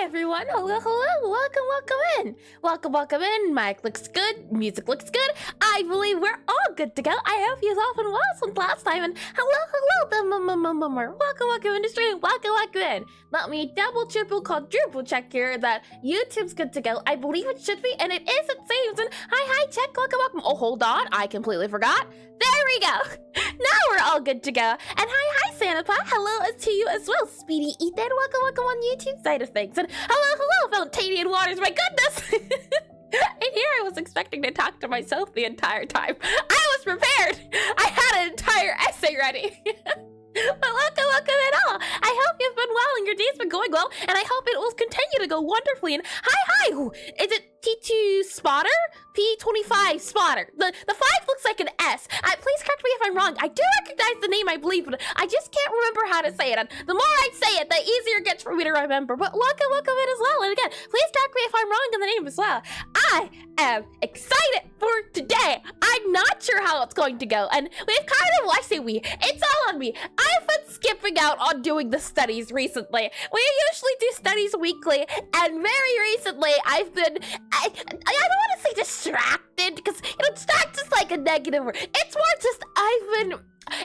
everyone. Hello, hello. Welcome in. Mic looks good. Music looks good. I believe we're all good to go. I hope you've all been well since last time. And hello. Welcome in the stream. Welcome in. Let me double, triple, quadruple check here that YouTube's good to go. I believe it should be, and it is, it seems. And hi, check. Welcome. Oh, hold on. I completely forgot. There we go. Now we're all good to go. And hi, Santa Pa. Hello to you as well, Speedy Ethan. Welcome on YouTube side of things. And hello, Fountainian Waters. My goodness. And here I was expecting to talk to myself the entire time. I was prepared. I had an entire essay ready. But welcome at all. I hope you've been well and your day's been going well, and I hope it will continue to go wonderfully. And hi. Is it T2 Spotter? P25 Spotter. The 5 looks like an S. Please correct me if I'm wrong. I do recognize the name, I believe, but I just can't remember how to say it. And the more I say it, the easier it gets for me to remember. But welcome in as well. And again, please correct me if I'm wrong in the name as well. I am excited for today. I'm not sure how it's going to go. And we've kind of, I say we, it's all on me. I've been skipping out on doing the studies recently. We usually do studies weekly, and very recently I've been, I don't want to say distracted, because distract is like a negative word. It's more just I've been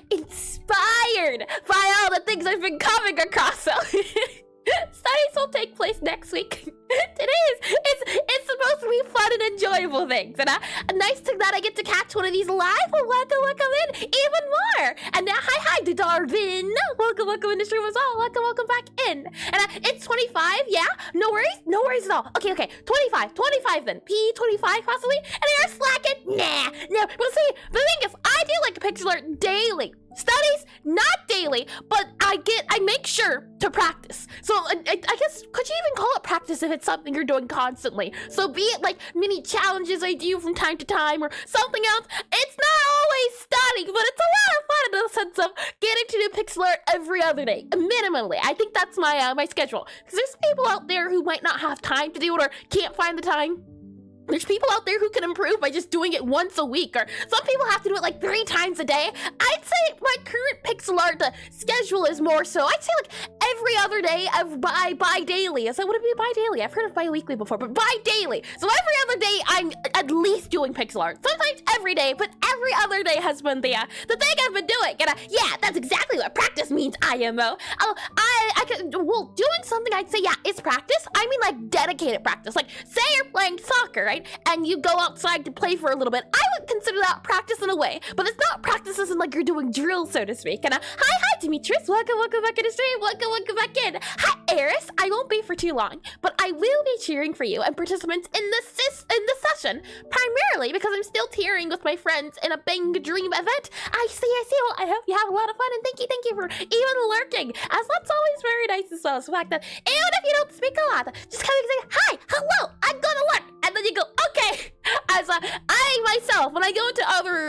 inspired by all the things I've been coming across. So studies will take place next week. It's supposed to be fun and enjoyable things, and a nice thing that I get to catch one of these live. Well, welcome in even more. And now hi to Darvin. Welcome in the stream as well. Welcome back in. And it's 25. Yeah, no worries at all. Okay, 25 then. P25 possibly. And they are slacking. No. Well, see, the thing is, I do like Pixelart daily. Studies, not daily, but I make sure to practice. So I guess, could you even call it practice if it's something you're doing constantly? So be it like mini challenges I do from time to time or something else. It's not always studying, but it's a lot of fun in the sense of getting to do Pixelart every other day, minimally. I think that's my my schedule. Because there's people out there who might not have time to do it or can't find the time. There's people out there who can improve by just doing it once a week, or some people have to do it like 3 times a day. I'd say my current Pixelart schedule is more so, I'd say like every other day of bi-daily. So would it be bi-daily? I've heard of bi-weekly before, but bi-daily. So every other day I'm at least doing Pixelart. Sometimes every day, but every other day has been the thing I've been doing. And yeah, that's exactly what practice means, IMO. Well, doing something I'd say, yeah, is practice. I mean like dedicated practice. Like say you're playing soccer, right? And you go outside to play for a little bit. I would consider that practice in a way, but it's not practice as in like you're doing drill, so to speak. And hi, Demetrius. Welcome back in the stream. Welcome back in. Hi, Eris. I won't be for too long, but I will be cheering for you and participants in the session, primarily because I'm still cheering with my friends in a Bang Dream event. I see. Well, I hope you have a lot of fun, and thank you for even lurking, as that's always very nice as well. So the fact that even if you don't speak a lot, just come and say, hi, hello, I'm gonna lurk. And then you go, okay. As I myself, when I go into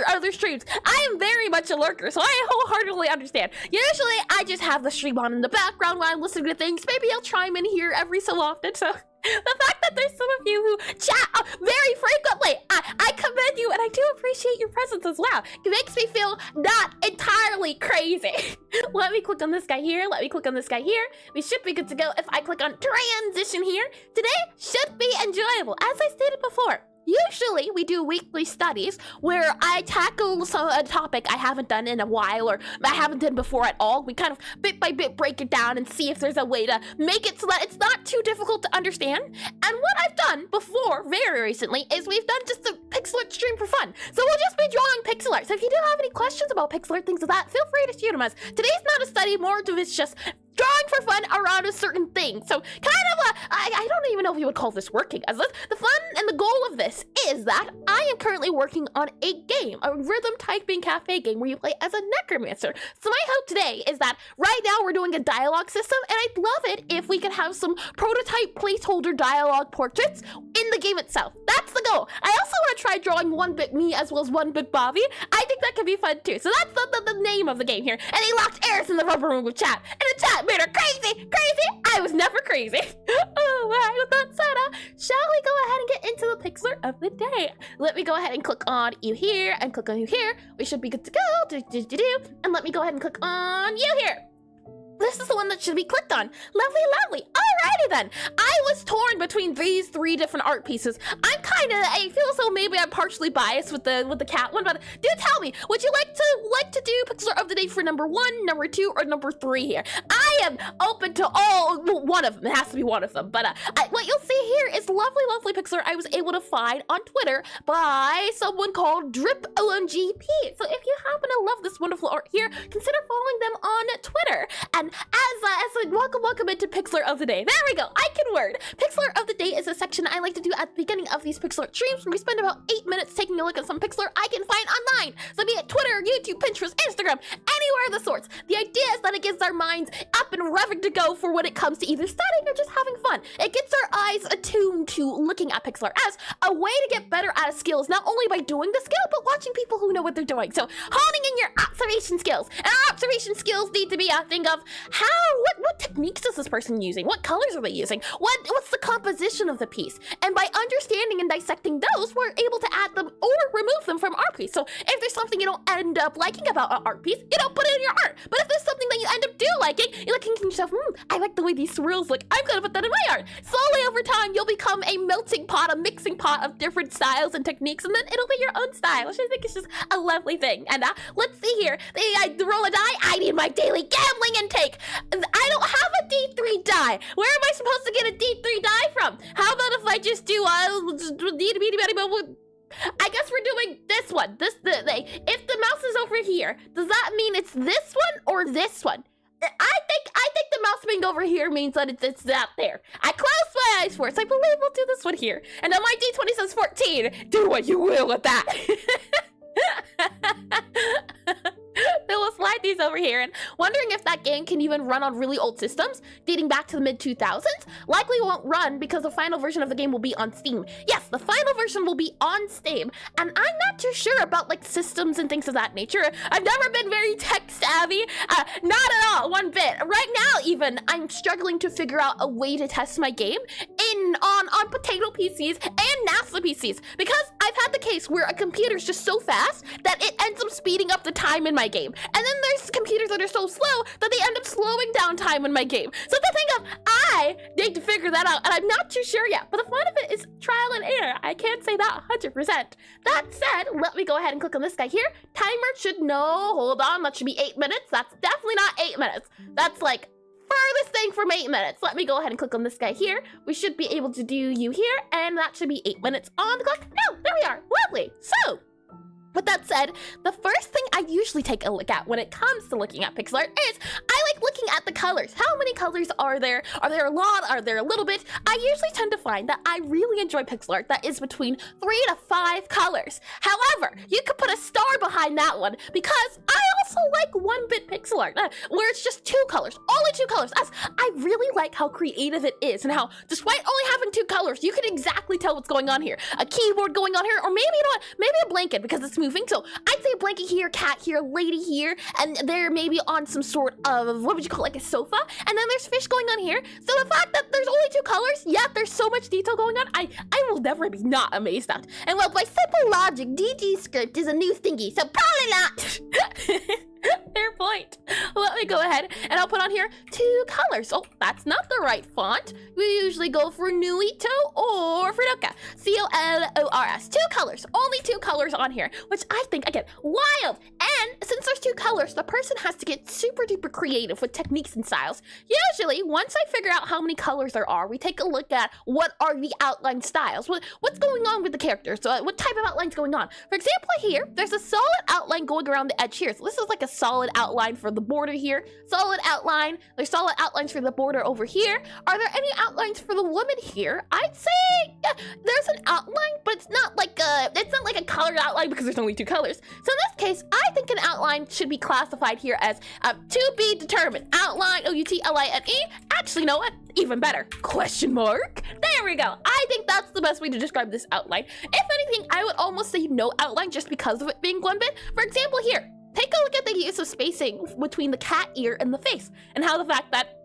other streams, I am very much a lurker, so I wholeheartedly understand. Usually, I just have the stream on in the background while I'm listening to things. Maybe I'll chime in here every so often. So the fact that there's some of you who chat very frequently, I commend you, and I do appreciate your presence as well. It makes me feel not entirely crazy. Let me click on this guy here. Let me click on this guy here. We should be good to go if I click on transition here. Today should be enjoyable, as I stated before. Usually, we do weekly studies where I tackle a topic I haven't done in a while or I haven't done before at all. We kind of bit by bit break it down and see if there's a way to make it so that it's not too difficult to understand. And what I've done before, very recently, is we've done just a Pixelart stream for fun. So we'll just be drawing Pixelart. So if you do have any questions about Pixelart, things like that, feel free to shoot them us. Today's not a study, more of it's just drawing for fun around a certain thing. So kind of I don't even know if you would call this working. As the fun and the goal of this is that I am currently working on a game, a rhythm typing cafe game where you play as a necromancer. So my hope today is that right now we're doing a dialogue system, and I'd love it if we could have some prototype placeholder dialogue portraits in the game itself. That's the goal. I also want to try drawing one bit me as well as one bit Bobby. I think that could be fun too. So that's the name of the game here. And they locked Eris in the rubber room with chat. And the chat made her crazy. I was never crazy. Oh, right. With that said, shall we go ahead and get into the Pixelart of the day? Let me go ahead and click on you here and click on you here. We should be good to go. And let me go ahead and click on you here. The this is the one that should be clicked on. Lovely, lovely. Alrighty then. I was torn between these 3 different art pieces. I feel as though maybe I'm partially biased with the cat one, but do tell me, would you like to do Pixelart of the Day for number 1, number 2, or number 3 here? I am open to all, one of them. It has to be one of them. But what you'll see here is lovely, lovely Pixelart I was able to find on Twitter by someone called DripOMGP. So if you happen to love this wonderful art here, consider following them on Twitter. And as a welcome into Pixelart of the Day. There we go. I can word. Pixelart of the Day is a section I like to do at the beginning of these Pixelart streams, where we spend about 8 minutes taking a look at some Pixelart I can find online. So be it Twitter, YouTube, Pinterest, Instagram, anywhere of the sorts. The idea is that it gets our minds up and revving to go for when it comes to either studying or just having fun. It gets our eyes attuned to looking at Pixelart as a way to get better at a skill, not only by doing the skill, but watching people who know what they're doing. So honing in your observation skills. And our observation skills need to be a thing of what techniques is this person using? What colors are they using? What's the composition of the piece? And by understanding and dissecting those, we're able to add them or remove them from our piece. So if there's something you don't end up liking about an art piece, you don't put it in your art. But if there's something that you end up liking, you're like thinking to yourself, I like the way these swirls look. I'm gonna put that in my art. Slowly over time, you'll become a melting pot, a mixing pot of different styles and techniques, and then it'll be your own style, which I think is just a lovely thing. And let's see here. I roll a die. I need my daily gambling intake. I don't have a D3 die. Where am I supposed to get a D3 die from? How about if I just do I guess we're doing this one. If the mouse is over here, does that mean it's this one or this one? I think the mouse being over here means that it's out there. I close my eyes for it, so I believe we'll do this one here. And now my D20 says 14. Do what you will with that. Then we'll slide these over here, and wondering if that game can even run on really old systems dating back to the mid-2000s. Likely won't run because the final version of the game will be on Steam. Yes, the final version will be on Steam, and I'm not too sure about like systems and things of that nature. I've never been very tech savvy, not at all, one bit. Right now even, I'm struggling to figure out a way to test my game on potato PCs and NASA PCs, because I've had the case where a computer's just so fast that it ends up speeding up the time in my game. And then there's computers that are so slow that they end up slowing down time in my game. So the thing of, I need to figure that out, and I'm not too sure yet. But the fun of it is trial and error. I can't say that 100%. That said, let me go ahead and click on this guy here. Timer should know, hold on, that should be 8 minutes. That's definitely not 8 minutes. That's like furthest thing from 8 minutes. Let me go ahead and click on this guy here. We should be able to do you here, and that should be 8 minutes on the clock. No, there we are. Lovely. So, with that said, the first thing I usually take a look at when it comes to looking at pixel art is I like looking at the colors. How many colors are there? Are there a lot? Are there a little bit? I usually tend to find that I really enjoy pixel art that is between 3 to 5 colors. However, you could put a star behind that one because I also like 1-bit pixel art where it's just 2 colors, only 2 colors. As I really like how creative it is and how, despite only having 2 colors, you can exactly tell what's going on here. A keyboard going on here, or maybe, you know what, maybe a blanket because it's moving. So I'd say a blanket here, cat here, lady here, and they're maybe on some sort of, what would you call it, like a sofa? And then there's fish going on here. So the fact that there's only 2 colors, yet there's so much detail going on, I will never be not amazed at. And well, by simple logic, DG script is a new thingy, so probably not. Fair point. Let me go ahead and I'll put on here 2 colors. Oh, that's not the right font. We usually go for Nuito or Fredoka. C-O-L-O-R-S. 2 colors. Only 2 colors on here, which I think, again, wild. And since there's 2 colors, the person has to get super duper creative with techniques and styles. Usually, once I figure out how many colors there are, we take a look at what are the outline styles. What's going on with the characters? So what type of outline's going on? For example, here, there's a solid outline going around the edge here. So this is like a solid outline for the border here. Solid outline. There's solid outlines for the border over here. Are there any outlines for the woman here? I'd say yeah, there's an outline, but it's not like a colored outline because there's only 2 colors. So in this case, I think an outline should be classified here as to be determined. Outline, O-U-T-L-I-N-E. Actually, you know what? Even better. Question mark. There we go. I think that's the best way to describe this outline. If anything, I would almost say no outline just because of it being 1-bit. For example, here. Take a look at the use of spacing between the cat ear and the face, and how the fact that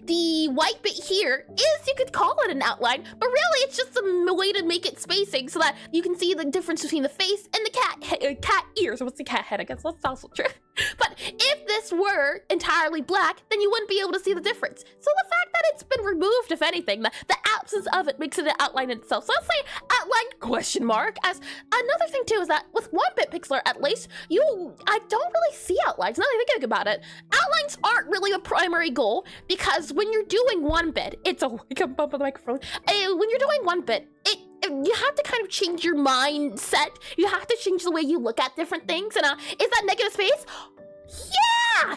the white bit here is, you could call it an outline, but really it's just a way to make it spacing so that you can see the difference between the face and the cat ears. What's the cat head? I guess that's also true. But if this this were entirely black, then you wouldn't be able to see the difference. So the fact that it's been removed, if anything, the absence of it makes it an outline in itself. So let's say outline question mark. As another thing too is that with 1-bit pixel art, at least, I don't really see outlines. Now that I think about it, outlines aren't really a primary goal because when you're doing 1-bit, it's a bump on the microphone. When you're doing 1-bit, you have to kind of change your mindset. You have to change the way you look at different things. And is that negative space? Yeah,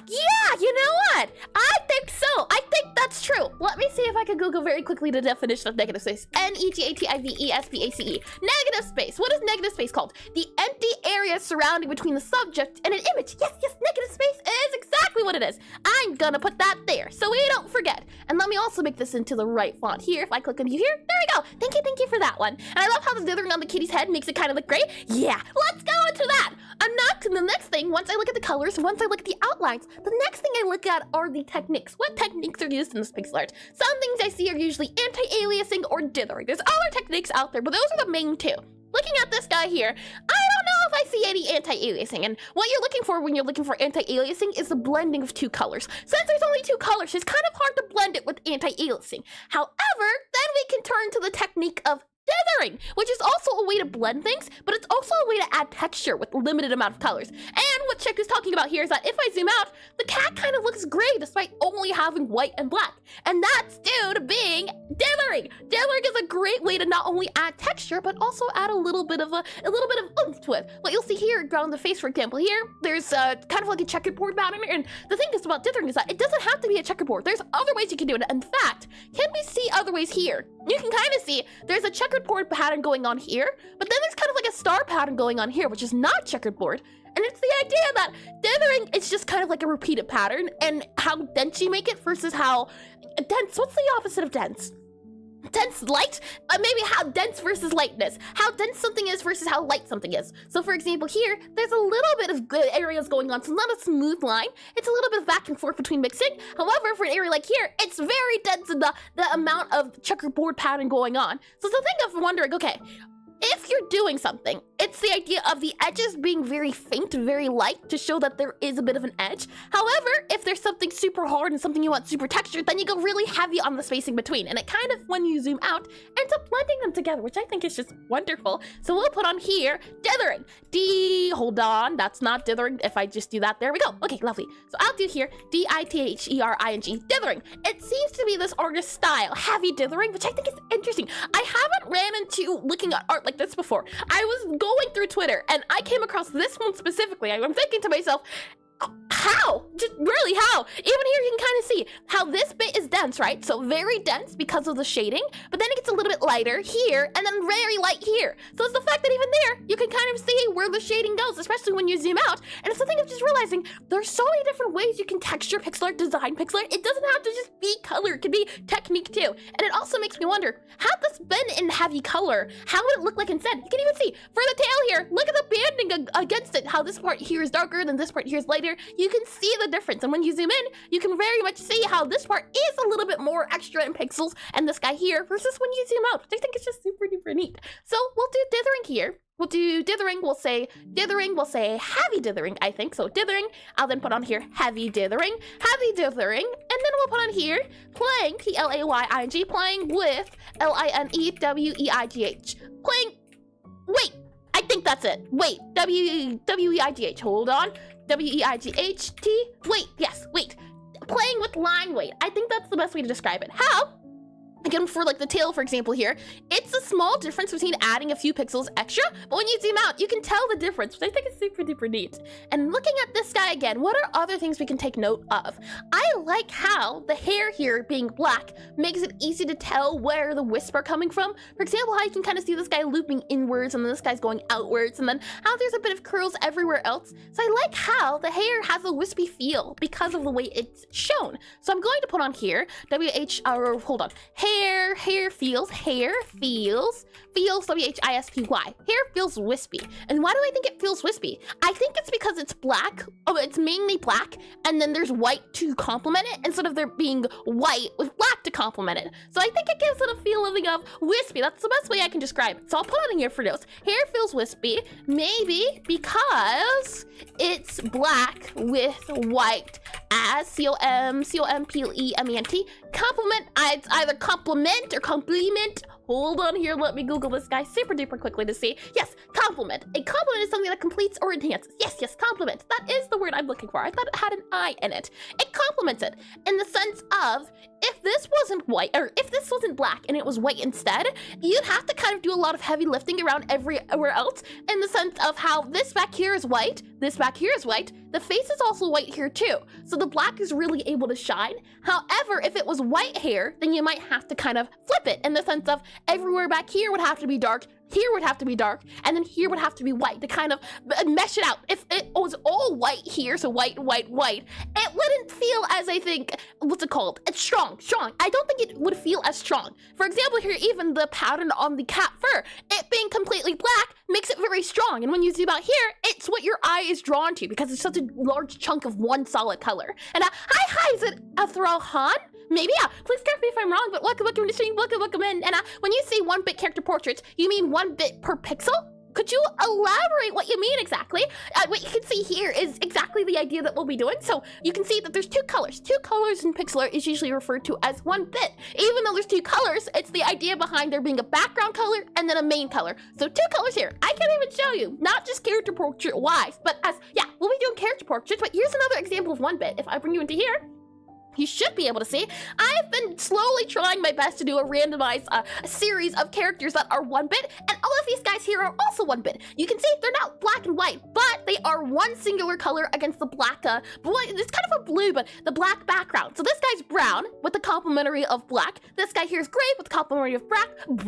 you know what? I think so. I think that's true. Let me see if I can Google very quickly the definition of negative space. N-E-G-A-T-I-V-E-S-P-A-C-E. Negative space. What is negative space called? The empty area surrounding between the subject and an image. Yes, negative space is exactly what it is. I'm gonna put that there so we don't forget. And let me also make this into the right font here. If I click on you here, there we go. Thank you for that one. And I love how the dithering on the kitty's head makes it kind of look great. Yeah, let's go into that. The next thing, once I look at the colors, once I look at the outlines, the next thing I look at are the techniques. What techniques are used in this pixel art? Some things I see are usually anti-aliasing or dithering. There's other techniques out there, but those are the main two. Looking at this guy here, I don't know if I see any anti-aliasing, and what you're looking for when you're looking for anti-aliasing is the blending of two colors. Since there's only two colors, it's kind of hard to blend it with anti-aliasing. However, then we can turn to the technique of dithering, which is also a way to blend things, but it's also a way to add texture with limited amount of colors. And what Chick is talking about here is that if I zoom out, the cat kind of looks gray despite only having white and black. And that's due to being dithering. Dithering is a great way to not only add texture, but also add a little bit of oomph to it. What you'll see here around the face, for example, here, there's kind of like a checkerboard pattern. And the thing is about dithering is that it doesn't have to be a checkerboard. There's other ways you can do it. In fact, can we see other ways here? You can kind of see there's a checkerboard pattern going on here, but then there's kind of like a star pattern going on here, which is not checkerboard. And it's the idea that dithering is just kind of like a repeated pattern, and how dense you make it versus how dense. What's the opposite of dense? Dense light? Maybe how dense versus lightness. How dense something is versus how light something is. So for example here, there's a little bit of good areas going on, so it's not a smooth line. It's a little bit of back and forth between mixing. However, for an area like here, it's very dense in the amount of checkerboard pattern going on. So it's the thing of wondering, okay, if you're doing something, it's the idea of the edges being very faint, very light, to show that there is a bit of an edge. However, if there's something super hard and something you want super textured, then you go really heavy on the spacing between. And it kind of, when you zoom out, ends up blending them together, which I think is just wonderful. So we'll put on here, dithering. Hold on, that's not dithering. If I just do that, there we go. Okay, lovely. So I'll do here, D-I-T-H-E-R-I-N-G, dithering. It seems to be this artist style, heavy dithering, which I think is interesting. I haven't ran into looking at art like this before. I was going through Twitter and I came across this one specifically. I'm thinking to myself, how? Just really how? Even here you can kind of see how this bit is dense, right? So very dense because of the shading, but then it gets a little bit lighter here and then very light here. So it's the fact that even there, you can kind of see where the shading goes, especially when you zoom out. And it's the thing of just realizing there's so many different ways you can texture pixel art, design pixel art. It doesn't have to just be color, it can be technique too. And it also makes me wonder, had this been in heavy color, how would it look like instead? You can even see for the tail here, look at the banding against it, how this part here is darker than this part here is lighter. You can see the difference, and when you zoom in, you can very much see how this part is a little bit more extra in pixels, and this guy here versus when you zoom out, which I think is just super duper neat. So we'll do dithering here. We'll do dithering, we'll say heavy dithering, I think. So dithering, I'll then put on here heavy dithering, and then we'll put on here playing, P-L-A-Y-I-N-G, playing with L-I-N-E-W-E-I-G-H. Playing, wait, I think that's it. Wait, W-E-I-G-H, hold on. W-E-I-G-H-T, wait. Playing with line weight. I think that's the best way to describe it. How? Again, for like the tail, for example here, it's a small difference between adding a few pixels extra, but when you zoom out, you can tell the difference, which I think is super duper neat. And looking at this guy again, what are other things we can take note of? I like how the hair here being black makes it easy to tell where the wisps are coming from. For example, how you can kind of see this guy looping inwards and then this guy's going outwards, and then how there's a bit of curls everywhere else. So I like how the hair has a wispy feel because of the way it's shown. So I'm going to put on here, hair feels, W-H-I-S-P-Y. Hair feels wispy. And why do I think it feels wispy? I think it's because it's black. Oh, it's mainly black, and then there's white to complement it, instead of there being white with black to complement it. So I think it gives it a feeling of wispy. That's the best way I can describe it. So I'll put it in here for notes. Hair feels wispy, maybe because it's black with white as C-O-M-P-L-E-M-E-N-T. Complement, it's either compliment or complement. Hold on here, let me Google this guy super duper quickly to see. Yes, compliment. A compliment is something that completes or enhances. Yes, compliment. That is the word I'm looking for. I thought it had an I in it. It complements it in the sense of, if this wasn't white, or if this wasn't black and it was white instead, you'd have to kind of do a lot of heavy lifting around everywhere else, in the sense of how this back here is white, this back here is white, the face is also white here too. So the black is really able to shine. However, if it was white hair, then you might have to kind of flip it in the sense of everywhere back here would have to be dark, here would have to be dark, and then here would have to be white to kind of mesh it out. If it was all white here, so white, white, white, it wouldn't feel as, I think, what's it called? It's strong. I don't think it would feel as strong. For example, here, even the pattern on the cat fur, it being completely black makes it very strong. And when you zoom out here, it's what your eye is drawn to because it's such a large chunk of one solid color. And hi, is it Athrohan? Maybe, yeah. Please correct me if I'm wrong, but welcome to the stream, welcome in. And when you say 1-bit character portraits, you mean 1 bit per pixel? Could you elaborate what you mean exactly? What you can see here is exactly the idea that we'll be doing. So you can see that there's 2 colors. 2 colors in Pixelart is usually referred to as 1 bit. Even though there's 2 colors, it's the idea behind there being a background color and then a main color. So 2 colors here. I can't even show you, not just character portrait wise, but we'll be doing character portraits. But here's another example of 1 bit. If I bring you into here, you should be able to see. I've been slowly trying my best to do a randomized series of characters that are 1 bit, and all of these guys here are also 1 bit. You can see they're not black and white, but they are one singular color against the black, it's kind of a blue, but the black background. So this guy's brown with the complementary of black. This guy here is gray with the complementary of black, and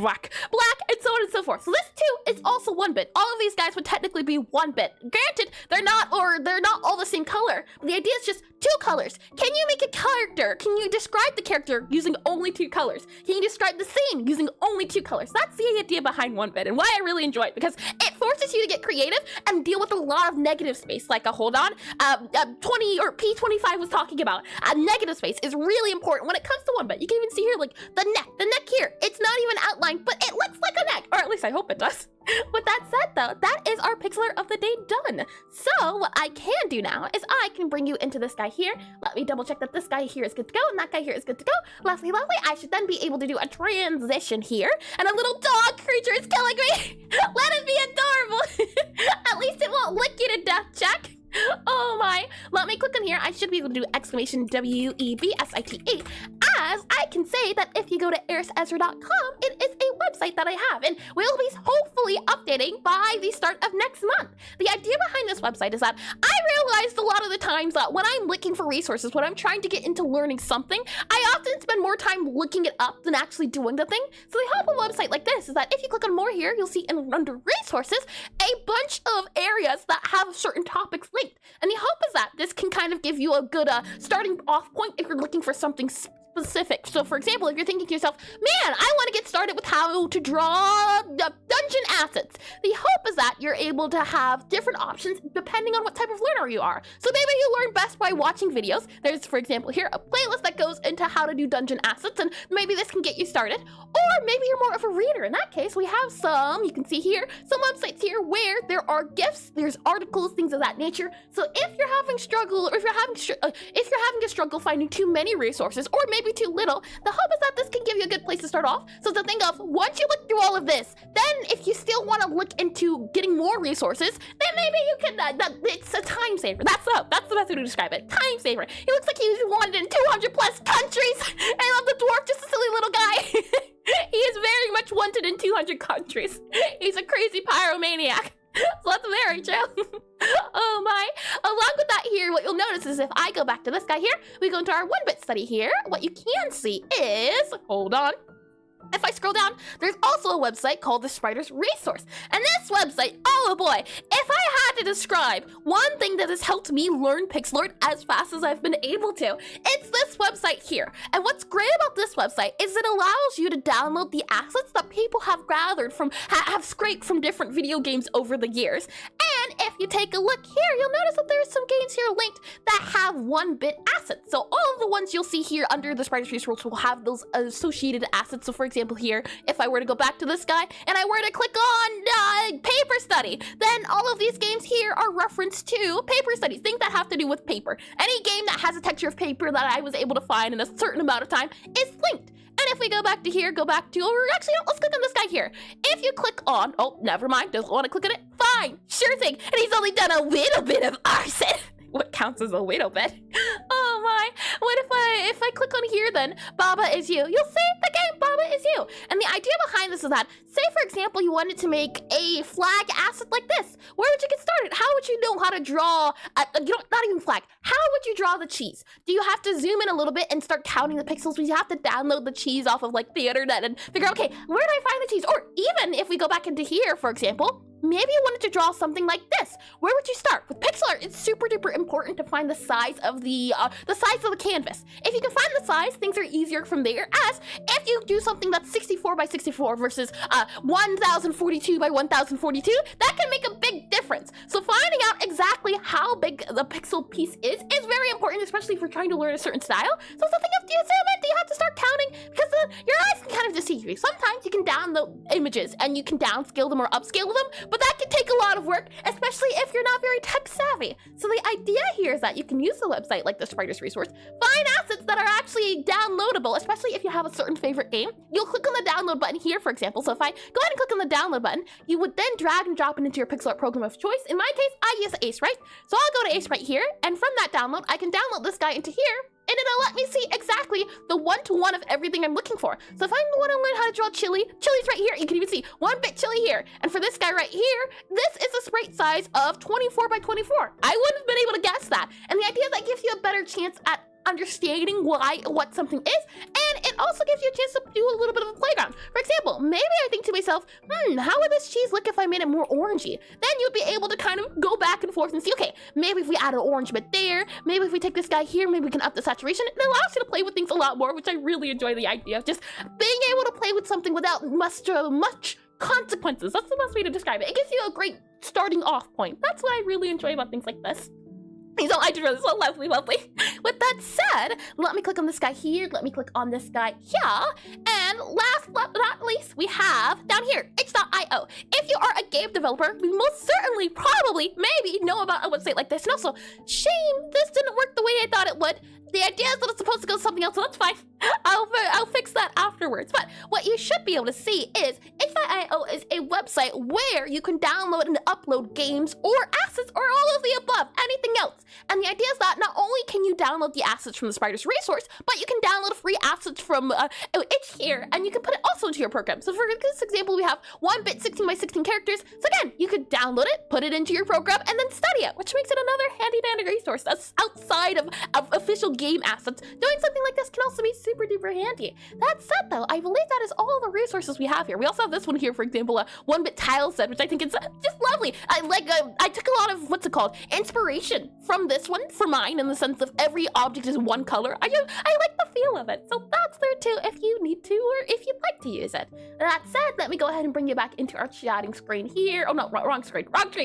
so on and so forth. So this too is also 1 bit. All of these guys would technically be 1 bit. Granted, they're not all the same color, but the idea is just 2 colors. Can you make a character? Can you describe the character using only 2 colors? Can you describe the scene using only 2 colors? That's the idea behind 1 bit and why I really enjoy it, because it forces you to get creative and deal with a lot of negative space. Like 20 or P25 was talking about. Negative space is really important when it comes to 1 bit. You can even see here, like the neck here. It's not even outlined, but it looks like a neck, or at least I hope it does. With that said though, that is our Pixelart of the day done. So what I can do now is I can bring you into this guy here. Let me double check that this guy here is good to go and that guy here is good to go. Lovely. I should then be able to do a transition here, and a little dog creature is killing me. Let it be adorable. At least it won't lick you to death, Jack. Oh my. Let me click on here. I should be able to do exclamation WEBSITE, as I can say that if you go to erisezra.com, it is a website that I have, and we'll be hopefully updating by the start of next month. The idea behind this website is that I realized a lot of the times that when I'm looking for resources, when I'm trying to get into learning something, I often spend more time looking it up than actually doing the thing. So the help of a website like this is that if you click on more here, you'll see under resources a bunch of areas that have certain topics linked. And the hope is that this can kind of give you a good starting off point if you're looking for something specific. So for example, if you're thinking to yourself, man, I want to get started with how to draw dungeon assets, the hope is that you're able to have different options depending on what type of learner you are. So maybe you learn best by watching videos. There's, for example, here a playlist that goes into how to do dungeon assets, and maybe this can get you started. Or maybe you're more of a reader. In that case, we have you can see here, some websites here where there are GIFs, there's articles, things of that nature. So if you're having struggle, or if you're having a struggle finding too many resources, or maybe too little, the hope is that this can give you a good place to start off. So to think of, once you look through all of this, then if you still want to look into getting more resources, then maybe you can, it's a time saver. That's the best way to describe it. Time saver. He looks like he's wanted in 200 plus countries. I love the dwarf, just a silly little guy. He is very much wanted in 200 countries. He's a crazy pyromaniac. So that's very true. Oh my. Along with that here, what you'll notice is if I go back to this guy here, we go into our 1-bit study here. What you can see is, hold on. If I scroll down, there's also a website called the Spriter's Resource. And this website, oh boy, if I had to describe one thing that has helped me learn Pixelart as fast as I've been able to, it's this website here. And what's great about this website is it allows you to download the assets that people have gathered from, have scraped from different video games over the years. And if you take a look here, you'll notice that there's some games here linked that have 1-bit assets. So all of the ones you'll see here under the Sprite resource will have those associated assets. So for example here, if I were to go back to this guy and I were to click on paper study, then all of these games here are referenced to paper studies, things that have to do with paper. Any game that has a texture of paper that I was able to find in a certain amount of time is linked. And if we go back to here, or actually, no, let's click on this guy here. If you click on, oh, never mind, don't want to click on it, fine, sure thing. And he's only done a little bit of arson. What counts as a little bit? Oh my, what if I click on here then, Baba is you. You'll see the game, Baba is you. And the idea behind this is that, say for example, you wanted to make a flag asset like this. Where would you get started? How would you know how to draw, not even flag, how would you draw the cheese? Do you have to zoom in a little bit and start counting the pixels? Would you have to download the cheese off of like the internet and figure out, okay, where do I find the cheese? Or even if we go back into here, for example, maybe you wanted to draw something like this. Where would you start? With Pixelart, it's super duper important to find the size of the canvas. If you can find the size, things are easier from there. As if you do something that's 64 by 64 versus 1042 by 1042, that can make a big difference. So finding out exactly how big the pixel piece is very important, especially if you're trying to learn a certain style. So something else, do you zoom in? Do you have to start counting? Because your eyes can kind of deceive you. Sometimes you can download images and you can downscale them or upscale them, but that can take a lot of work, especially if you're not very tech savvy. So the idea here is that you can use a website like the Sprite resource, find assets that are actually downloadable, especially if you have a certain favorite game. You'll click on the download button here, for example. So if I go ahead and click on the download button, you would then drag and drop it into your Pixelart program of choice. In my case, I use Aseprite. So I'll go to Aseprite here, and from that download, I can download this guy into here, and it'll let me see exactly the one-to-one of everything I'm looking for. So if I want to learn how to draw chili's right here. You can even see 1-bit chili here. And for this guy right here, this is a sprite size of 24 by 24. I wouldn't have been able to guess that. And the idea is that gives you a better chance at understanding what something is, and it also gives you a chance to do a little bit of a playground. For example, maybe I think to myself, how would this cheese look if I made it more orangey? Then you'd be able to kind of go back and forth and see, okay, maybe if we add an orange bit there, maybe if we take this guy here, maybe we can up the saturation. It allows you to play with things a lot more, which I really enjoy the idea of just being able to play with something without much consequences. That's the best way to describe it. It gives you a great starting off point. That's what I really enjoy about things like this. So I just really so lovely. With that said, let me click on this guy here. Let me click on this guy here. And last but not least, we have down here, itch.io. If you are a game developer, you most certainly, probably, maybe know about a website like this. And also, shame this didn't work the way I thought it would. The idea is that it's supposed to go something else, so that's fine. I'll fix that afterwards. But what you should be able to see is itch.io is a website where you can download and upload games or assets or all of the above, anything else. And the idea is that not only can you download the assets from the Sprite resource, but you can download free assets from itch here, and you can put it also into your program. So for this example, we have 1-bit 16 by 16 characters. So again, you could download it, put it into your program, and then study it, which makes it another handy dandy resource that's outside of official game assets. Doing something like this can also be super duper handy. That said though, I believe that is all the resources we have here. We also have this one here, for example, a 1-bit tile set, which I think is just lovely. I took a lot of, inspiration from this one for mine, in the sense of every object is one color. I like the feel of it. So that's there too if you need to, or if you'd like to use it. That said, let me go ahead and bring you back into our chatting screen here. Oh no, wrong screen. Let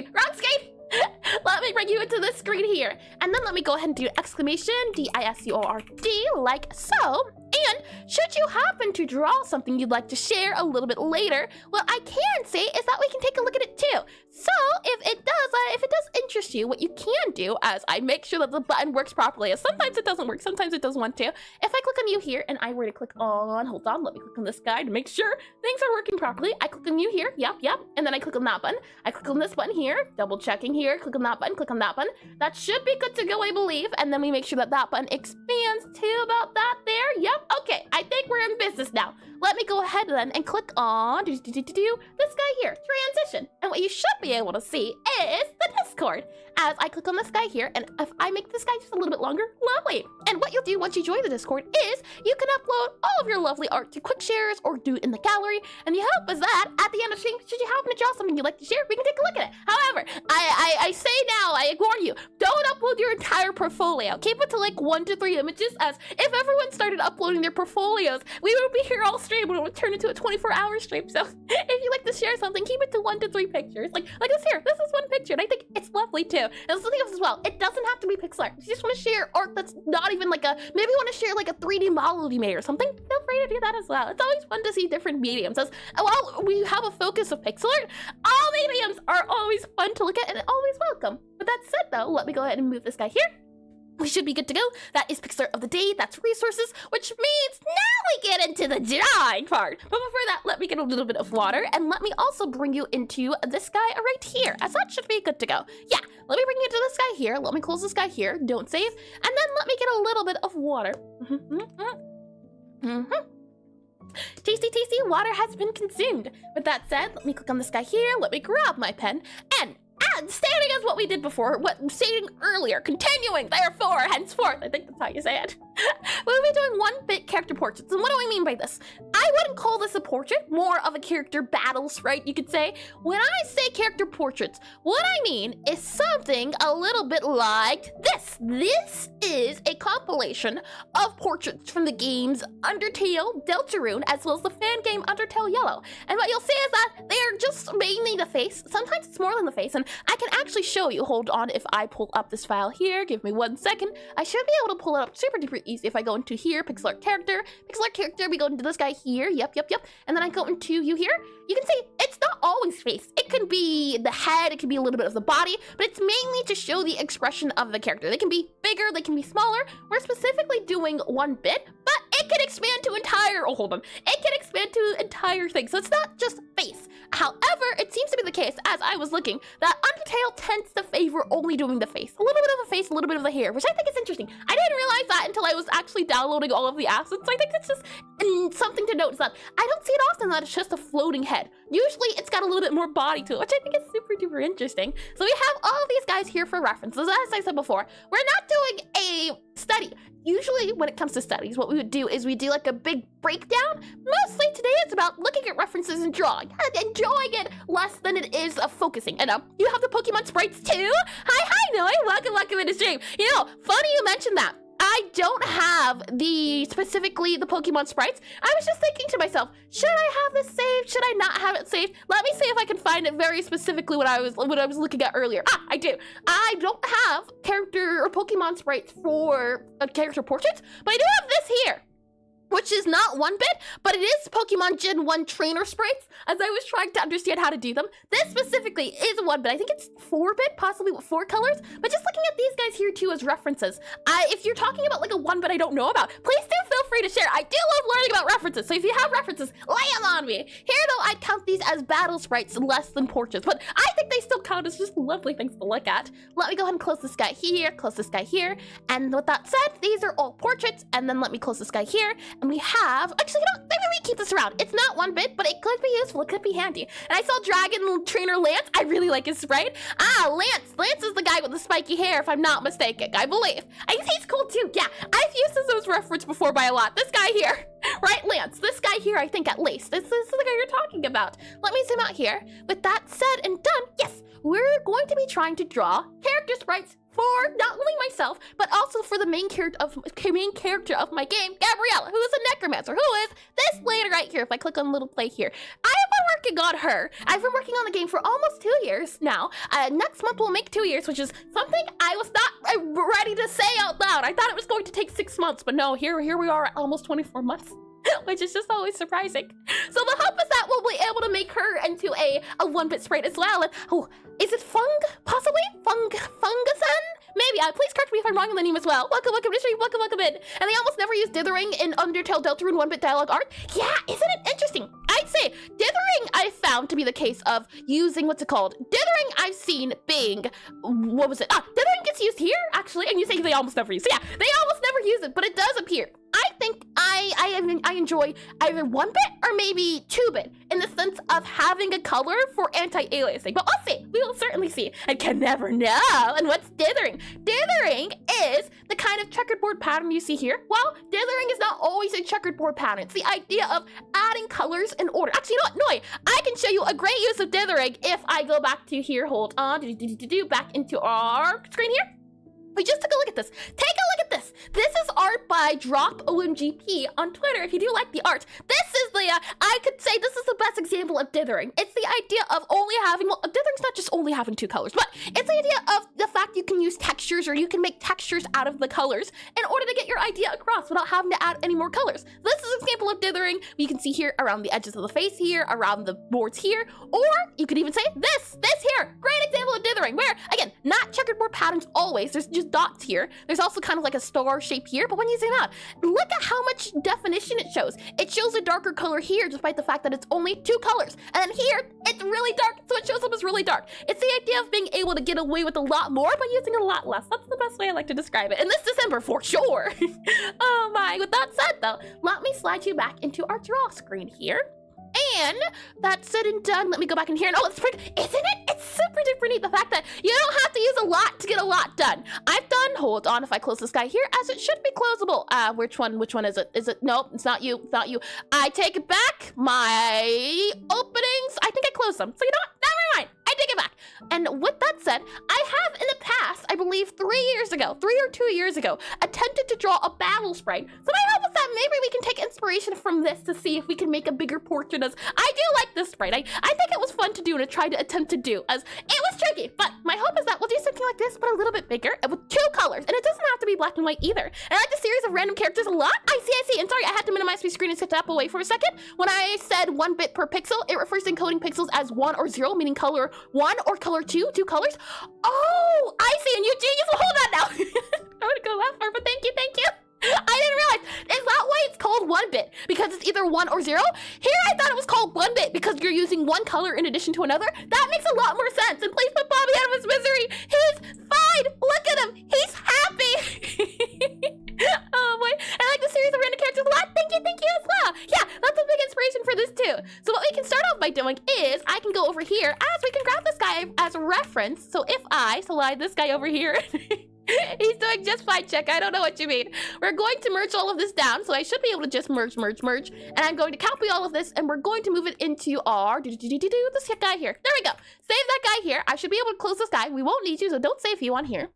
me bring you into this screen here. And then let me go ahead and do exclamation D-I-S-C-O-R-D like so. And should you happen to draw something you'd like to share a little bit later, what I can say is that we can take a look at it too. So if it does interest you, what you can do, as I make sure that the button works properly, as sometimes it doesn't work, sometimes it does want to. If I click on you here and I were to click on, hold on, let me click on this guy to make sure things are working properly. I click on you here, yep, and then I click on that button. I click on this button here, double checking here, click on that button, click on that button. That should be good to go, I believe. And then we make sure that that button expands to about that there. Yep, okay, I think we're in business now. Let me go ahead then and click on this guy here, transition. And what you should be able to see is the Discord. as I click on this guy here, and if I make this guy just a little bit longer, lovely. And what you'll do once you join the Discord is you can upload all of your lovely art to quick shares or do it in the gallery. And the hope is that at the end of the stream, should you happen to draw something you'd like to share, we can take a look at it. However, I say now, I warn you, don't upload your entire portfolio. Keep it to like 1 to 3 images, as if everyone started uploading their portfolios, we would be here all stream and it would turn into a 24-hour stream. So if you like to share something, keep it to 1 to 3 pictures. Like this here, this is one picture, and I think it's lovely too. And there's something else as well. It doesn't have to be Pixelart. If you just want to share art that's not even like maybe you want to share like a 3D model you made or something, feel free to do that as well. It's always fun to see different mediums. As while we have a focus of Pixelart, all mediums are always fun to look at and always welcome. With that said though, let me go ahead and move this guy here. We should be good to go. That is Pixelart of the day. That's resources, which means now we get into the drawing part. But before that, let me get a little bit of water, and let me also bring you into this guy right here, as that should be good to go. Yeah, let me bring you into this guy here. Let me close this guy here. Don't save. And then let me get a little bit of water. Tasty, tasty water has been consumed. With that said, let me click on this guy here. Let me grab my pen, and stating as what we did before, what stating earlier, continuing, therefore, henceforth, I think that's how you say it. We'll be doing 1-bit character portraits. And what do I mean by this? I wouldn't call this a portrait, more of a character battle sprite, you could say. When I say character portraits, what I mean is something a little bit like this. This is a compilation of portraits from the games Undertale, Deltarune, as well as the fan game Undertale Yellow. And what you'll see is that they're just mainly the face. Sometimes it's more than the face, and I can actually show you. Hold on, if I pull up this file here, give me 1 second. I should be able to pull it up super duper easy if I go into here, Pixelart character, we go into this guy here, yep, and then I go into you here. You can see it's not always face. It can be the head, it can be a little bit of the body, but it's mainly to show the expression of the character. They can be bigger, they can be smaller. We're specifically doing 1 bit, but it can expand to entire, it can expand to entire things. So it's not just face. However, it seems to be the case, as I was looking, that Undertale tends to favor only doing the face. A little bit of the face, a little bit of the hair, which I think is interesting. I didn't realize that until I was actually downloading all of the assets, so I think it's just something to note, is that I don't see it often that it's just a floating head. Usually it's got a little bit more body to it, which I think is super duper interesting. So we have all of these guys here for references. As I said before, we're not doing a study. Usually when it comes to studies, what we would do is we do like a big breakdown. Mostly today it's about looking at references and drawing, and enjoying it less than it is of focusing. And you have the Pokemon sprites too? Hi Noe, welcome into stream. You know, funny you mentioned that. I don't have specifically the Pokemon sprites. I was just thinking to myself, should I have this saved? Should I not have it saved? Let me see if I can find it very specifically what I was looking at earlier. Ah, I do. I don't have character or Pokemon sprites for character portraits, but I do have this here, which is not 1-bit, but it is Pokemon Gen 1 trainer sprites, as I was trying to understand how to do them. This specifically is 1-bit. I think it's 4-bit, possibly with 4 colors, but just looking at these guys here too as references. If you're talking about like a 1-bit I don't know about, please do feel free to share. I do love learning about references, so if you have references, lay them on me. Here though, I count these as battle sprites less than portraits, but I think they still count as just lovely things to look at. Let me go ahead and close this guy here, close this guy here, and with that said, these are all portraits, and then let me close this guy here. And we have, actually, you know, maybe we keep this around. It's not 1-bit, but it could be useful. It could be handy. And I saw Dragon Trainer Lance. I really like his sprite. Ah, Lance. Lance is the guy with the spiky hair, if I'm not mistaken, I believe. I think he's cool too. Yeah, I've used this as reference before by a lot. This guy here, right, Lance? This guy here, I think at least. This is the guy you're talking about. Let me zoom out here. With that said and done, yes, we're going to be trying to draw character sprites for not only myself, but also for the main character of my game, Gabriella, who is a necromancer, who is this lady right here. If I click on little play here, I have been working on her. I've been working on the game for almost 2 years now. Next month will make 2 years, which is something I was not ready to say out loud. I thought it was going to take 6 months, but no, here we are at almost 24 months. Which is just always surprising. So the hope is that we'll be able to make her into a 1-bit sprite as well. And oh, is it possibly? Fungusan? Maybe. Please correct me if I'm wrong on the name as well. Welcome to stream. Welcome in. And they almost never use dithering in Undertale Deltarune 1-bit dialogue art. Yeah, isn't it interesting? I'd say dithering I found to be the case of using, what's it called? Dithering I've seen being, what was it? Dithering gets used here, actually, and you say they almost never use it. So yeah, they almost never use it, but it does appear. I think I I enjoy either 1-bit or maybe 2-bit in the sense of having a color for anti-aliasing. But we'll see. We will certainly see. I can never know. And what's dithering? Dithering is the kind of checkerboard pattern you see here. Well, dithering is not always a checkerboard pattern. It's the idea of adding colors in order. Actually, you know what? No, I can show you a great use of dithering if I go back to here. Hold on. Back into our screen here. We just took a look at this. Take a look at this. This is art by DropOMGP on Twitter if you do like the art. This is the, I could say this is the best example of dithering. It's the idea of only having, well, dithering's not just only having 2 colors, but it's the idea of the fact you can use textures or you can make textures out of the colors in order to get your idea across without having to add any more colors. This is an example of dithering. You can see here around the edges of the face here, around the boards here, or you could even say this here. Great example of dithering where, again, not checkerboard patterns always. There's just dots here. There's also kind of like a star shape here, but when you zoom out, look at how much definition it shows. It shows a darker color here despite the fact that it's only 2 colors. And then here, it's really dark, so it shows up as really dark. It's the idea of being able to get away with a lot more by using a lot less. That's the best way I like to describe it. And this December, for sure. Oh my, with that said though, let me slide you back into our draw screen here. And that's said and done. Let me go back in here and oh, it's pretty, isn't it? It's super duper neat. The fact that you don't have to use a lot to get a lot done. I've done, hold on, if I close this guy here, as it should be closable. Which one is it? Is it, nope, it's not you, it's not you. I take it back. My openings, I think I closed them. So you know what? Never mind. I take it back. And with that said, I have in the past, I believe 3 years ago, 3 or 2 years ago, attempted to draw a battle sprite. So my hope is that maybe we can take inspiration from this to see if we can make a bigger portrait as I do like this sprite. I think it was fun to do and to try to attempt to do as it was tricky, but my hope is that we'll do something like this, but a little bit bigger and with 2 colors. And it doesn't have to be black and white either. And I like the series of random characters a lot. I see. And sorry, I had to minimize my screen and step away for a second. When I said 1 bit per pixel, it refers to encoding pixels as 1 or 0, meaning color 1 or color 2 colors. Oh, I see, and you genius. Well, hold on now. I would go that far, but thank you. I didn't realize. Is that why it's called 1-bit? Because it's either 1 or 0? Here I thought it was called 1-bit because you're using 1 color in addition to another. That makes a lot more sense. And please put Bobby out of his misery. He's fine. Look at him. He's happy. Oh boy. I like the series of random characters a lot. Thank you as well. Yeah, that's a big inspiration for this too. So what we can start off by doing is I can go over here as we can grab this guy as a reference. So if I slide this guy over here, he's doing just fine, check. I don't know what you mean. We're going to merge all of this down, so I should be able to just merge. And I'm going to copy all of this, and we're going to move it into our this guy here. There we go. Save that guy here. I should be able to close this guy. We won't need you, so don't save you on here.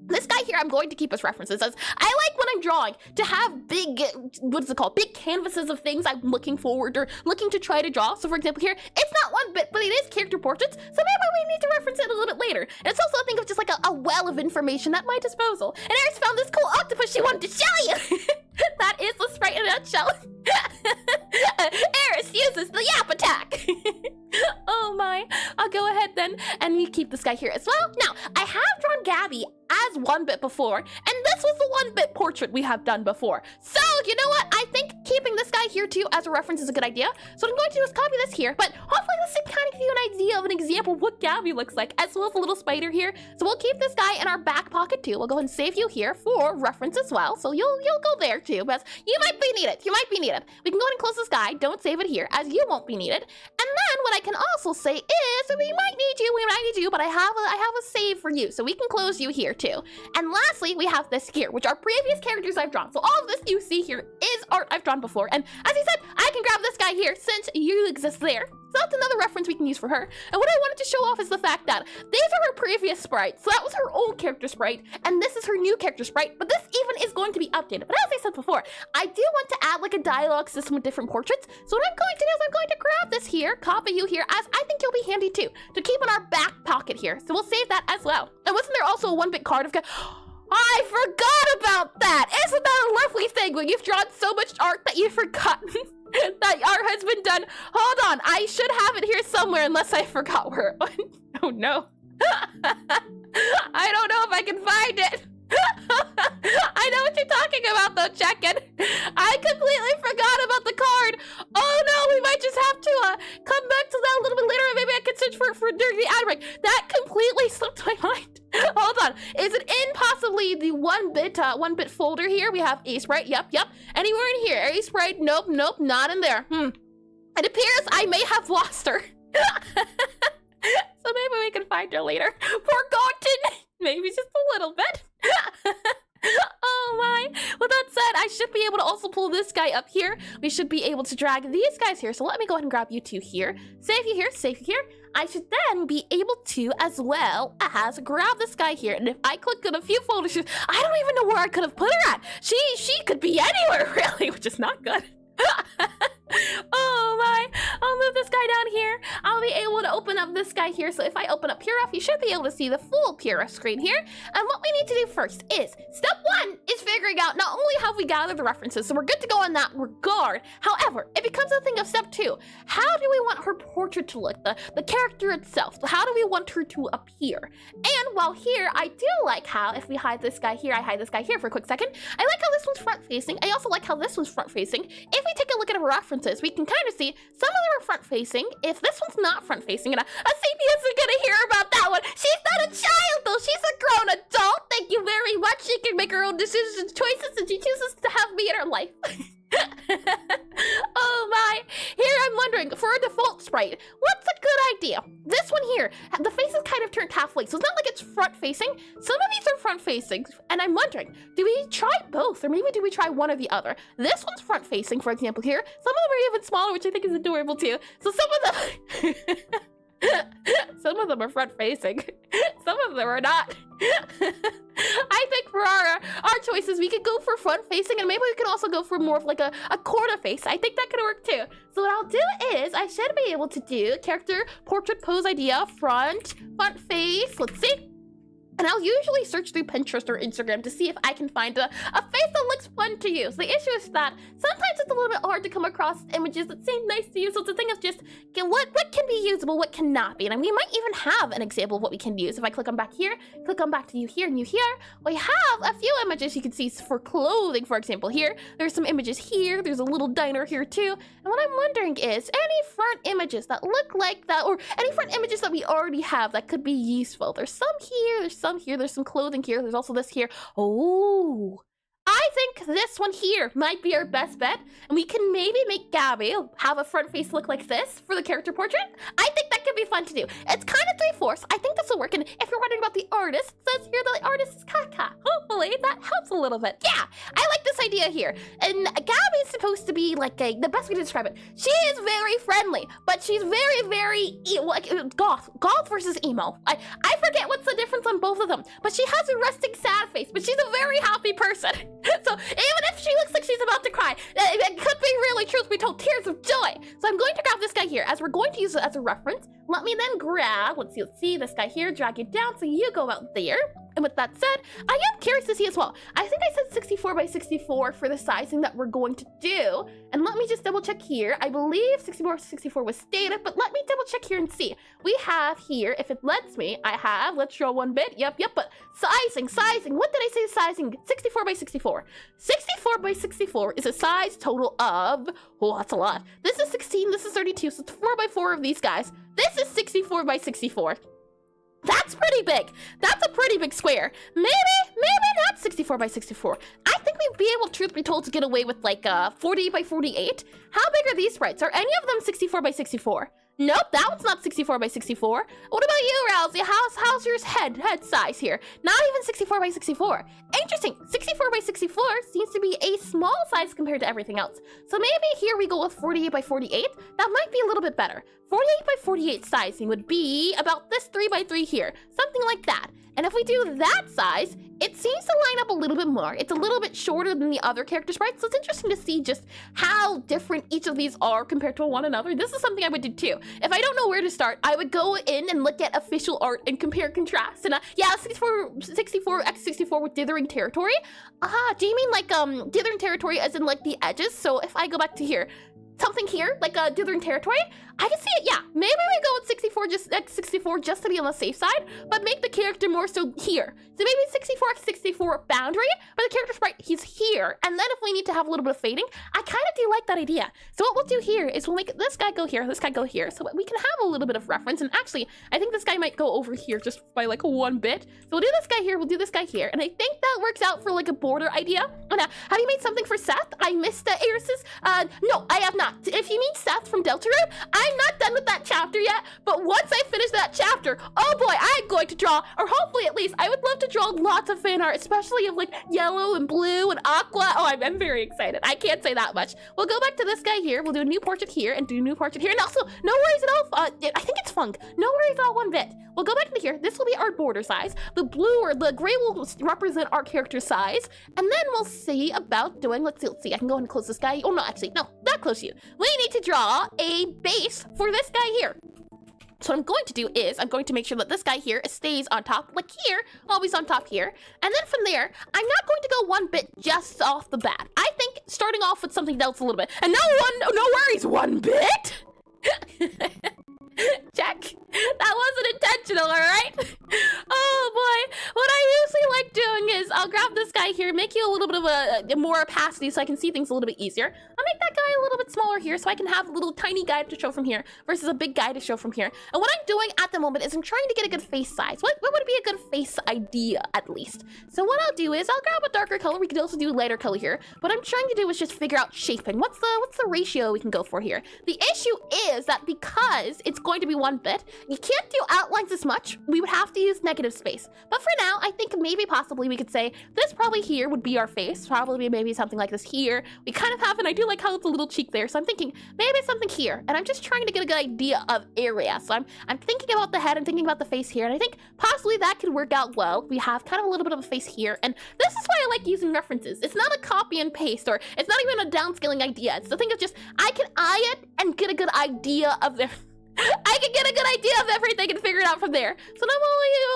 This guy here, I'm going to keep as references as I like when I'm drawing to have big, what is it called? Big canvases of things I'm looking forward or looking to try to draw. So for example here, it's not 1-bit, but it is character portraits. So maybe we need to reference it a little bit later. And it's also, I think, of just like a well of information at my disposal. And Eris found this cool octopus she wanted to show you. That is the sprite in a nutshell. Eris uses the yap attack. Oh my. I'll go ahead then and we keep this guy here as well. Now, I have drawn Gabby as 1-bit before, and this was the 1-bit portrait we have done before. So, you know what? I think keeping this guy here too as a reference is a good idea. So what I'm going to do is copy this here, but hopefully this can kind of give you an idea of an example of what Gabby looks like, as well as a little spider here. So we'll keep this guy in our back pocket too. We'll go ahead and save you here for reference as well. So you'll go there too, but you might be needed. We can go ahead and close this guy. Don't save it here, as you won't be needed. And then what I can also say is we might need you, but I have a save for you, so we can close you here too. And lastly, we have this here, which are previous characters I've drawn. So all of this you see here is art I've drawn before. And as I said, I can grab this guy here since you exist there. So that's another reference we can use for her. And what I wanted to show off is the fact that these are her previous sprites. So that was her old character sprite, and this is her new character sprite, but this even is going to be updated. But as I said before, I do want to add like a dialogue system with different portraits. So what I'm going to do is I'm going to grab this here, copy you here, as I think you'll be handy too, to keep in our back pocket here. So we'll save that as well. And wasn't there also a 1-bit card of I forgot about that! Isn't that a lovely thing when you've drawn so much art that you've forgotten that art has been done? Hold on, I should have it here somewhere unless I forgot where it went. Oh no. I don't know if I can find it. I know what you're talking about though, check-in. I completely forgot about the card. Oh no, we might just have to come back to that a little bit later, and maybe I can search for during the ad break. That completely slipped my mind. Hold on, is it in possibly the 1-bit folder here, we have Aseprite. Yep. Anywhere in here? Aseprite? Nope, not in there. It appears I may have lost her. So maybe we can find her later. Forgotten! Maybe just a little bit. Oh my. With that said, I should be able to also pull this guy up here. We should be able to drag these guys here. So let me go ahead and grab you two here. Save you here. I should then be able to, as well as, grab this guy here. And if I click on a few folders, I don't even know where I could have put her at. She could be anywhere, really, which is not good. Oh my. I'll move this guy down here. I'll be able to open up this guy here. So if I open up PureRef, you should be able to see the full PureRef screen here. And what we need to do first is, step one is figuring out not only have we gathered the references, so we're good to go in that regard. However, it becomes a thing of step two. How do we want her portrait to look? The character itself. How do we want her to appear? And while here, I do like how, if we hide this guy here, I hide this guy here for a quick second. I like how this one's front facing. I also like how this one's front facing. If we take a look at her references, we can kind of see some of them are front facing. If this one's not front facing, and Asepia isn't gonna hear about that one. She's not a child though, she's a grown adult. Thank you very much. She can make her own decisions and choices, and she chooses to have me in her life. Oh my. Here I'm wondering, for a default sprite, what's a good idea? This one here, the face is kind of turned halfway, so it's not like it's front facing. Some of these are front facing, and I'm wondering, do we try both, or maybe do we try one or the other? This one's front facing, for example, here. Some of them are even smaller, which I think is adorable too. So some of them some of them are front facing. Some of them are not. I think for our choices, we could go for front facing, and maybe we could also go for more of like a corner face. I think that could work too. So what I'll do is, I should be able to do character portrait pose idea, front face. Let's see. And I'll usually search through Pinterest or Instagram to see if I can find a face that looks fun to use. The issue is that sometimes it's a little bit hard to come across images that seem nice to use. So it's a thing of just, what can be usable, what cannot be. And we might even have an example of what we can use. If I click on back here, click on back to you here and you here, we have a few images you can see for clothing, for example. Here, there's some images here. There's a little diner here too. And what I'm wondering is, any front images that look like that, or any front images that we already have that could be useful. There's some here, there's some here, there's some clothing here, there's also this here. Oh, I think this one here might be our best bet, and we can maybe make Gabby have a front face look like this for the character portrait. I think that could be fun to do. It's kind of 3/4. I think this will work, and if you're wondering about the artist, it says here that the artist is Kaka. Hopefully that helps a little bit. Yeah, I like this idea here. And Gabby's supposed to be like the best way to describe it. She is very friendly, but she's very like goth versus emo. I forget what's the difference on both of them, but she has a resting sad face, but she's a very happy person. So even if she looks like she's about to cry, it could be really, truth be told, tears of joy. So I'm going to grab this guy here, as we're going to use it as a reference. Let me then grab, let's see this guy here, drag it down so you go out there. And with that said, I am curious to see as well. I think I said 64 by 64 for the sizing that we're going to do. And let me just double check here. I believe 64 by 64 was stated, but let me double check here and see. We have here, if it lets me, let's draw one bit. Yep, but sizing. What did I say sizing? 64 by 64. 64 by 64 is a size total of, oh, that's a lot. This is 16, this is 32, so it's 4 by 4 of these guys. This is 64 by 64. That's pretty big. That's a pretty big square. Maybe not 64 by 64. I think we'd be able, truth be told, to get away with like 40 by 48. How big are these sprites? Are any of them 64 by 64? Nope, that one's not 64 by 64. What about you, Rousey? How's your head size here? Not even 64 by 64. Interesting. 64 by 64 seems to be a small size compared to everything else. So maybe here we go with 48 by 48. That might be a little bit better. 48 by 48 sizing would be about this 3 by 3 here. Something like that. And if we do that size, it seems to line up a little bit more. It's a little bit shorter than the other character sprites, so it's interesting to see just how different each of these are compared to one another. This is something I would do too. If I don't know where to start, I would go in and look at official art and compare contrast. And yeah, 64x64 with dithering territory. Do you mean like dithering territory as in like the edges? So if I go back to here, something here, like a dithering territory, I can see it, yeah. Maybe we go with 64 just to be on the safe side, but make the character more so here. So maybe 64x64 boundary, but the character sprite, he's here. here, and then if we need to have a little bit of fading, I kind of do like that idea. So what we'll do here is we'll make this guy go here, this guy go here, so we can have a little bit of reference. And actually, I think this guy might go over here just by like 1 bit. So we'll do this guy here, we'll do this guy here, and I think that works out for like a border idea. Oh, now, have you made something for Seth? I missed Eris's. No, I have not. If you mean Seth from Deltarune, I'm not done with that chapter yet, but once I finish that chapter, oh boy, I'm going to draw, or hopefully at least, I would love to draw lots of fan art, especially of like yellow and blue and aqua. Oh, I'm very excited. I can't say that much. We'll go back to this guy here. We'll do a new portrait here and do a new portrait here. And also, no worries at all. I think it's funk. No worries at all 1 bit. We'll go back into here. This will be our border size. The blue or the gray will represent our character size. And then we'll see about doing, let's see. I can go and close this guy. Oh, no, actually, no, not close to you. We need to draw a base for this guy here. So what I'm going to do is I'm going to make sure that this guy here stays on top, like here, always on top here. And then from there, I'm not going to go 1 bit just off the bat. I think starting off with something else a little bit. And no worries, 1 bit? Check. That wasn't intentional, all right? Oh boy. What I usually like doing is I'll grab this guy here, make you a little bit of a more opacity so I can see things a little bit easier. I'll make that guy a little bit smaller here so I can have a little tiny guy to show from here versus a big guy to show from here. And what I'm doing at the moment is I'm trying to get a good face size. What would be a good face idea, at least? So what I'll do is I'll grab a darker color. We could also do a lighter color here. What I'm trying to do is just figure out shaping. What's the ratio we can go for here? The issue is that because it's going to be 1 bit, you can't do outlines as much. We would have to use negative space. But for now, I think maybe possibly we could say this probably here would be our face. Probably maybe something like this here. We kind of have, and I do like how it's a little cheek there. So I'm thinking maybe something here. And I'm just trying to get a good idea of area. So I'm thinking about the head, I'm thinking about the face here. And I think possibly that could work out well. We have kind of a little bit of a face here. And this is why I like using references. It's not a copy and paste, or it's not even a downscaling idea. It's the thing of just, I can eye it and get a good idea of the I can get a good idea of everything and figure it out from there. So what I'm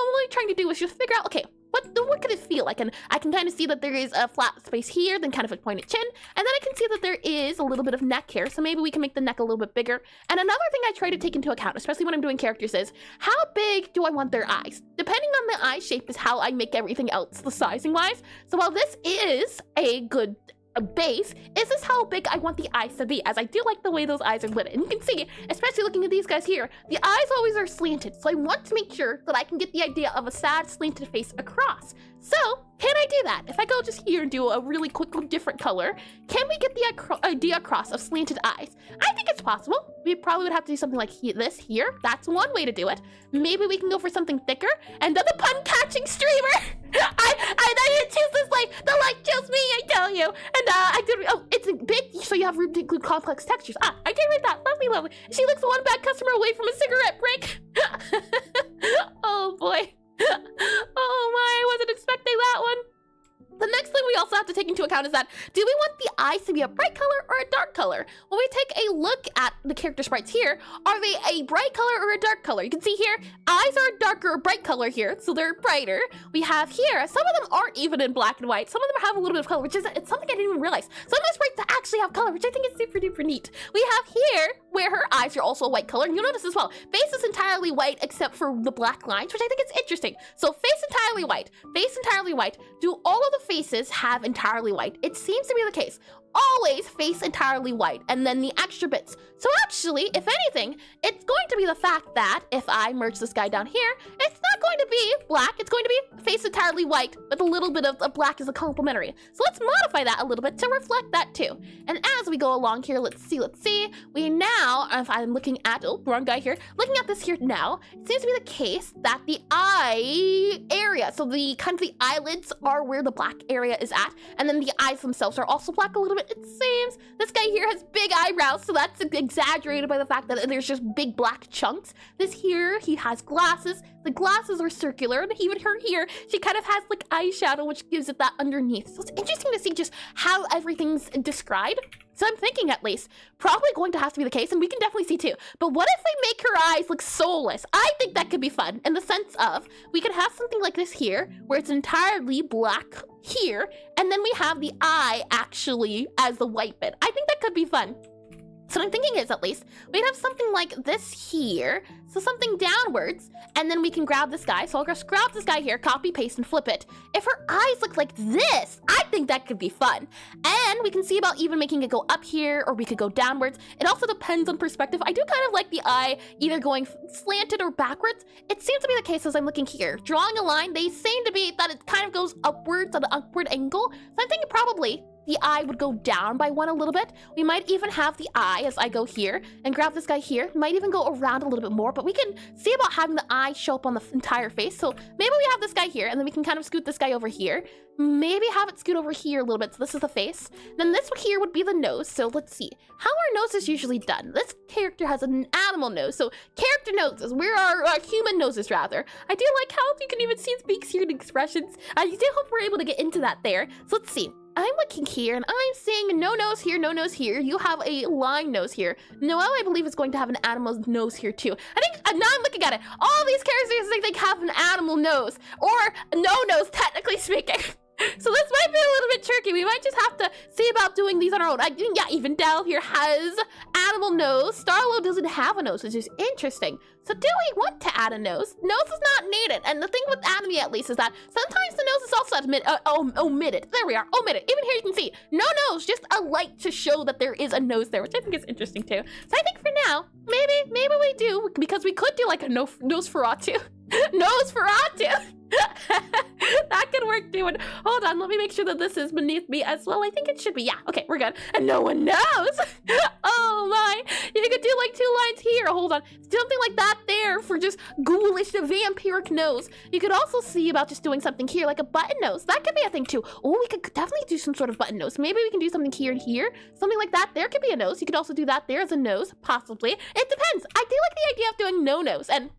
only trying to do is just figure out, okay, what could it feel like? And I can kind of see that there is a flat space here, then kind of a pointed chin, and then I can see that there is a little bit of neck here, so maybe we can make the neck a little bit bigger. And another thing I try to take into account, especially when I'm doing characters, is how big do I want their eyes? Depending on the eye shape is how I make everything else, the sizing wise. So while this is a good base, is this how big I want the eyes to be, as I do like the way those eyes are lit. And you can see, especially looking at these guys here, the eyes always are slanted, so I want to make sure that I can get the idea of a sad slanted face across. So can I do that? If I go just here and do a really quick different color, can we get the idea across of slanted eyes? I think it's possible. We probably would have to do something like this here. That's one way to do it. Maybe we can go for something thicker and then the pun catching streamer. I didn't choose this light. The light chose me, I tell you. And I did. Oh, it's big, so you have room to include complex textures. I did read that. Lovely, lovely. She looks one bad customer away from a cigarette break. Oh boy. Oh my, I wasn't expecting that one. The next thing we also have to take into account is that, do we want the eyes to be a bright color or a dark color? When we take a look at the character sprites here, are they a bright color or a dark color? You can see here, eyes are a darker, bright color here, so they're brighter. We have here, some of them aren't even in black and white. Some of them have a little bit of color, which is it's something I didn't even realize. Some of the sprites actually have color, which I think is super duper neat. We have here, where her eyes are also a white color, and you'll notice as well, face is entirely white except for the black lines, which I think is interesting. So face entirely white, face entirely white. Do all of the faces have entirely white? It seems to be the case. Always face entirely white, and then the extra bits. So actually, if anything, it's going to be the fact that if I merge this guy down here, it's not going to be black, it's going to be face entirely white, with a little bit of black as a complementary. So let's modify that a little bit to reflect that too. And as we go along here, let's see. We now, if I'm looking at, oh, wrong guy here, looking at this here now, it seems to be the case that the eye area, so the kind of the eyelids are where the black area is at, and then the eyes themselves are also black a little bit. It seems this guy here has big eyebrows, so that's exaggerated by the fact that there's just big black chunks. This here, he has glasses. The glasses are circular, and even her here, she kind of has like eyeshadow, which gives it that underneath. So it's interesting to see just how everything's described. So I'm thinking at least, probably going to have to be the case, and we can definitely see too. But what if we make her eyes look soulless? I think that could be fun in the sense of, we could have something like this here, where it's entirely black here, and then we have the eye actually as the white bit. I think that could be fun. So what I'm thinking is, at least, we'd have something like this here, so something downwards, and then we can grab this guy. So I'll just grab this guy here, copy, paste, and flip it. If her eyes look like this, I think that could be fun. And we can see about even making it go up here, or we could go downwards. It also depends on perspective. I do kind of like the eye either going slanted or backwards. It seems to be the case as I'm looking here. Drawing a line, they seem to be that it kind of goes upwards at an upward angle. So I'm thinking probably the eye would go down by one a little bit. We might even have the eye as I go here and grab this guy here. Might even go around a little bit more, but we can see about having the eye show up on the entire face. So maybe we have this guy here and then we can kind of scoot this guy over here. Maybe have it scoot over here a little bit. So this is the face. Then this one here would be the nose. So let's see how our nose is usually done. This character has an animal nose. So character noses, where are human noses rather. I do like how you can even see speaks here and expressions. I do hope we're able to get into that there. So let's see. I'm looking here and I'm seeing no nose here, no nose here. You have a line nose here. Noelle, I believe, is going to have an animal nose here too. I think, now I'm looking at it, all these characters I think have an animal nose, or no nose, technically speaking. So this might be a little bit tricky. We might just have to see about doing these on our own. Yeah, even Del here has animal nose. Starlo doesn't have a nose, which is interesting. So do we want to add a nose? Nose is not needed. And the thing with anime, at least, is that sometimes the nose is also omitted. There we are, omitted. Even here you can see no nose, just a light to show that there is a nose there, which I think is interesting too. So I think for now, maybe we do, because we could do like a Nosferatu. Nosferatu. That could work too. And hold on, let me make sure that this is beneath me as well. I think it should be. Yeah, okay, we're good. And no one knows. Oh my. You could do like 2 lines here. Hold on. Something like that there for just ghoulish, the vampiric nose. You could also see about just doing something here like a button nose. That could be a thing too. Oh, we could definitely do some sort of button nose. Maybe we can do something here and here. Something like that. There could be a nose. You could also do that there as a nose, possibly. It depends. I do like the idea of doing no nose. And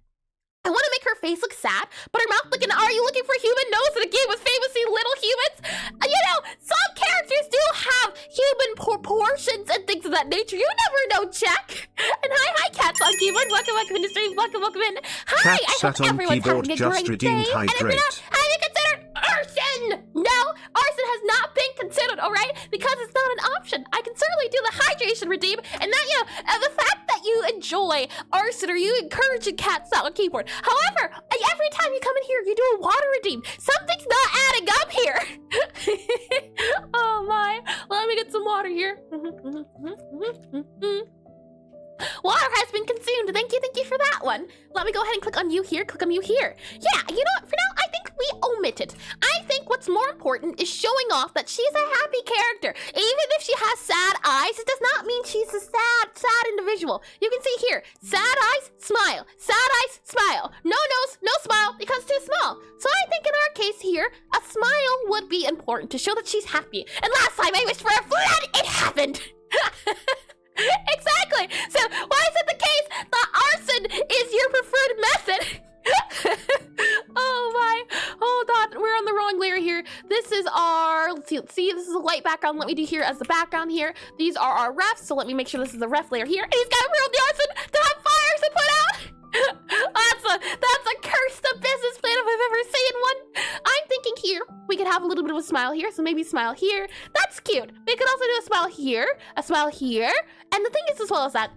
I want to make her face look sad, but her mouth looking, are you looking for human nose in a game with famously little humans? You know, some characters do have human proportions and things of that nature. You never know, check. And hi, cats on keyboard. Welcome in the stream. Welcome in. Hi, Cat I hope sat on everyone's keyboard, having a just great redeemed day. And if you're hydrate. not, have you considered arson? No, arson has not been considered, all right? Because it's not an option. I can certainly do the hydration redeem, and that, you know, the fact that you enjoy arson or you encourage a cat out on keyboard. However, every time you come in here, you do a water redeem. Something's not adding up here. Oh my. Let me get some water here. Water has been consumed. Thank you for that one. Let me go ahead and click on you here, click on you here. Yeah, you know what, for now, I think we omit it. I think what's more important is showing off that she's a happy character. Even if she has sad eyes, it does not mean she's a sad individual. You can see here, sad eyes, smile. Sad eyes, smile. No nose, no smile, because too small. So I think in our case here, a smile would be important to show that she's happy. And last time I wished for a flood, it happened. Exactly. So why is it the case that arson is your preferred method? Oh my. Hold on. We're on the wrong layer here. This is our, let's see, this is a light background. Let me do here as the background here. These are our refs. So let me make sure this is the ref layer here. And he's got ruined the arson to have fires to put out. That's a cursed business plan if I've ever seen one. I'm thinking here we could have a little bit of a smile here, so maybe smile here. That's cute. We could also do a smile here, and the thing is as well as that,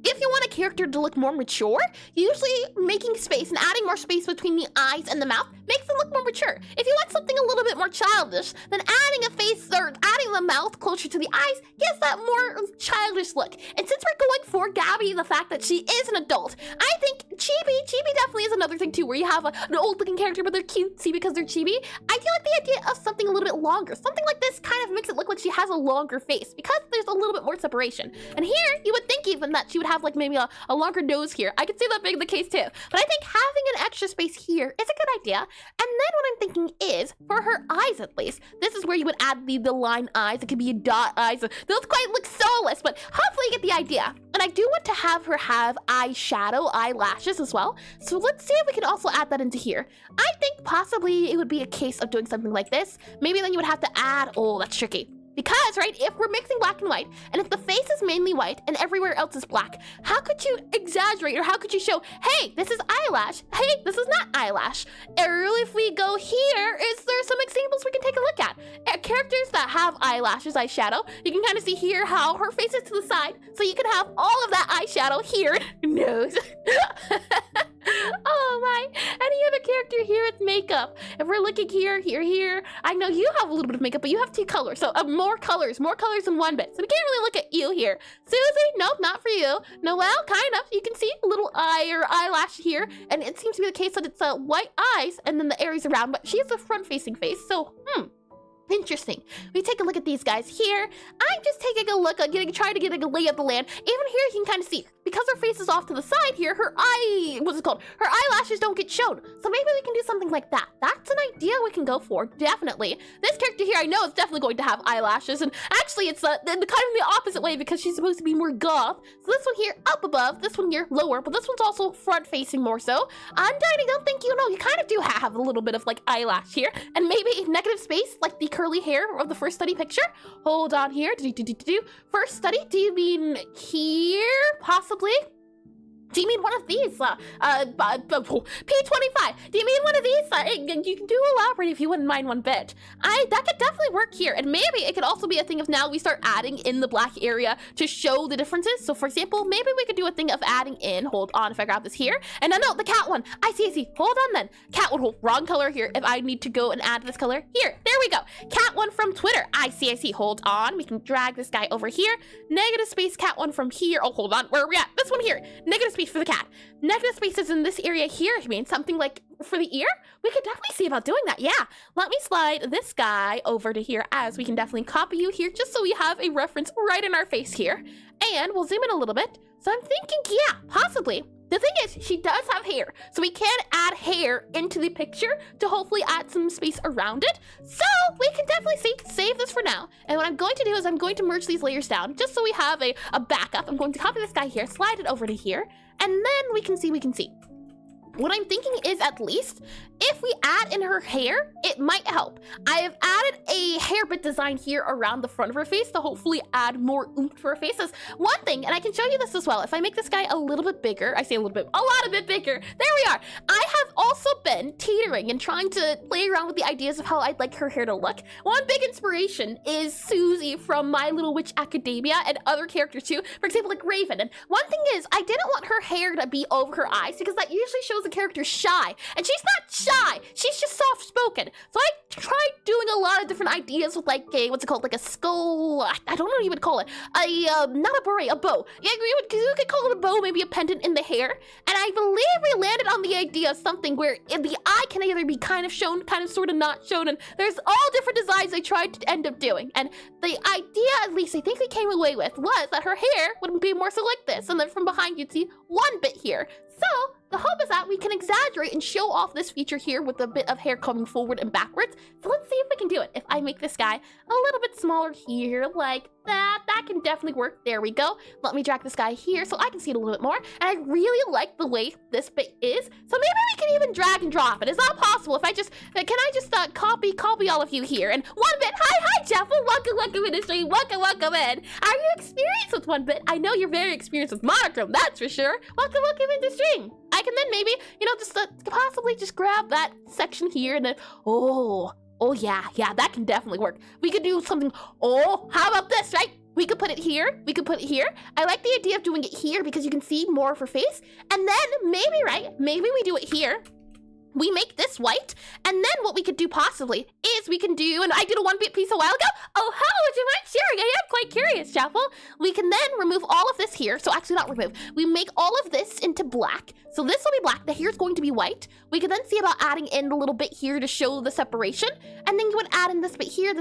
if you want a character to look more mature, usually making space and adding more space between the eyes and the mouth makes them look more mature. If you want something a little bit more childish, then adding a face or adding the mouth closer to the eyes gives that more childish look. And since we're going for Gabby, the fact that she is an adult, I think Chibi definitely is another thing too, where you have an old looking character but they're cutesy because they're chibi. I do like the idea of something a little bit longer. Something like this kind of makes it look like she has a longer face because there's a little bit more separation. And here, you would think even that she would have like maybe a longer nose here. I could see that being the case too. But I think having an extra space here is a good idea. And then what I'm thinking is, for her eyes at least, this is where you would add the line eyes. It could be dot eyes. Those quite look soulless, but hopefully you get the idea. And I do want to have her have eyeshadow, eyelashes as well. So let's see if we can also add that into here. I think possibly it would be a case of doing something like this. Maybe then you would have to add, oh, that's tricky. Because, right, if we're mixing black and white, and if the face is mainly white and everywhere else is black, how could you exaggerate, or how could you show, hey, this is eyelash, hey, this is not eyelash? Or if we go here, is there some examples we can take a look at? Characters that have eyelashes, eyeshadow, you can kind of see here how her face is to the side, so you can have all of that eyeshadow here, nose. Oh my, any other character here with makeup? If we're looking here, here, I know you have a little bit of makeup, but you have 2 colors, so more colors in one bit. So we can't really look at you here. Susie, nope, not for you. Noelle, kind of. You can see a little eye or eyelash here, and it seems to be the case that it's white eyes and then the areas around, but she has a front-facing face, so interesting. We take a look at these guys here. I'm just taking a look, trying to get a lay of the land. Even here, you can kind of see, because her face is off to the side here, her her eyelashes don't get shown. So maybe we can do something like that. That's an idea we can go for, definitely. This character here, I know it's definitely going to have eyelashes, and actually it's kind of the opposite way because she's supposed to be more goth. So this one here, up above, this one here, lower, but this one's also front-facing more so. Undying, don't think you know, you kind of do have a little bit of, like, eyelash here, and maybe negative space, like the curly hair of the first study picture. Hold on here. First study, do you mean here? Possibly? Do you mean one of these? P25. Do you mean one of these? You can do elaborate if you wouldn't mind one bit. That could definitely work here. And maybe it could also be a thing of now we start adding in the black area to show the differences. So for example, maybe we could do a thing of adding in, hold on, if I grab this here. And no, the cat one. I see. Hold on then. Cat one, wrong color here. If I need to go and add this color here. There we go. Cat one from Twitter. I see. Hold on. We can drag this guy over here. Negative space cat one from here. Oh, hold on. Where are we at? This one here. Negative space for the cat. Negative spaces in this area here. I mean, something like for the ear? We could definitely see about doing that. Yeah. Let me slide this guy over to here as we can definitely copy you here just so we have a reference right in our face here. And we'll zoom in a little bit. So I'm thinking, yeah, possibly. The thing is, she does have hair, so we can add hair into the picture to hopefully add some space around it. So we can definitely save this for now. And what I'm going to do is I'm going to merge these layers down just so we have a backup. I'm going to copy this guy here, slide it over to here, and then we can see. What I'm thinking is at least if we add in her hair, it might help. I have added a hair bit design here around the front of her face to hopefully add more oomph to her face. That's one thing, and I can show you this as well. If I make this guy a little bit bigger, I say a lot of bit bigger. There we are. I have also been teetering and trying to play around with the ideas of how I'd like her hair to look. One big inspiration is Susie from My Little Witch Academia and other characters too. For example, like Raven. And one thing is, I didn't want her hair to be over her eyes because that usually shows the character shy, and she's not shy, she's just soft-spoken. So I tried doing a lot of different ideas with like a, what's it called, like a skull, I don't know what you would call it, not a beret, a bow. Yeah, you could call it a bow, maybe a pendant in the hair. And I believe we landed on the idea of something where the eye can either be kind of shown, kind of sort of not shown, and there's all different designs I tried to end up doing. And the idea, at least I think we came away with, was that her hair would be more so like this, and then from behind you'd see one bit here. So the hope is that we can exaggerate and show off this feature here with a bit of hair coming forward and backwards. So let's see if we can do it. If I make this guy a little bit smaller here, like that can definitely work. There we go. Let me drag this guy here so I can see it a little bit more. And I really like the way this bit is. So maybe we can even drag and drop it. Is that possible? If I just, can I just copy all of you here? And one bit, hi, Jeff. Welcome in the stream. Welcome in. Are you experienced with one bit? I know you're very experienced with monochrome, that's for sure. Welcome in the stream. I can then maybe, just possibly just grab that section here and then, oh yeah, that can definitely work. We could do something, how about this, right? We could put it here, I like the idea of doing it here because you can see more of her face. And then maybe we do it here. We make this white, and then what we could do possibly is we can do, and I did a one-bit piece a while ago. Oh, how would you mind sharing? I am quite curious, Chapel. We can then remove all of this here. So actually not remove. We make all of this into black. So this will be black. The hair's going to be white. We can then see about adding in a little bit here to show the separation. And then you would add in this bit here.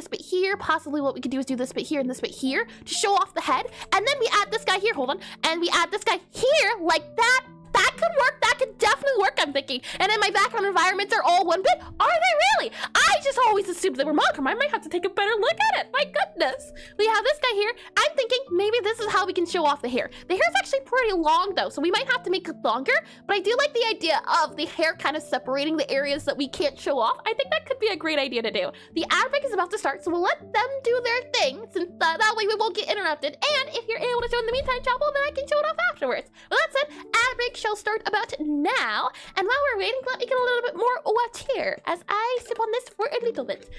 Possibly what we could do is do this bit here and this bit here to show off the head. And then we add this guy here, hold on. And we add this guy here like that. That could work. That could definitely work, I'm thinking. And then my background environments are all 1 bit. Are they really? I just always assumed they were monochrome. I might have to take a better look at it. My goodness. We have this guy here. I'm thinking maybe this is how we can show off the hair. The hair's actually pretty long though, so we might have to make it longer, but I do like the idea of the hair kind of separating the areas that we can't show off. I think that could be a great idea to do. The ad break is about to start, so we'll let them do their thing, since that way we won't get interrupted. And if you're able to show in the meantime, Chapel, then I can show it off afterwards. With that said, ad break shall start about now. And while we're waiting, let me get a little bit more watch here as I sip on this for a little bit.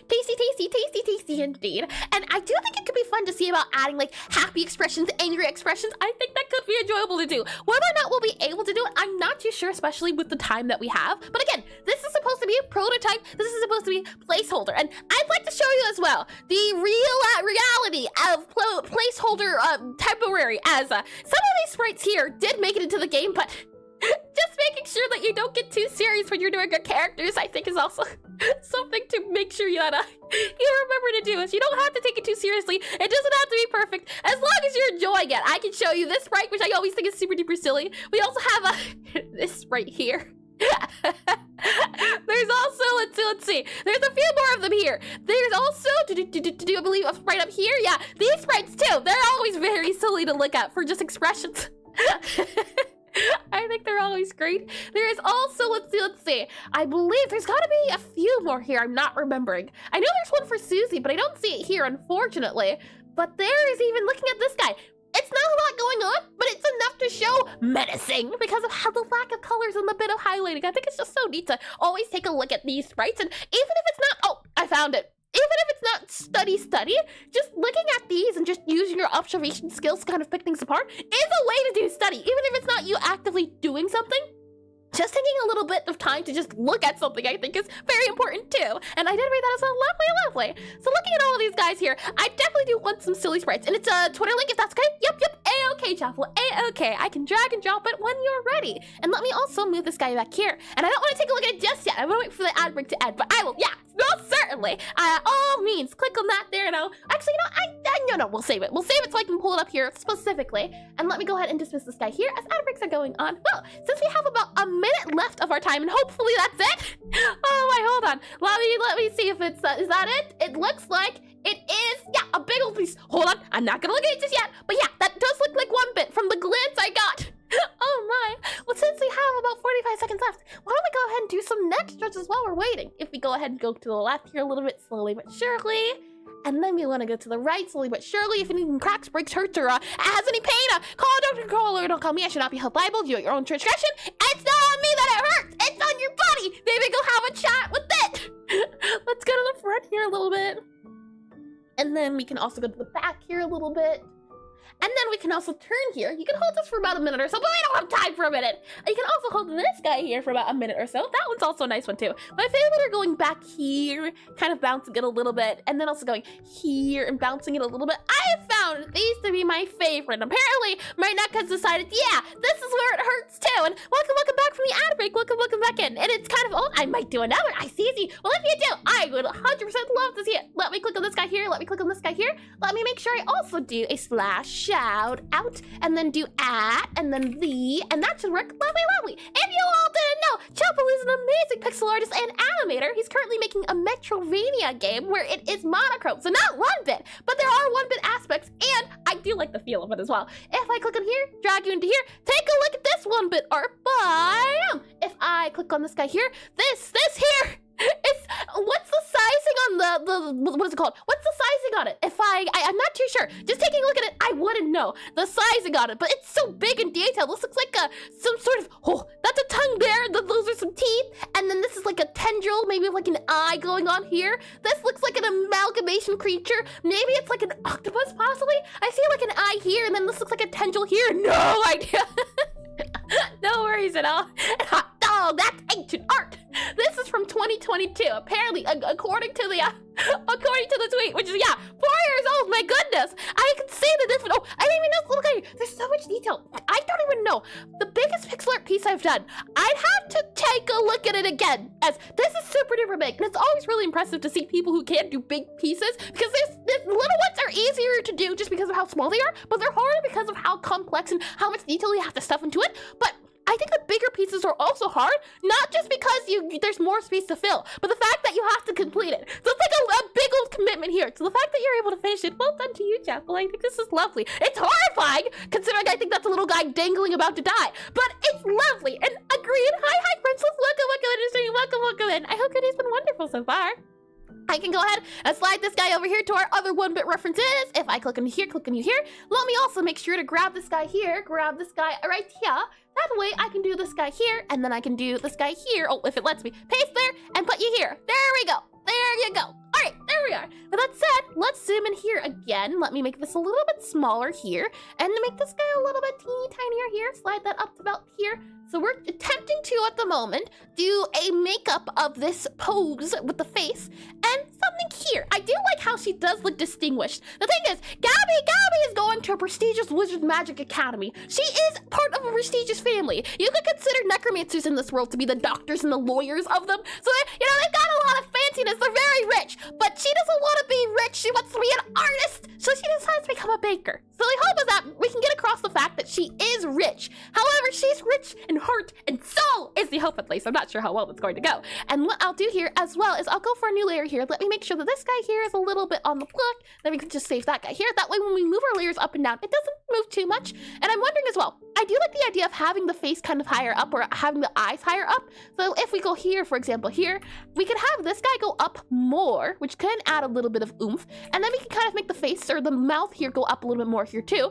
Tasty, tasty, tasty, tasty indeed. And I do think it could be fun to see about adding like happy expressions, angry expressions. I think that could be enjoyable to do. Whether or not we'll be able to do it, I'm not too sure, especially with the time that we have. But again, this is supposed to be a prototype. This is supposed to be placeholder. And I'd like to show you as well the reality of placeholder temporary, as some of these sprites here did make it into the game, but just making sure that you don't get too serious when you're doing your characters, I think, is also something to make sure you remember to do. Is you don't have to take it too seriously. It doesn't have to be perfect. As long as you're enjoying it. I can show you this sprite, which I always think is super duper silly. We also have this sprite here. There's also, let's see. There's a few more of them here. There's also, I believe, a sprite up here. Yeah, these sprites too. They're always very silly to look at for just expressions. I think they're always great. There is also, let's see. I believe there's gotta be a few more here. I'm not remembering. I know there's one for Susie, but I don't see it here, unfortunately. But there is even, looking at this guy, it's not a lot going on, but it's enough to show menacing because of how the lack of colors and the bit of highlighting. I think it's just so neat to always take a look at these sprites. And even if it's not, oh, I found it. Even if it's not study, just looking at these and just using your observation skills to kind of pick things apart is a way to do study. Even if it's not you actively doing something, just taking a little bit of time to just look at something, I think, is very important too. And I did read that as well. Lovely. So looking at all of these guys here, I definitely do want some silly sprites. And it's a Twitter link if that's okay. Yep. A-okay, Chaffle. A-okay. I can drag and drop it when you're ready. And let me also move this guy back here. And I don't want to take a look at it just yet. I want to wait for the ad break to end, but I will, yeah, most certainly. All means, click on that there now. Actually, no, we'll save it. We'll save it so I can pull it up here specifically. And let me go ahead and dismiss this guy here as ad breaks are going on. Well, since we have about a minute left of our time, and hopefully that's it. Oh my, hold on. Let me see if it's, is that it? It looks like it is, yeah, a big old piece. Hold on, I'm not gonna look at it just yet, but yeah, that does look like 1 bit from the glance I got. Oh my. Well, since we have about 45 seconds left, why don't we go ahead and do some next stretches while we're waiting? If we go ahead and go to the left here a little bit, slowly but surely. And then we want to go to the right, slowly but surely. If anything cracks, breaks, hurts, or has any pain, call a doctor, call a lawyer, don't call me. I should not be held liable. You at your own discretion. It's not on me that it hurts. It's on your body. Maybe go have a chat with it. Let's go to the front here a little bit. And then we can also go to the back here a little bit. And then we can also turn here. You can hold this for about a minute or so, but we don't have time for a minute. You can also hold this guy here for about a minute or so. That one's also a nice one too. My favorite are going back here, kind of bouncing it a little bit, and then also going here and bouncing it a little bit. I have found these to be my favorite. Apparently, my neck has decided, yeah, this is where it hurts too. And welcome back from the ad break. Welcome back in. And it's kind of, oh, I might do another. I see. Well, if you do, I would 100% love to see it. Let me click on this guy here. Let me click on this guy here. Let me make sure I also do a slash shout out, and then do at, and then the, and that should work. Lovely. If you all didn't know, Chapel is an amazing pixel artist and animator. He's currently making a Metrovania game where it is monochrome, so not 1 bit, but there are 1 bit aspects, and I do like the feel of it as well. If I click on here, drag you into here, take a look at this 1 bit art. Bam! If I click on this guy here, this here, it's, what's the sizing on the what is it called? What's the sizing on it? If I'm not too sure. Just taking a look at it, I wouldn't know the sizing on it, but it's so big and detailed. This looks like some sort of, oh, that's a tongue there. Those are some teeth. And then this is like a tendril, maybe like an eye going on here. This looks like an amalgamation creature. Maybe it's like an octopus, possibly. I see like an eye here, and then this looks like a tendril here. No idea. No worries at all. Oh, that's ancient art. This is from 2022. Apparently, according to the tweet, which is, yeah, 4 years old. My goodness, I can see the different. Oh, I didn't even know. Look at it. There's so much detail. I don't even know. The biggest pixel art piece I've done. I'd have to take a look at it again, as this is super duper big, and it's always really impressive to see people who can do big pieces, because this little ones are easier to do just because of how small they are, but they're harder because of how complex and how much detail you have to stuff into it. But I think the bigger pieces are also hard, not just because there's more space to fill, but the fact that you have to complete it. So it's like a big old commitment here. So the fact that you're able to finish it, well done to you, Jeff. Well, I think this is lovely. It's horrifying, considering I think that's a little guy dangling about to die, but it's lovely and agreed. Hi, Princess. Welcome in. I hope your day's been wonderful so far. I can go ahead and slide this guy over here to our other 1-bit references. If I click on here, let me also make sure to grab this guy here, grab this guy right here. That way I can do this guy here, and then I can do this guy here. Oh, if it lets me. Paste there, and put you here. There we go. There you go. All right, there we are. With that said, let's zoom in here again. Let me make this a little bit smaller here, and to make this guy a little bit teeny tinier here, slide that up to about here. So we're attempting to, at the moment, do a makeup of this pose with the face and something here. I do like how she does look distinguished. The thing is, Gabby is going to a prestigious wizard magic academy. She is part of a prestigious family. You could consider necromancers in this world to be the doctors and the lawyers of them. So, they've got a lot of fanciness. They're very rich, but she doesn't want to be rich. She wants to be an artist. So she decides to become a baker. So the hope is that we can get across the fact that she is rich. However, she's rich in heart and soul is the hope, at least. I'm not sure how well it's going to go. And what I'll do here as well is I'll go for a new layer here. Let me make sure that this guy here is a little bit on the block. Then we can just save that guy here. That way when we move our layers up and down, it doesn't move too much. And I'm wondering as well, I do like the idea of having the face kind of higher up or having the eyes higher up. So if we go here, for example, here, we can have this guy go up more, which can add a little bit of oomph. And then we can kind of make the face or the mouth here go up a little bit more here too.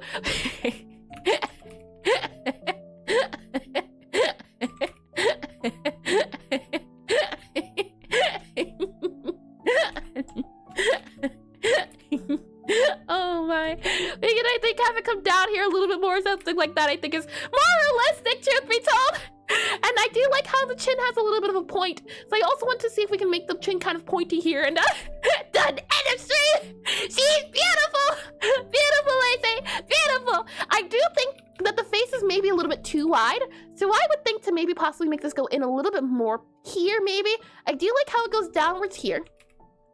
Oh my. I think have it come down here a little bit more, something like that I think is more realistic, truth be told. And I do like how the chin has a little bit of a point. So I also want to see if we can make the chin kind of pointy here and done industry. She's beautiful. Beautiful, I say. Beautiful. I do think that the face is maybe a little bit too wide. So I would think to maybe possibly make this go in a little bit more here, maybe. I do like how it goes downwards here.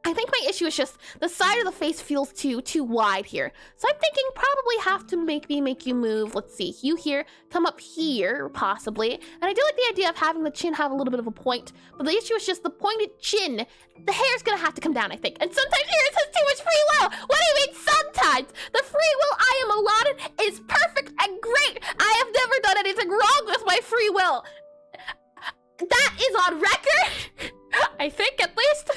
I think my issue is just the side of the face feels too wide here. So I'm thinking probably have to maybe make you move. Let's see, you here, come up here, possibly. And I do like the idea of having the chin have a little bit of a point. But the issue is just the pointed chin. The hair's gonna have to come down, I think. And sometimes yours has too much free will. What do you mean sometimes? The free will I am allotted is perfect and great. I have never done anything wrong with my free will. That is on record. I think, at least.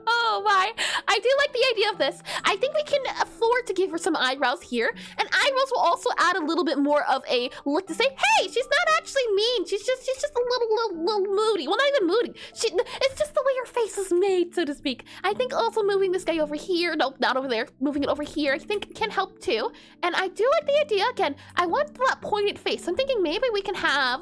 Oh my. I do like the idea of this. I think we can afford to give her some eyebrows here. And eyebrows will also add a little bit more of a look to say, hey, she's not actually mean. She's just a little moody. Well, not even moody. It's just the way her face is made, so to speak. I think also moving this guy over here, nope, not over there, moving it over here, I think can help too. And I do like the idea, again, I want that pointed face. I'm thinking maybe we can have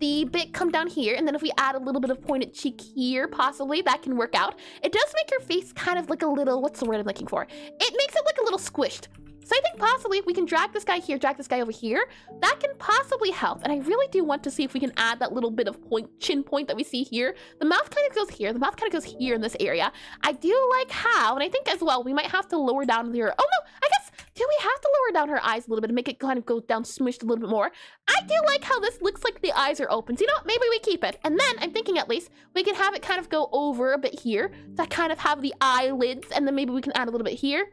the bit come down here, and then if we add a little bit of pointed cheek here, possibly, that can work out. It does make her face kind of like a little, what's the word I'm looking for? It makes it look a little squished. So I think possibly if we can drag this guy here, drag this guy over here, that can possibly help. And I really do want to see if we can add that little bit of chin point that we see here. The mouth kind of goes here, the mouth kind of goes here in this area. I do like how, and I think as well, we might have to lower down her, oh no, I guess, do we have to lower down her eyes a little bit and make it kind of go down smushed a little bit more? I do like how this looks like the eyes are open. So you know what, maybe we keep it. And then I'm thinking at least we can have it kind of go over a bit here to kind of have the eyelids, and then maybe we can add a little bit here.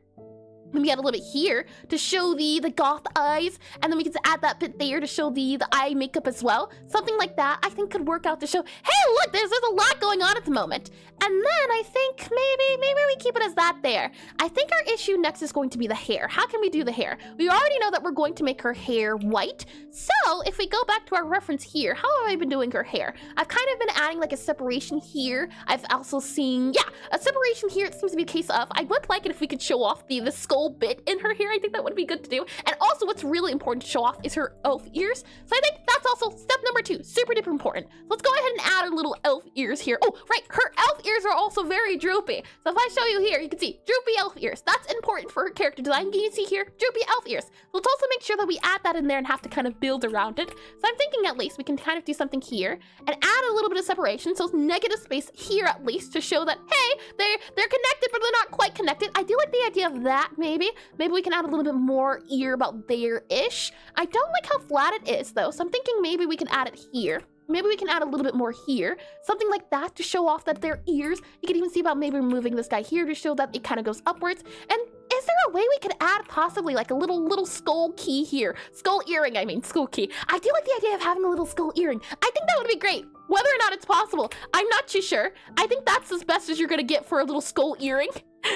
Maybe add a little bit here to show the goth eyes, and then we can add that bit there to show the eye makeup as well. Something like that I think could work out to show, hey, look, there's a lot going on at the moment. And then I think maybe we keep it as that there. I think our issue next is going to be the hair. How can we do the hair? We already know that we're going to make her hair white. So if we go back to our reference here, how have I been doing her hair? I've kind of been adding like a separation here. I've also seen, yeah, a separation here. It seems to be a case of, I would like it if we could show off the skull whole bit in her hair. I think that would be good to do. And also what's really important to show off is her elf ears. So I think that's also step number 2, super duper important. Let's go ahead and add our little elf ears here. Oh, right, her elf ears are also very droopy. So if I show you here, you can see droopy elf ears. That's important for her character design. Can you see here? Droopy elf ears. Let's also make sure that we add that in there and have to kind of build around it. So I'm thinking at least we can kind of do something here and add a little bit of separation. So it's negative space here at least to show that, hey, they're connected, but they're not quite connected. I do like the idea of that, maybe. Maybe we can add a little bit more ear about there-ish. I don't like how flat it is, though. So I'm thinking maybe we can add it here. Maybe we can add a little bit more here. Something like that to show off that they're ears. You can even see about maybe removing this guy here to show that it kind of goes upwards. And is there a way we could add possibly like a little skull key here? Skull earring, I mean, skull key. I do like the idea of having a little skull earring. I think that would be great. Whether or not it's possible, I'm not too sure. I think that's as best as you're gonna get for a little skull earring.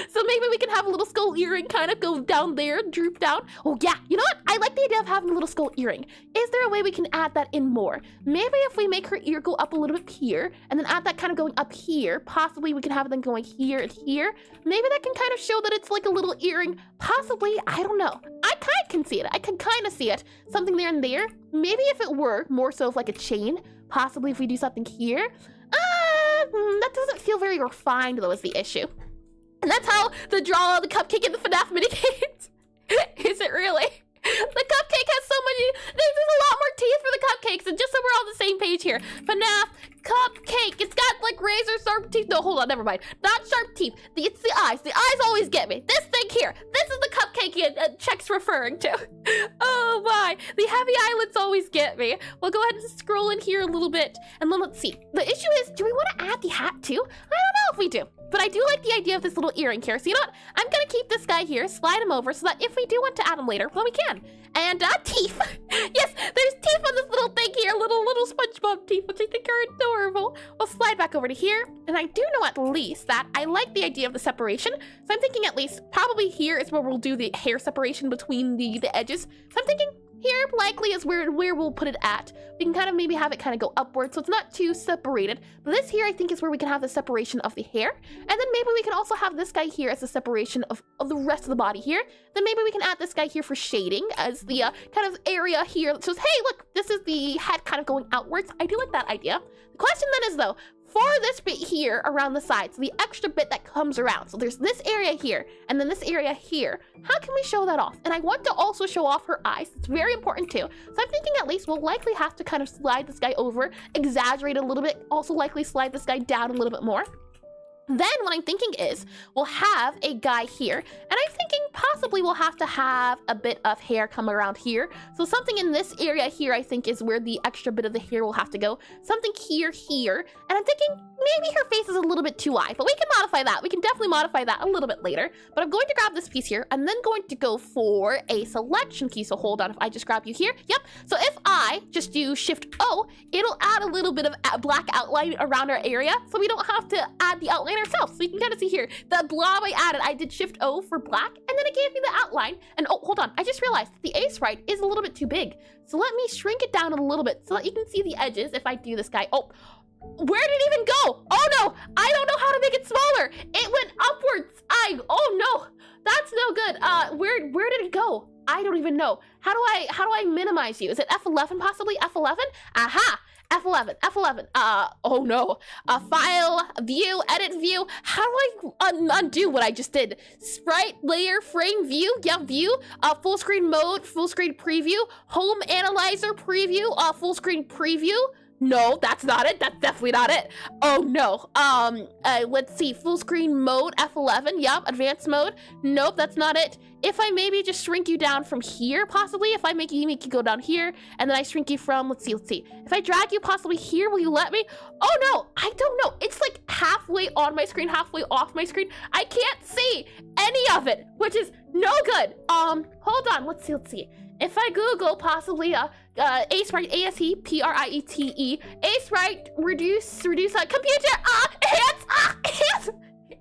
So maybe we can have a little skull earring kind of go down there, droop down. Oh yeah, you know what? I like the idea of having a little skull earring. Is there a way we can add that in more? Maybe if we make her ear go up a little bit here, and then add that kind of going up here, possibly we can have it then going here and here. Maybe that can kind of show that it's like a little earring. Possibly, I don't know. I kind of can see it. I can kind of see it. Something there and there. Maybe if it were more so of like a chain, possibly if we do something here. That doesn't feel very refined though is the issue. And that's how the draw of the cupcake in the FNAF minigames. Is it really? The cupcake has so many, there's a lot more teeth for the cupcakes, and just so we're all on the same page here. FNAF cupcake, it's got like razor sharp teeth. No, hold on, never mind. Not sharp teeth, it's the eyes. The eyes always get me. This thing here, this is the cupcake Check's referring to. Oh my, the heavy eyelids always get me. We'll go ahead and scroll in here a little bit, and then let's see. The issue is, do we want to add the hat too? I don't know if we do. But I do like the idea of this little earring here. So you know what? I'm gonna keep this guy here, slide him over so that if we do want to add him later, well, we can. And teeth. Yes, there's teeth on this little thing here, little SpongeBob teeth, which I think are adorable. We'll slide back over to here. And I do know at least that I like the idea of the separation. So I'm thinking at least probably here is where we'll do the hair separation between the edges. So I'm thinking here likely is where we'll put it at. We can kind of maybe have it kind of go upwards so it's not too separated. But this here I think is where we can have the separation of the hair. And then maybe we can also have this guy here as the separation of the rest of the body here. Then maybe we can add this guy here for shading as the kind of area here that shows, hey, look, this is the head kind of going outwards. I do like that idea. The question then is though, for this bit here around the side, so the extra bit that comes around, so there's this area here and then this area here, how can we show that off? And I want to also show off her eyes. It's very important too. So I'm thinking at least we'll likely have to kind of slide this guy over, exaggerate a little bit, also likely slide this guy down a little bit more. Then what I'm thinking is we'll have a guy here, and I'm thinking possibly we'll have to have a bit of hair come around here. So something in this area here I think is where the extra bit of the hair will have to go. Something here, and I'm thinking maybe her face is a little bit too wide, but we can modify that. We can definitely modify that a little bit later. But I'm going to grab this piece here and then going to go for a selection key. So hold on, if I just grab you here, yep. So if I just do Shift O, it'll add a little bit of black outline around our area, so we don't have to add the outline ourselves. So you can kind of see here, the blob I added, I did Shift O for black, and then it gave me the outline. And oh, hold on, I just realized the Aseprite is a little bit too big. So let me shrink it down a little bit so that you can see the edges if I do this guy. Oh, where did it even go? Oh no, I don't know how to make it smaller. It went upwards. Oh no, that's no good. Where did it go? I don't even know. How do I minimize you? Is it F11 possibly? F11? Aha! F11. Oh no. File, view, edit view. How do I undo what I just did? Sprite, layer, frame, view. Yeah, view. Full screen mode, full screen preview. Home analyzer preview. Full screen preview. No, that's not it. That's definitely not it. Oh no. Let's see. Full screen mode, F11. Yup. Advanced mode. Nope, that's not it. If I maybe just shrink you down from here, possibly. If I make you go down here, and then I shrink you from, let's see. If I drag you possibly here, will you let me? Oh no, I don't know. It's like halfway on my screen, halfway off my screen. I can't see any of it, which is no good. Hold on. Let's see. If I Google possibly Aseprite, A-S-E-P-R-I-E-T-E, Aseprite, reduce computer, hands,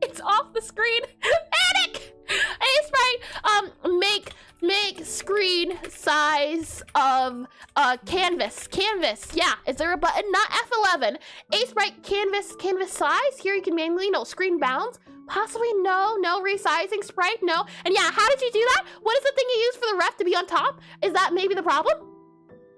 it's off the screen, panic! Aseprite, make screen size space of canvas. Canvas, yeah. Is there a button? Not F11. Aseprite canvas size. Here you can manually, no, screen bounds. Possibly no resizing sprite, no. And yeah, how did you do that? What is the thing you use for the ref to be on top? Is that maybe the problem?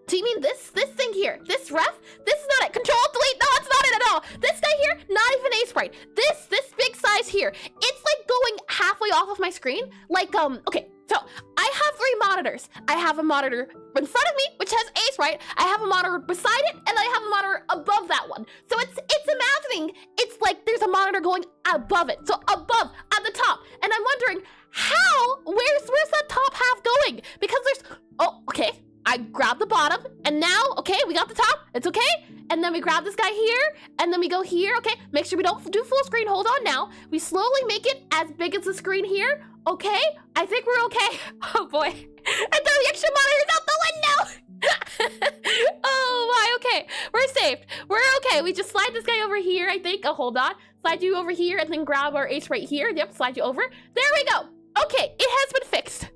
Do you mean this thing here? This ref? This is not it. Control delete. No, it's not it at all. This guy here, not even Aseprite. This big size here. It's like going halfway off of my screen. Like, okay, so I have 3 monitors. I have a monitor in front of me, which has Aseprite. I have a monitor beside it, and I have a monitor above that one. So it's imagining it's like there's a monitor going above it. So above, at the top. And I'm wondering, where's that top half going? Because there's, oh, okay. I grab the bottom, and now, okay, we got the top, it's okay. And then we grab this guy here, and then we go here, okay. Make sure we don't do full screen, hold on now. We slowly make it as big as the screen here, okay. I think we're okay. Oh boy, and throw the extra monitors out the window. Oh my, okay, we're saved. We're okay, we just slide this guy over here, I think. Oh, hold on, slide you over here, and then grab our ace right here. Yep, slide you over. There we go. Okay, it has been fixed.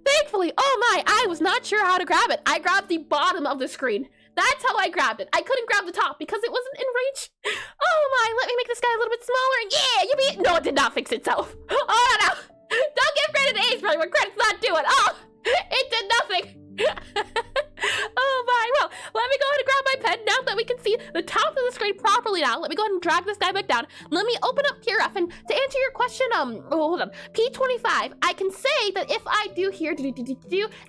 Thankfully, oh my, I was not sure how to grab it. I grabbed the bottom of the screen. That's how I grabbed it. I couldn't grab the top because it wasn't in reach. Oh my, let me make this guy a little bit smaller. And yeah, no, it did not fix itself. Oh no, don't give credit to Ace for what credit's not doing. Oh, it did nothing. Oh my, well, let me go ahead and grab my pen now that we can see the top of the screen properly now. Let me go ahead and drag this guy back down. Let me open up PRF, and to answer your question, hold on, P25, I can say that if I do here,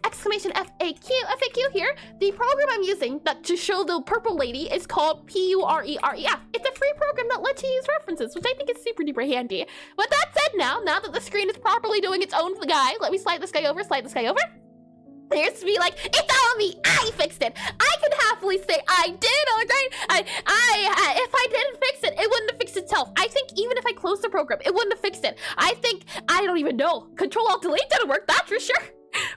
exclamation FAQ here, the program I'm using that to show the purple lady is called PUREREF. It's a free program that lets you use references, which I think is super duper handy. With that said, now that the screen is properly doing its own guy, let me slide this guy over, There's me like, it's all me, I fixed it. I can happily say I did, alright? If I didn't fix it, it wouldn't have fixed itself. I think even if I closed the program, it wouldn't have fixed it. I don't even know. Control-Alt-Delete didn't work, that's for sure.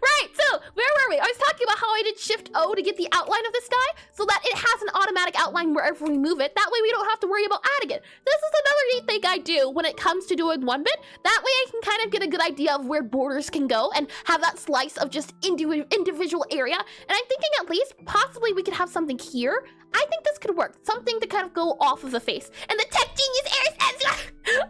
Right, so where were we? I was talking about how I did Shift-O to get the outline of this guy so that it has an automatic outline wherever we move it. That way we don't have to worry about adding it. This is another neat thing I do when it comes to doing 1-bit. That way I can kind of get a good idea of where borders can go and have that slice of just individual area. And I'm thinking at least possibly we could have something here. I think this could work. Something to kind of go off of the face. And the tech genius Aries.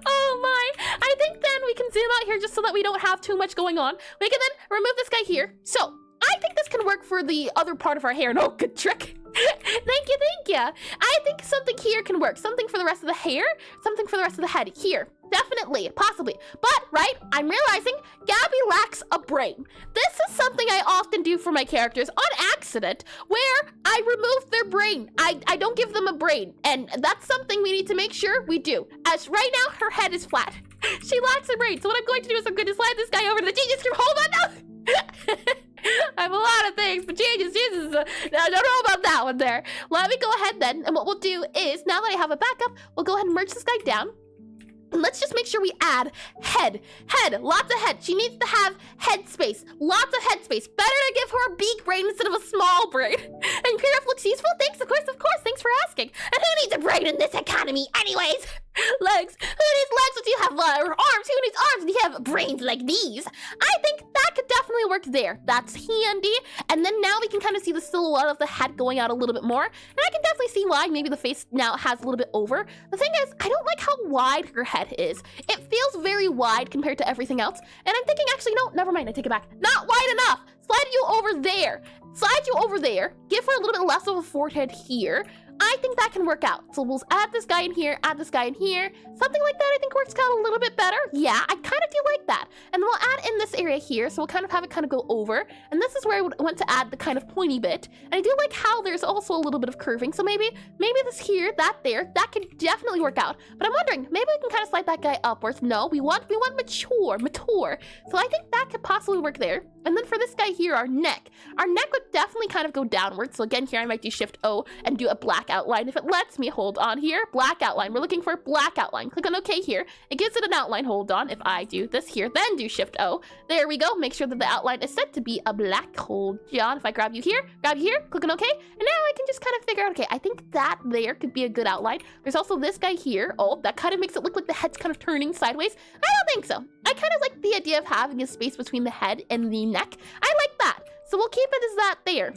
Oh my. I think then we can zoom out here just so that we don't have too much going on. We can then remove this guy here. So I think this can work for the other part of our hair. No, good trick. Thank you. I think something here can work. Something for the rest of the hair. Something for the rest of the head. Here. Definitely. Possibly. But, right, I'm realizing Gabby lacks a brain. This is something I often do for my characters on accident, where I remove their brain. I don't give them a brain. And that's something we need to make sure we do. As right now, her head is flat. She lacks a brain. So what I'm going to do is I'm going to slide this guy over to the genius group. Hold on now. I have a lot of things, but Jesus, I don't know about that one there. Let me go ahead then, and what we'll do is, now that I have a backup, we'll go ahead and merge this guy down. And let's just make sure we add head, lots of head. She needs to have head space, lots of head space. Better to give her a big brain instead of a small brain. And PRF looks useful, thanks, of course, thanks for asking. And who needs a brain in this economy anyways? Legs, who needs legs if you have arms? Who needs arms if you have brains like these? I think that could definitely work there. That's handy. And then now we can kind of see the silhouette of the head going out a little bit more. And I can definitely see why maybe the face now has a little bit over. The thing is, I don't like how wide her head is. It feels very wide compared to everything else. And I'm thinking, actually, no, never mind, I take it back. Not wide enough. Slide you over there. Slide you over there. Give her a little bit less of a forehead here. I think that can work out. So we'll add this guy in here, add this guy in here. Something like that I think works out a little bit better. Yeah, I kind of do like that. And we'll add in this area here, so we'll kind of have it kind of go over. And this is where I want to add the kind of pointy bit. And I do like how there's also a little bit of curving. So maybe this here, that there, that could definitely work out. But I'm wondering, maybe we can kind of slide that guy upwards. No, we want mature. So I think that could possibly work there. And then for this guy here, our neck would definitely kind of go downwards. So again, here I might do Shift-O and do a black outline. If it lets me, hold on here, black outline. We're looking for a black outline. Click on OK here. It gives it an outline. Hold on. If I do this here, then do Shift-O. There we go. Make sure that the outline is set to be a black. Hold on. If I grab you here, click on OK. And now I can just kind of figure out, okay, I think that there could be a good outline. There's also this guy here. Oh, that kind of makes it look like the head's kind of turning sideways. I don't think so. I kind of like the idea of having a space between the head and the neck. I like that. So we'll keep it as that there.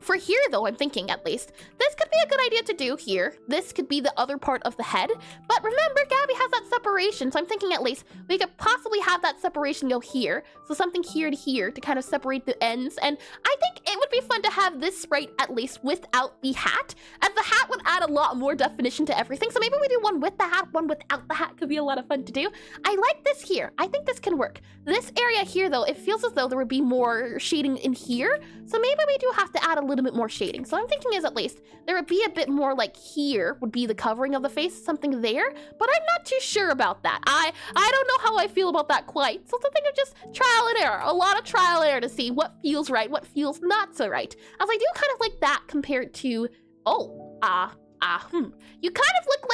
For here, though, I'm thinking at least, this could be a good idea to do here. This could be the other part of the head. But remember, Gabby has that separation, so I'm thinking at least we could possibly have that separation go here. So something here to here to kind of separate the ends. And I think it would be fun to have this sprite at least without the hat, as the hat would add a lot more definition to everything. So maybe we do one with the hat, one without the hat. Could be a lot of fun to do. I like this here. I think this can work. This area here, though, it feels as though there would be more shading in here. So maybe we do have to add a little bit more shading. So I'm thinking is at least there would be a bit more like here would be the covering of the face, something there, but I'm not too sure about that. I don't know how I feel about that quite. So something of just trial and error, a lot of trial and error to see what feels right, what feels not so right. As I do kind of like that compared to, you kind of look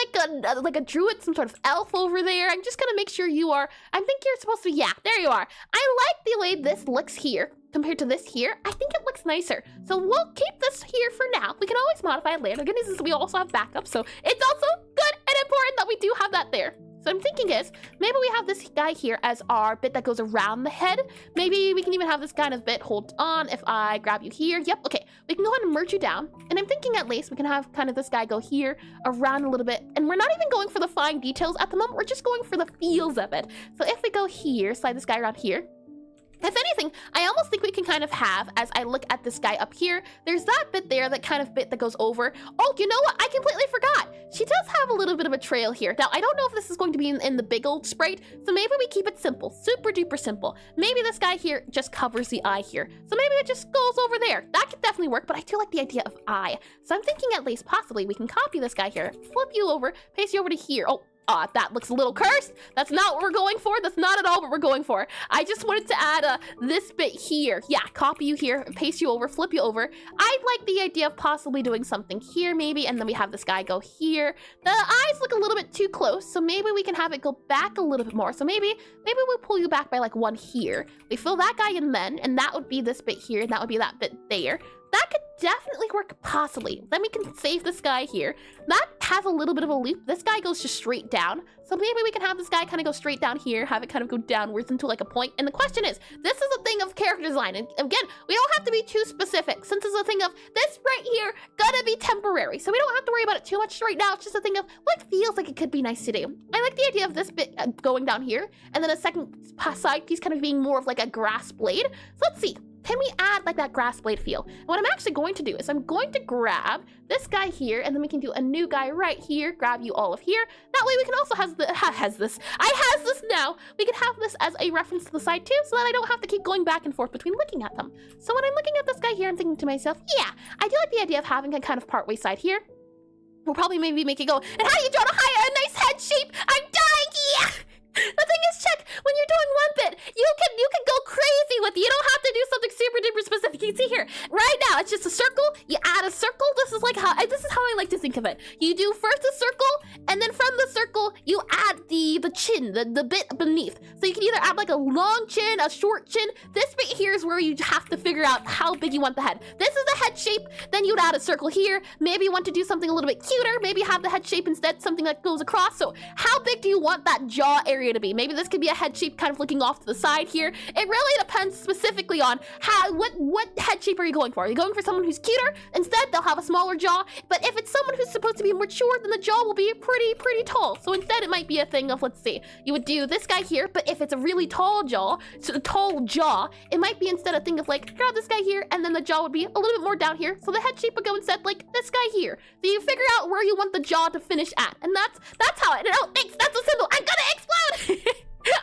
like a druid, some sort of elf over there. I'm just gonna make sure you are, I think you're supposed to, yeah, there you are. I like the way this looks here compared to this here. I think it looks nicer. So we'll keep this here for now. We can always modify it later. The good news is we also have backup, so it's also good and important that we do have that there. So I'm thinking is, maybe we have this guy here as our bit that goes around the head. Maybe we can even have this kind of bit, hold on, if I grab you here. Yep, okay. We can go ahead and merge you down. And I'm thinking at least we can have kind of this guy go here, around a little bit. And we're not even going for the fine details at the moment. We're just going for the feels of it. So if we go here, slide this guy around here. If anything, I almost think we can kind of have, as I look at this guy up here, there's that bit there, that kind of bit that goes over. Oh, you know what? I completely forgot. She does have a little bit of a trail here. Now, I don't know if this is going to be in the big old sprite, so maybe we keep it simple, super duper simple. Maybe this guy here just covers the eye here. So maybe it just goes over there. That could definitely work, but I do like the idea of eye. So I'm thinking at least possibly we can copy this guy here, flip you over, paste you over to here. Oh, that looks a little cursed. That's not what we're going for. That's not at all what we're going for. I just wanted to add this bit here. Yeah, copy you here, paste you over, flip you over. I like the idea of possibly doing something here maybe, and then we have this guy go here. The eyes look a little bit too close, so maybe we can have it go back a little bit more. So maybe we'll pull you back by like one here. We fill that guy in then, and that would be this bit here, and that would be that bit there. That could definitely work, possibly. Then we can save this guy here. That has a little bit of a loop. This guy goes just straight down. So maybe we can have this guy kind of go straight down here, have it kind of go downwards into like a point. And the question is, this is a thing of character design. And again, we don't have to be too specific, since it's a thing of this right here gonna be temporary. So we don't have to worry about it too much right now. It's just a thing of what feels like it could be nice to do. I like the idea of this bit going down here, and then a second side piece kind of being more of like a grass blade. So let's see. Can we add like that grass blade feel? And what I'm actually going to do is I'm going to grab this guy here, and then we can do a new guy right here, grab you all of here. That way we can also has this now. We can have this as a reference to the side too, so that I don't have to keep going back and forth between looking at them. So when I'm looking at this guy here, I'm thinking to myself, yeah, I do like the idea of having a kind of partway side here. We'll probably maybe make it go, and how do you draw a nice head shape? I'm dying, yeah! The thing is, check, when you're doing one bit, you can go crazy with it. You don't have to do something super duper specific. You can see here, right now, it's just a circle. You add a circle. This is how I like to think of it. You do first a circle, and then from the circle, you add the chin, the bit beneath. So you can either add like a long chin, a short chin. This bit here is where you have to figure out how big you want the head. This is the head shape. Then you'd add a circle here. Maybe you want to do something a little bit cuter. Maybe have the head shape instead, something that goes across. So how big do you want that jaw area to be? Maybe this could be a head shape kind of looking off to the side here. It really depends specifically on what head shape are you going for. Are you going for someone who's cuter? Instead, they'll have a smaller jaw. But if it's someone who's supposed to be mature, then the jaw will be pretty tall. So instead, it might be a thing of, let's see, you would do this guy here, but if it's a really tall jaw, it might be instead a thing of like, grab this guy here, and then the jaw would be a little bit more down here. So the head shape would go instead like this guy here. So you figure out where you want the jaw to finish at. And that's how it, oh, thanks, that's a symbol. I'm gonna explode!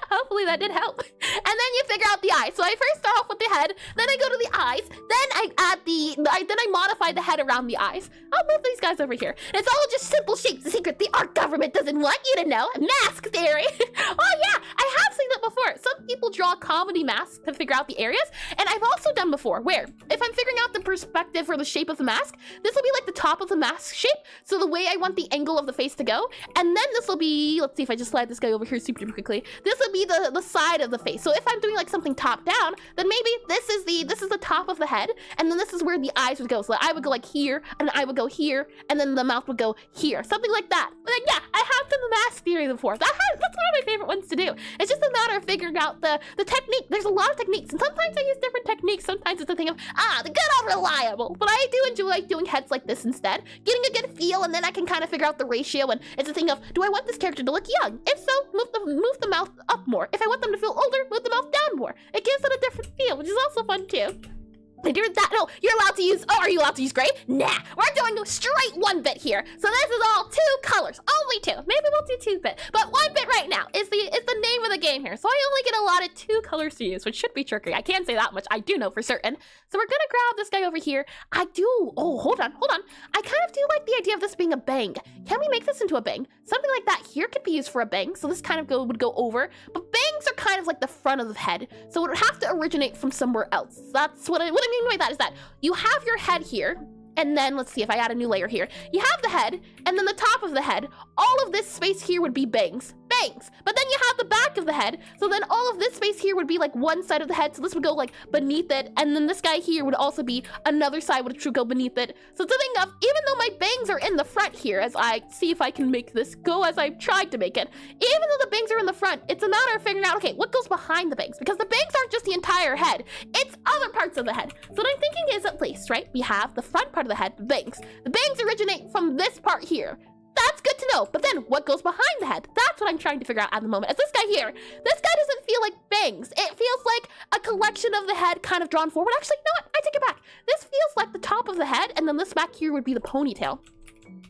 Hopefully that did help. And then you figure out the eyes. So I first start off with the head, then I go to the eyes, then I add then I modify the head around the eyes. I'll move these guys over here. It's all just simple shapes. The secret the art government doesn't want you to know. Mask theory. Oh yeah, I have seen that before. Some people draw comedy masks to figure out the areas, and I've also done before where if I'm figuring out the perspective or the shape of the mask, this will be like the top of the mask shape. So the way I want the angle of the face to go, and then this will be, let's see if I just slide this guy over here super quickly. This would be the side of the face. So if I'm doing like something top down, then maybe this is the top of the head, and then this is where the eyes would go. So the eye would go like here, and the eye would go here, and then the mouth would go here. Something like that. But then, yeah, I have done the mask theory before. That's one of my favorite ones to do. It's just a matter of figuring out the technique. There's a lot of techniques, and sometimes I use different techniques. Sometimes it's a thing of, the good old reliable. But I do enjoy doing heads like this instead, getting a good feel, and then I can kind of figure out the ratio, and it's a thing of, do I want this character to look young? If so, move the mouth up more. If I want them to feel older, move the mouth down more. It gives it a different feel, which is also fun too. I do that. No, you're allowed to use. Oh, are you allowed to use gray? Nah, we're doing straight 1-bit here. So this is all 2 colors, only 2. Maybe we'll do 2-bit, but 1-bit right now is the name of the game here. So I only get allotted 2 colors to use, which should be tricky. I can't say that much. I do know for certain. So we're gonna grab this guy over here. I do. Oh, hold on. I kind of do like the idea of this being a bang. Can we make this into a bang? Something like that here could be used for a bang. So this kind of would go over, but bangs are kind of like the front of the head. So it would have to originate from somewhere else. That's what I mean by that is that you have your head here, and then let's see if I add a new layer here. You have the head, and then the top of the head. All of this space here would be bangs. But then you have the back of the head, so then all of this space here would be like one side of the head, so this would go like beneath it, and then this guy here would also be another side which would go beneath it. So it's a thing of, even though my bangs are in the front here, as I see if I can make this go as I've tried to make it, even though the bangs are in the front, it's a matter of figuring out, okay, what goes behind the bangs? Because the bangs aren't just the entire head, it's other parts of the head. So what I'm thinking is, at least, right, we have the front part of the head, the bangs. The bangs originate from this part here. That's good to know, but then what goes behind the head? That's what I'm trying to figure out at the moment. As this guy here, this guy doesn't feel like bangs. It feels like a collection of the head kind of drawn forward. Actually, no, I take it back. This feels like the top of the head, and then this back here would be the ponytail.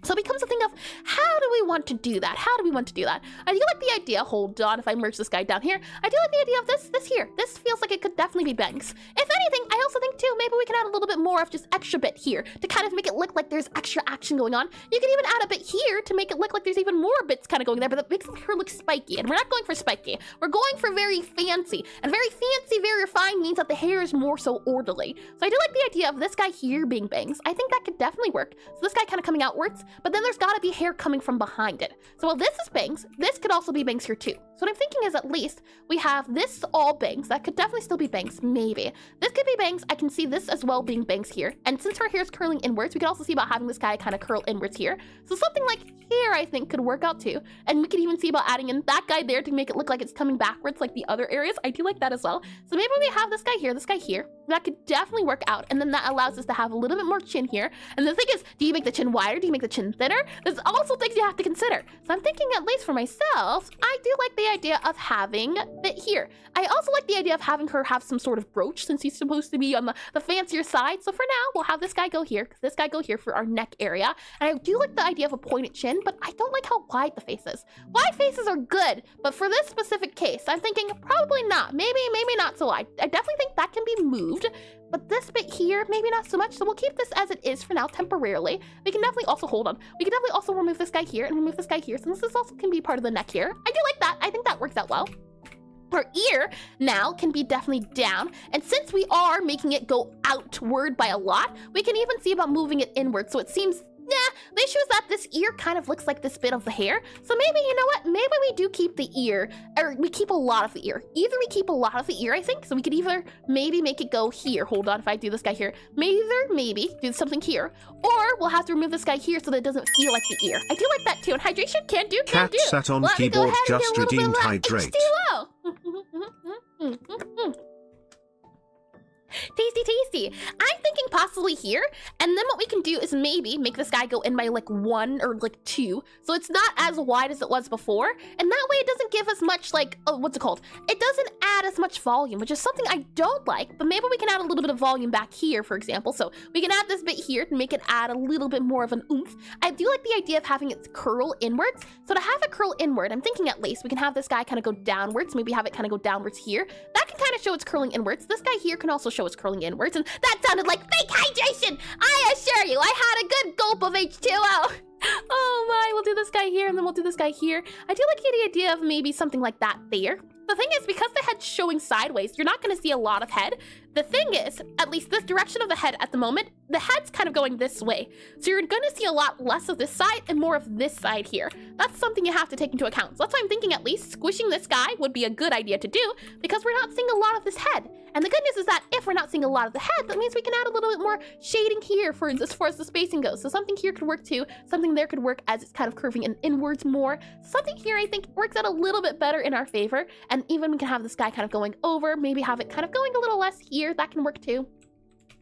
So it becomes a thing of, how do we want to do that? How do we want to do that? I do like the idea, hold on, if I merge this guy down here, I do like the idea of this here. This feels like it could definitely be bangs. If anything, I also think too, maybe we can add a little bit more of just extra bit here to kind of make it look like there's extra action going on. You can even add a bit here to make it look like there's even more bits kind of going there, but that makes her look spiky. And we're not going for spiky. We're going for very fancy. And very fancy, very refined means that the hair is more so orderly. So I do like the idea of this guy here being bangs. I think that could definitely work. So this guy kind of coming outwards, but then there's gotta be hair coming from behind it. So while this is bangs, this could also be bangs here too. So what I'm thinking is, at least we have this all bangs. That could definitely still be bangs, maybe. This could be bangs. I can see this as well being bangs here. And since her hair is curling inwards, we could also see about having this guy kind of curl inwards here. So something like here, I think, could work out too. And we could even see about adding in that guy there to make it look like it's coming backwards like the other areas. I do like that as well. So maybe we have this guy here, this guy here. That could definitely work out. And then that allows us to have a little bit more chin here. And the thing is, do you make the chin wider? Do you make the chin thinner? There's also things you have to consider. So I'm thinking, at least for myself, I do like the idea of having it here. I also like the idea of having her have some sort of brooch, since he's supposed to be on the fancier side. So for now, we'll have this guy go here, this guy go here for our neck area. And I do like the idea of a pointed chin, but I don't like how wide the face is. Wide faces are good, but for this specific case, I'm thinking probably not. Maybe not so wide. I definitely think that can be moved. But this bit here, maybe not so much. So we'll keep this as it is for now, temporarily. We can definitely also, hold on. We can definitely also remove this guy here and remove this guy here, since this also can be part of the neck here. I do like that. I think that works out well. Her ear now can be definitely down. And since we are making it go outward by a lot, we can even see about moving it inward. So it seems, the issue is that this ear kind of looks like this bit of the hair. So maybe, you know what? Maybe we do keep the ear, or we keep a lot of the ear. Either we keep a lot of the ear, I think. So we could either maybe make it go here. Hold on, if I do this guy here. Maybe do something here. Or we'll have to remove this guy here so that it doesn't feel like the ear. I do like that too. And hydration can do. Cat sat on keyboard, just redeemed hydrate. Tasty. I'm thinking possibly here, and then what we can do is maybe make this guy go in by like 1 or like 2, so it's not as wide as it was before, and that way it doesn't give as much like, what's it called? It doesn't add as much volume, which is something I don't like, but maybe we can add a little bit of volume back here, for example. So we can add this bit here to make it add a little bit more of an oomph. I do like the idea of having it curl inwards. So to have it curl inward, I'm thinking at least we can have this guy kind of go downwards, maybe have it kind of go downwards here. That can kind of show it's curling inwards. This guy here can also show it's curling inwards, and that sounded like fake hydration. I assure you, I had a good gulp of H2O. Oh my, we'll do this guy here, and then we'll do this guy here. I do like the idea of maybe something like that there. The thing is, because the head's showing sideways, you're not going to see a lot of head. The thing is, at least this direction of the head at the moment, the head's kind of going this way. So you're going to see a lot less of this side and more of this side here. That's something you have to take into account. So that's why I'm thinking at least pushing this guy would be a good idea to do because we're not seeing a lot of this head. And the good news is that if we're not seeing a lot of the head, that means we can add a little bit more shading here for as far as the spacing goes. So something here could work too. Something there could work as it's kind of curving in inwards more. Something here I think works out a little bit better in our favor. And even we can have this guy kind of going over, maybe have it kind of going a little less here. That can work too.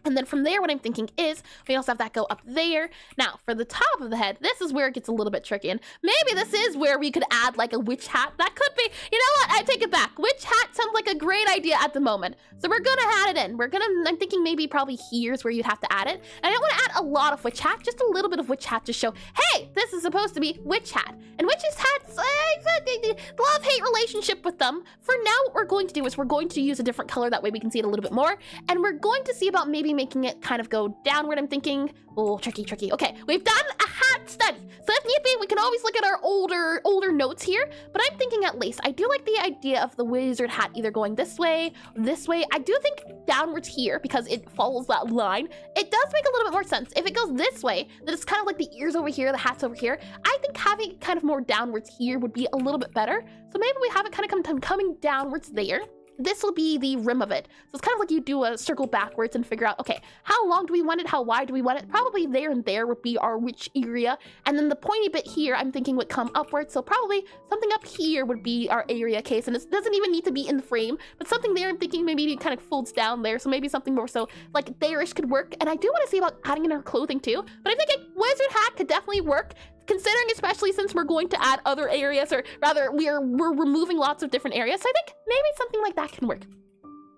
And then from there, what I'm thinking is we also have that go up there. Now, for the top of the head, this is where it gets a little bit tricky. And maybe this is where we could add like a witch hat. That could be, you know what? I take it back. Witch hat sounds like a great idea at the moment. So we're gonna add it in. I'm thinking maybe probably here's where you'd have to add it. And I don't want to add a lot of witch hat, just a little bit of witch hat to show, hey, this is supposed to be witch hat. And witches hats, love-hate relationship with them. For now, what we're going to do is we're going to use a different color. That way we can see it a little bit more. And we're going to see about maybe making it kind of go downward, I'm thinking. Oh, tricky. Okay, we've done a hat study. So if need be, we can always look at our older notes here. But I'm thinking at least, I do like the idea of the wizard hat either going this way, or this way. I do think downwards here because it follows that line. It does make a little bit more sense. If it goes this way, then it's kind of like the ears over here, the hat's over here. I think having it kind of more downwards here would be a little bit better. So maybe we have it kind of coming downwards there. This will be the rim of it. So it's kind of like you do a circle backwards and figure out, okay, how long do we want it? How wide do we want it? Probably there and there would be our witch area. And then the pointy bit here, I'm thinking would come upwards. So probably something up here would be our area case. And it doesn't even need to be in the frame, but something there, I'm thinking maybe it kind of folds down there. So maybe something more so like there-ish could work. And I do want to see about adding in our clothing too, but I'm thinking wizard hat could definitely work. Considering especially since we're going to add other areas, or rather we're removing lots of different areas. So I think maybe something like that can work.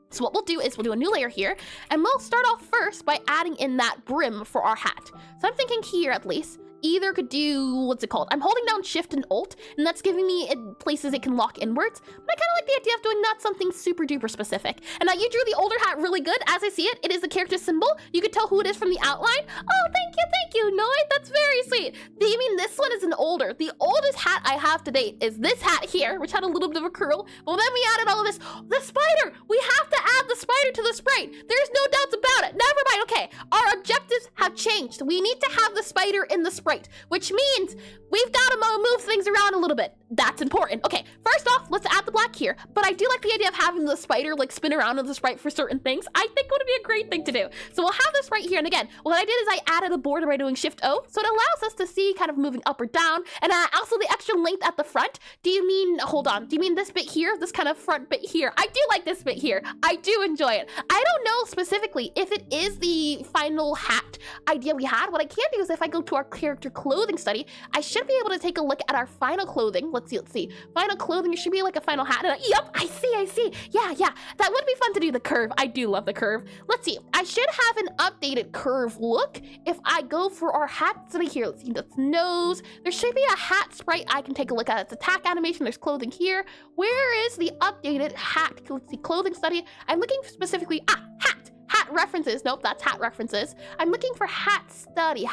So what we'll do is we'll do a new layer here, and we'll start off first by adding in that brim for our hat. So I'm thinking here at least, either could do, what's it called? I'm holding down Shift and Alt, and that's giving me places it can lock inwards. But I kind of like the idea of doing not something super duper specific. And now you drew the older hat really good. As I see it, it is the character symbol. You can tell who it is from the outline. Oh, thank you, Noid. That's very sweet. Do you mean this one is an older? The oldest hat I have to date is this hat here, which had a little bit of a curl. Well, then we added all of this. The spider! We have to add the spider to the sprite. There's no doubts about it. Never mind. Okay, our objectives have changed. We need to have the spider in the sprite, which means we've got to move things around a little bit. That's important. Okay, first off, let's add the black here. But I do like the idea of having the spider like spin around in the sprite for certain things. I think would be a great thing to do. So we'll have this right here. And again, what I did is I added a border by doing Shift O. So it allows us to see kind of moving up or down. And also the extra length at the front. Do you mean, hold on, do you mean this bit here? This kind of front bit here? I do like this bit here. I do enjoy it. I don't know specifically if it is the final hat idea we had. What I can do is if I go to our character clothing study, I should be able to take a look at our final clothing. Let's see. Final clothing, it should be like a final hat. Yep, I see. Yeah. That would be fun to do the curve. I do love the curve. Let's see. I should have an updated curve look if I go for our hat study here. Let's see, that's nose. There should be a hat sprite I can take a look at. It's attack animation. There's clothing here. Where is the updated hat? Let's see, clothing study. I'm looking specifically, hat references. Nope, that's hat references. I'm looking for hat study.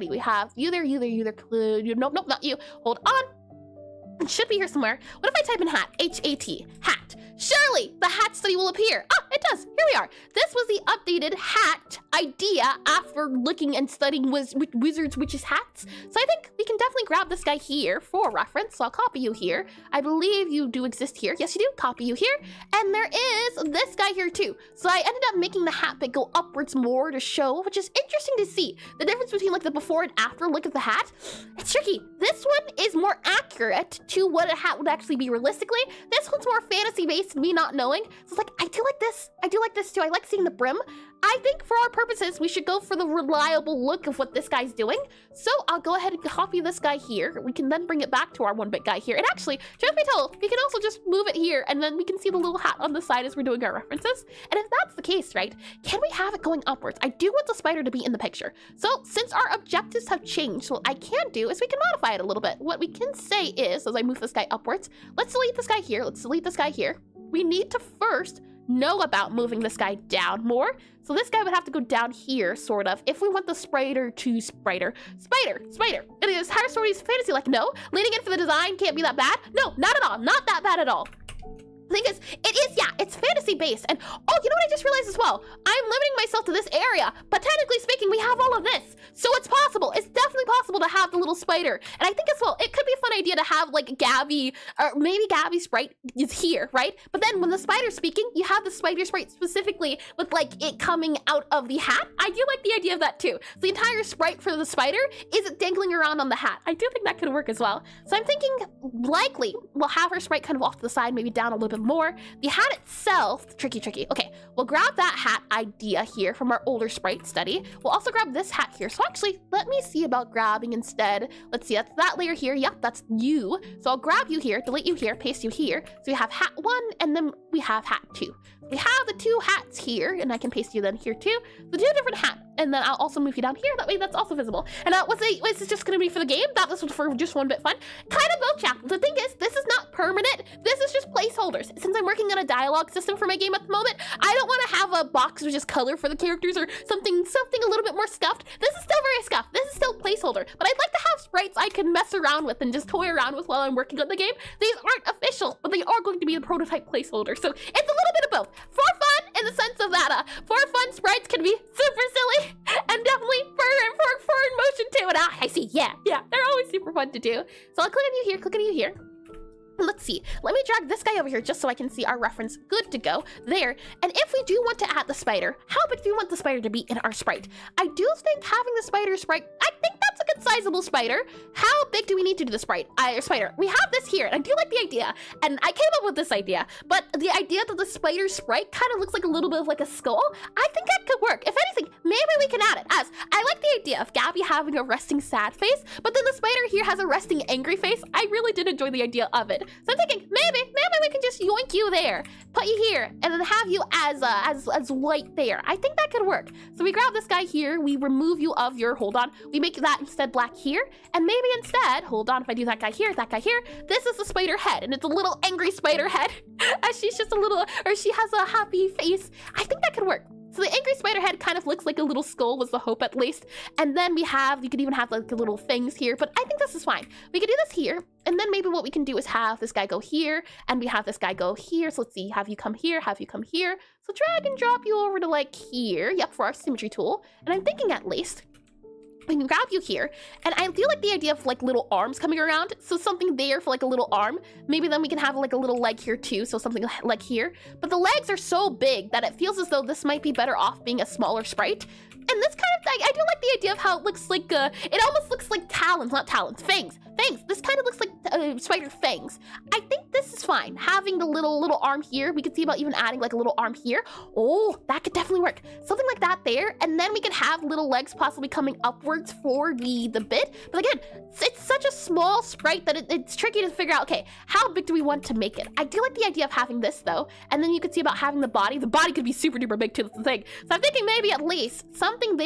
We have you there. Nope, not you. Hold on. It should be here somewhere. What if I type in hat? H-A-T, hat. Surely the hat study will appear. It does. Here we are. This was the updated hat idea after looking and studying wizards, witches, hats. So I think we can definitely grab this guy here for reference. So I'll copy you here. I believe you do exist here. Yes, you do. Copy you here. And there is this guy here too. So I ended up making the hat bit go upwards more to show, which is interesting to see. The difference between like the before and after look of the hat. It's tricky. This one is more accurate to what a hat would actually be realistically. This one's more fantasy based, me not knowing. So it's like, I do like this. I do like this too. I like seeing the brim. I think for our purposes, we should go for the reliable look of what this guy's doing. So I'll go ahead and copy this guy here. We can then bring it back to our 1-bit guy here. And actually, truth be told, we can also just move it here and then we can see the little hat on the side as we're doing our references. And if that's the case, right, can we have it going upwards? I do want the spider to be in the picture. So since our objectives have changed, what I can do is we can modify it a little bit. What we can say is, as I move this guy upwards, let's delete this guy here. Let's delete this guy here. We need to first know about moving this guy down more. So this guy would have to go down here, sort of, if we want the spider to spider. It is Higher Stories Fantasy, like, no. Leaning in for the design can't be that bad. No, not at all. Not that bad at all. The thing is, it's fantasy based. And oh, you know what I just realized as well? I'm limiting myself to this area, but technically speaking, we have all of this. So it's possible. It's definitely possible to have the little spider. And I think as well, it could be a fun idea to have like Gabby, or maybe Gabby's sprite is here, right? But then when the spider's speaking, you have the spider sprite specifically with like it coming out of the hat. I do like the idea of that too. So the entire sprite for the spider is dangling around on the hat. I do think that could work as well. So I'm thinking likely we'll have her sprite kind of off to the side, maybe down a little bit more. The hat itself, tricky. Okay, we'll grab that hat idea here from our older sprite study. We'll also grab this hat here. So actually, let me see about grabbing instead. Let's see, that's that layer here. Yep, that's you. So I'll grab you here, delete you here, paste you here. So we have hat 1, and then we have hat 2. We have the 2 hats here, and I can paste you then here too. The 2 different hats, and then I'll also move you down here. That way that's also visible. And was this just gonna be for the game? That was for just one bit fun. Kind of both, chat. The thing is, this is not permanent. This is just placeholders. Since I'm working on a dialogue system for my game at the moment, I don't want to have a box with just color for the characters or something a little bit more scuffed. This is still very scuffed. This is still placeholder. But I'd like to have sprites I can mess around with and just toy around with while I'm working on the game. These aren't official, but they are going to be a prototype placeholder. So it's a little bit of both. For fun, in the sense of that, for fun, sprites can be super silly and definitely for in motion too. And I see, yeah, they're always super fun to do. So I'll click on you here. Let's see, let me drag this guy over here just so I can see our reference. Good to go there. And if we do want to add the spider, how big do you want the spider to be in our sprite? I do think having the spider sprite, I think that's a good sizable spider. How big do we need to do the spider? We have this here, and I do like the idea, and I came up with this idea, but the idea that the spider sprite kind of looks like a little bit of like a skull, I think that could work. If anything, maybe we can add it, as I like the idea of Gabby having a resting sad face, but then the spider here has a resting angry face. I really did enjoy the idea of it. So I'm thinking maybe we can just yoink you there, put you here, and then have you as white there. I think that could work. So we grab this guy here, we remove you of your, hold on, we make that instead black here, and maybe instead, hold on, if I do that guy here, this is the spider head, and it's a little angry spider head, as she's just a little, or she has a happy face. I think that could work. So the angry spider head kind of looks like a little skull, was the hope at least. And then you could even have like the little things here, but I think this is fine. We could do this here, and then maybe what we can do is have this guy go here, and we have this guy go here. So let's see, have you come here, So drag and drop you over to like here, yep, for our symmetry tool. And I'm thinking at least, we can grab you here, and I do like the idea of like little arms coming around, so something there for like a little arm. Maybe then we can have like a little leg here too, so something like here. But the legs are so big that it feels as though this might be better off being a smaller sprite. And this kind of, I do like the idea of how it looks like, it almost looks like talons, not talons, fangs. This kind of looks like spider fangs. I think this is fine. Having the little arm here, we could see about even adding like a little arm here. Oh, that could definitely work. Something like that there, and then we could have little legs possibly coming upwards for the bit. But again, it's such a small sprite that it's tricky to figure out, okay, how big do we want to make it? I do like the idea of having this though, and then you could see about having the body. The body could be super duper big too, that's the thing. So I'm thinking maybe at least something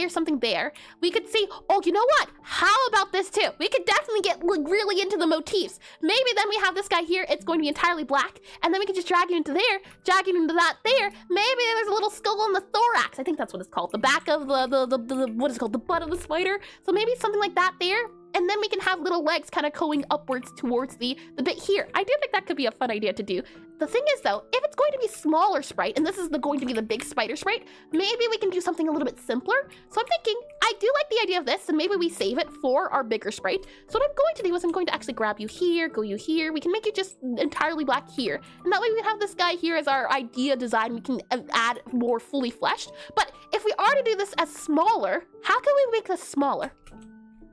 there. We could see, oh, you know what? How about this too? We could definitely get really into the motifs. Maybe then we have this guy here, it's going to be entirely black, and then we can just drag it into there, drag it into that there. Maybe there's a little skull on the thorax. I think that's what it's called. The back of the what is it called? The butt of the spider. So maybe something like that there. And then we can have little legs kind of going upwards towards the bit here. I do think that could be a fun idea to do. The thing is though, if it's going to be smaller sprite, and this is going to be the big spider sprite, maybe we can do something a little bit simpler. So I'm thinking, I do like the idea of this, and maybe we save it for our bigger sprite. So what I'm going to do is I'm going to actually grab you here, go you here. We can make it just entirely black here. And that way we can have this guy here as our idea design. We can add more fully fleshed. But if we are to do this as smaller, how can we make this smaller?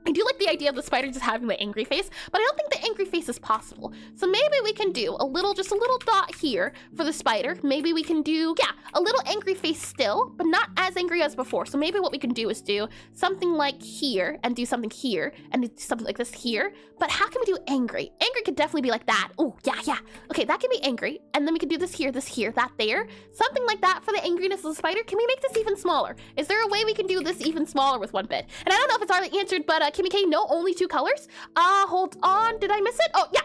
I do like the idea of the spider just having the angry face, but I don't think the angry face is possible. So maybe we can do just a little dot here for the spider. Maybe we can do, yeah, a little angry face still, but not as angry as before. So maybe what we can do is do something like here, and do something here, and do something like this here. But how can we do angry? Angry could definitely be like that. Oh, yeah. Okay, that can be angry. And then we can do this here, that there. Something like that for the angriness of the spider. Can we make this even smaller? Is there a way we can do this even smaller with one bit? And I don't know if it's already answered, but Kimmy K, no, only 2 colors. Hold on, did I miss it? Oh, yeah.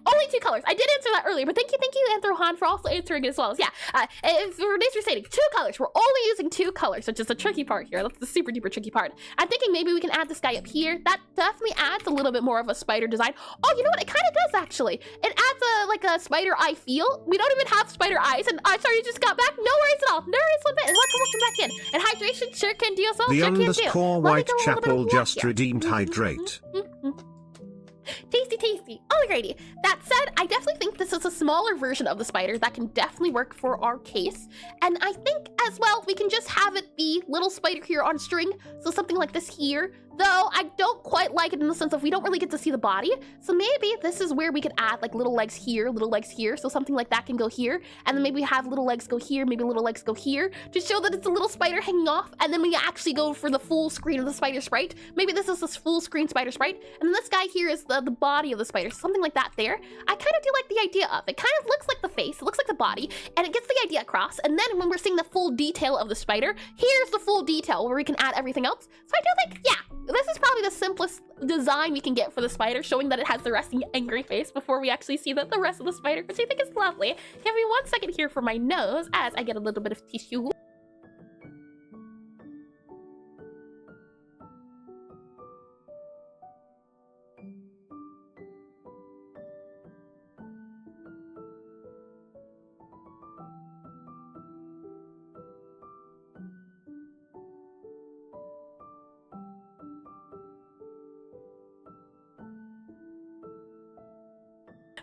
Oh, only 2 colors. I did answer that earlier, but thank you, Anthrohan, for also answering as well. So yeah, for this restating, 2 colors. We're only using 2 colors, which is the tricky part here. That's the super duper tricky part. I'm thinking maybe we can add this guy up here. That definitely adds a little bit more of a spider design. Oh, you know what? It kind of does actually. It adds like a spider eye feel. We don't even have spider eyes, and I'm sorry you just got back. No worries at all. No worries one bit. And welcome back in. And hydration sure can do as well. The Sure can do. underscore Whitechapel just redeemed hydrate. Tasty, tasty. Alrighty. That said, I definitely think this is a smaller version of the spider that can definitely work for our case. And I think as well, we can just have it be little spider here on string. So something like this here. Though I don't quite like it in the sense of we don't really get to see the body. So maybe this is where we could add like little legs here. So something like that can go here. And then maybe have little legs go here, maybe little legs go here to show that it's a little spider hanging off. And then we actually go for the full screen of the spider sprite. Maybe this is this full screen spider sprite. And then this guy here is the body of the spider. Something like that there. I kind of do like the idea of it. Kind of looks like the face, it looks like the body, and it gets the idea across. And then when we're seeing the full detail of the spider, here's the full detail where we can add everything else. So I do think, yeah, this is probably the simplest design we can get for the spider, showing that it has the resting angry face before we actually see the rest of the spider, which I think is lovely. Give me 1 second here for my nose as I get a little bit of tissue.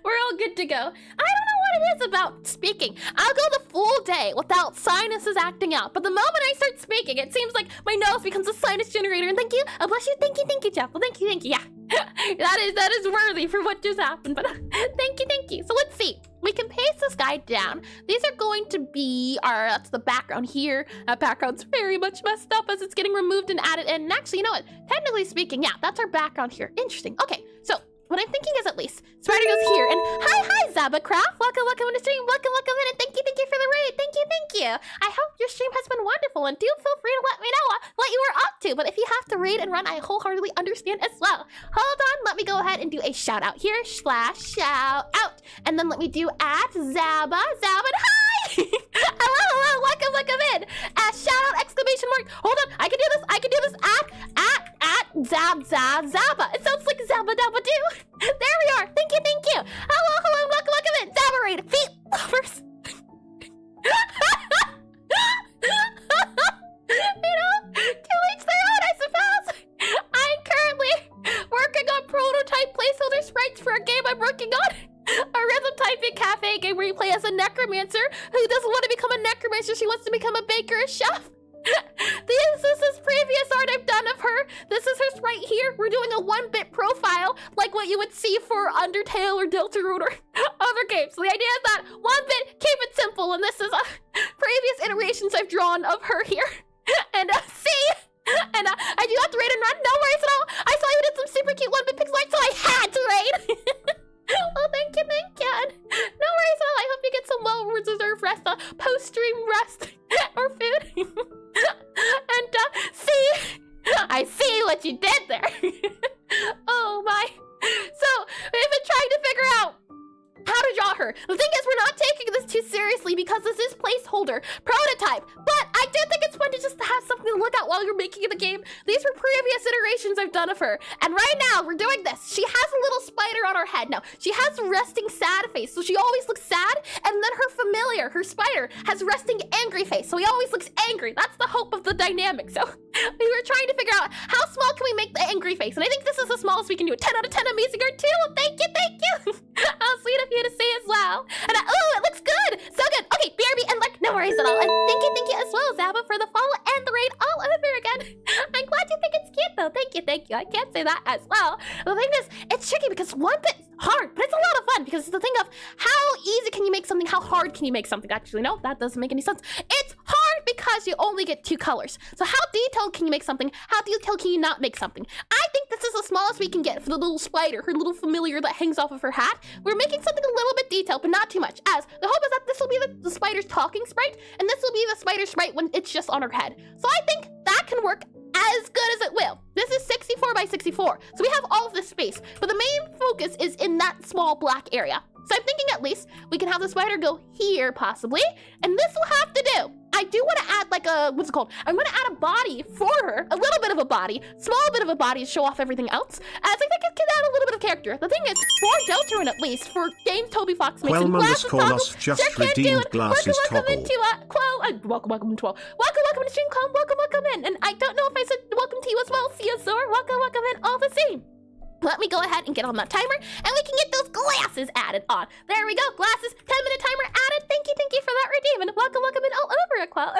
We're all good to go. I don't know what it is about speaking. I'll go the full day without sinuses acting out. But the moment I start speaking, it seems like my nose becomes a sinus generator. And thank you. Oh, bless you. Thank you, Chapel. Thank you. Yeah. that is worthy for what just happened. But thank you. So let's see. We can paste this guy down. These are going to be that's the background here. That background's very much messed up as it's getting removed and added in. And actually, you know what? Technically speaking, yeah, that's our background here. Interesting. Okay, so what I'm thinking is at least spider goes here, and hi Zabacraft, welcome to the stream, welcome in, and thank you for the raid, thank you. I hope your stream has been wonderful, and do feel free to let me know what you were up to. But if you have to raid and run, I wholeheartedly understand as well. Hold on, let me go ahead and do a shout out here, /shout out, and then let me do @Zaba, hi. hello, welcome in. Shout out exclamation mark. Hold on, I can do this. at Zaba. It sounds like Zaba Dabba Doo. There we are. Thank you. Hello, welcome in. Zaba raid. Feet lovers. You know, to each their own, I suppose. I'm currently working on prototype placeholder sprites for a game I'm working on. A rhythm typing cafe game where you play as a necromancer who doesn't want to become a necromancer. She wants to become a baker, a chef. This is previous art I've done of her. This is her right here. We're doing a 1-bit profile like what you would see for Undertale or Deltarune or other games. So the idea is that 1-bit, keep it simple, and this is previous iterations I've drawn of her here. And see? And I do have to raid and run, no worries at all. I saw you did some super cute 1-bit pixel art, so I had to raid. Well, thank you. And no worries at all. I hope you get some well-deserved rest, post-stream rest or food. And see, I see what you did there. Oh my. So we've been trying to figure out how to draw her. The thing is, we're not taking this too seriously because this is placeholder prototype, but I do think it's fun to just have something to look at while you're making the game. These were previous iterations I've done of her, and right now we're doing this. She has a little spider on her head now. She has a resting sad face, so she always looks sad, and then her familiar, her spider, has resting angry face, so he always looks angry. That's the hope of the dynamic. So we were trying to figure out how small can we make the angry face, and I think this is the smallest we can do. 10 out of 10 amazing art too. Thank you. How sweet of you to say as well. And oh, it looks good, so good. Okay, BRB and like, no worries at all. And thank you as well, Zaba, for the follow and the raid all over again. I'm glad you think it's cute though. Thank you. I can't say that as well. The thing is, it's tricky because 1-bit's hard, but it's a lot of fun because it's the thing of how easy can you make something, how hard can you make something. Actually, no, that doesn't make any sense. It's hard because because you only get 2 colors. So how detailed can you make something? How detailed can you not make something? I think this is the smallest we can get for the little spider, her little familiar that hangs off of her hat. We're making something a little bit detailed, but not too much, as the hope is that this will be the spider's talking sprite, and this will be the spider sprite when it's just on her head. So I think that can work as good as it will. This is 64 by 64, so we have all of this space, but the main focus is in that small black area. So I'm thinking at least we can have the spider go here, possibly, and this will have to do. I do want to add like a, what's it called? I'm going to add a body for her, a little bit of a body, small bit of a body to show off everything else. As I think it can add a little bit of character. The thing is, for Deltarune at least, for Games Toby Fox makes glasses toggle, just redeemed glasses welcome into welcome to stream, welcome in. And I don't know if I said welcome to you as well, Theosaur. Welcome in all the same. Let me go ahead and get on that timer, and we can get those glasses added on. There we go, glasses, 10-minute timer added. Thank you for that redeem, and welcome in all over, Quell.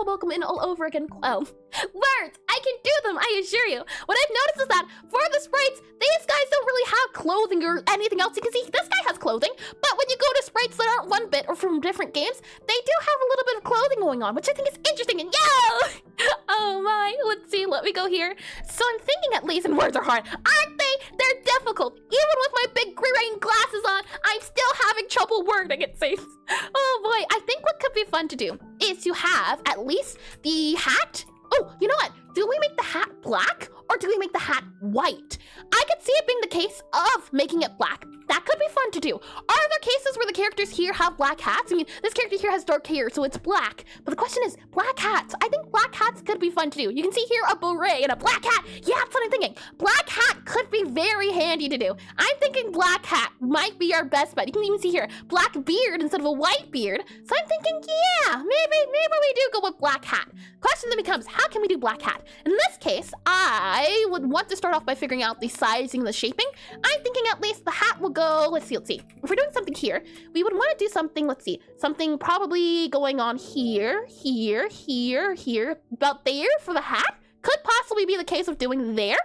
Welcome in all over again, Quell. Words, I can do them, I assure you. What I've noticed is that for the sprites, these guys don't really have clothing or anything else. You can see this guy has clothing, but when you go to sprites that aren't 1-bit or from different games, they do have a little bit of clothing going on, which I think is interesting, and oh my, let's see, let me go here. So I'm thinking at least, and words are hard, aren't they? They're difficult. Even with my big green glasses on, I'm still having trouble wording, it seems. Oh boy, I think what could be fun to do is to have at least the hat. Oh, you know what? Do we make the hat black or do we make the hat white? I could see it being the case of making it black. That could be fun to do. Are there cases where the characters here have black hats? I mean, this character here has dark hair, so it's black. But the question is, black hats. I think black hats could be fun to do. You can see here a beret and a black hat. Yeah, that's what I'm thinking. Black hat could be very handy to do. I'm thinking black hat might be our best bet. You can even see here, black beard instead of a white beard. So I'm thinking, yeah, maybe we do go with black hat. Question then becomes, how can we do black hat? In this case, I would want to start off by figuring out the sizing and the shaping. I'm thinking at least the hat will go, let's see. If we're doing something here, we would want to do something, let's see, something probably going on here, about there for the hat. Could possibly be the case of doing there.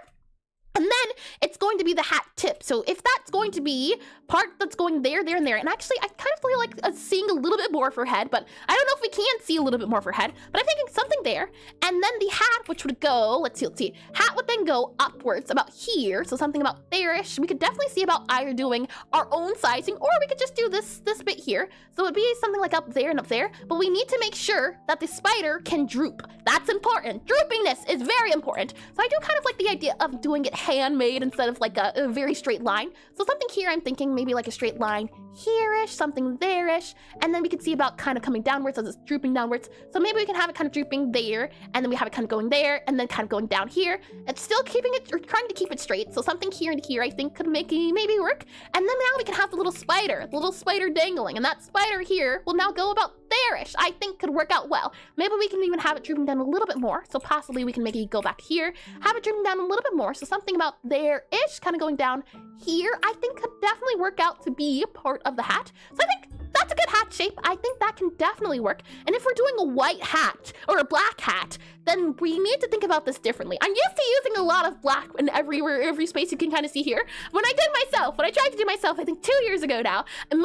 And then it's going to be the hat tip. So if that's going to be part that's going there, and there, and actually I kind of feel like seeing a little bit more of her head, but I don't know if we can see a little bit more of her head, but I'm thinking something there. And then the hat, which would go, let's see, hat would then go upwards about here. So something about there-ish. We could definitely see about either doing our own sizing, or we could just do this bit here. So it'd be something like up there and up there, but we need to make sure that the spider can droop. That's important. Droopiness is very important. So I do kind of like the idea of doing it handmade instead of like a very straight line. So something here, I'm thinking maybe like a straight line here-ish, something there-ish, and then we can see about kind of coming downwards as it's drooping downwards. So maybe we can have it kind of drooping there, and then we have it kind of going there, and then kind of going down here, and still keeping it, or trying to keep it straight. So something here and here I think could maybe work. And then now we can have the little spider dangling, and that spider here will now go about there-ish. I think could work out well. Maybe we can even have it drooping down a little bit more. So possibly we can maybe go back here, have it drooping down a little bit more. So something about there-ish, kind of going down here, I think could definitely work out to be part of the hat. So I think that's a good hat shape. I think that can definitely work. And if we're doing a white hat or a black hat, then we need to think about this differently. I'm used to using a lot of black in every space you can kind of see here. When I tried to do myself, I think 2 years ago now, and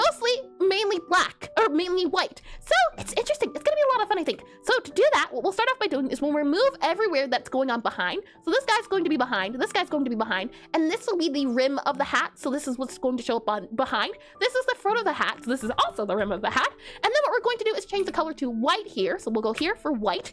mainly black, or mainly white. So it's interesting. It's gonna be a lot of fun, I think. So to do that, what we'll start off by doing is we'll remove everywhere that's going on behind. So this guy's going to be behind, this guy's going to be behind, and this will be the rim of the hat. So this is what's going to show up on behind. This is the front of the hat. So this is also the rim of the hat. And then what we're going to do is change the color to white here. So we'll go here for white.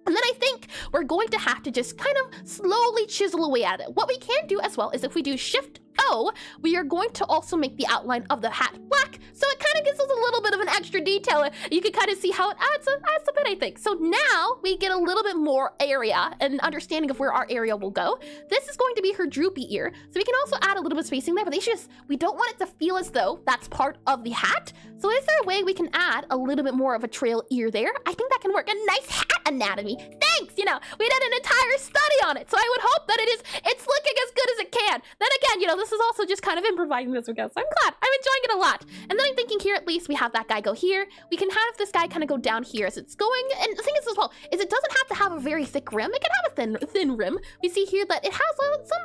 And then I think we're going to have to just kind of slowly chisel away at it. What we can do as well is if we do Shift O, we are going to also make the outline of the hat black. So it kind of gives us a little bit of an extra detail. You can kind of see how it adds a bit, I think. So now we get a little bit more area and understanding of where our area will go. This is going to be her droopy ear. So we can also add a little bit of spacing there, but the issue is we don't want it to feel as though that's part of the hat. So is there a way we can add a little bit more of a trail ear there? I think that can work. A nice hat anatomy. Thanks! you know, we did an entire study on it. So I would hope that it's looking as good as it can. Then again, you know, this is also just kind of improvising this weekend. So I'm glad. I'm enjoying it a lot. And then I'm thinking here, at least we have that guy go here. We can have this guy kind of go down here as it's going. And the thing is as well, is it doesn't have to have a very thick rim. It can have a thin rim. We see here that it has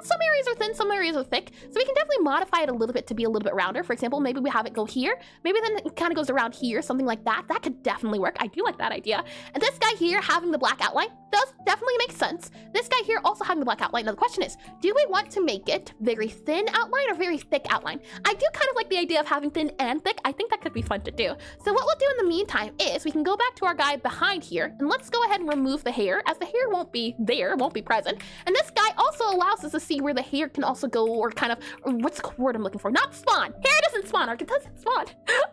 some areas are thin, some areas are thick. So we can definitely modify it a little bit to be a little bit rounder. For example, maybe we have it go here. Maybe then it kind of goes around here, something like that. That could definitely work. I do like that idea. And this guy here having the black outline does definitely make sense. This guy here also having the black outline. Now the question is, do we want to make it very thin outline or very thick outline? I do kind of like the idea of having thin and thick. I think that could be fun to do. So what we'll do in the meantime is we can go back to our guy behind here and let's go ahead and remove the hair, as the hair won't be there, won't be present. And this guy also allows us to see where the hair can also go, or kind of, what's the word I'm looking for? Not spawn. Hair doesn't spawn, or it doesn't spawn.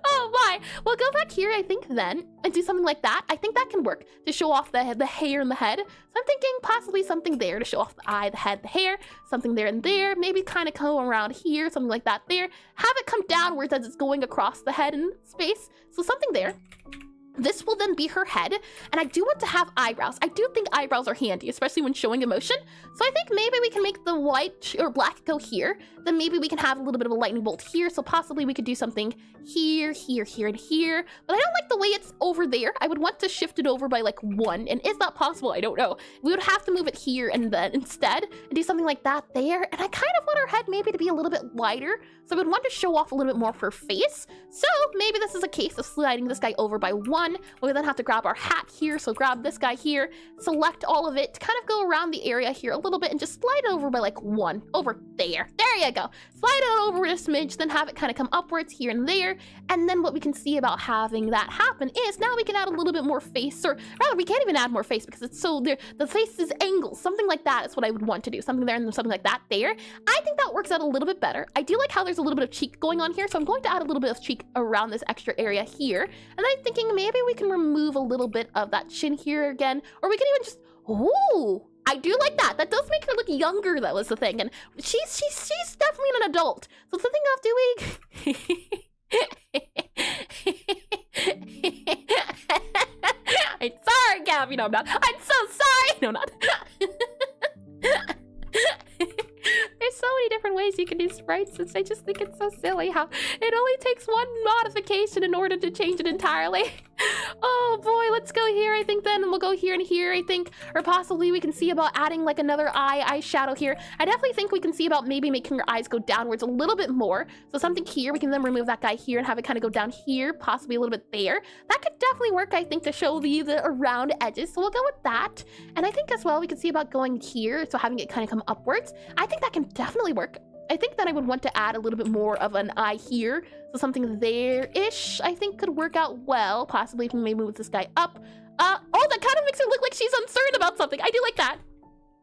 Oh my. We'll go back here, I think, then, and do something like that. I think that can work to show off the hair and the head. So I'm thinking possibly something there to show off the eye, the head, the hair, something there and there, maybe kind of come around here, something like that there. Have it come downwards as it's going across the head in space. So something there. This will then be her head, and I do want to have eyebrows. I do think eyebrows are handy, especially when showing emotion. So I think maybe we can make the white or black go here. Then maybe we can have a little bit of a lightning bolt here. So possibly we could do something here, here, here, and here. But I don't like the way it's over there. I would want to shift it over by like 1. And is that possible? I don't know. We would have to move it here and then instead and do something like that there. And I kind of want her head maybe to be a little bit wider. So I would want to show off a little bit more of her face. So maybe this is a case of sliding this guy over by 1. We then have to grab our hat here. So grab this guy here, select all of it, to kind of go around the area here a little bit and just slide it over by like 1 over there. There you go. Slide it over a smidge, then have it kind of come upwards here and there. And then what we can see about having that happen is now we can add a little bit more face, or rather we can't even add more face because it's so there. The face is angles, something like that is what I would want to do. Something there and then something like that there. I think that works out a little bit better. I do like how there's a little bit of cheek going on here. So I'm going to add a little bit of cheek around this extra area here. And I'm thinking maybe we can remove a little bit of that chin here again, or we can even just, ooh, I do like that. That does make her look younger, though, is the thing. And she's definitely an adult. So thinking of doing I'm sorry, Gabby. No, I'm not. I'm so sorry. No, not. There's so many different ways you can do sprites, and I just think it's so silly how it only takes one modification in order to change it entirely. Oh boy, let's go here, I think, then, and we'll go here and here, I think, or possibly we can see about adding like another eyeshadow here. I definitely think we can see about maybe making her eyes go downwards a little bit more. So something here, we can then remove that guy here and have it kind of go down here, possibly a little bit there. That could definitely work, I think, to show the around edges. So we'll go with that. And I think as well, we can see about going here, so having it kind of come upwards. I think that can definitely work. I think that I would want to add a little bit more of an eye here. So something there-ish, I think, could work out well. Possibly if we maybe move this guy up. Oh, that kind of makes her look like she's uncertain about something. I do like that.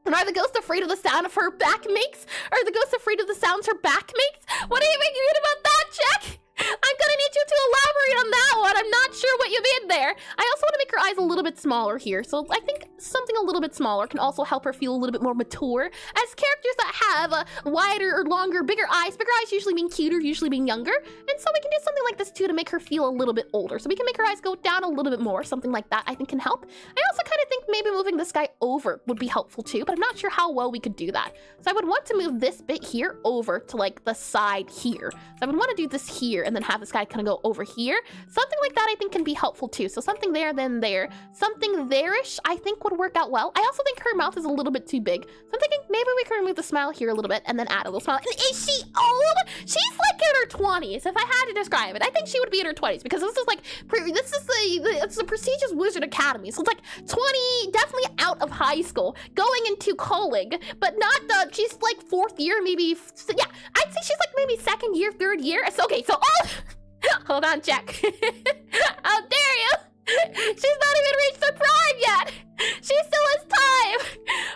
And are the ghosts afraid of the sound of her back makes? Are the ghosts afraid of the sounds her back makes? What are you making about that, Jack? I'm gonna need you to elaborate on that one. I'm not sure what you mean there. I also want to make her eyes a little bit smaller here. So I think something a little bit smaller can also help her feel a little bit more mature. As characters that have wider or longer, bigger eyes usually being cuter, usually being younger. And so we can do something like this too to make her feel a little bit older. So we can make her eyes go down a little bit more. Something like that I think can help. I also kind of think maybe moving this guy over would be helpful too, but I'm not sure how well we could do that. So I would want to move this bit here over to like the side here. So I would want to do this here and then have this guy kind of go over here. Something like that I think can be helpful too. So something there, then there. Something there-ish I think would work out well. I also think her mouth is a little bit too big. So I'm thinking maybe we can remove the smile here a little bit and then add a little smile. And is she old? She's like in her 20s, if I had to describe it. I think she would be in her 20s because this is like, it's the prestigious Wizard Academy. So it's like 20, definitely out of high school, going into college, but not the, she's like 4th year, maybe, yeah, I'd say she's like maybe 2nd year, 3rd year. So, okay, so all, hold on, Jack. How dare you? She's not even reached her prime yet. She still has time.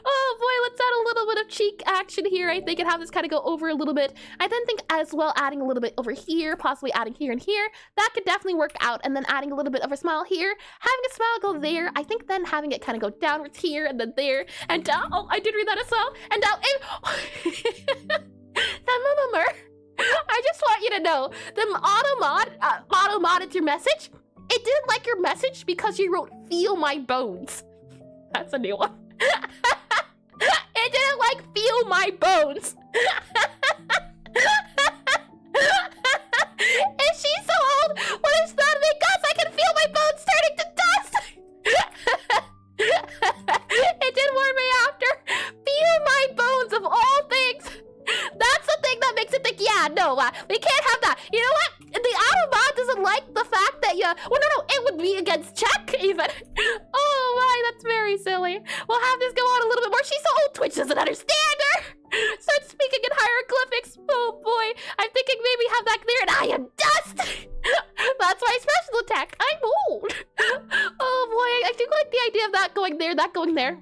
Oh boy, let's add a little bit of cheek action here, I think, and have this kind of go over a little bit. I then think as well adding a little bit over here, possibly adding here and here. That could definitely work out. And then adding a little bit of a smile here, having a smile go there. I think then having it kind of go downwards here and then there and down. Oh, I did read that as well. And down. I just want you to know, the auto-modded your message. It didn't like your message because you wrote "feel my bones." That's a new one. It didn't like feel my bones. Is she so old? What is that? Because I can feel my bones turning to dust. It did warn me after. Feel my bones of all things. That's the thing that makes it think, yeah, no, we can't have that. You know what? The Autobot doesn't like the fact that well, no, it would be against check even. Oh my, that's very silly. We'll have this go on a little bit more. She's so old, Twitch doesn't understand her. Start speaking in hieroglyphics. Oh boy, I'm thinking maybe have that clear and I am dust. That's my special attack. I'm old. Oh boy, I do like the idea of that going there, that going there.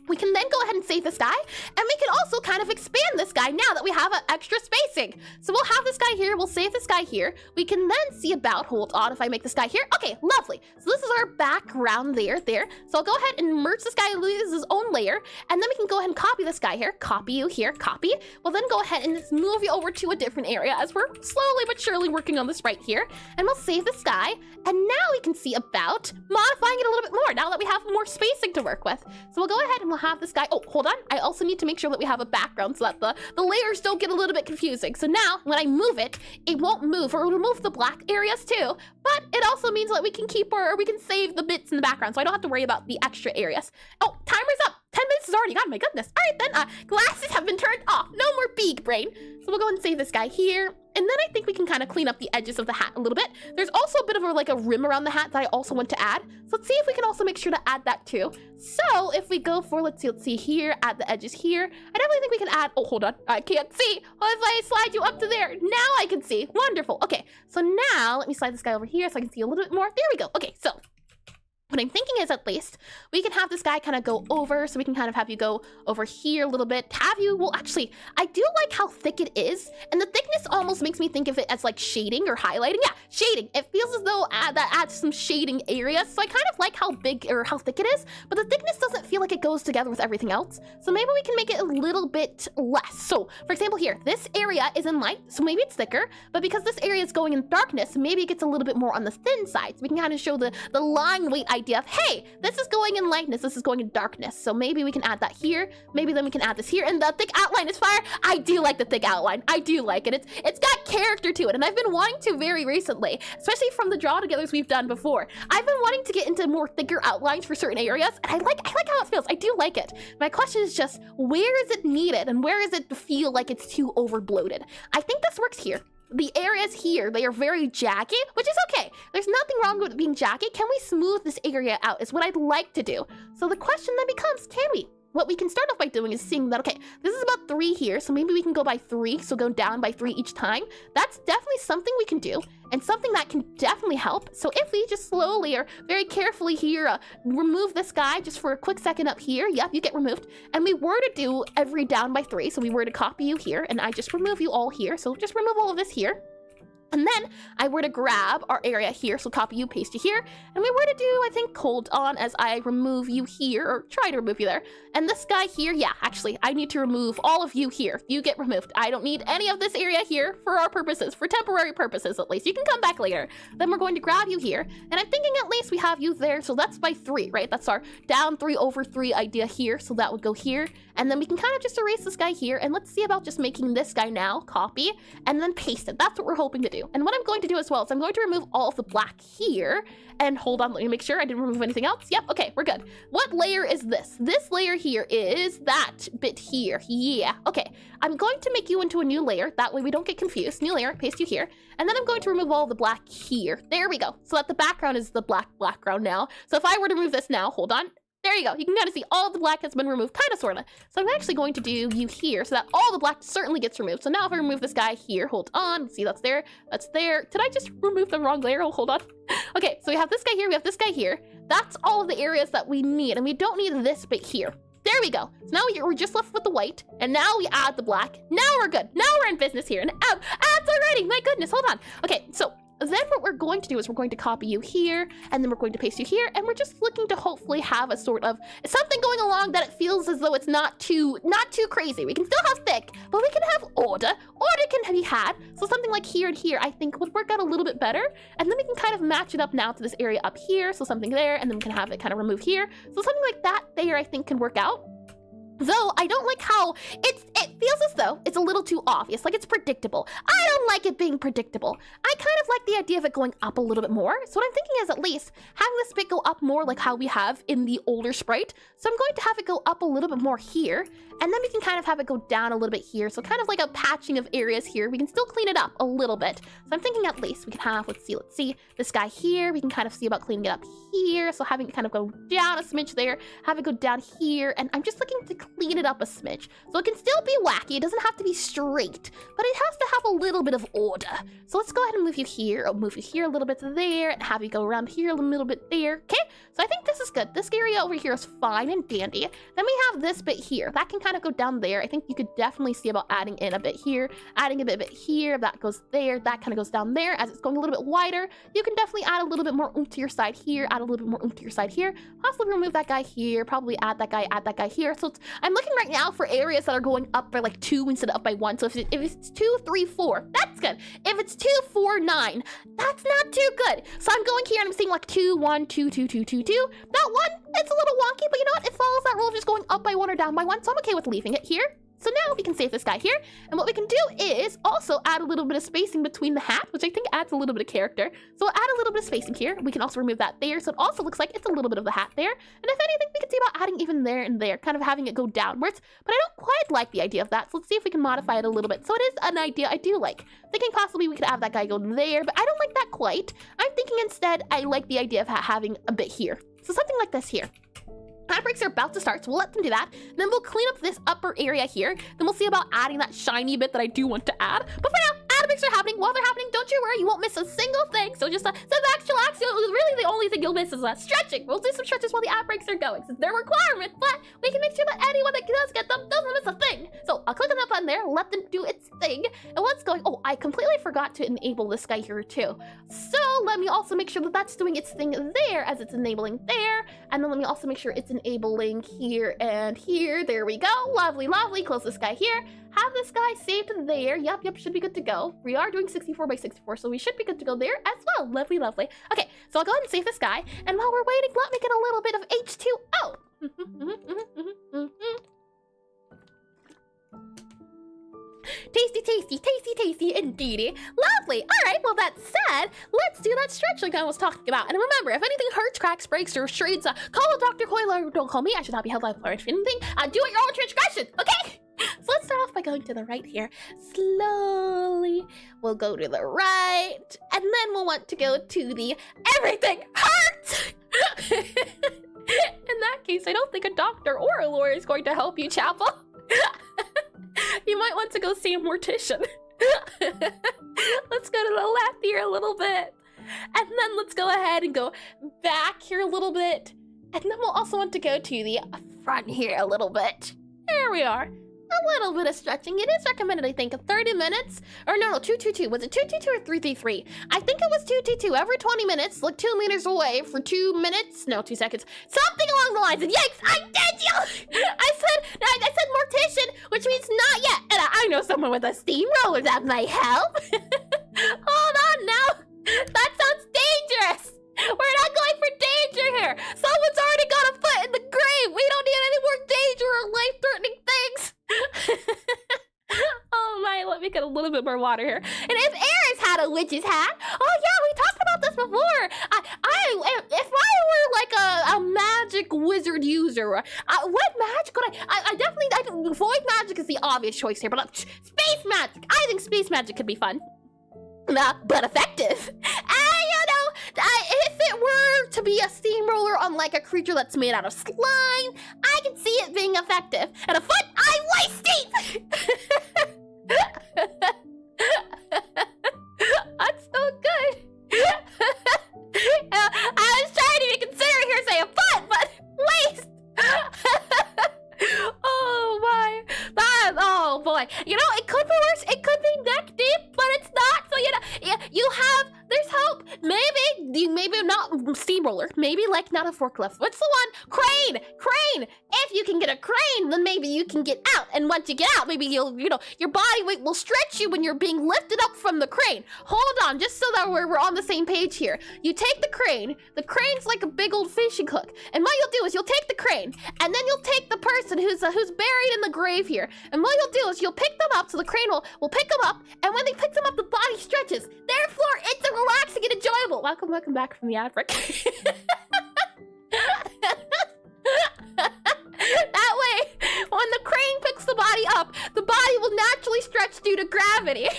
We can then go ahead and save this guy, and we can also kind of expand this guy now that we have an extra spacing. So we'll have this guy here, we'll save this guy here. We can then see about, hold on, if I make this guy here. Okay, lovely. So this is our background there. So I'll go ahead and merge this guy, lose his own layer, and then we can go ahead and copy this guy here. Copy you here, copy. We'll then go ahead and just move you over to a different area as we're slowly but surely working on this right here. And we'll save this guy, and now we can see about modifying it a little bit more now that we have more spacing to work with. So we'll go ahead and we'll have this guy. Oh, hold on. I also need to make sure that we have a background so that the layers don't get a little bit confusing. So now when I move it, it won't move, or it'll move the black areas too. But it also means that we can keep we can save the bits in the background, so I don't have to worry about the extra areas. Oh, timer's up. 10 minutes is already gone. My goodness. All right then. Glasses have been turned off. No more big brain. So we'll go and save this guy here. And then I think we can kind of clean up the edges of the hat a little bit. There's also a bit of a rim around the hat that I also want to add. So let's see if we can also make sure to add that too. So if we go for, let's see here, add the edges here. I definitely think we can add, oh, hold on. I can't see. Oh, if I slide you up to there, now I can see. Wonderful. Okay, so now let me slide this guy over here so I can see a little bit more. There we go. Okay, so what I'm thinking is at least we can have this guy kind of go over, so we can kind of have you go over here a little bit. Well, actually, I do like how thick it is, and the thickness almost makes me think of it as like shading or highlighting. Yeah, shading. It feels as though that adds some shading areas, so I kind of like how big or how thick it is, but the thickness doesn't feel like it goes together with everything else. So maybe we can make it a little bit less. So, for example here, this area is in light, so maybe it's thicker, but because this area is going in darkness, maybe it gets a little bit more on the thin side, so we can kind of show the line weight idea of, hey, this is going in lightness, this is going in darkness. So maybe we can add that here. Maybe then we can add this here. And the thick outline is fire. I do like the thick outline. I do like it. It's got character to it. And I've been wanting to very recently, especially from the draw togethers we've done before. I've been wanting to get into more thicker outlines for certain areas. And I like how it feels. I do like it. My question is just, where is it needed? And where is it to feel like it's too over bloated? I think this works here. The areas here, they are very jaggy, which is okay. There's nothing wrong with it being jaggy. Can we smooth this area out is what I'd like to do. So the question then becomes, can we? What we can start off by doing is seeing that, okay, this is about 3 here, so maybe we can go by 3, so go down by 3 each time. That's definitely something we can do, and something that can definitely help. So if we just slowly or very carefully here remove this guy just for a quick second up here, yep, you get removed, and we were to do every down by 3, so we were to copy you here, and I just remove you all here, so just remove all of this here. And then I were to grab our area here, so copy you, paste you here, and we were to do, I think, hold on as I remove you here, or try to remove you there. And this guy here, yeah, actually, I need to remove all of you here. You get removed. I don't need any of this area here for our purposes, for temporary purposes at least. You can come back later. Then we're going to grab you here, and I'm thinking at least we have you there, so that's by 3, right? That's our down 3 over 3 idea here, so that would go here. And then we can kind of just erase this guy here, and let's see about just making this guy now, copy, and then paste it. That's what we're hoping to do. And what I'm going to do as well is I'm going to remove all of the black here, and hold on, let me make sure I didn't remove anything else. Yep, okay, we're good. What layer is this? This layer here is that bit here. Yeah, okay. I'm going to make you into a new layer. That way we don't get confused. New layer, paste you here. And then I'm going to remove all the black here. There we go. So that the background is the black background now. So if I were to remove this now, hold on. There you go. You can kind of see all the black has been removed, kind of, sort of. So I'm actually going to do you here so that all the black certainly gets removed. So now if I remove this guy here, hold on. Let's see, that's there. That's there. Did I just remove the wrong layer? Oh, hold on. Okay, so we have this guy here. We have this guy here. That's all of the areas that we need. And we don't need this bit here. There we go. So now we're just left with the white. And now we add the black. Now we're good. Now we're in business here. And ads already. My goodness, hold on. Okay, so then what we're going to do is we're going to copy you here, and then we're going to paste you here, and we're just looking to hopefully have a sort of something going along that it feels as though it's not too crazy. We can still have thick, but we can have order. Order can be had. So something like here and here, I think would work out a little bit better. And then we can kind of match it up now to this area up here. So something there, and then we can have it kind of remove here. So something like that there, I think can work out. Though I don't like how it feels as though it's a little too obvious, like it's predictable. I don't like it being predictable. I kind of like the idea of it going up a little bit more. So what I'm thinking is at least having this bit go up more like how we have in the older sprite. So I'm going to have it go up a little bit more here, and then we can kind of have it go down a little bit here. So kind of like a patching of areas here. We can still clean it up a little bit. So I'm thinking at least we can have, let's see, this guy here. We can kind of see about cleaning it up here. So having it kind of go down a smidge there, have it go down here, and I'm just looking to clean it up a smidge. So it can still be wacky. It doesn't have to be straight, but it has to have a little bit of order. So let's go ahead and move you here. I'll move you here a little bit there, and have you go around here a little bit there. Okay, so I think this is good. This area over here is fine and dandy. Then we have this bit here. That can kind of go down there. I think you could definitely see about adding in a bit here, adding a bit here. That goes there. That kind of goes down there. As it's going a little bit wider, you can definitely add a little bit more oomph to your side here, add a little bit more oomph to your side here. Possibly remove that guy here, probably add that guy here. So I'm looking right now for areas that are going up by like 2 instead of up by 1. So if it's 2, 3, 4, that's good. If it's 2, 4, 9, that's not too good. So I'm going here and I'm seeing like 2, 1, 2, 2, 2, 2, 2. That one, it's a little wonky, but you know what? It follows that rule of just going up by 1 or down by 1. So I'm okay with leaving it here. So now we can save this guy here. And what we can do is also add a little bit of spacing between the hat, which I think adds a little bit of character. So we'll add a little bit of spacing here. We can also remove that there. So it also looks like it's a little bit of the hat there. And if anything, we can see about adding even there and there, kind of having it go downwards. But I don't quite like the idea of that. So let's see if we can modify it a little bit. So it is an idea I do like. Thinking possibly we could have that guy go there, but I don't like that quite. I'm thinking instead I like the idea of having a bit here. So something like this here. Ad breaks are about to start, so we'll let them do that. Then we'll clean up this upper area here. Then we'll see about adding that shiny bit that I do want to add. But for now, ad breaks are happening. While they're happening, don't you worry, you won't miss a single thing. So just some actual action. Really, the only thing you'll miss is stretching. We'll do some stretches while the ad breaks are going. It's their requirement, but we can make sure that anyone that does get them doesn't miss a thing. So I'll click on that button there, let them do its thing. And what's going? Oh, I completely forgot to enable this guy here too. So let me also make sure that that's doing its thing there as it's enabling there. And then let me also make sure it's enabling here and here. There we go. Lovely, lovely. Close this guy here. Have this guy saved there. Yep, should be good to go. We are doing 64 by 64, so we should be good to go there as well. Lovely, lovely. Okay, so I'll go ahead and save this guy. And while we're waiting, let me get a little bit of H2O. Tasty, indeedy. Lovely. All right, well, that said, let's do that stretch like I was talking about. And remember, if anything hurts, cracks, breaks, or shreds, call Dr. Coyle. Don't call me. I should not be held liable for anything. Do it your own transgression, okay? So let's start off by going to the right here. Slowly, we'll go to the right, and then we'll want to go to the everything hurts. In that case, I don't think a doctor or a lawyer is going to help you, Chapel. You might want to go see a mortician. Let's go to the left here a little bit. And then let's go ahead and go back here a little bit. And then we'll also want to go to the front here a little bit. There we are. A little bit of stretching. It is recommended, I think, 30 minutes. Or no, 222. Was it 222 or 333? I think it was 222. Every 20 minutes, like 2 meters away for 2 minutes. No, 2 seconds. Something along the lines of, yikes, I did you! I said mortician, which means not yet. And I know someone with a steamroller that might help. Hold on now. That sounds dangerous. We're not going for danger here. Someone's already got a foot in the grave. We don't need any more danger or life-threatening things. Oh my, let me get a little bit more water here. And if Eris had a witch's hat, oh yeah, we talked about this before. If I were like a magic wizard user, what magic could I definitely, void magic is the obvious choice here, but space magic, I think space magic could be fun. But effective. If it were to be a steamroller on like a creature that's made out of slime, I can see it being effective. And a foot, I waste it! That's so good. I was trying to consider here say a foot, but waste! Oh my. Oh boy. You know, it could be worse. It could be neck deep, but it's not. So, you know, there's maybe not steamroller, maybe like not a forklift. What's the one? Crane! Crane! If you can get a crane, then maybe you can get out. And once you get out, maybe you'll, your body weight will stretch you when you're being lifted up from the crane. Hold on, just so that we're on the same page here. You take the crane's like a big old fishing hook. And what you'll do is you'll take the crane, and then you'll take the person who's buried in the grave here. And what you'll do is you'll pick them up, so the crane will pick them up, and when they pick them up, the body stretches. Therefore, it's relaxing and enjoyable. Welcome back from the ad break. That way, when the crane picks the body up, the body will naturally stretch due to gravity.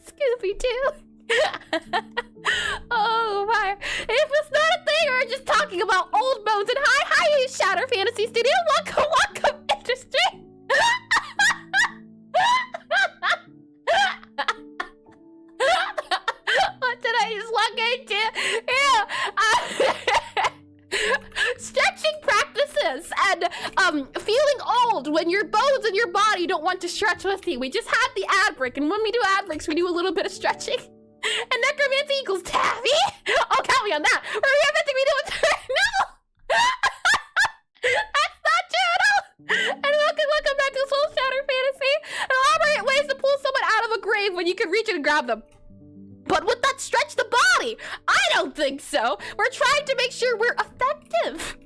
Scooby-Doo. Oh my. If it's not a thing, we're just talking about old bones. And hi, you Shatter Fantasy Studio. Welcome, industry. What did I just walk into? Yeah. Stretching practices and feeling old when your bones and your body don't want to stretch with you. We just had the ad break, and when we do ad breaks, we do a little bit of stretching. And necromancy equals taffy? Oh, count me on that. Or everything we do with no! That's not true at all! And welcome back to Soul Shatter Fantasy. An elaborate ways to pull someone out of a grave when you can reach and grab them. But would that stretch the body? I don't think so. We're trying to make sure we're effective.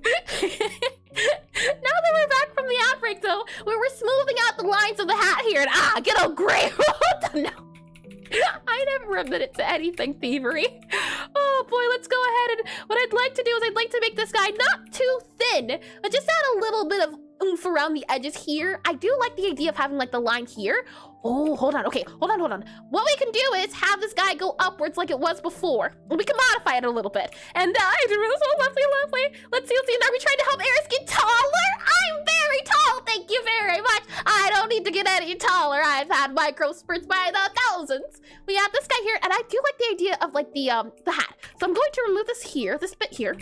Now that we're back from the outbreak, though, where we're smoothing out the lines of the hat here, and get a grave. No. I never admit it to anything thievery. Oh boy, let's go ahead, and what I'd like to do is I'd like to make this guy not too thin, but just add a little bit of oomph around the edges here. I do like the idea of having like the line here. Oh, hold on. Okay, hold on. What we can do is have this guy go upwards like it was before. We can modify it a little bit. And I do this so lovely. Let's see. Are we trying to help Eris get taller? I'm very tall, thank you very much. I don't need to get any taller. I've had micro spurts by the thousands. We have this guy here, and I do like the idea of like the hat. So I'm going to remove this bit here.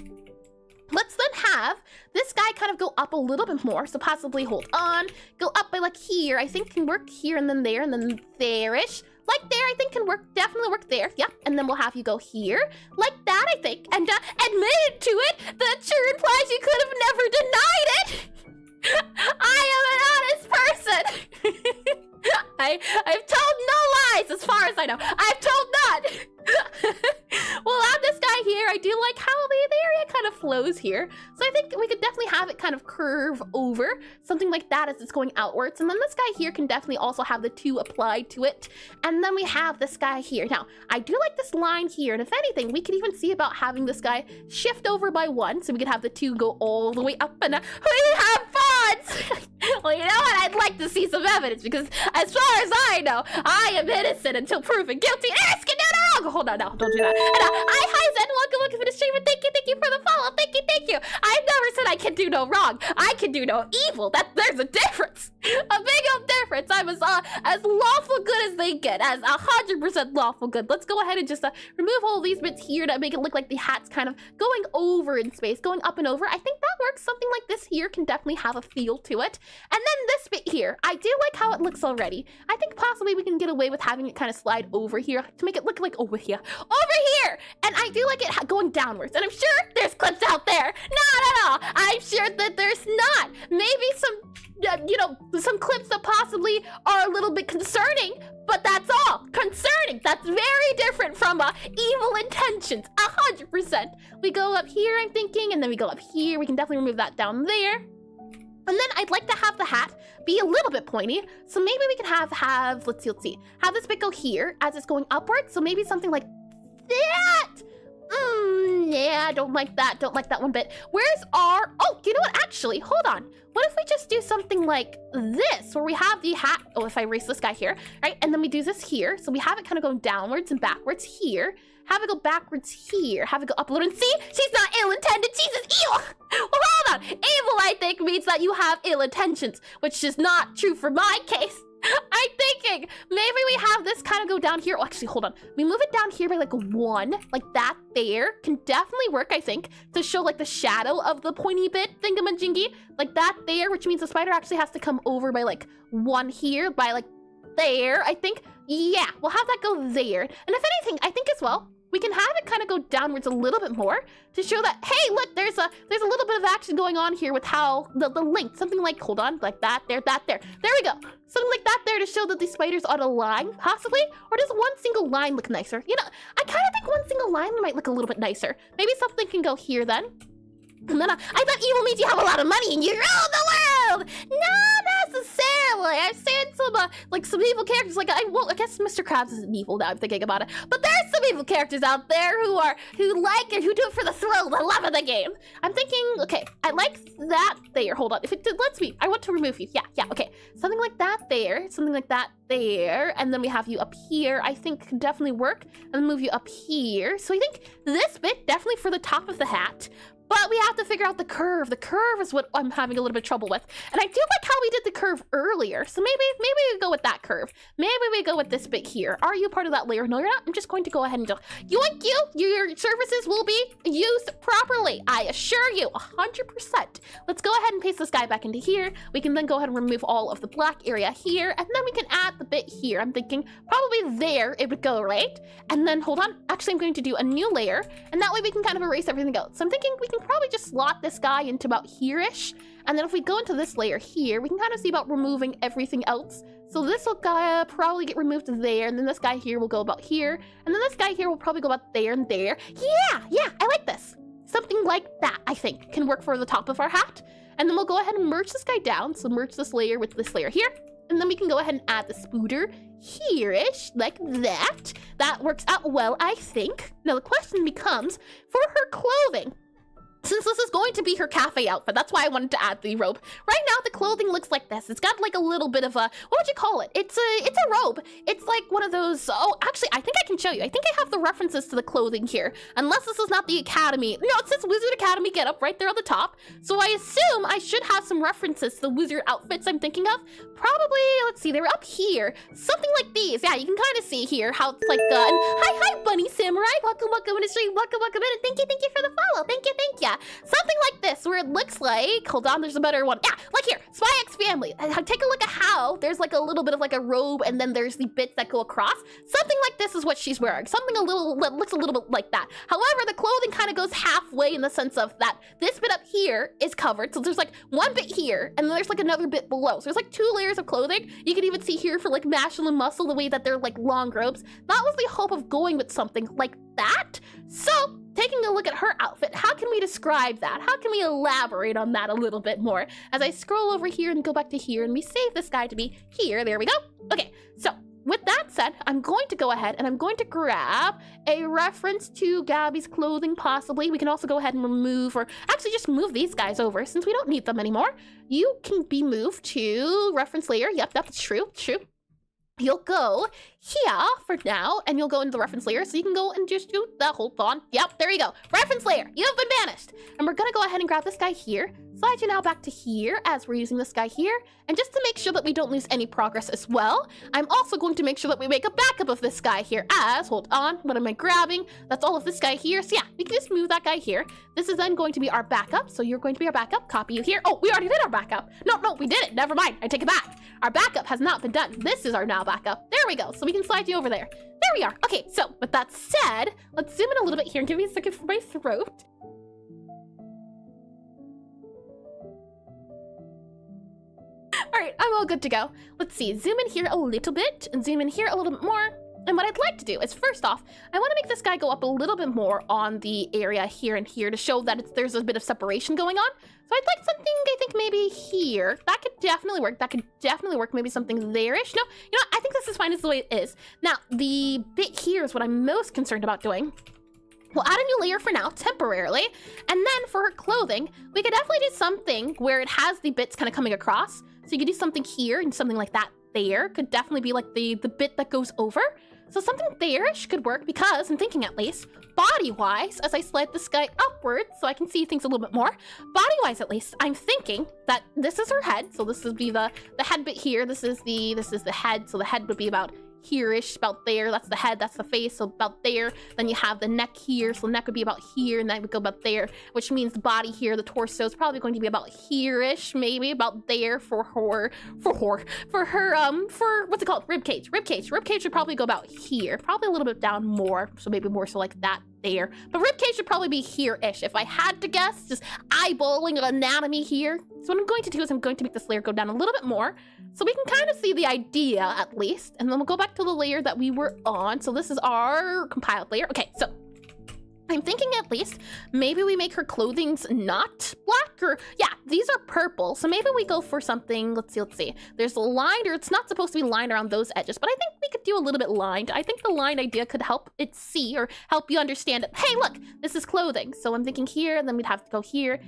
Let's then have this guy kind of go up a little bit more. So possibly hold on, go up by like here. I think can work here and then there-ish. Like there, I think can work, definitely work there. Yep, and then we'll have you go here. Like that, I think. And admitted to it, that sure implies you could have never denied it. I am an honest person. I've told no lies as far as I know. I've told none. We'll have this guy here. I do like how the area kind of flows here. So I think we could definitely have it kind of curve over. Something like that as it's going outwards. And then this guy here can definitely also have the two applied to it. And then we have this guy here. Now, I do like this line here. And if anything, we could even see about having this guy shift over by one. So we could have the two go all the way up. And we have fonts! Well, you know what? I'd like to see some evidence because as far as I know, I am innocent until proven guilty. Eris, get down wrong! Hold on, no, don't do that. Hi, Zen. Welcome to the stream, and thank you for the follow. Thank you. I've never said I can do no wrong. I can do no evil. There's a difference. A big old difference. I'm as lawful good as they get, as 100% lawful good. Let's go ahead and just remove all these bits here to make it look like the hat's kind of going over in space, going up and over. I think that works. Something like this here can definitely have a feel to it. And then this bit here, I do like how it looks already. I think possibly we can get away with having it kind of slide over here to make it look like over here. And I do like it going downwards. And I'm sure there's clips out there. No. I'm sure that there's not. Maybe some, some clips that possibly are a little bit concerning, but that's all. Concerning. That's very different from evil intentions. 100%. We go up here, I'm thinking, and then we go up here. We can definitely remove that down there. And then I'd like to have the hat be a little bit pointy. So maybe we can have, let's see. Have this bit go here as it's going upwards. So maybe something like that. Yeah, I don't like that. Don't like that one bit. Where's our, oh, you know what? Actually, hold on. What if we just do something like this, where we have the hat, oh, if I erase this guy here, right? And then we do this here. So we have it kind of going downwards and backwards here. Have it go backwards here. Have it go up a little. And see, she's not ill-intended. She's just evil. Well, hold on. Evil, I think, means that you have ill intentions, which is not true for my case. I I'm thinking maybe we have this kind of go down here. Oh, actually, hold on. We move it down here by like 1, like that there can definitely work, I think, to show like the shadow of the pointy bit thingamajingy, like that there, which means the spider actually has to come over by like 1 here, by like there, I think. Yeah, we'll have that go there. And if anything, I think as well, we can have it kind of go downwards a little bit more to show that, hey, look, there's a little bit of action going on here with how the length, something like, hold on, like that there. There we go. Something like that there to show that these spiders on a line, possibly? Or does one single line look nicer? You know, I kind of think one single line might look a little bit nicer. Maybe something can go here then. And then I thought evil means you have a lot of money and you rule the world! Not necessarily! I've seen some evil characters, like, I guess Mr. Krabs isn't evil now I'm thinking about it, but there's some evil characters out there who like it, who do it for the thrill, the love of the game. I'm thinking, okay, I like that there, hold on, if it lets me, I want to remove you, yeah, okay. Something like that there, something like that there, and then we have you up here, I think could definitely work, and then move you up here. So I think this bit, definitely for the top of the hat, but we have to figure out the curve. The curve is what I'm having a little bit of trouble with. And I do like how we did the curve earlier. So maybe we go with that curve. Maybe we go with this bit here. Are you part of that layer? No, you're not. I'm just going to go ahead and yoink you. Your services will be used properly. I assure you, 100%. Let's go ahead and paste this guy back into here. We can then go ahead and remove all of the black area here. And then we can add the bit here. I'm thinking probably there it would go, right? And then hold on. Actually, I'm going to do a new layer. And that way we can kind of erase everything else. So I'm thinking we can probably just slot this guy into about here-ish. And then if we go into this layer here, we can kind of see about removing everything else. So this will probably get removed there, and then this guy here will go about here, and then this guy here will probably go about there and there. Yeah, I like this. Something like that, I think, can work for the top of our hat. And then we'll go ahead and merge this guy down. So merge this layer with this layer here. And then we can go ahead and add the spooder here-ish, like that. That works out well, I think. Now the question becomes, for her clothing, since this is going to be her cafe outfit, that's why I wanted to add the robe. Right now, the clothing looks like this. It's got like a little bit of a, what would you call it? It's a robe. It's like one of those, oh, actually, I think I can show you. I think I have the references to the clothing here. Unless this is not the Academy. No, it says Wizard Academy get up right there on the top. So I assume I should have some references to the wizard outfits I'm thinking of. Probably, let's see, they're up here. Something like these. Yeah, you can kind of see here how it's like, and hi, Bunny Samurai. Welcome in the stream. Welcome in. And thank you for the follow. Thank you. Something like this, where it looks like, hold on, there's a better one. Yeah, like here, Spy X Family. Take a look at how there's like a little bit of like a robe, and then there's the bits that go across. Something like this is what she's wearing. Something looks a little bit like that. However, the clothing kind of goes halfway in the sense of that this bit up here is covered. So there's like one bit here, and then there's like another bit below. So there's like 2 layers of clothing. You can even see here for like Mashal and Muscle, the way that they're like long robes. That was the hope of going with something like that. So, taking a look at her outfit, how can we describe that? How can we elaborate on that a little bit more? As I scroll over here and go back to here, and we save this guy to be here. There we go. Okay, so with that said, I'm going to go ahead and I'm going to grab a reference to Gabby's clothing, possibly. We can also go ahead and remove, or actually just move these guys over since we don't need them anymore. You can be moved to reference layer. Yep, that's true. You'll go here for now, and you'll go into the reference layer, so you can go and just do the, hold on. Yep, there you go. Reference layer, you've been banished. And we're gonna go ahead and grab this guy here, slide you now back to here as we're using this guy here. And just to make sure that we don't lose any progress as well, I'm also going to make sure that we make a backup of this guy here as, hold on, what am I grabbing? That's all of this guy here. So yeah, we can just move that guy here. This is then going to be our backup. So you're going to be our backup, copy you here. Oh, we already did our backup. No, we did it. Never mind, I take it back. Our backup has not been done. This is our now backup. There we go. So we can slide you over there. There we are. Okay, so with that said, let's zoom in a little bit here and give me a second for my throat. All right, I'm all good to go. Let's see, zoom in here a little bit and zoom in here a little bit more. And what I'd like to do is, first off, I want to make this guy go up a little bit more on the area here and here to show that there's a bit of separation going on. So I'd like something, I think maybe here. That could definitely work. That could definitely work. Maybe something there-ish. No, you know what? I think this is fine as the way it is. Now, the bit here is what I'm most concerned about doing. We'll add a new layer for now, temporarily. And then for her clothing, we could definitely do something where it has the bits kind of coming across. So you could do something here and something like that there could definitely be like the bit that goes over. So something there-ish could work because I'm thinking at least body-wise, as I slide this guy upwards so I can see things a little bit more, body-wise at least, I'm thinking that this is her head. So this would be the head bit here. This is the head. So the head would be about here-ish, about there. That's the head, that's the face, so about there. Then you have the neck here, so the neck would be about here, and that would go about there, which means the body here, the torso is probably going to be about here-ish, maybe about there for her, for what's it called? Rib cage. Rib cage would probably go about here, probably a little bit down more, so maybe more so like that there. But rib cage should probably be here-ish. If I had to guess, just eyeballing anatomy here. So what I'm going to do is I'm going to make this layer go down a little bit more so we can kind of see the idea at least. And then we'll go back to the layer that we were on. So this is our compiled layer. Okay, so I'm thinking at least maybe we make her clothing's not black, or yeah, these are purple. So maybe we go for something, let's see. There's a line, or it's not supposed to be lined around those edges, but I think we could do a little bit lined. I think the line idea could help it see or help you understand it. Hey, look, this is clothing. So I'm thinking here, and then we'd have to go here,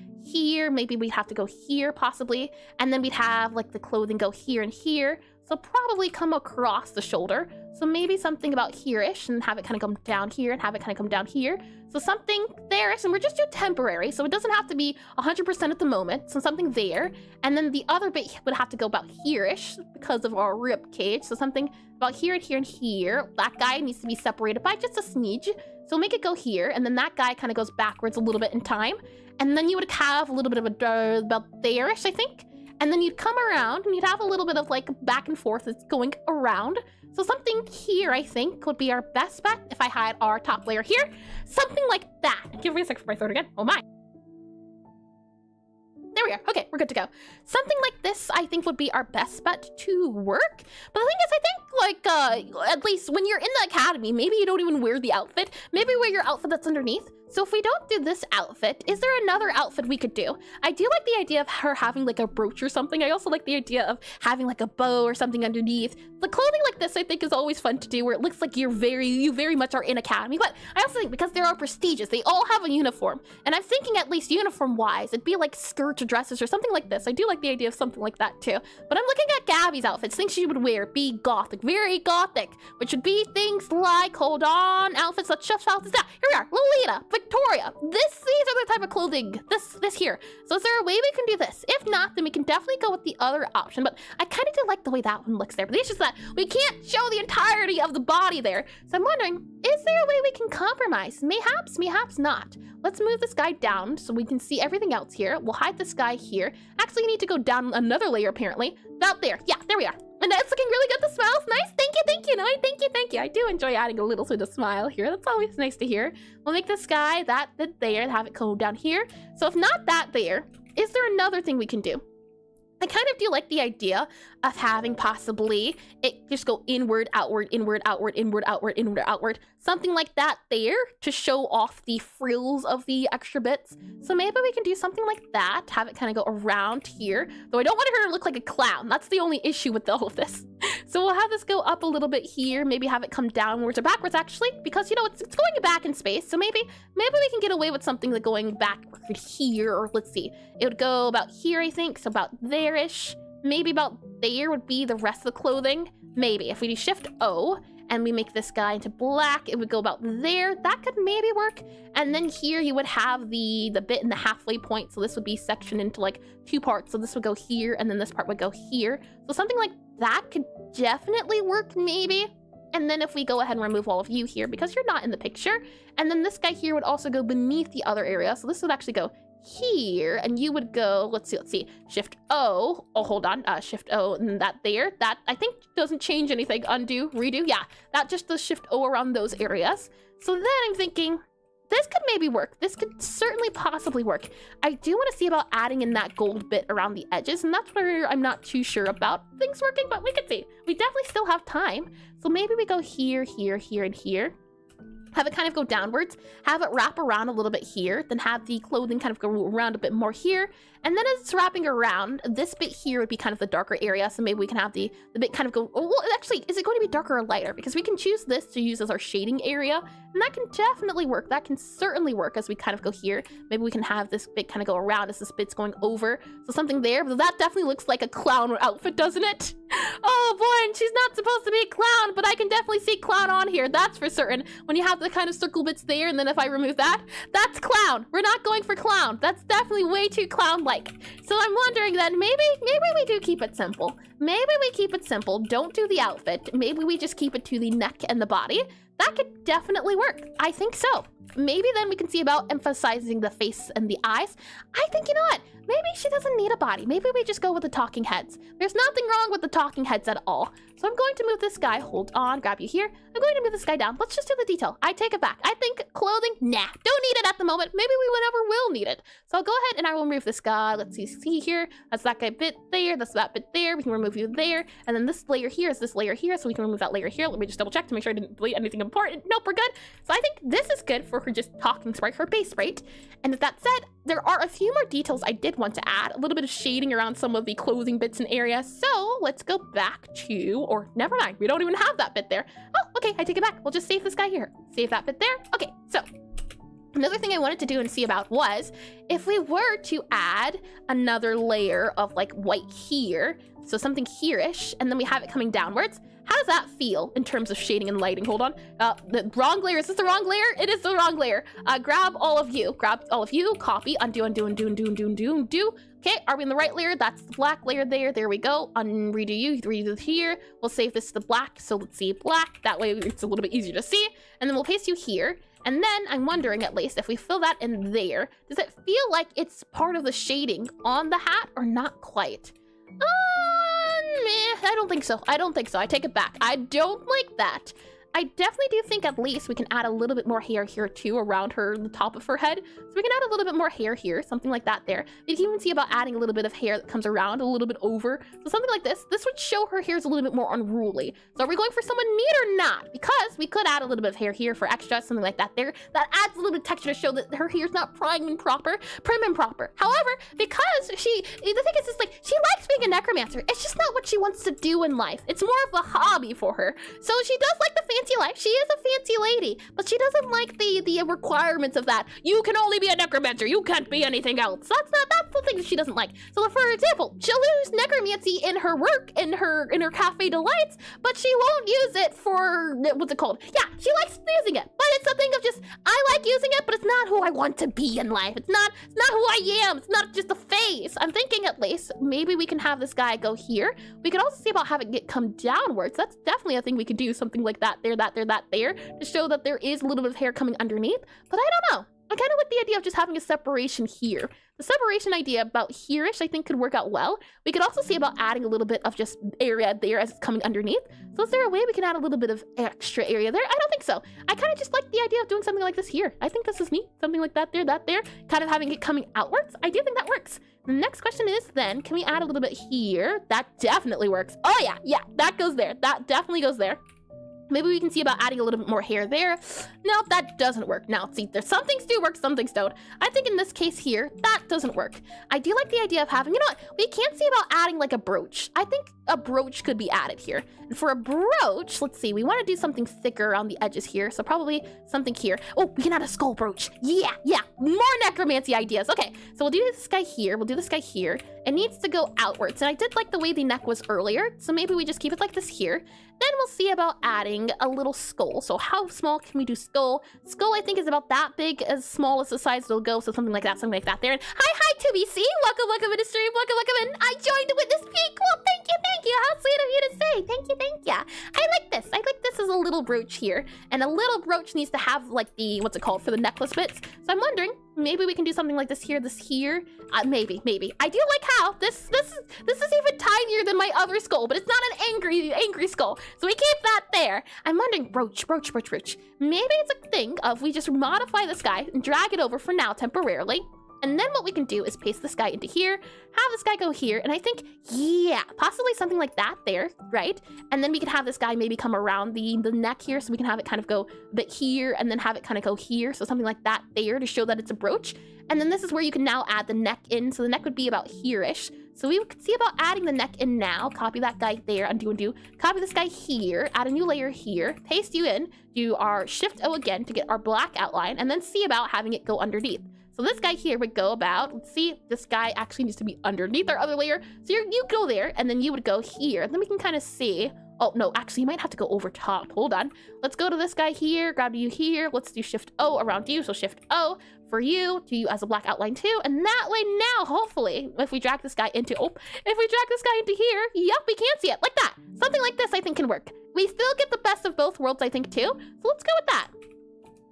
maybe we'd have to go here possibly. And then we'd have like the clothing go here and here. So probably come across the shoulder. So maybe something about here-ish and have it kind of come down here and have it kind of come down here. So something there-ish, and we're just doing temporary. So it doesn't have to be 100% at the moment. So something there. And then the other bit would have to go about here-ish because of our rib cage. So something about here and here and here. That guy needs to be separated by just a smidge. So make it go here. And then that guy kind of goes backwards a little bit in time. And then you would have a little bit of a about there-ish, I think. And then you'd come around and you'd have a little bit of like back and forth that's going around. So something here, I think, would be our best bet if I had our top layer here. Something like that. Give me a second for my throat again. Oh my. There we are. Okay, we're good to go. Something like this, I think, would be our best bet to work. But the thing is, I think, like, at least when you're in the academy, maybe you don't even wear the outfit. Maybe wear your outfit that's underneath. So if we don't do this outfit, is there another outfit we could do? I do like the idea of her having like a brooch or something. I also like the idea of having like a bow or something underneath. The clothing like this, I think, is always fun to do, where it looks like you very much are in academy. But I also think because they are prestigious, they all have a uniform. And I'm thinking at least uniform-wise, it'd be like skirts or dresses or something like this. I do like the idea of something like that too. But I'm looking at Gabby's outfits, things she would wear, be gothic, very gothic, which would be things like, hold on, outfits that chef's house is that. Here we are, Lolita, Victoria. These are the type of clothing, this here. So is there a way we can do this? If not, then we can definitely go with the other option. But I kind of do like the way that one looks there. But it's just that we can't show the entirety of the body there. So I'm wondering, is there a way we can compromise? Mayhaps not. Let's move this guy down so we can see everything else here. We'll hide this guy here. Actually, you need to go down another layer apparently. About there. Yeah, there we are. And that's looking really good. The smile's nice. Thank you. No, thank you. I do enjoy adding a little sort of smile here. That's always nice to hear. We'll make this guy that there and have it go down here. So if not that there, is there another thing we can do? I kind of do like the idea of having possibly it just go inward, outward, inward, outward, inward, outward, inward, outward. Something like that there to show off the frills of the extra bits. So maybe we can do something like that, have it kind of go around here. Though I don't want her to look like a clown. That's the only issue with all of this. So we'll have this go up a little bit here, maybe have it come downwards or backwards actually, because you know, it's going back in space. So maybe we can get away with something like going backward here, or let's see. It would go about here, I think, so about there-ish. Maybe about there would be the rest of the clothing. Maybe if we do Shift O and we make this guy into black, it would go about there. That could maybe work. And then here you would have the bit in the halfway point. So this would be sectioned into like two parts. So this would go here and then this part would go here. So something like that could definitely work maybe. And then if we go ahead and remove all of you here because you're not in the picture. And then this guy here would also go beneath the other area. So this would actually go here, and you would go, let's see, Shift O, oh, hold on, Shift O, and that there, that I think doesn't change anything, undo, redo, yeah, that just does Shift O around those areas. So then I'm thinking, this could maybe work, this could certainly possibly work. I do want to see about adding in that gold bit around the edges, and that's where I'm not too sure about things working, but we could see. We definitely still have time, so maybe we go here, here, here, and here. have it kind of go downwards, have it wrap around a little bit here, then have the clothing kind of go around a bit more here. And then as it's wrapping around, this bit here would be kind of the darker area. So maybe we can have the bit kind of go, oh, well, actually, is it going to be darker or lighter? Because we can choose this to use as our shading area. And that can definitely work. That can certainly work as we kind of go here. Maybe we can have this bit kind of go around as this bit's going over. So something there, but that definitely looks like a clown outfit, doesn't it? Oh boy, and she's not supposed to be a clown, but I can definitely see clown on here. That's for certain. When you have the kind of circle bits there, and then if I remove that, that's clown. We're not going for clown. That's definitely way too clown-like. So I'm wondering that maybe we do keep it simple. Maybe we keep it simple. Don't do the outfit. Maybe we just keep it to the neck and the body. That could definitely work. I think so. Maybe then we can see about emphasizing the face and the eyes. I think, you know what? Maybe she doesn't need a body. Maybe we just go with the talking heads. There's nothing wrong with the talking heads at all. So I'm going to move this guy. Hold on, grab you here. I'm going to move this guy down. Let's just do the detail. I take it back. I think clothing, nah, don't need it at the moment. Maybe we never will need it. So I'll go ahead and I will remove this guy. Let's see here. That's that guy bit there. That's that bit there. We can remove you there. And then this layer here is this layer here. So we can remove that layer here. Let me just double check to make sure I didn't delete anything important. Nope, we're good. So I think this is good for her just talking sprite, her base sprite. And with that said, there are a few more details I did want to add. A little bit of shading around some of the clothing bits and areas. So let's go back to, or never mind, we don't even have that bit there. Oh, okay, I take it back. We'll just save this guy here. Save that bit there. Okay, so another thing I wanted to do and see about was if we were to add another layer of like white here, so something here-ish, and then we have it coming downwards. How does that feel in terms of shading and lighting? Hold on. The wrong layer. Is this the wrong layer? It is the wrong layer. Grab all of you, copy, undo. Okay, are we in the right layer? That's the black layer there. There we go. Redo you, redo here. We'll save this to black. So let's see black. That way it's a little bit easier to see. And then we'll paste you here. And then I'm wondering, at least, if we fill that in there, does it feel like it's part of the shading on the hat or not quite? I don't think so. I take it back. I don't like that. I definitely do think at least we can add a little bit more hair here too around her, the top of her head. So we can add a little bit more hair here, something like that there. You can even see about adding a little bit of hair that comes around a little bit over. So something like this. This would show her hair's a little bit more unruly. So are we going for someone neat or not? Because we could add a little bit of hair here for extra, something like that there. That adds a little bit of texture to show that her hair's not prim and proper. However, because the thing is like, she likes being a necromancer. It's just not what she wants to do in life. It's more of a hobby for her. So she does like the fancy life. She is a fancy lady, but she doesn't like the requirements of that. You can only be a necromancer. You can't be anything else. That's the thing that she doesn't like. So for example, she'll use necromancy in her work, in her cafe delights, but she won't use it for, what's it called? Yeah, she likes using it, but it's a thing of just, I like using it, but it's not who I want to be in life. It's not who I am. It's not just a face. I'm thinking at least maybe we can have this guy go here. We could also see about having it come downwards. That's definitely a thing we could do, something like that there, that there, to show that there is a little bit of hair coming underneath. But I don't know. I kind of like the idea of just having a separation here. The separation idea about here-ish I think could work out well. We could also see about adding a little bit of just area there as it's coming underneath. So is there a way we can add a little bit of extra area there? I don't think so. I kind of just like the idea of doing something like this here. I think this is neat. Something like that there, kind of having it coming outwards. I do think that works. The next question is then, can we add a little bit here? That definitely works. Oh yeah, that goes there. That definitely goes there. Maybe we can see about adding a little bit more hair there. No, that doesn't work. Now, see, there's some things do work, some things don't. I think in this case here, that doesn't work. I do like the idea of having, you know what? We can't see about adding like a brooch. I think a brooch could be added here. And for a brooch, let's see, we want to do something thicker around the edges here. So probably something here. Oh, we can add a skull brooch. Yeah. More necromancy ideas. Okay, so we'll do this guy here. We'll do this guy here. It needs to go outwards. And I did like the way the neck was earlier. So maybe we just keep it like this here. Then we'll see about adding a little skull. So how small can we do skull? Skull, I think, is about that big, as small as the size it'll go. So something like that there. And hi, 2BC. Welcome in the stream. Welcome in. I joined with this peak. Well, thank you. How sweet of you to say. Thank you. I like this. as a little brooch here. And a little brooch needs to have, like, the, what's it called, for the necklace bits. So I'm wondering, maybe we can do something like this here, maybe. I do like how this is even tinier than my other skull, but it's not an angry skull. So we keep that there. I'm wondering, brooch. Maybe it's a thing of we just modify this guy and drag it over for now temporarily. And then what we can do is paste this guy into here, have this guy go here, and I think, yeah, possibly something like that there, right? And then we can have this guy maybe come around the neck here, so we can have it kind of go a bit here, and then have it kind of go here, so something like that there to show that it's a brooch. And then this is where you can now add the neck in, so the neck would be about here-ish. So we could see about adding the neck in now, copy that guy there, undo, copy this guy here, add a new layer here, paste you in, do our Shift-O again to get our black outline, and then see about having it go underneath. So this guy here would go about, let's see, this guy actually needs to be underneath our other layer. So you go there, and then you would go here, and then we can kind of see, oh no, actually you might have to go over top, hold on. Let's go to this guy here, grab you here, let's do Shift-O around you, so Shift-O for you, do you as a black outline too, and that way now, hopefully, if we drag this guy into, here, yep, we can see it, like that. Something like this I think can work. We still get the best of both worlds I think too, so let's go with that.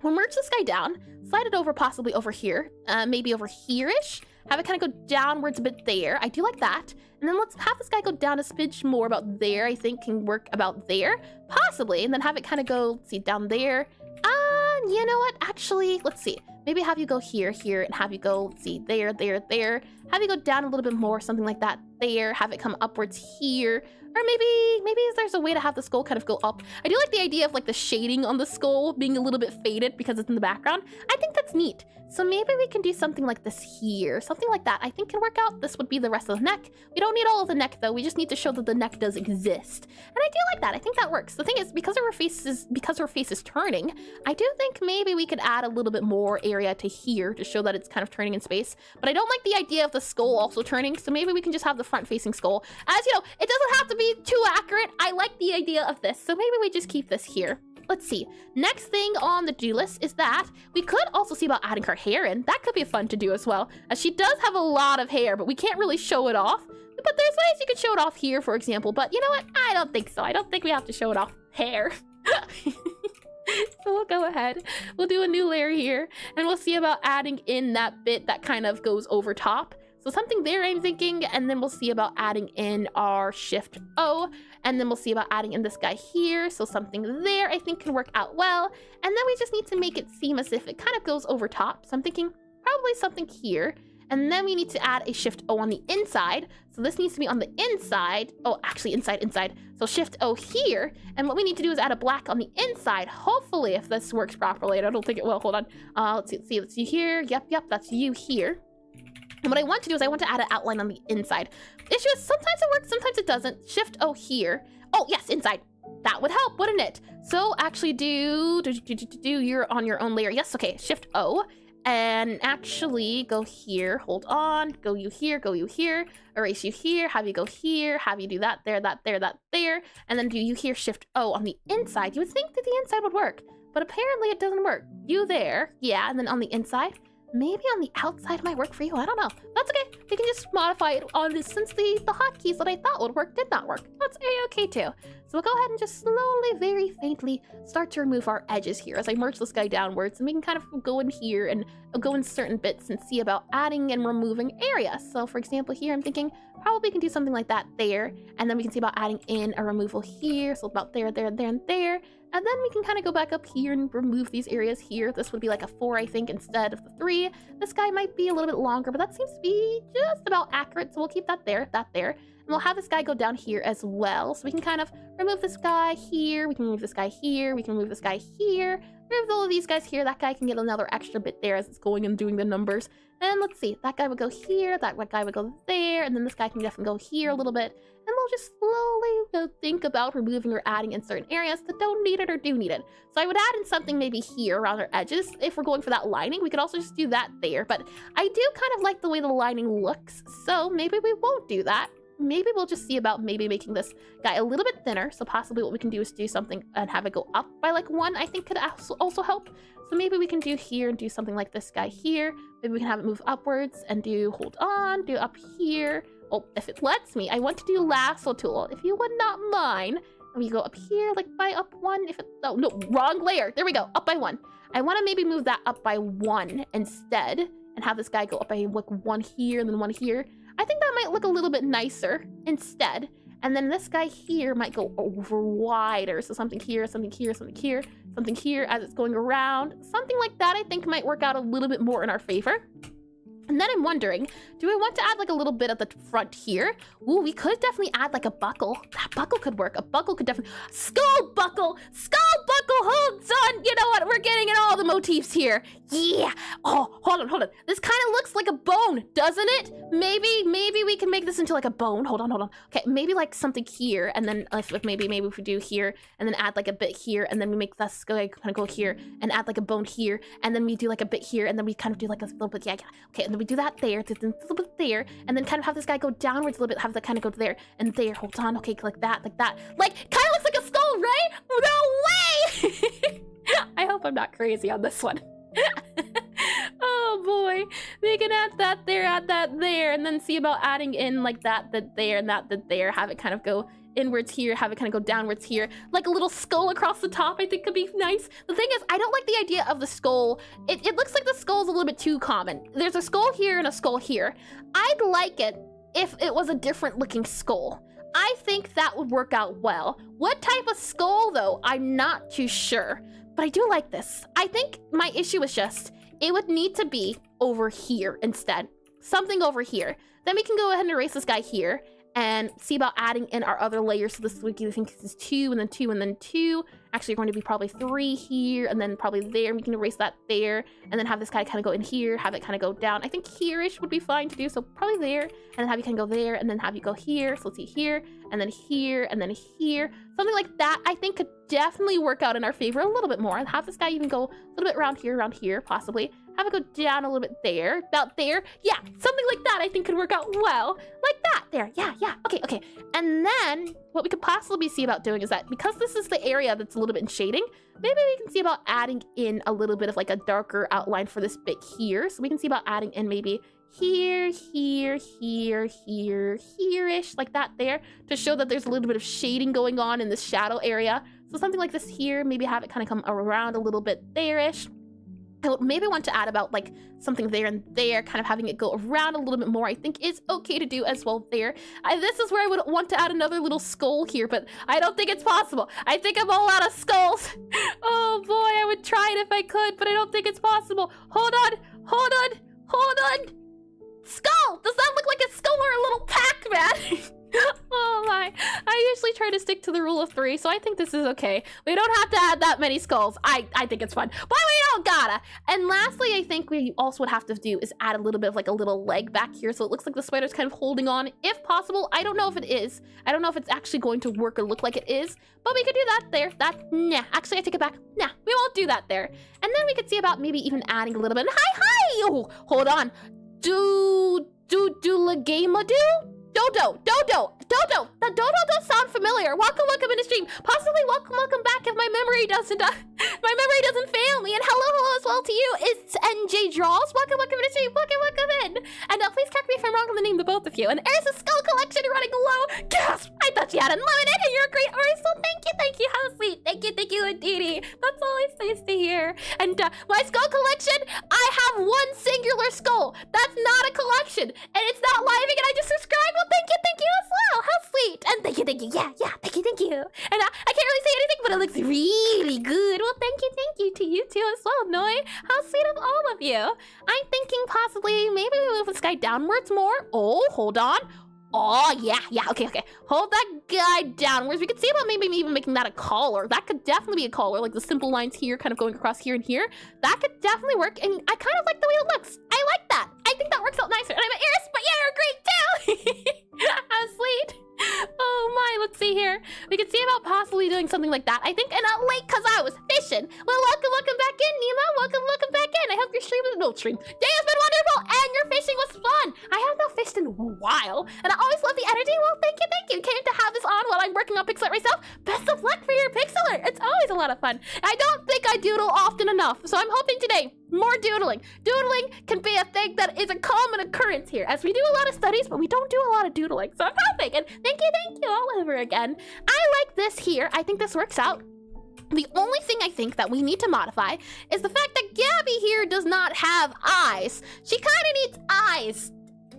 We'll merge this guy down, slide it over possibly over here, maybe over here-ish, have it kind of go downwards a bit there. I do like that. And then let's have this guy go down a smidge more about there, I think can work about there, possibly, and then have it kind of go, let's see, down there. You know what, actually, let's see. Maybe have you go here, and have you go, let's see, there. Have you go down a little bit more, something like that there. Have it come upwards here. Or maybe there's a way to have the skull kind of go up. I do like the idea of like the shading on the skull being a little bit faded because it's in the background. I think that's neat. So maybe we can do something like this here. Something like that I think can work out. This would be the rest of the neck. We don't need all of the neck though. We just need to show that the neck does exist. And I do like that. I think that works. The thing is, because her face is turning, I do think maybe we could add a little bit more area to here to show that it's kind of turning in space. But I don't like the idea of the skull also turning. So maybe we can just have the front facing skull. As you know, it doesn't have to be too accurate. I like the idea of this. So maybe we just keep this here. Let's see. Next thing on the do list is that we could also see about adding her hair in. That could be fun to do as well, as she does have a lot of hair, but we can't really show it off. But there's ways you could show it off here, for example. But you know what? I don't think so. I don't think we have to show it off hair. So we'll go ahead. We'll do a new layer here, and we'll see about adding in that bit that kind of goes over top. So something there I'm thinking, and then we'll see about adding in our Shift-O, and then we'll see about adding in this guy here. So something there I think can work out well. And then we just need to make it seem as if it kind of goes over top. So I'm thinking probably something here. And then we need to add a Shift-O on the inside. So this needs to be on the inside. Oh, actually inside. So Shift-O here. And what we need to do is add a black on the inside. Hopefully, if this works properly. I don't think it will. Hold on. Let's see. Let's see here. Yep, that's you here. And what I want to do is I want to add an outline on the inside. Issue is sometimes it works, sometimes it doesn't. Shift-O here. Oh, yes, inside. That would help, wouldn't it? So actually do you're on your own layer. Yes, okay, Shift-O. And actually go here, hold on, go you here, erase you here, have you go here, have you do that there, and then do you here, Shift-O on the inside. You would think that the inside would work, but apparently it doesn't work. You there, yeah, and then on the inside. Maybe on the outside might work for you. I don't know. That's okay. We can just modify it on this since the hotkeys that I thought would work did not work. That's a-okay too. So we'll go ahead and just slowly, very faintly start to remove our edges here as I merge this guy downwards, and we can kind of go in here and go in certain bits and see about adding and removing areas. So for example, here I'm thinking probably can do something like that there, and then we can see about adding in a removal here. So about there, and there. And then we can kind of go back up here and remove these areas here. This would be like a 4, I think, instead of the 3. This guy might be a little bit longer, but that seems to be just about accurate. So we'll keep that there. And we'll have this guy go down here as well. So we can kind of remove this guy here. We can remove this guy here. We can remove this guy here. Remove all of these guys here. That guy can get another extra bit there as it's going and doing the numbers. And let's see. That guy would go here. That guy would go there. And then this guy can definitely go here a little bit. And we'll just slowly think about removing or adding in certain areas that don't need it or do need it. So I would add in something maybe here around our edges. If we're going for that lining, we could also just do that there. But I do kind of like the way the lining looks. So maybe we won't do that. Maybe we'll just see about maybe making this guy a little bit thinner. So possibly what we can do is do something and have it go up by like 1, I think could also help. So maybe we can do here and do something like this guy here. Maybe we can have it move upwards and do up here. Oh, if it lets me, I want to do lasso tool. If you would not mind, and we go up here like by up 1. Oh no, wrong layer. There we go, up by 1. I want to maybe move that up by 1 instead, and have this guy go up by like 1 here and then 1 here. I think that might look a little bit nicer instead. And then this guy here might go over wider. So something here, something here, something here, something here as it's going around. Something like that I think might work out a little bit more in our favor. And then I'm wondering, do I want to add like a little bit at the front here? Ooh, we could definitely add like a buckle. That buckle could work. A buckle could definitely... Skull buckle! Skull buckle holds on! You know what? We're getting in all the motifs here. Yeah! Oh, hold on. This kind of looks like a bone, doesn't it? Maybe we can make this into like a bone. Hold on. Okay, maybe like something here, and then if maybe if we do here, and then add like a bit here, and then we make this go kind of go here, and add like a bone here, and then we do like a bit here, and then we kind of do like a little bit, yeah. Okay, and then we do that there, then a little bit there, and then kind of have this guy go downwards a little bit, have that kind of go there, and there, hold on, okay, like that. Like, kind of looks like a skull, right? No way! I hope I'm not crazy on this one. Oh boy, we can add that there, and then see about adding in like that there, and that there, have it kind of go inwards here, have it kind of go downwards here, like a little skull across the top. I think could be nice. The thing is, I don't like the idea of the skull. It looks like the skull's a little bit too common. There's a skull here and a skull here. I'd like it if it was a different looking skull. I think that would work out well. What type of skull though, I'm not too sure, but I do like this. I think my issue is just, it would need to be over here instead. Something over here. Then we can go ahead and erase this guy here and see about adding in our other layers. So this week, I think this is 2, and then 2, and then 2. Actually, going to be probably 3 here, and then probably there. We can erase that there, and then have this guy kind of go in here, have it kind of go down. I think here-ish would be fine to do, so probably there, and then have you kind of go there, and then have you go here. So let's see, here, and then here, and then here. Something like that, I think, could definitely work out in our favor a little bit more. And have this guy even go a little bit around here, possibly. Have it go down a little bit there, about there. Yeah, something like that I think could work out well. Like that, there, yeah. Okay. And then, what we could possibly see about doing is that, because this is the area that's a little bit in shading, maybe we can see about adding in a little bit of like a darker outline for this bit here. So we can see about adding in maybe here-ish, like that there, to show that there's a little bit of shading going on in this shadow area. So something like this here, maybe have it kind of come around a little bit there-ish. I would maybe want to add about like something there and there, kind of having it go around a little bit more, I think is okay to do as well there. This is where I would want to add another little skull here, but I don't think it's possible. I think I'm all out of skulls. Oh boy, I would try it if I could, but I don't think it's possible. Hold on. Skull! Does that look like a skull or a little Pac-Man? Oh my. I usually try to stick to the rule of 3, so I think this is okay. We don't have to add that many skulls. I think it's fun, but we don't gotta. And lastly, I think we also would have to do is add a little bit of like a little leg back here, so it looks like the spider's kind of holding on, if possible. I don't know if it is. I don't know if it's actually going to work or look like it is, but we could do that there. Nah, actually I take it back. Nah, we won't do that there. And then we could see about maybe even adding a little bit. Hi! Oh, hold on. Do Legama do? Dodo. The Dodo does sound familiar. Welcome in the stream. Possibly welcome back if my memory doesn't fail me. And hello as well to you. It's NJ Draws. Welcome in the stream. Welcome in. And please correct me if I'm wrong on the name of both of you. And there's a skull collection running low. Gasp! I thought you had unlimited, and you're a great artist. So thank you. How sweet. Thank you, indeedy. That's always nice to hear. And my skull collection, I have one singular skull. That's not a collection, and it's not living. And I just subscribed. Well, thank you as well. How sweet. And thank you. Yeah, thank you. And I can't really say anything, but it looks really good. Well, thank you to you too as well, Noi. How sweet of all of you. I'm thinking possibly maybe we move this guy downwards more. Oh, hold on. Oh, yeah, okay. Hold that guy downwards. We could see about maybe even making that a collar. That could definitely be a collar, like the simple lines here, kind of going across here and here. That could definitely work, and I kind of like the way it looks. I like that. I think that works out nicer. And I'm an heiress, but yeah, you're great too. How sweet. Oh my, let's see here. We could see about possibly doing something like that. I think, and not late because I was fishing. Well, welcome back in, Nemo. Welcome back in. I hope your stream was no stream. Day has been wonderful, and your fishing was fun. I have not fished in a while, and I always love the energy. Well, thank you. Came to have this on while I'm working on Pixelart myself. Best of luck for your Pixelart. It's always a lot of fun. I don't think I doodle often enough, so I'm hoping today more doodling. Doodling can be a thing that is a common occurrence here, as we do a lot of studies, but we don't do a lot of doodling. So I'm hoping, and thank you all over again. I like this here. I think this works out. The only thing I think that we need to modify is the fact that Gabby here does not have eyes. She kind of needs eyes.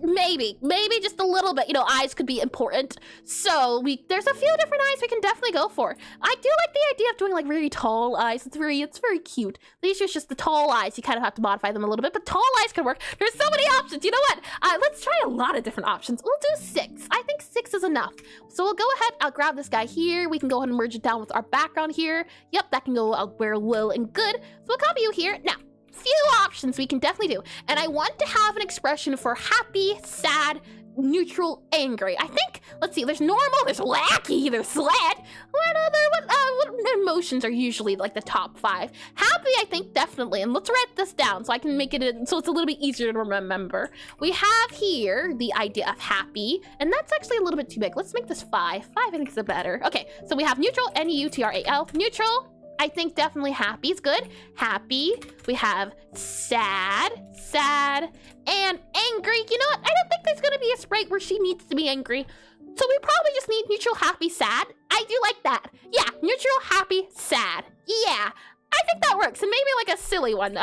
maybe just a little bit. You know, eyes could be important. So there's a few different eyes we can definitely go for. I do like the idea of doing like really tall eyes. It's very cute. The issue is just the tall eyes. You kind of have to modify them a little bit, but tall eyes can work. There's so many options. You know what? Let's try a lot of different options. We'll do 6. I think 6 is enough. So we'll go ahead. I'll grab this guy here. We can go ahead and merge it down with our background here. Yep, that can go out where well and good. So we'll copy you here. Now, few options we can definitely do. And I want to have an expression for happy, sad, neutral, angry. I think, let's see, there's normal, there's wacky, there's sad. What emotions are usually like the top 5? Happy, I think, definitely. And let's write this down so I can make it so it's a little bit easier to remember. We have here the idea of happy, and that's actually a little bit too big. Let's make this 5. 5, I think, is better. Okay, so we have neutral, N-E-U-T-R-A-L, neutral. I think definitely happy is good. Happy. We have sad, and angry. You know what? I don't think there's gonna be a sprite where she needs to be angry. So we probably just need neutral, happy, sad. I do like that. Yeah, neutral, happy, sad. Yeah. I think that works, and maybe like a silly one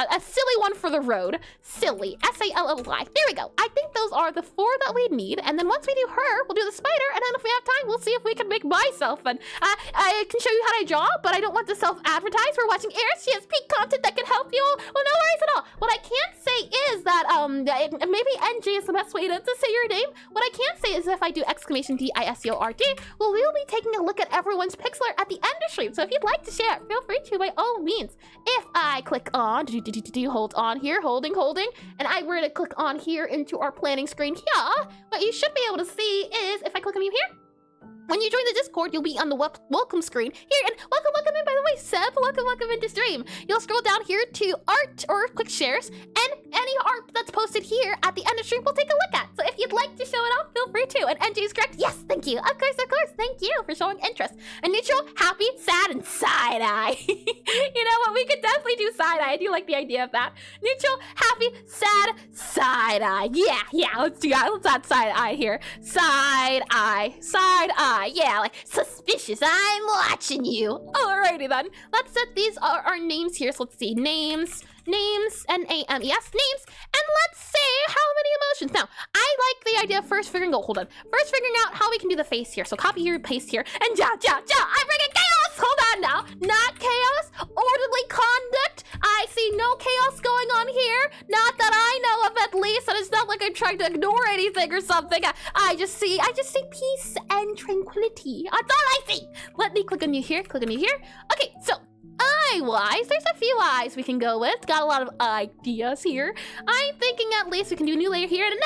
for the road. Silly, S-A-L-L-Y. There we go. I think those are the 4 that we need, and then once we do her, we'll do the spider, and then if we have time, we'll see if we can make myself. And I can show you how to draw, but I don't want to self-advertise. We're watching Eris. She has peak content that can help you. Well, no worries at all. What I can't say is that, maybe NJ is the best way to say your name. What I can't say is if I do exclamation D-I-S-C-O-R-D, well, we'll be taking a look at everyone's Pixelart at the end of stream. So if you'd like to share, feel free to by all means. If I click on, hold on here, holding, and I were to click on here into our planning screen here, what you should be able to see is, if I click on you here, when you join the Discord, you'll be on the welcome screen here, and welcome in, by the way, Seb, welcome into stream. You'll scroll down here to art or quick shares, and any art that's posted here at the end of stream we'll take a look at. So if you'd like to show it off, feel free to. And NG is correct. Yes, thank you. Of course, thank you for showing interest. And neutral, happy, sad, and side eye. You know what? We could definitely do side eye. I do like the idea of that. Neutral, happy, sad, side eye. Yeah, let's do that. Let's add side eye here. Side eye. Yeah, like suspicious. I'm watching you. Alrighty then. Let's set these are our names here. So let's see. Names, N-A-M-E-S, names, and let's say how many emotions. Now, I like the idea of first figuring out how we can do the face here. So copy here, paste here, and I'm bringing chaos. Hold on now. Not chaos, orderly conduct. I see no chaos going on here. Not that I know of, at least. And it's not like I'm trying to ignore anything or something. I just see peace and tranquility. That's all I see. Let me click on you here. Okay, so eye-wise, there's a few eyes we can go with. Got a lot of ideas here. I'm thinking at least we can do a new layer here. And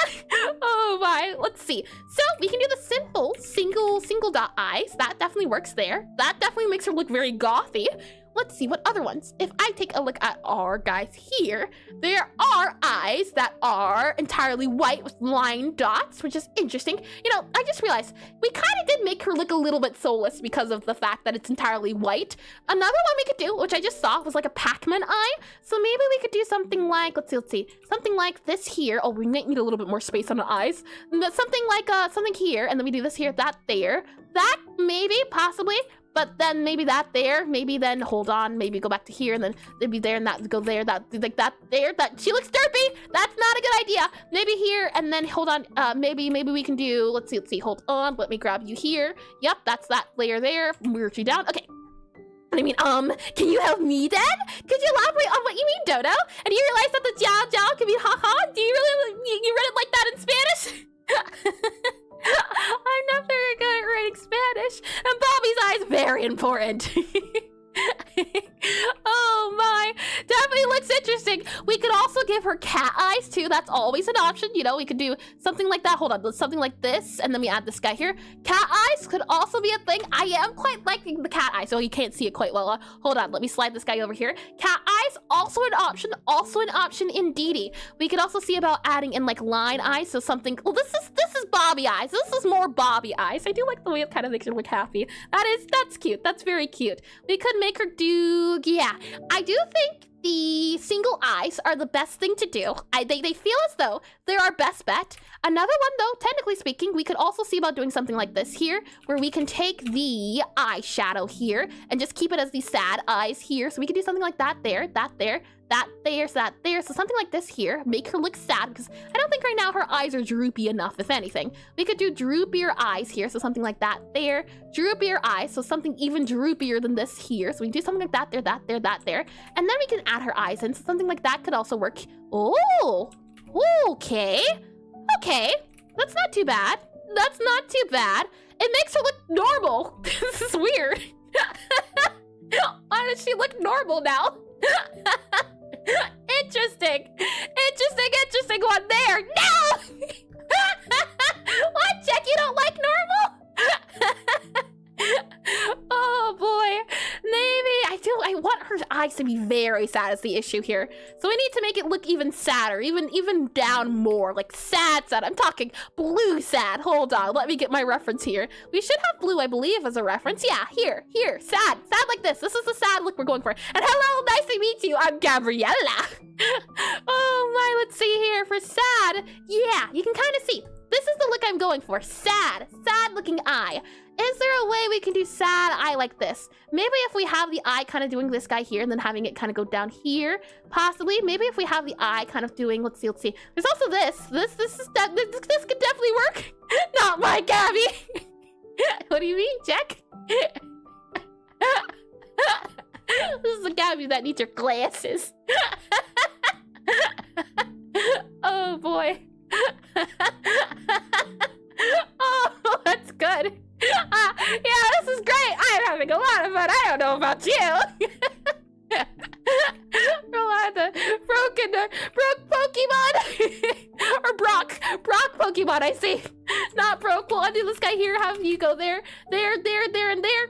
oh my, let's see. So we can do the simple single dot eyes. That definitely works there. That definitely makes her look very gothy. Let's see, what other ones? If I take a look at our guys here, there are eyes that are entirely white with line dots, which is interesting. You know, I just realized we kind of did make her look a little bit soulless because of the fact that it's entirely white. Another one we could do, which I just saw, was like a Pac-Man eye. So maybe we could do something like, let's see, something like this here. Oh, we might need a little bit more space on the eyes. But something like something here, and then we do this here, that there. That, maybe, possibly. But then maybe that there, maybe then hold on, maybe go back to here, and then maybe there, and that go there, that like that there, that she looks derpy. That's not a good idea. Maybe here, and then hold on, maybe we can do, let's see, hold on, let me grab you here. Yep, that's that layer there. Merge you down. Okay. I mean, can you help me then? Could you elaborate on what you mean, Dodo? And do you realize that the jiao can mean haha? Do you really, you read it like that in Spanish? I'm not very good at writing Spanish, and Bobby's eyes very important. Oh my, definitely looks interesting. We could also give her cat eyes too. That's always an option. You know, we could do something like that. Hold on, something like this, and then we add this guy here. Cat eyes could also be a thing. I am quite liking the cat eyes, so you can't see it quite well. Hold on, let me slide this guy over here. Cat eyes, also an option indeedy. We could also see about adding in like line eyes, so something. Well, this is Bobby eyes. This is more Bobby eyes. I do like the way it kind of makes her look happy. That's cute. That's very cute. We could make her do, yeah, I do think the single eyes are the best thing to do. They feel as though they're our best bet. Another one though, technically speaking, we could also see about doing something like this here, where we can take the eyeshadow here and just keep it as these sad eyes here. So we could do something like that there, that there, so that there. So something like this here, make her look sad, because I don't think right now her eyes are droopy enough, if anything. We could do droopier eyes here, so something like that there. Droopier eyes, so something even droopier than this here. So we can do something like that there, that there, that there. And then we can add her eyes in, so something like that could also work. Oh, okay. Okay, that's not too bad. That's not too bad. It makes her look normal. This is weird. Why does she look normal now? Interesting. Interesting one there. No! What, Jack? You don't like normal? Oh boy. Maybe I want her eyes to be very sad is the issue here. So we need to make it look even sadder, even down more, like sad. I'm talking blue sad. Hold on, let me get my reference here. We should have blue, I believe, as a reference. Yeah, here, sad like this. This is the sad look we're going for. And hello, nice to meet you. I'm Gabriella. Oh my, let's see here for sad. Yeah, you can kind of see. This is the look I'm going for. Sad looking eye. Is there a way we can do sad eye like this? Maybe if we have the eye kind of doing this guy here and then having it kind of go down here, possibly. Maybe if we have the eye kind of doing, let's see. There's also this could definitely work. Not my Gabby. What do you mean, Jack? This is a Gabby that needs her glasses. Oh boy. Oh, that's good. Yeah, this is great. I'm having a lot of fun. I don't know about you. Broke Pokemon. Or Brock Pokemon, I see. Not broke. We'll undo this guy here. Have you go there, and there.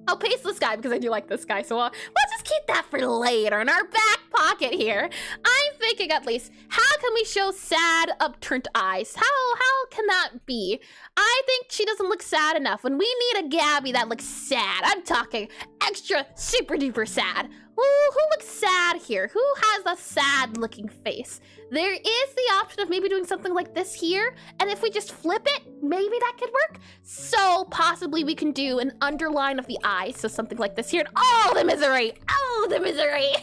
I'll paste this guy because I do like this guy, so we'll just keep that for later in our back pocket here. I'm thinking at least, how can we show sad upturned eyes? How can that be? I think she doesn't look sad enough. When we need a Gabby that looks sad, I'm talking extra super duper sad. Who looks sad here? Who has a sad looking face? There is the option of maybe doing something like this here, and if we just flip it, maybe that could work. So possibly we can do an underline of the eye, so something like this here. And oh, the misery! Oh, the misery!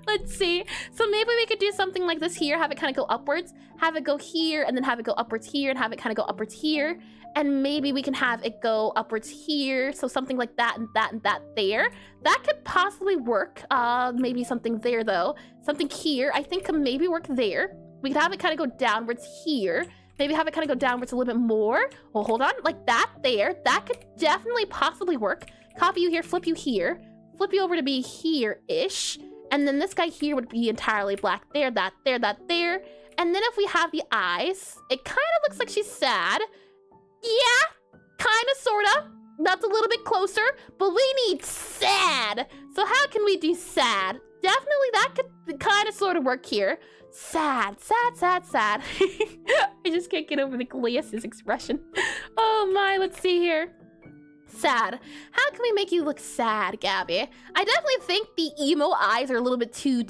Let's see. So maybe we could do something like this here, have it kind of go upwards, have it go here, and then have it go upwards here, and have it kind of go upwards here. And maybe we can have it go upwards here, so something like that and that and that there. That could possibly work. Maybe something there though. Something here, I think could maybe work there. We could have it kind of go downwards here. Maybe have it kind of go downwards a little bit more. Oh, hold on, like that there. That could definitely possibly work. Copy you here, flip you here. Flip you over to be here-ish. And then this guy here would be entirely black. There, that, there, that, there. And then if we have the eyes, it kind of looks like she's sad. Yeah, kind of, sort of. That's a little bit closer, but we need sad. So how can we do sad? Definitely that could kind of sort of work here. Sad. I just can't get over the glasses expression. Oh my, let's see here. Sad. How can we make you look sad, Gabby? I definitely think the emo eyes are a little bit too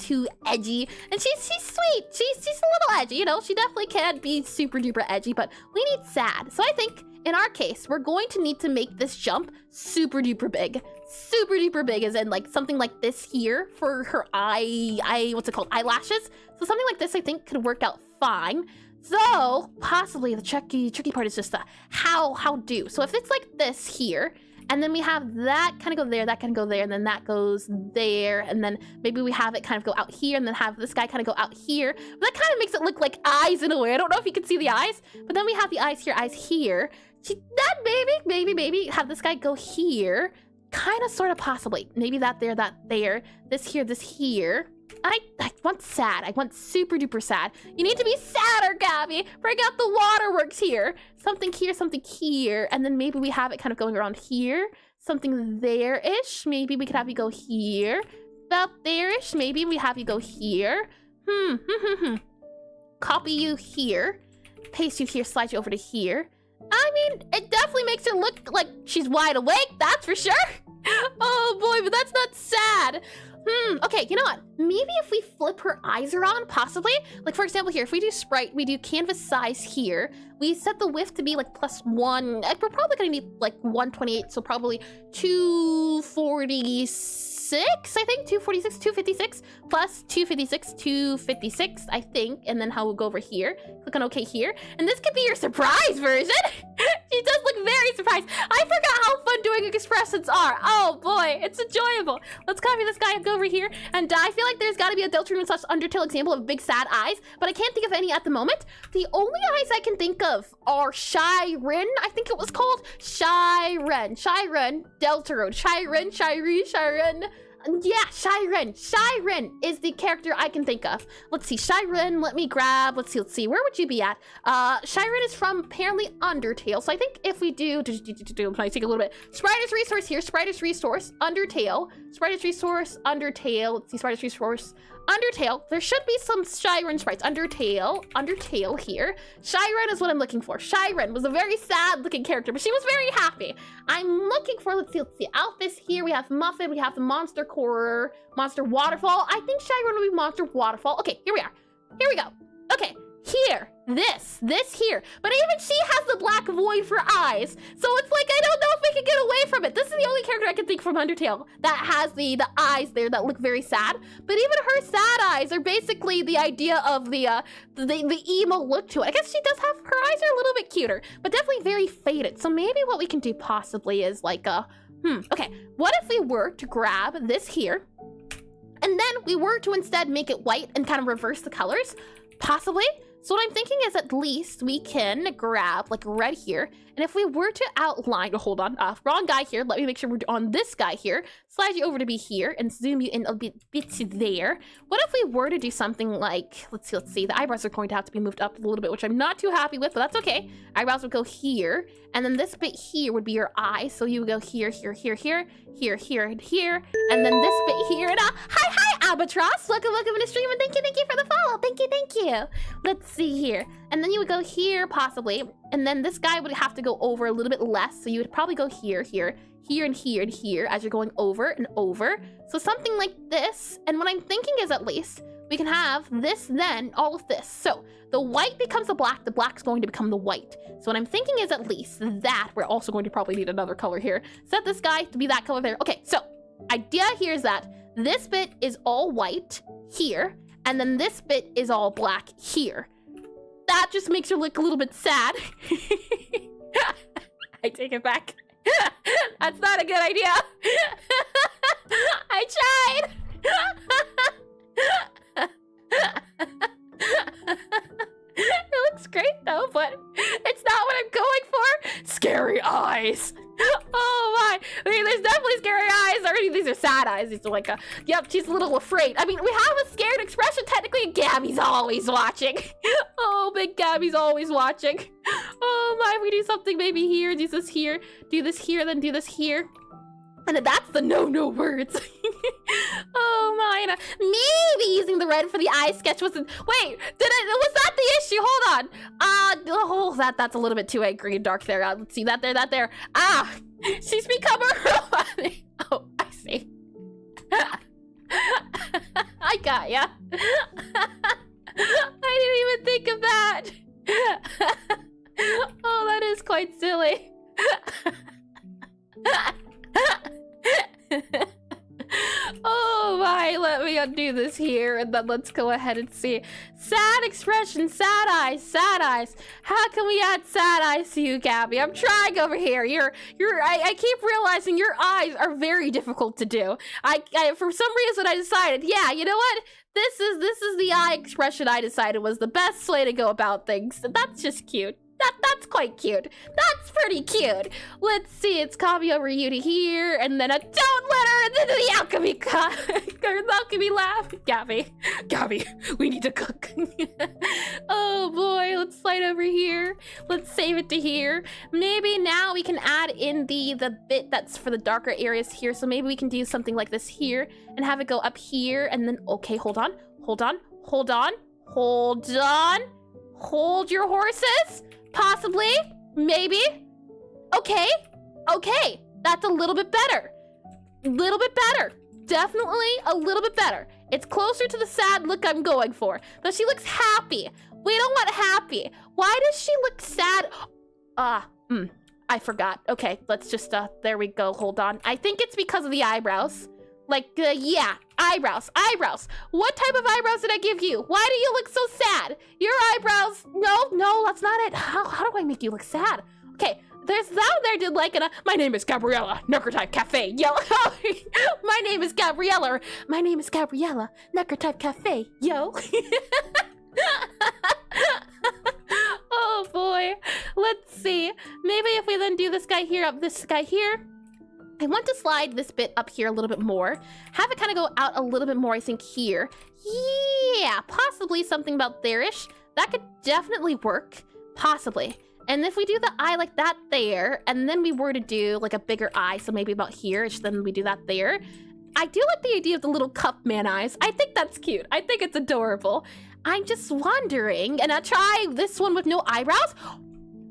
edgy. And she's sweet. She's a little edgy, you know? She definitely can be super duper edgy, but we need sad. So I think in our case, we're going to need to make this jump super duper big. Super duper big as in like something like this here for her what's it called? Eyelashes. So something like this I think could work out fine. So possibly the tricky part is just the how do. So if it's like this here, and then we have that kind of go there, that can go there, and then that goes there, and then maybe we have it kind of go out here, and then have this guy kind of go out here. But that kind of makes it look like eyes in a way. I don't know if you can see the eyes, but then we have the eyes here. That maybe have this guy go here. Kind of, sort of, possibly. Maybe that there, this here. I want sad. I want super duper sad. You need to be sadder, Gabby. Bring out the waterworks here. Something here. And then maybe we have it kind of going around here. Something there-ish. Maybe we could have you go here. About there-ish. Maybe we have you go here. Copy you here. Paste you here, slide you over to here. I mean, it definitely makes her look like she's wide awake, that's for sure. Oh boy, but that's not sad. Okay, you know what? Maybe if we flip her eyes around, possibly. Like, for example, here, if we do sprite, we do canvas size here. We set the width to be like +1. We're probably gonna need like 128, so probably 246 246, I think. 246, 256, plus 256, 256, I think. And then how we'll go over here. Click on OK here. And this could be your surprise version. She does look very surprised. I forgot how fun doing expressions are. Oh boy, it's enjoyable. Let's copy this guy and go over here. And I feel like there's got to be a Deltarune / Undertale example of big sad eyes, but I can't think of any at the moment. The only eyes I can think of are Shyren, I think it was called. Shyren, Deltarune, Shyren. Yeah, Shyren is the character I can think of. Let's see, Shyren, let me grab, let's see, where would you be at? Shyren is from apparently Undertale, so I think if we do, can I take a little bit? Spriter's resource here, Spriter's resource, Undertale, Spriter's resource, Undertale, let's see, Spriter's resource, Undertale. There should be some Shyren sprites. Undertale here. Shyren is what I'm looking for. Shyren was a very sad looking character, but she was very happy. I'm looking for, let's see, Alphys here. We have Muffin, we have the Monster Core, Monster Waterfall. I think Shyren will be Monster Waterfall. Okay, here we are. Here we go. Okay, here. This here. But even she has the black void for eyes. So it's like, I don't know if we can get away from it. This is the only character I can think from Undertale that has the eyes there that look very sad. But even her sad eyes are basically the idea of the emo look to it. I guess she does have, her eyes are a little bit cuter, but definitely very faded. So maybe what we can do possibly is like okay, what if we were to grab this here, and then we were to instead make it white and kind of reverse the colors? Possibly. So what I'm thinking is at least we can grab like red here. And if we were to outline, hold on, wrong guy here. Let me make sure we're on this guy here. Slide you over to be here and zoom you in a bit there. What if we were to do something like, let's see. The eyebrows are going to have to be moved up a little bit, which I'm not too happy with, but that's okay. Eyebrows would go here. And then this bit here would be your eye. So you would go here, and here. And then this bit here. And hi, Albatross. Welcome to the stream, and thank you for the follow. Thank you. Let's see here. And then you would go here, possibly. And then this guy would have to go over a little bit less. So you would probably go here, and here as you're going over and over. So something like this. And what I'm thinking is at least we can have this, then all of this. So the white becomes the black's going to become the white. So what I'm thinking is at least that we're also going to probably need another color here. Set this guy to be that color there. Okay, so idea here is that this bit is all white here, and then this bit is all black here. That just makes her look a little bit sad. I take it back. That's not a good idea. I tried. It looks great though, but it's not what I'm going for. Scary eyes. Oh my. I mean, there's definitely scary eyes. Already, these are sad eyes. These are like yep, she's a little afraid. I mean, we have a scared expression technically, and Gabby's always watching. Oh, big Gabby's always watching. Oh my, if we do something maybe here, do this here, then do this here. And that's the no words. Oh my, maybe using the red for the eye sketch wasn't, wait, was that the issue? Hold on. That's a little bit too angry and dark there. Let's see, that there. She's become a robot. Oh, I see. I got ya. I didn't even think of that. Oh, that is quite silly. Oh my, let me undo this here, and then let's go ahead and see. Sad expression, sad eyes. How can we add sad eyes to you, Gabby? I'm trying over here. I keep realizing your eyes are very difficult to do. I for some reason I decided, yeah, you know what? This is the eye expression I decided was the best way to go about things. That's just cute. That's quite cute. That's pretty cute. Let's see, it's copy over you to here, and then a don't let her into the alchemy laugh. Gabby, we need to cook. Oh boy, let's slide over here. Let's save it to here. Maybe now we can add in the bit that's for the darker areas here. So maybe we can do something like this here and have it go up here, and then, okay, hold on. Hold your horses. Possibly, maybe. Okay, that's a little bit better. Definitely a little bit better. It's closer to the sad look I'm going for. But she looks happy. We don't want happy. Why does she look sad? I forgot. Okay, let's just, there we go. Hold on. I think it's because of the eyebrows. Yeah, eyebrows. What type of eyebrows did I give you? Why do you look so sad? Your eyebrows, no, that's not it. How do I make you look sad? Okay, there's that there did like my name is Gabriella, Necrotype Cafe, yo. My name is Gabriella, Necrotype Cafe, yo. Oh boy, let's see. Maybe if we then do this guy here, up this guy here. I want to slide this bit up here a little bit more. Have it kind of go out a little bit more, I think, here. Yeah, possibly something about there-ish. That could definitely work, possibly. And if we do the eye like that there, and then we were to do like a bigger eye, so maybe about here-ish, then we do that there. I do like the idea of the little cup man eyes. I think that's cute. I think it's adorable. I'm just wondering, and I'll try this one with no eyebrows.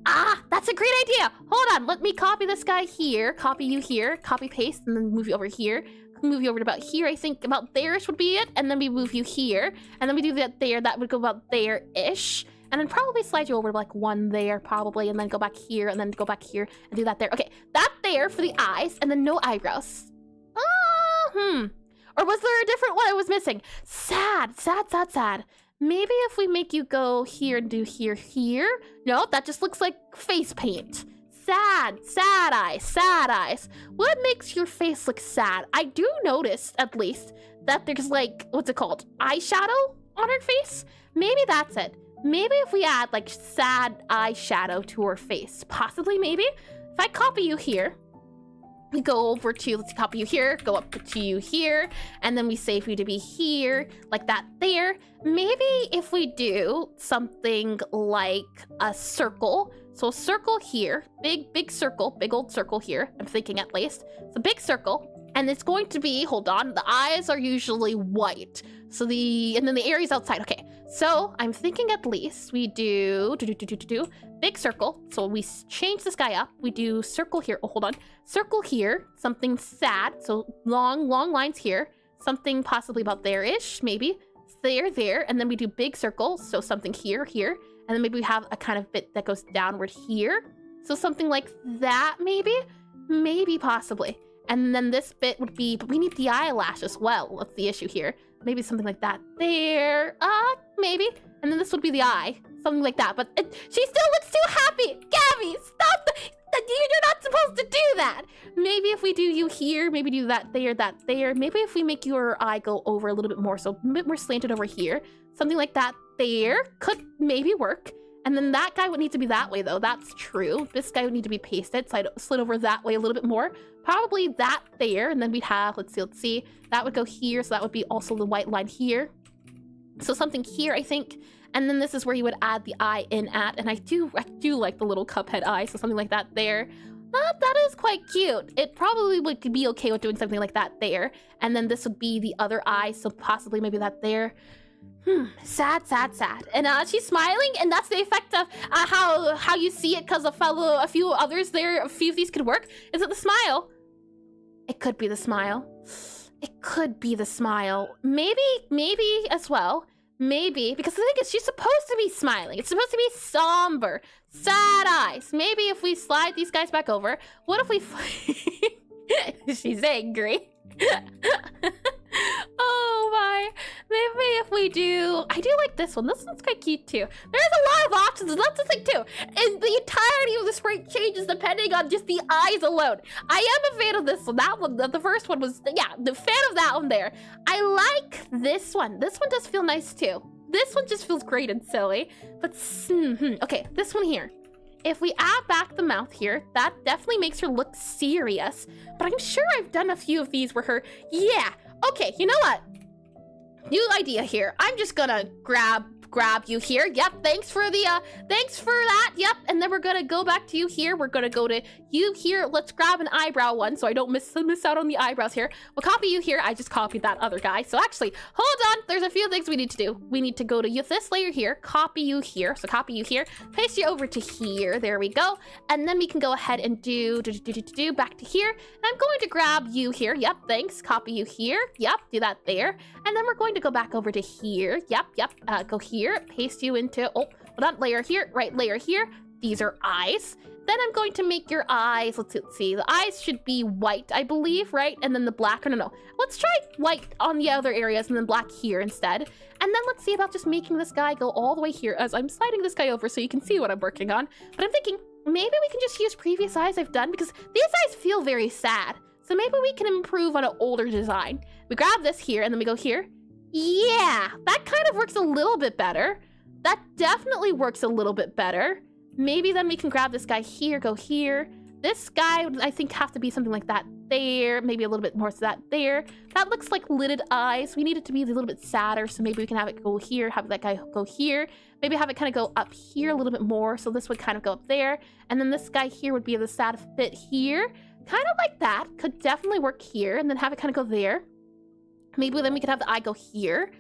Ah, that's a great idea. Hold on, let me copy this guy here, copy you here, copy paste, and then move you over here. Move you over to about here, I think about there-ish would be it, and then we move you here, and then we do that there, that would go about there-ish, and then probably slide you over to like one there, probably, and then go back here, and then go back here, and do that there. Okay, that there for the eyes, and then no eyebrows. Or was there a different one I was missing? Sad. Maybe if we make you go here and do here. No, that just looks like face paint. Sad eyes. What makes your face look sad? I do notice, at least, that there's like, what's it called? Eyeshadow on her face? Maybe that's it. Maybe if we add like sad eyeshadow to her face. Possibly, maybe. If I copy you here, we go over to, let's copy you here, go up to you here, and then we save you to be here, like that there. Maybe if we do something like a circle, so a circle here, big circle, big old circle here, I'm thinking at least. It's a big circle, and it's going to be, hold on, the eyes are usually white. So and then the area's outside, okay. So I'm thinking at least we do big circle. So we change this guy up. We do circle here. Oh, hold on. Circle here. Something sad. So long lines here. Something possibly about there-ish, maybe. There. And then we do big circle. So something here. And then maybe we have a kind of bit that goes downward here. So something like that, maybe? Maybe, possibly. And then this bit would be, but we need the eyelash as well. That's the issue here. Maybe something like that there. Maybe. And then this would be the eye. Something like that. But she still looks too happy. Gabby, stop. You're not supposed to do that. Maybe if we do you here, maybe do that there. Maybe if we make your eye go over a little bit more, so a bit more slanted over here. Something like that there. Could maybe work. And then that guy would need to be that way, though. That's true. This guy would need to be pasted. Slid over that way a little bit more. Probably that there. And then we'd have, let's see. That would go here. So that would be also the white line here. So something here, I think. And then this is where you would add the eye in at. And I do like the little cuphead eye. So something like that there. That is quite cute. It probably would be okay with doing something like that there. And then this would be the other eye. So possibly maybe that there. Sad. And she's smiling, and that's the effect of how you see it, because a few others there, a few of these could work. Is it the smile? It could be the smile. Maybe as well. Maybe, because the thing is, she's supposed to be smiling. It's supposed to be somber, sad eyes. Maybe if we slide these guys back over, what if we... She's angry. Oh my. Maybe if we do... I do like this one. This one's quite cute too. There's a lot of options. That's the thing too. And the entirety of the sprite changes depending on just the eyes alone. I am a fan of this one. That one, the first one was... Yeah, the fan of that one there. I like this one. This one does feel nice too. This one just feels great and silly. But, okay, this one here. If we add back the mouth here, that definitely makes her look serious. But I'm sure I've done a few of these where her... Yeah, okay, you know what? New idea here. I'm just gonna grab you here. Yep, thanks for that. Yep, and then we're gonna go back to you here. We're gonna go to you here. Let's grab an eyebrow one so I don't miss out on the eyebrows here. We'll copy you here. I just copied that other guy. So actually, hold on. There's a few things we need to do. We need to go to this layer here, copy you here. So copy you here, paste you over to here. There we go. And then we can go ahead and do back to here. And I'm going to grab you here. Yep, thanks. Copy you here. Yep, do that there. And then we're going to go back over to here. Yep. Go here. Paste you into, hold on, layer here, right layer here, these are eyes. Then I'm going to make your eyes, let's see, the eyes should be white, I believe, right? And then the black, no. Let's try white on the other areas and then black here instead. And then let's see about just making this guy go all the way here as I'm sliding this guy over so you can see what I'm working on. But I'm thinking, maybe we can just use previous eyes I've done because these eyes feel very sad. So maybe we can improve on an older design. We grab this here and then we go here. Yeah, that kind of works a little bit better. That definitely works a little bit better. Maybe then we can grab this guy here, go here. This guy would, I think, have to be something like that there. Maybe a little bit more to that there. That looks like lidded eyes. We need it to be a little bit sadder, so maybe we can have it go here, have that guy go here. Maybe have it kind of go up here a little bit more, so this would kind of go up there. And then this guy here would be the sad bit here. Kind of like that. Could definitely work here, and then have it kind of go there. Maybe then we could have the eye go here.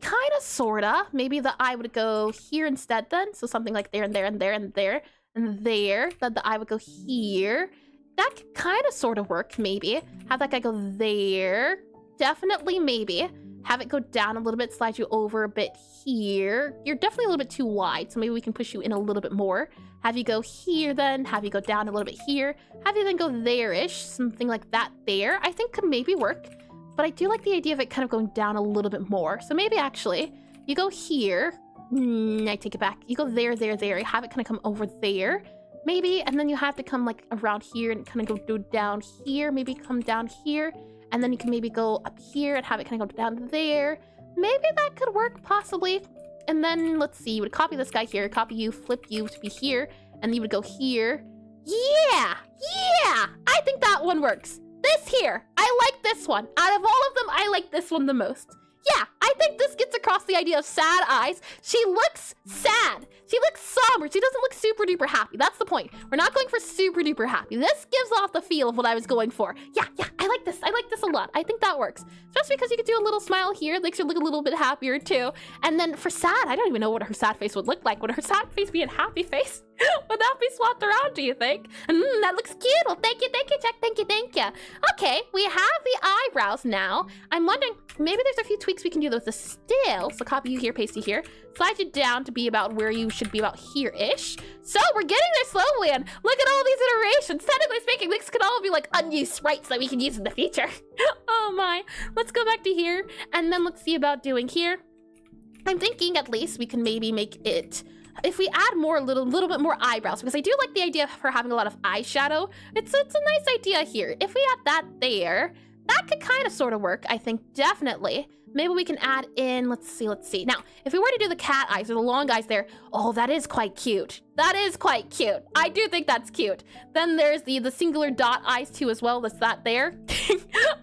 Kind of, sorta. Maybe the eye would go here instead then. So something like there and there and there and there and there. Then the eye would go here. That could kind of sort of work, maybe. Have that guy go there. Definitely, maybe. Have it go down a little bit, slide you over a bit here. You're definitely a little bit too wide, so maybe we can push you in a little bit more. Have you go here then. Have you go down a little bit here. Have you then go there-ish. Something like that there. I think could maybe work. But I do like the idea of it kind of going down a little bit more. So maybe actually, you go here. I take it back. You go there, there, there. You have it kind of come over there. Maybe, and then you have to come like around here and kind of go down here. Maybe come down here. And then you can maybe go up here and have it kind of go down there. Maybe that could work, possibly. And then, let's see, you would copy this guy here. Copy you, flip you to be here. And then you would go here. Yeah! Yeah! I think that one works. This here, I like this one. Out of all of them, I like this one the most. Yeah, I think this gets across the idea of sad eyes. She looks sad. She looks somber. She doesn't look super duper happy. That's the point. We're not going for super duper happy. This gives off the feel of what I was going for. Yeah, I like this. I like this a lot. I think that works. Especially because you could do a little smile here. It makes her look a little bit happier too. And then for sad, I don't even know what her sad face would look like. Would her sad face be a happy face? Would that be swapped around, do you think? That looks cute. Well, thank you, Jack. Thank you. Okay, we have the eyebrows now. I'm wondering, maybe there's a few tweaks we can do with the still. So copy you here, paste you here. Slide you down to be about where you should be, about here-ish. So we're getting there slowly, and look at all these iterations. Technically speaking, these could all be like unused sprites that we can use in the future. Oh my. Let's go back to here, and then let's see about doing here. I'm thinking at least we can maybe make it, if we add more, a little bit more eyebrows, because I do like the idea of her having a lot of eyeshadow. It's a nice idea here. If we add that there, that could kind of sort of work, I think, definitely. Maybe we can add in, let's see. Now, if we were to do the cat eyes or the long eyes there, oh, that is quite cute. That is quite cute. I do think that's cute. Then there's the singular dot eyes too as well. That's that there.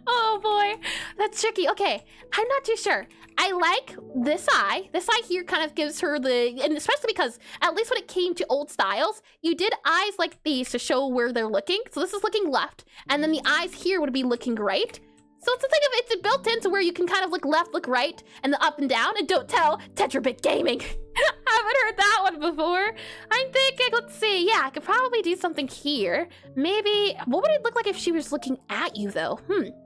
Oh boy, that's tricky. Okay, I'm not too sure. I like this eye. This eye here kind of gives her the, and especially because at least when it came to old styles, you did eyes like these to show where they're looking. So this is looking left, and then the eyes here would be looking right. So it's a thing of, it's built into where you can kind of look left, look right, and the up and down, and don't tell Tetrabit Gaming. Haven't heard that one before. I'm thinking, let's see, yeah, I could probably do something here. Maybe, what would it look like if she was looking at you though?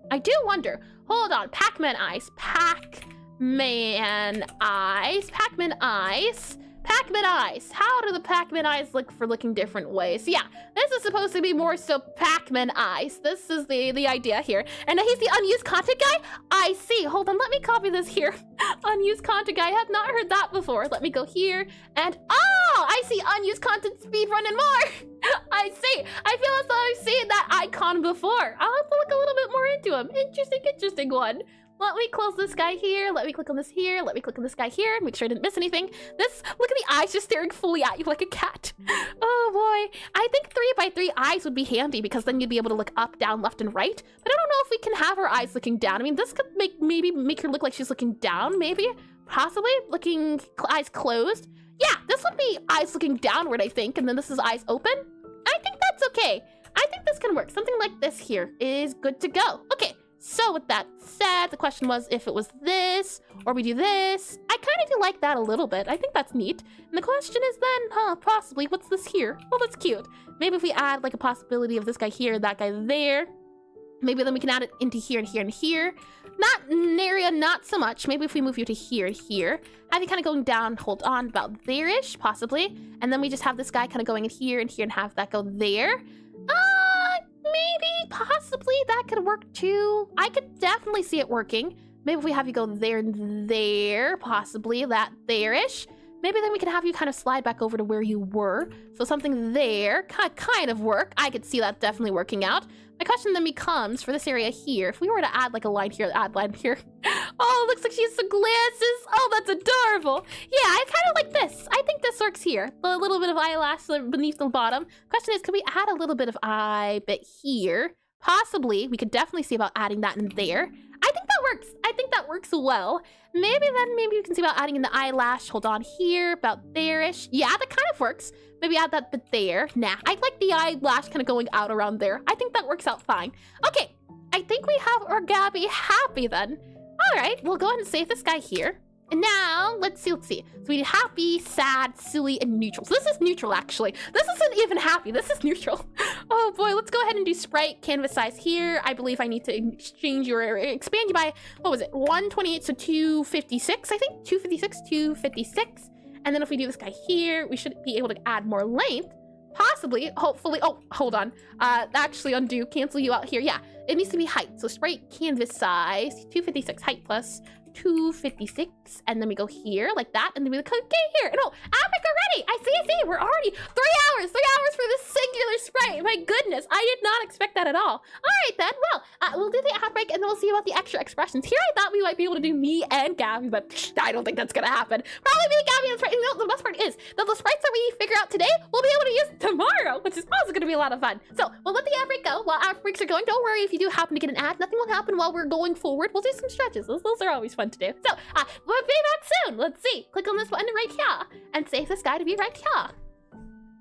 I do wonder. Hold on, Pac-Man eyes, Pac-Man eyes, Pac-Man eyes. Pac-Man eyes. How do the Pac-Man eyes look for looking different ways? Yeah, this is supposed to be more so Pac-Man eyes. This is the idea here. And he's the unused content guy? I see. Hold on, let me copy this here. Unused content guy. I have not heard that before. Let me go here and, oh, I see unused content speedrun and more. I see. I feel as though I've seen that icon before. I'll have to look a little bit more into him. Interesting one. Let me close this guy here. Let me click on this here. Let me click on this guy here. Make sure I didn't miss anything. Look at the eyes just staring fully at you like a cat. Oh boy. I think 3x3 eyes would be handy because then you'd be able to look up, down, left, and right. But I don't know if we can have her eyes looking down. I mean, this could maybe make her look like she's looking down, maybe. Possibly. Looking eyes closed. Yeah, this would be eyes looking downward, I think. And then this is eyes open. I think that's okay. I think this can work. Something like this here is good to go. Okay. So with that said, the question was if it was this or we do this. I kind of do like that a little bit. I think that's neat. And the question is then, possibly, what's this here? Well, that's cute. Maybe if we add like a possibility of this guy here, that guy there. Maybe then we can add it into here and here and here. That area, not so much. Maybe if we move you to here and here. Have you kind of going down, hold on, about there-ish, possibly. And then we just have this guy kind of going in here and have that go there. Maybe, possibly, that could work too. I could definitely see it working. Maybe if we have you go there and there, possibly, that there-ish. Maybe then we can have you kind of slide back over to where you were. So something there, kind of work. I could see that definitely working out. My question then becomes, for this area here, if we were to add like a line here, add line here. Oh, looks like she has some glasses. Oh, that's adorable. Yeah, I kind of like this. I think this works here. A little bit of eyelash beneath the bottom. Question is, could we add a little bit of eye bit here? Possibly. We could definitely see about adding that in there. I think that works. I think that works well. Maybe you can see about adding in the eyelash. Hold on here, about there-ish. Yeah, that kind of works. Maybe add that bit there. Nah, I like the eyelash kind of going out around there. I think that works out fine. Okay, I think we have our Gabby happy then. All right, we'll go ahead and save this guy here. And now, let's see. So we need happy, sad, silly, and neutral. So this is neutral, actually. This isn't even happy. This is neutral. Oh boy, let's go ahead and do sprite canvas size here. I believe I need to expand you by, what was it? 128, so 256, I think? 256. And then if we do this guy here, we should be able to add more length. Possibly, hopefully. Oh, hold on. Actually undo, cancel you out here. Yeah, it needs to be height. So sprite canvas size, 256 height plus 256, and then we go here like that, and then we go here. No, epic already. I see. We're already 3 hours for this singular sprite. My goodness, I did not expect that at all. All right then. Well, we'll do the ad break, and then we'll see about the extra expressions. Here I thought we might be able to do me and Gabby, but I don't think that's gonna happen. Probably me, Gabby, and sprite. The best part is that the sprites that we figure out today, we'll be able to use tomorrow, which is also gonna be a lot of fun. So we'll let the ad break go while ad breaks are going. Don't worry if you do happen to get an ad. Nothing will happen while we're going forward. We'll do some stretches. Those are always fun to do. So we'll be back soon. Let's see. Click on this button right here and save this guy to be right here.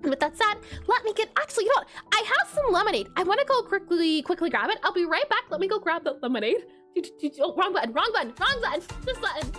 With that said, let me get, actually, you know what? I have some lemonade. I want to go quickly grab it. I'll be right back. Let me go grab the lemonade. Oh, wrong button. This button.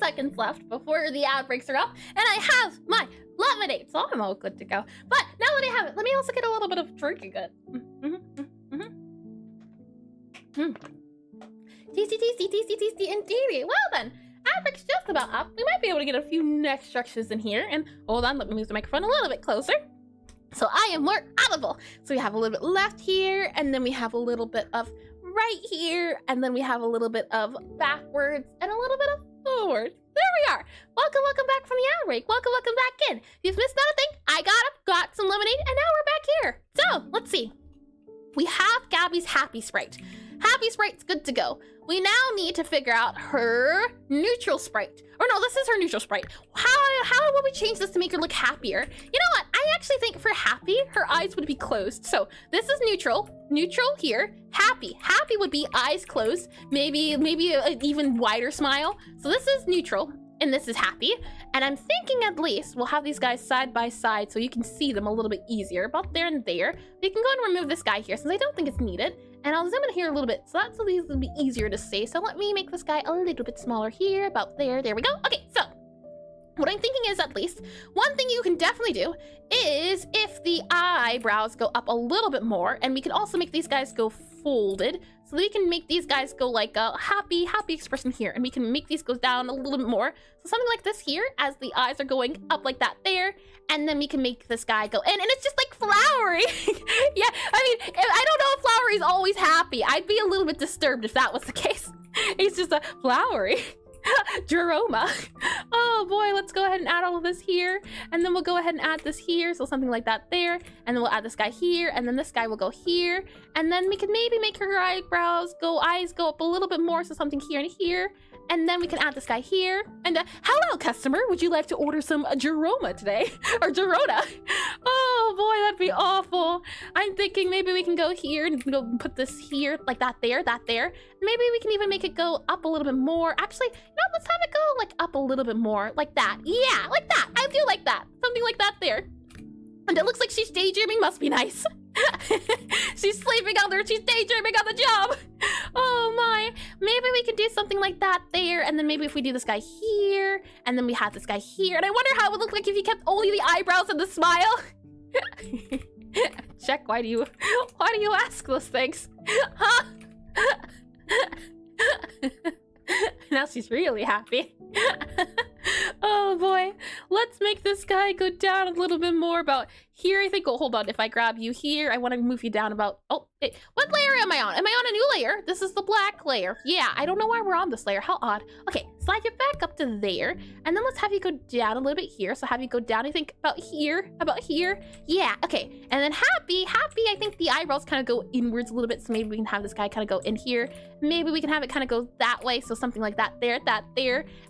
seconds left before the ad breaks are up, and I have my lemonade, so I'm all good to go. But now that I have it, let me also get a little bit of drinking it. Tasty, tasty, tasty, tasty, indeed. Well then, fabric's just about up. We might be able to get a few neck structures in here. And hold on, let me move the microphone a little bit closer. So I am more audible. So we have a little bit left here, and then we have a little bit of right here, and then we have a little bit of backwards and a little bit of forward. There we are. Welcome back from the ad break. Welcome back in. If you've missed anything, I got some lemonade, and now we're back here. So let's see. We have Gabby's Happy Sprite. Happy Sprite's good to go. We now need to figure out her neutral sprite. Or no, this is her neutral sprite. How will we change this to make her look happier? You know what? I actually think for happy, her eyes would be closed. So this is neutral here. Happy would be eyes closed. Maybe an even wider smile. So this is neutral and this is happy. And I'm thinking at least we'll have these guys side by side so you can see them a little bit easier, about there and there. We can go ahead and remove this guy here since I don't think it's needed. And I'll zoom in here a little bit, so that's so these will be easier to see. So let me make this guy a little bit smaller here, about there. There we go. Okay, so what I'm thinking is at least one thing you can definitely do is if the eyebrows go up a little bit more, and we can also make these guys go folded, so we can make these guys go like a happy expression here, and we can make these go down a little bit more. So something like this here, as the eyes are going up like that there, and then we can make this guy go in, and it's just like flowery. Yeah, I mean, I don't know if flowery is always happy. I'd be a little bit disturbed if that was the case. It's just a flowery. Jeroma. Oh boy, let's go ahead and add all of this here, and then we'll go ahead and add this here, so something like that there, and then we'll add this guy here, and then this guy will go here, and then we can maybe make her eyes go up a little bit more, so something here and here, and then we can add this guy here. And hello customer, would you like to order some Jeroma today? Or Gerona? Oh boy, that'd be awful. I'm thinking maybe we can go here and go put this here, like that there. Maybe we can even make it go up a little bit more. Actually, no, let's have it go like up a little bit more, like that. Yeah, like that. I do like that. Something like that there. And it looks like she's daydreaming, must be nice. She's sleeping on there, she's daydreaming on the job. Oh my, maybe we can do something like that there, and then maybe if we do this guy here, and then we have this guy here, and I wonder how it would look like if you kept only the eyebrows and the smile. Check, why do you ask those things? Huh? Now she's really happy. Oh boy, let's make this guy go down a little bit more, about here I think. Oh, hold on, if I grab you here, I want to move you down about, what layer am I on? Am I on a new layer? This is the black layer. Yeah, I don't know why we're on this layer, how odd. Okay, slide you back up to there, and then let's have you go down a little bit here. So have you go down, I think about here. Yeah, okay, and then happy, I think the eyebrows kind of go inwards a little bit, so maybe we can have this guy kind of go in here. Maybe we can have it kind of go that way, so something like that there,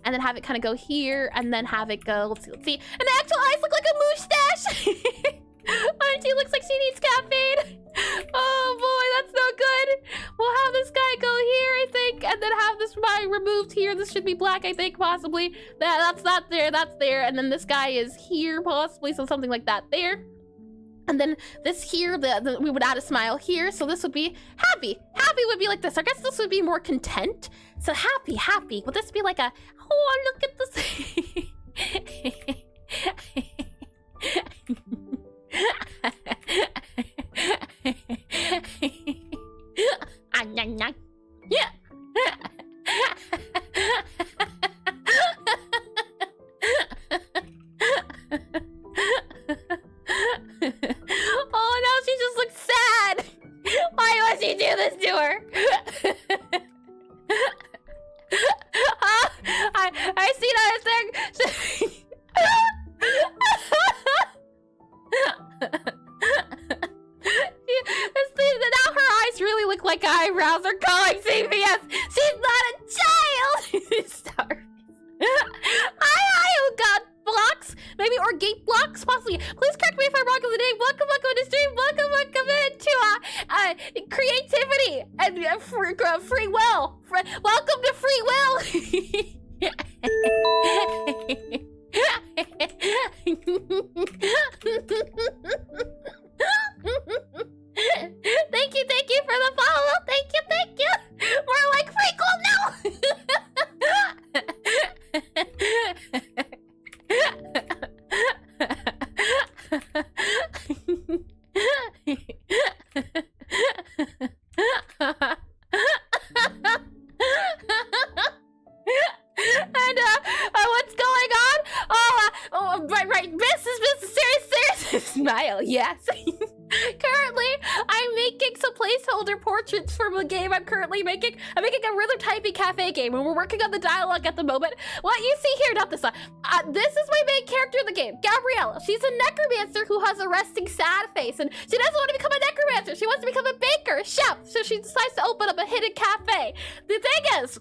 and then have it kind of go here, and then have it go, let's see, and the actual eyes look like a mustache. Auntie looks like she needs caffeine. Oh boy, that's no good. We'll have this guy go here, I think, and then have this guy removed here. This should be black, I think, possibly. That's not there, that's there, and then this guy is here, possibly, so something like that there. And then this here, we would add a smile here, so this would be happy. Happy would be like this. I guess this would be more content. So happy. Would this be like a, oh, look at this. Yeah. Oh, now she just looks sad. Why must you do this to her? I see that thing. Now her eyes really look like eyebrows are calling CVS. She's not a child. Sorry. Hi, who got blocks? Maybe, or gate blocks, possibly. Please correct me if I'm wrong in the name. Welcome to stream. Welcome into creativity and free will. Welcome to free will. Thank you for the follow. Thank you. More like frequel now. And Smile, yes. Currently, I'm making some placeholder portraits for a game I'm making a rather typey cafe game, and we're working on the dialogue at the moment. What you see here, not this one. This is my main character in the game, Gabriella. She's a necromancer who has a resting sad face, and she doesn't want to become a necromancer. She wants to become a baker, a chef, so she decides to open up a hidden cafe. The thing is,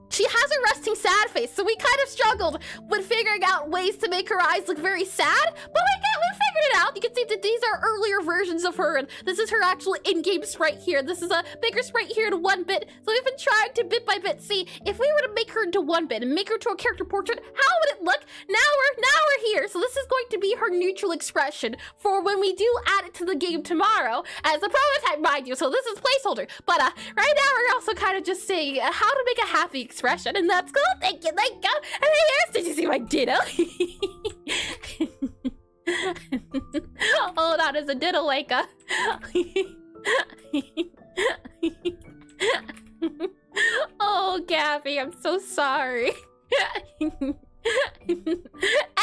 she has a resting sad face, so we kind of struggled with figuring out ways to make her eyes look very sad, but we figured it out. You can see that these are earlier versions of her, and this is her actual in-game sprite here. This is a bigger sprite here in 1-bit, so we've been trying to bit by bit see if we were to make her into 1-bit and make her to a character portrait, how would it look? Now we're here, so this is going to be her neutral expression for when we do add it to the game tomorrow as a prototype, mind you, so this is placeholder. But right now we're also kind of just saying how to make a happy expression, and that's cool. Thank you. And yes, did you see my ditto? Oh, that is a ditto, Leica. Oh, Gabby, I'm so sorry.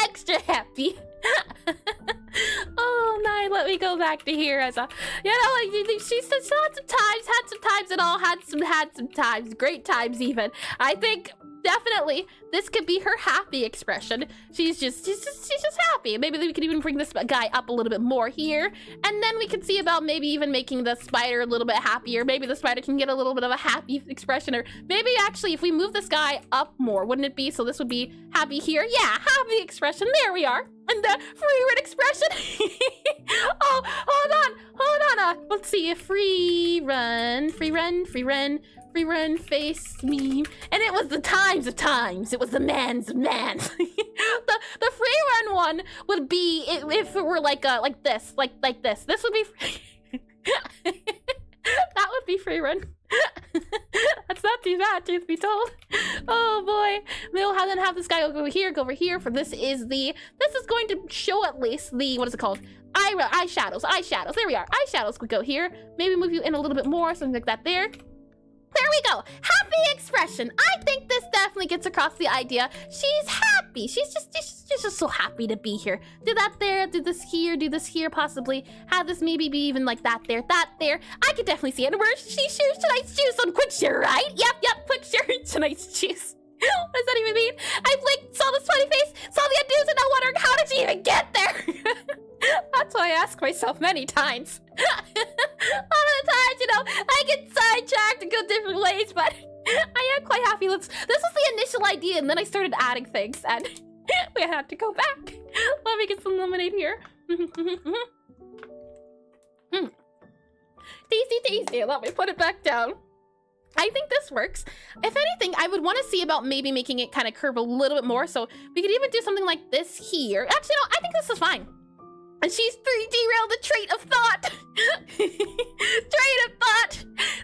Extra happy. Oh, Nine, let me go back to here as a, you know, like, she said had some times and all had some times, great times even. I think definitely this could be her happy expression. She's just happy. Maybe we could even bring this guy up a little bit more here, and then we could see about maybe even making the spider a little bit happier. Maybe the spider can get a little bit of a happy expression, or maybe actually if we move this guy up more, wouldn't it be? So this would be happy here. Yeah, happy expression. There we are. And the free run expression. Oh, hold on. Let's see a free run face meme. And it was the times of times. It was the man's of mans. the free run one would be if it were like this. This would be that would be free run. That's not too bad, truth be told. Oh boy. We'll then have this guy go over here, for this is going to show at least the, what is it called? Eyeshadows. There we are. Eyeshadows would go here. Maybe move you in a little bit more, something like that there. There we go. Happy expression. I think this definitely gets across the idea. She's happy. She's just so happy to be here. Do that there, do this here, possibly. Have this maybe be even like that there. I could definitely see it. And where she shares tonight's juice on quick share, right? Yep, quick share tonight's juice. What does that even mean? I blinked, saw this funny face, saw the undos, and now wondering how did she even get there? That's what I ask myself many times. A lot of the times, you know, I get sidetracked and go different ways, but I am quite happy. This was the initial idea, and then I started adding things, and we had to go back. Let me get some lemonade here. Tasty. Let me put it back down. I think this works. If anything, I would want to see about maybe making it kind of curve a little bit more, so we could even do something like this here. Actually, no, I think this is fine. And she's derailed the trait of thought.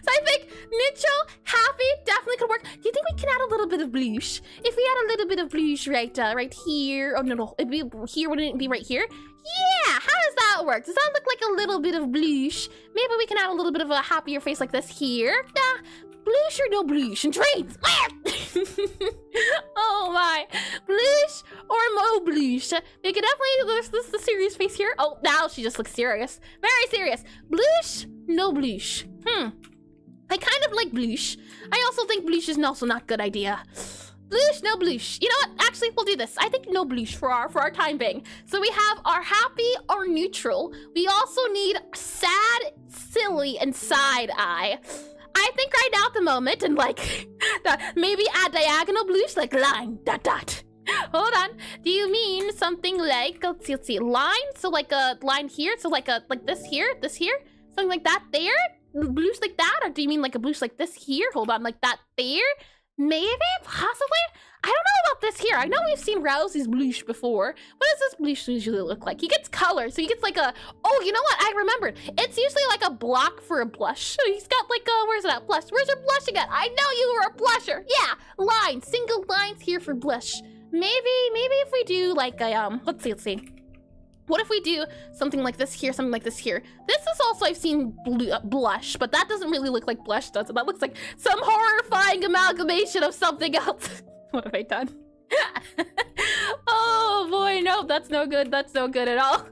So I think neutral, happy, definitely could work. Do you think we can add a little bit of blush? If we add a little bit of blush right here. Oh, no, it'd be here, wouldn't it be right here? Yeah, how does that work? Does that look like a little bit of blush? Maybe we can add a little bit of a happier face like this here. Blush or no blush? And trains! Oh my. Blush or no blush? We could definitely, this is the serious face here. Oh, now she just looks serious. Very serious. Blush, no blush. I kind of like blush. I also think blush is also not a good idea. Blush, no blush. You know what? Actually, we'll do this. I think no blush for our time being. So we have our happy or neutral. We also need sad, silly, and side eye. I think right now at the moment, and like, maybe add diagonal blush, like line, ... Hold on. Do you mean something like, let's see, line? So like a line here, so like this here, something like that there? Blush like that? Or do you mean like a blush like this here? Hold on, like that there? Maybe? Possibly? I don't know about this here. I know we've seen Rousey's blush before. What does this blush usually look like? He gets color, so he gets like a... Oh, you know what? I remembered. It's usually like a block for a blush. So he's got like a... Where's that blush? Where's your blushing at? I know you were a blusher. Yeah, lines. Single lines here for blush. Maybe if we do like a... Let's see. What if we do something like this here, something like this here? This is also, I've seen blush, but that doesn't really look like blush, does it? That looks like some horrifying amalgamation of something else. What have I done? Oh boy, no, that's no good. That's no good at all.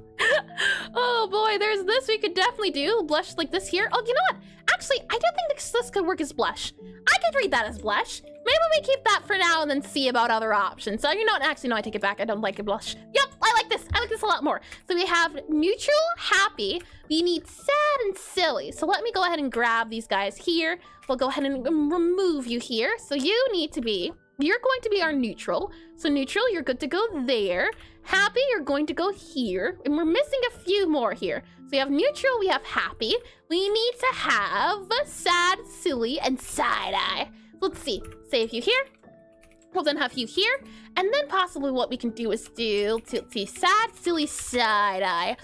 Oh boy, there's this we could definitely do. Blush like this here. Oh, you know what? Actually, I don't think this could work as blush. I could read that as blush. Maybe we keep that for now and then see about other options. So you know what? Actually, no, I take it back. I don't like a blush. Yep, I like this. I like this a lot more. So we have neutral, happy. We need sad and silly. So let me go ahead and grab these guys here. We'll go ahead and remove you here. So you need to be, you're going to be our neutral. So neutral, you're good to go there. Happy, you're going to go here. And we're missing a few more here. So we have neutral, we have happy. We need to have sad, silly, and side-eye. Let's see. Save you here. We'll then have you here. And then possibly what we can do is do, let's see, sad, silly, side-eye.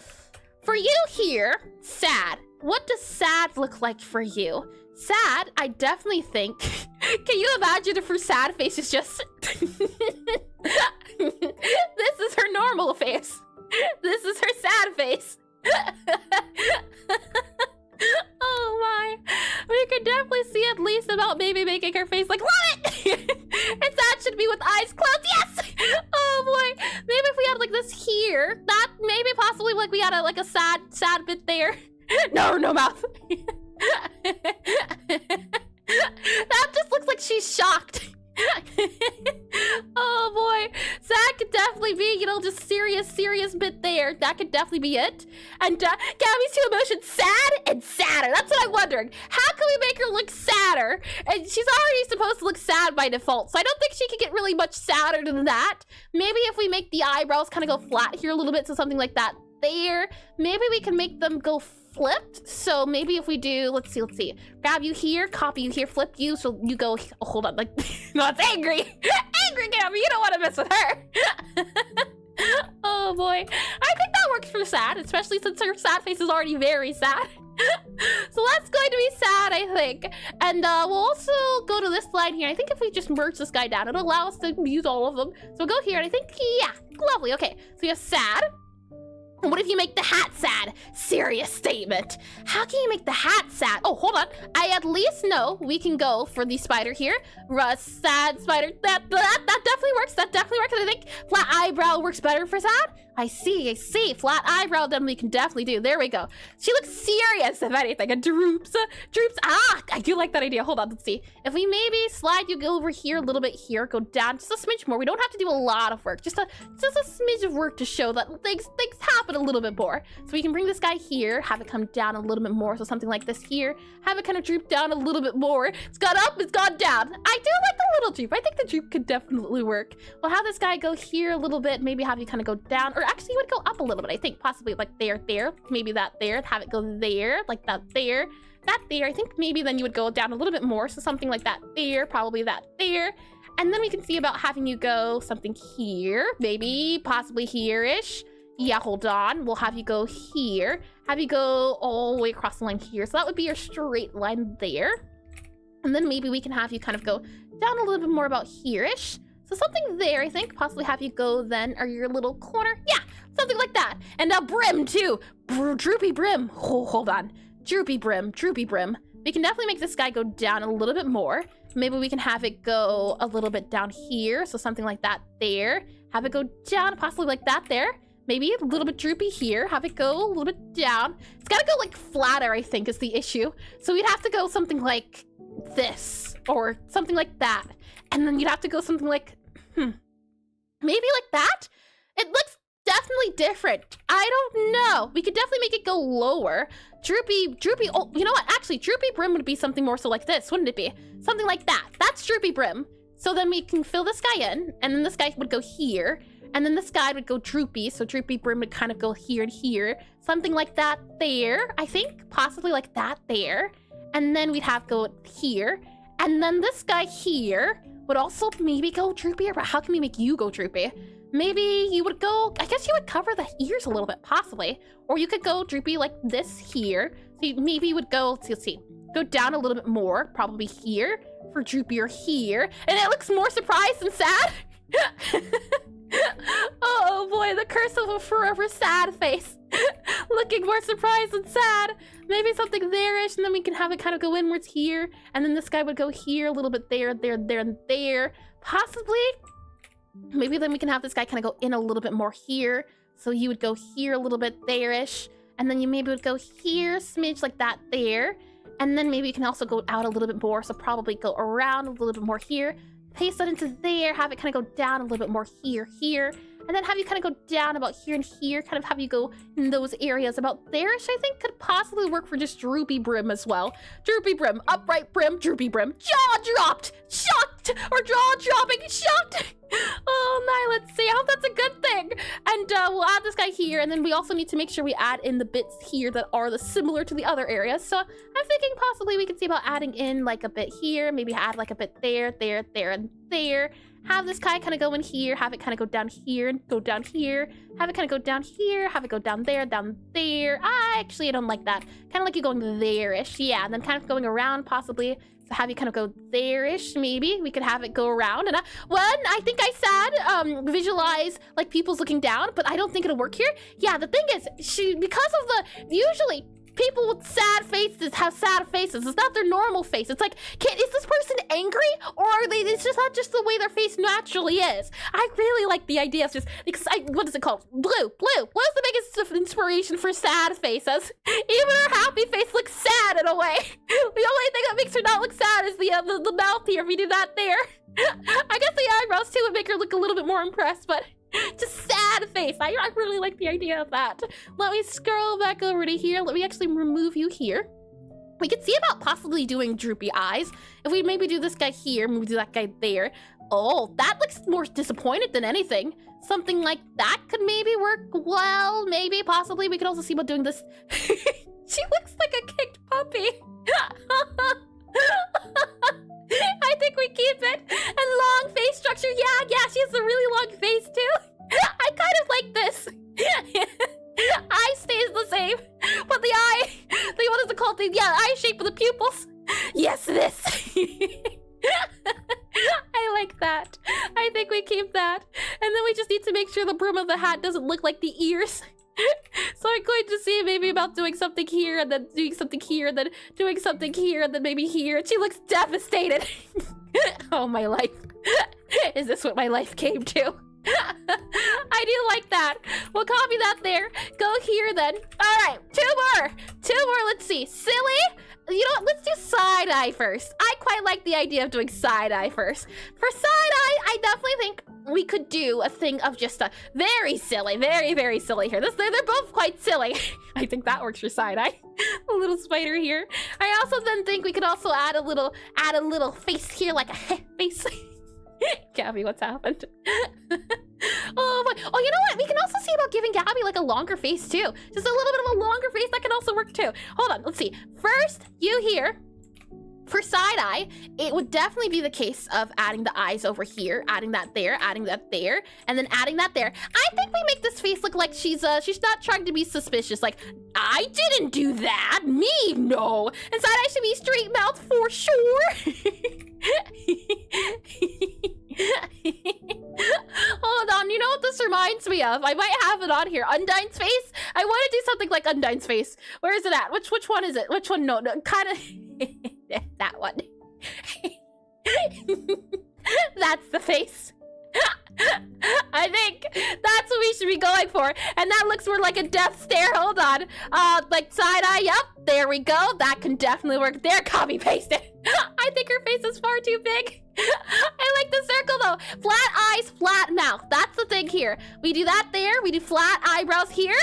For you here, sad. What does sad look like for you? Sad, I definitely think. Can you imagine if her sad face is just... This is her normal face. This is her sad face. Oh my. We could definitely see at least about maybe making her face like, love it! And that should be with eyes closed. Yes! Oh boy. Maybe if we had like this here, that maybe possibly like we had a sad bit there. No mouth. That just looks like she's shocked. Oh boy. So that could definitely be, you know, just serious bit there. That could definitely be it. And Gabby's two emotions, sad and sadder. That's what I'm wondering. How can we make her look sadder? And she's already supposed to look sad by default, so I don't think she could get really much sadder than that. Maybe if we make the eyebrows kind of go flat here a little bit, so something like that there. Maybe we can make them go flipped. So maybe if we do, let's see. Grab you here, copy you here, flip you, so you go, oh, hold on, like, no, it's angry. Angry Gabby, you don't want to mess with her. Oh boy. I think that works for sad, especially since her sad face is already very sad. So that's going to be sad, I think. And we'll also go to this line here. I think if we just merge this guy down, it'll allow us to use all of them. So we'll go here, and I think, yeah, lovely. Okay, so we have sad. What if you make the hat sad? Serious statement. How can you make the hat sad? Oh, hold on. I at least know we can go for the spider here. Sad spider. That definitely works. That definitely works. I think flat eyebrow works better for sad. I see. Flat eyebrow, then we can definitely do. There we go. She looks serious, if anything. And droops. Ah, I do like that idea. Hold on, let's see. If we maybe slide you go over here a little bit here, go down just a smidge more. We don't have to do a lot of work. Just a smidge of work to show that things happen a little bit more. So we can bring this guy here, have it come down a little bit more. So something like this here. Have it kind of droop down a little bit more. It's gone up, it's gone down. I do like the little droop. I think the droop could definitely work. We'll have this guy go here a little bit. Maybe have you kind of go down, or actually you would go up a little bit. I think possibly like there, maybe that there, have it go there, like that there, that there. I think maybe then you would go down a little bit more. So something like that there, probably that there. And then we can see about having you go something here, maybe possibly here-ish. Yeah, hold on. We'll have you go here. Have you go all the way across the line here. So that would be your straight line there. And then maybe we can have you kind of go down a little bit more about here-ish. So something there, I think. Possibly have you go then, or your little corner. Yeah, something like that. And now brim, too. Droopy brim. Oh, hold on. Droopy brim. We can definitely make this guy go down a little bit more. Maybe we can have it go a little bit down here. So something like that there. Have it go down, possibly like that there. Maybe a little bit droopy here. Have it go a little bit down. It's gotta go like flatter, I think, is the issue. So we'd have to go something like this or something like that. And then you'd have to go something like, maybe like that? It looks definitely different. I don't know. We could definitely make it go lower. Droopy, oh, you know what? Actually, droopy brim would be something more so like this, wouldn't it be? Something like that. That's droopy brim. So then we can fill this guy in, and then this guy would go here. And then this guy would go droopy, so droopy brim would kind of go here and here. Something like that there, I think. Possibly like that there. And then we'd have go here. And then this guy here would also maybe go droopy. Or how can we make you go droopy? Maybe you would go, I guess you would cover the ears a little bit, possibly. Or you could go droopy like this here. So maybe you would go, let's see, go down a little bit more, probably here, for droopier here. And it looks more surprised and sad. Oh boy, the curse of a forever sad face. Looking more surprised and sad. Maybe something there-ish, and then we can have it kind of go inwards here. And then this guy would go here, a little bit there, and there. Possibly. Maybe then we can have this guy kind of go in a little bit more here. So you would go here a little bit there-ish, and then you maybe would go here, smidge like that there, and then maybe you can also go out a little bit more, so probably go around a little bit more here, paste that into there, have it kind of go down a little bit more here, and then have you kind of go down about here and here, kind of have you go in those areas about there-ish, I think could possibly work for just droopy brim as well. Droopy brim, upright brim, droopy brim, jaw dropped, shocked, or jaw dropping, shocked. Oh, my, let's see. I hope that's a good thing. And we'll add this guy here, and then we also need to make sure we add in the bits here that are similar to the other areas. So I'm thinking possibly we could see about adding in like a bit here, maybe add like a bit there, and there. Have this guy kind of go in here, have it kind of go down here, and go down here, have it kind of go down here, have it go down there. Actually, I don't like that. Kind of like you going there-ish, yeah, and then kind of going around possibly. So have you kind of go there-ish, maybe. We could have it go around. And I think I said visualize like people's looking down, but I don't think it'll work here. Yeah, the thing is, because of usually people with sad faces have sad faces. It's not their normal face. It's like, is this person angry? Or are they, it's just not just the way their face naturally is. I really like the idea of just, because what is it called? Blue. What is the biggest inspiration for sad faces? Even her happy face looks sad in a way. The only thing that makes her not look sad is the mouth here, if we do that there. I guess the eyebrows too would make her look a little bit more impressed, but just sad face. I really like the idea of that. Let me scroll back over to here. Let me actually remove you here. We could see about possibly doing droopy eyes. If we maybe do this guy here, maybe do that guy there. Oh, that looks more disappointed than anything. Something like that could maybe work well. Maybe, possibly. We could also see about doing this. She looks like a kicked puppy. I think we keep it. And long face structure. Yeah, she has a really long face too. I kind of like this. Eye stays the same, but the eye, what is it called? Eye shape of the pupils. Yes, this. I like that. I think we keep that. And then we just need to make sure the brim of the hat doesn't look like the ears. So I'm going to see maybe about doing something here, and then doing something here, and then doing something here, and then maybe here. And she looks devastated. Oh, my life. Is this what my life came to? I do like that. We'll copy that there. Go here then. All right, two more. Let's see. Silly. You know what? Let's do side eye first. I quite like the idea of doing side eye first. For side eye, I definitely think we could do a thing of just a very silly, very silly here. They're both quite silly. I think that works for side eye. A little spider here. I also then think we could also add a little face here, like a face. Gabby, what's happened? Oh, you know what? We can also see about giving Gabby like a longer face too. Just a little bit of a longer face, that can also work too. Hold on, let's see. First, you here. For side eye, it would definitely be the case of adding the eyes over here, adding that there, and then adding that there. I think we make this face look like she's not trying to be suspicious. Like, I didn't do that. Me, no. And side eye should be straight mouth for sure. Hold on, you know what this reminds me of? I might have it on here. Undyne's face? I want to do something like Undyne's face. Where is it at? Which one is it? Which one? No, kind of... That one. That's the face. I think that's what we should be going for. And that looks more like a death stare. Hold on. Like side eye. Yep. There we go. That can definitely work. There, copy pasted. I think her face is far too big. I like the circle though. Flat eyes, flat mouth. That's the thing here. We do that there. We do flat eyebrows here.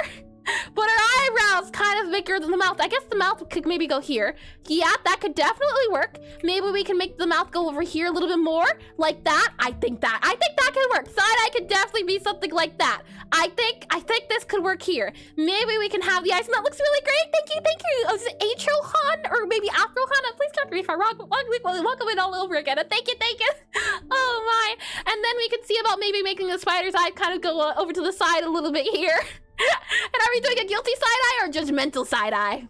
But her eyebrows kind of bigger than the mouth. I guess the mouth could maybe go here. Yeah, that could definitely work. Maybe we can make the mouth go over here a little bit more, like that. I think that could work. Side eye could definitely be something like that. I think this could work here. Maybe we can have the eyes, and that looks really great. Thank you. Is it Atro-Han or maybe Afro-Han? Please correct me if I'm wrong. Welcome in all over again. Thank you. Oh my! And then we can see about maybe making the spider's eye kind of go over to the side a little bit here. And are we doing a guilty side eye or judgmental side eye?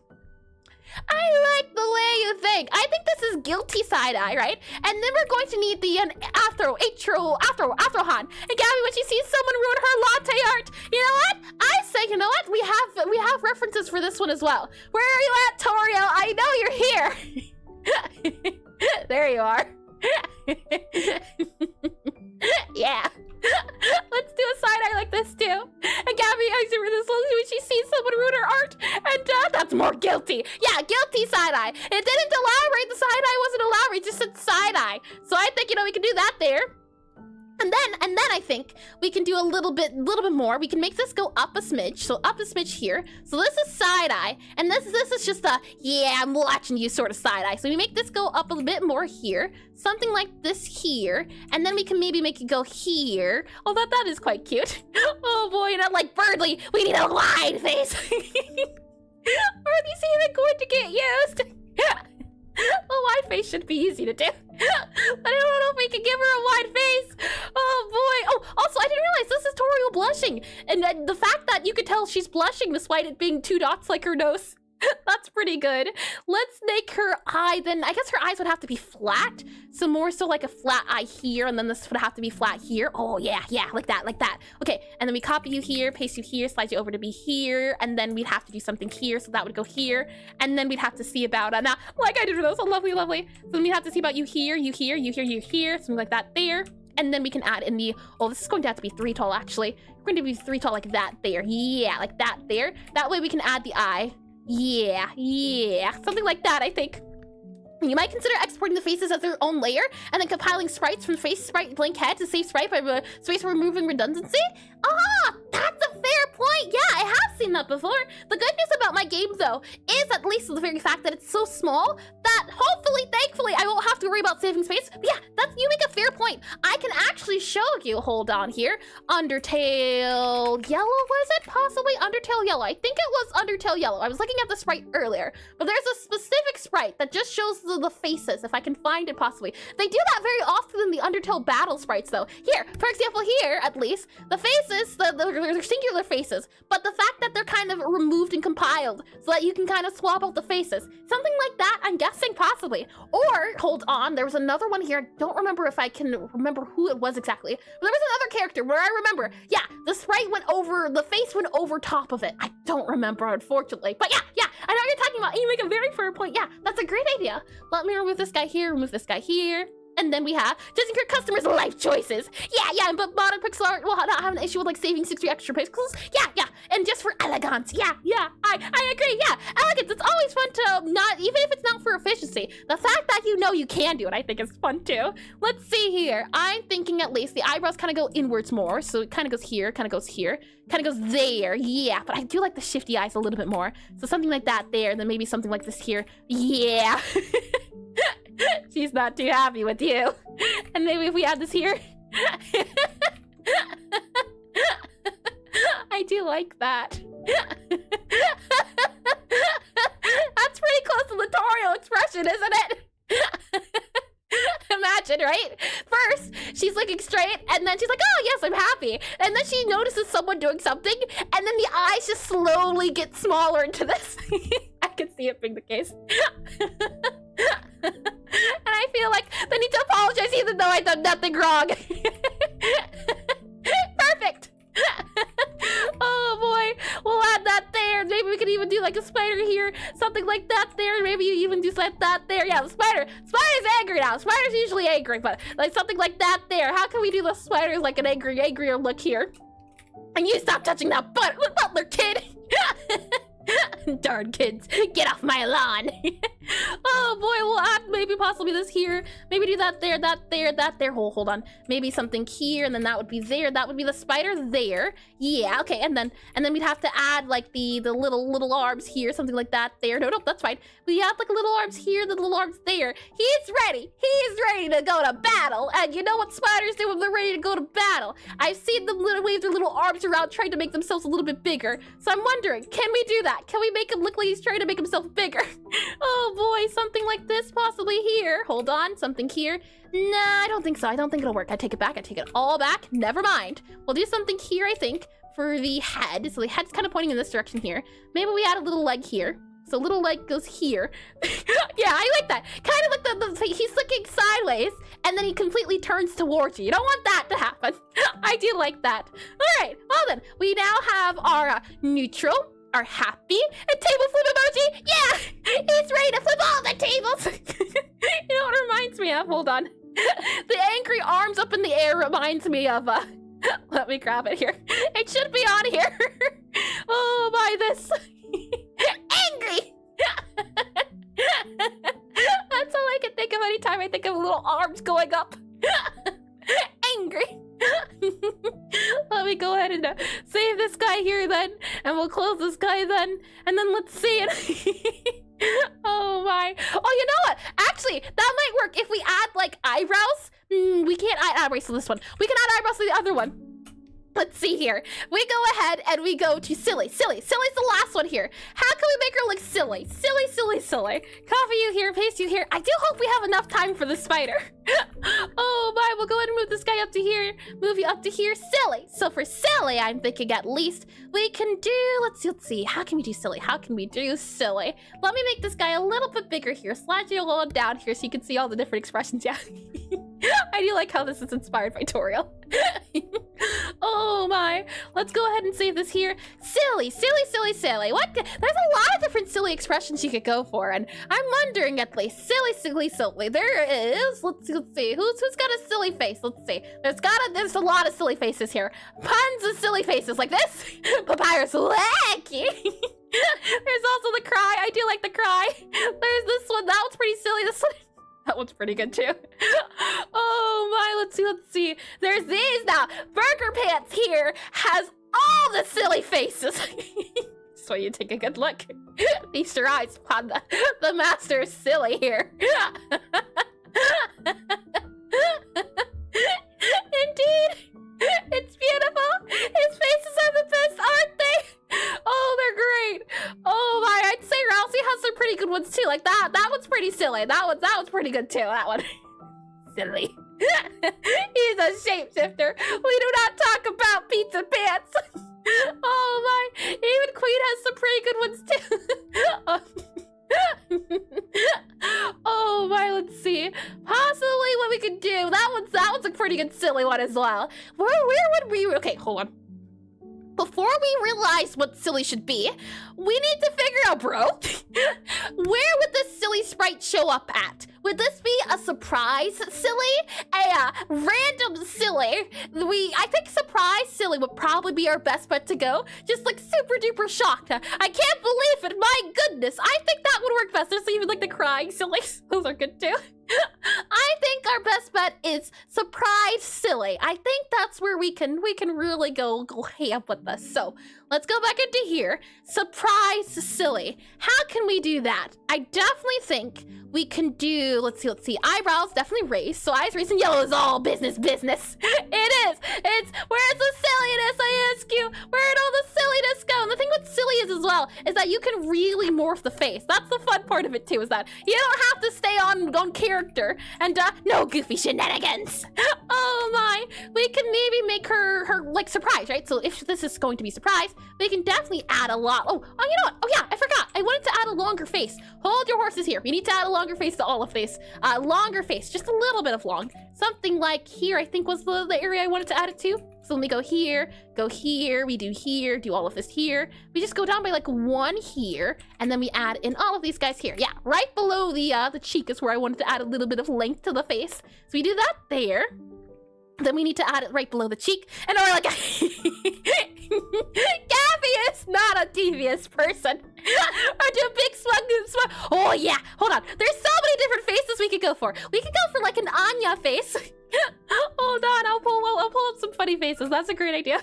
I like the way you think. I think this is guilty side eye, right? And then we're going to need the Afro-Han. And Gabby, when she sees someone ruin her latte art, you know what? I say, you know what? We have references for this one as well. Where are you at, Torio? I know you're here. There you are. Yeah. Let's do a side eye like this too. And Gabby eyes over this slowly when she sees someone ruin her art. And that's more guilty. Yeah, guilty side eye. It didn't elaborate. The side eye wasn't elaborate. It just said side eye. So I think, we can do that there. And then I think we can do a little bit more. We can make this go up a smidge. So up a smidge here. So this is side eye. And this is just a, yeah, I'm watching you sort of side eye. So we make this go up a bit more here. Something like this here. And then we can maybe make it go here. Oh, that is quite cute. Oh boy, not like Birdly. We need a wide face. Are these even going to get used? A wide face should be easy to do. But I don't know if we can give her a wide face. Oh boy. Oh, also, I didn't realize this is Toriel blushing. And the fact that you could tell she's blushing despite it being 2 dots like her nose. That's pretty good. Let's make her eye then. I guess her eyes would have to be flat. So more so like a flat eye here. And then this would have to be flat here. Oh, yeah, like that. Okay, and then we copy you here, paste you here, slide you over to be here. And then we'd have to do something here. So that would go here. And then we'd have to see about, now, like I did with those, so lovely. So then we have to see about you here, something like that there. And then we can add in the, oh, this is going to have to be 3 tall, actually. We're going to be 3 tall like that there. Yeah, like that there. That way we can add the eye. Yeah, something like that, I think. You might consider exporting the faces as their own layer and then compiling sprites from face sprite blank head to save sprite by space removing redundancy. Ah, that's a fair point. Yeah, I have seen that before. The good news about my game, though, is at least the very fact that it's so small that hopefully, thankfully, I won't have to worry about saving space. But yeah, you make a fair point. I can actually show you, hold on here, Undertale Yellow, was it? Possibly Undertale Yellow. I think it was Undertale Yellow. I was looking at the sprite earlier, but there's a specific sprite that just shows the faces, if I can find it possibly. They do that very often in the Undertale battle sprites, though. Here, for example, here, at least, the faces, they're singular faces, but the fact that they're kind of removed and compiled so that you can kind of swap out the faces. Something like that, I'm guessing, possibly. Or, hold on, there was another one here. I don't remember if I can remember who it was exactly, but there was another character where I remember, yeah, the sprite went over, the face went over top of it. I don't remember, unfortunately, but yeah, I know what you're talking about, and you make a very fair point. Yeah, that's a great idea. Let me remove this guy here, remove this guy here. And then we have just include customers' life choices. Yeah, but modern Pixelart will not have an issue with like saving 60 extra pixels. Yeah, and just for elegance. Yeah, I agree. Yeah, elegance. It's always fun to not, even if it's not for efficiency. The fact that you can do it, I think is fun too. Let's see here. I'm thinking at least the eyebrows kind of go inwards more, so it kind of goes here, kind of goes here, kind of goes there. Yeah, but I do like the shifty eyes a little bit more. So something like that there, and then maybe something like this here. Yeah. She's not too happy with you. And maybe if we add this here. I do like that. That's pretty close to the Toriel expression, isn't it? Imagine, right? First, she's looking straight, and then she's like, oh, yes, I'm happy. And then she notices someone doing something, and then the eyes just slowly get smaller into this. I can see it being the case. And I feel like they need to apologize even though I done nothing wrong. Perfect. Oh boy, we'll add that there. Maybe we could even do like a spider here, something like that there. Maybe you even do like that there. Yeah, the spider's angry now. Spider's usually angry, but like something like that there. How can we do the spider like an angrier look here? And you stop touching that butler kid. Darn kids, get off my lawn. Oh boy, we'll add maybe possibly this here. Maybe do that there, that there, that there. Hold on. Maybe something here, and then that would be there. That would be the spider there. Yeah, okay, and then we'd have to add like the little arms here, something like that there. No, that's fine. We add like little arms here, the little arms there. He's ready to go to battle. And you know what spiders do when they're ready to go to battle? I've seen them wave their little arms around trying to make themselves a little bit bigger. So I'm wondering, can we do that? Can we make him look like he's trying to make himself bigger? Oh boy, something like this possibly here. Hold on, something here. Nah, I don't think so. I don't think it'll work. I take it back. I take it all back. Never mind. We'll do something here, I think, for the head. So the head's kind of pointing in this direction here. Maybe we add a little leg here. So little leg goes here. Yeah, I like that. Kind of like he's looking sideways, and then he completely turns towards you. You don't want that to happen. I do like that. All right, well then, we now have our neutral, our happy, a table flip emoji. Yeah, he's ready to flip all the tables. You know what it reminds me of? Hold on. The angry arms up in the air reminds me of Let me grab it here. It should be on here. Oh my, this. Angry. That's all I can think of anytime I think of little arms going up. Angry. Let me go ahead and save this guy here then, and we'll close this guy then, and then let's see it. Oh my. Oh, you know what? Actually, that might work if we add like eyebrows. We can't add eyebrows to this one. We can add eyebrows to the other one. Let's see here. We go ahead and we go to silly. Silly's the last one here. How can we make her look silly? Silly. Copy you here, paste you here. I do hope we have enough time for the spider. Oh my, we'll go ahead and move this guy up to here. Move you up to here. Silly. So for silly, I'm thinking at least we can do, let's see. How can we do silly? Let me make this guy a little bit bigger here. Slide you a little down here so you can see all the different expressions. Yeah. I do like how this is inspired by Toriel. Oh my. Let's go ahead and save this here. Silly. What? There's a lot of different silly expressions you could go for, and I'm wondering at least. Silly. There is. Let's see. Who's got a silly face? Let's see. There's a lot of silly faces here. Tons of silly faces like this. Papyrus wacky. There's also the cry. I do like the cry. There's this one. That one's pretty silly. This one. That one's pretty good too. Oh my, let's see. There's these now. Burger Pants here has all the silly faces. So you take a good look. Feast your eyes upon the master is silly here. Indeed. It's beautiful. His faces are the best, aren't they? Oh, they're great. Oh my, I'd say Rousey has some pretty good ones too. Like that one's pretty silly. That one's pretty good too. That one. Silly. He's a shapeshifter. We do not talk about pizza pants. Oh my, even Queen has some pretty good ones too. Oh my, let's see. Possibly what we could do. That one's a pretty good silly one as well. Where would we? Okay, hold on. Before we realize what silly should be, we need to figure out, bro, where would this silly sprite show up at? Would this be a surprise silly? A random silly? I think surprise silly would probably be our best bet to go. Just like super duper shocked. I can't believe it, my goodness. I think that would work best. There's even like the crying sillies. Those are good too. I think our best bet is surprise silly. I think that's where we can really go ham with this. So let's go back into here. Surprise silly. How can we do that? I definitely think we can do, let's see. Eyebrows definitely raise. So eyes raised and yellow is all business. It is. It's, where's the silliness, I ask you? Where'd all the silliness go? And the thing with silly is as well, is that you can really morph the face. That's the fun part of it too, is that you don't have to stay on character and no goofy shenanigans. Oh my, we can maybe make her like surprise, right? So if this is going to be surprise, we can definitely add a lot. Oh, you know what? Oh yeah, I forgot. I wanted to add a longer face. Hold your horses here. We need to add a longer face to all of this. Longer face, just a little bit of long. Something like here, I think was the area I wanted to add it to. So let me go here, we do here, do all of this here. We just go down by like one here, and then we add in all of these guys here. Yeah, right below the cheek is where I wanted to add a little bit of length to the face. So we do that there. Then we need to add it right below the cheek. And then we're like, Gabby is not a devious person. Or do a big smug. Oh yeah, hold on. There's so many different faces we could go for. We could go for like an Anya face. Hold on, I'll pull up some funny faces. That's a great idea.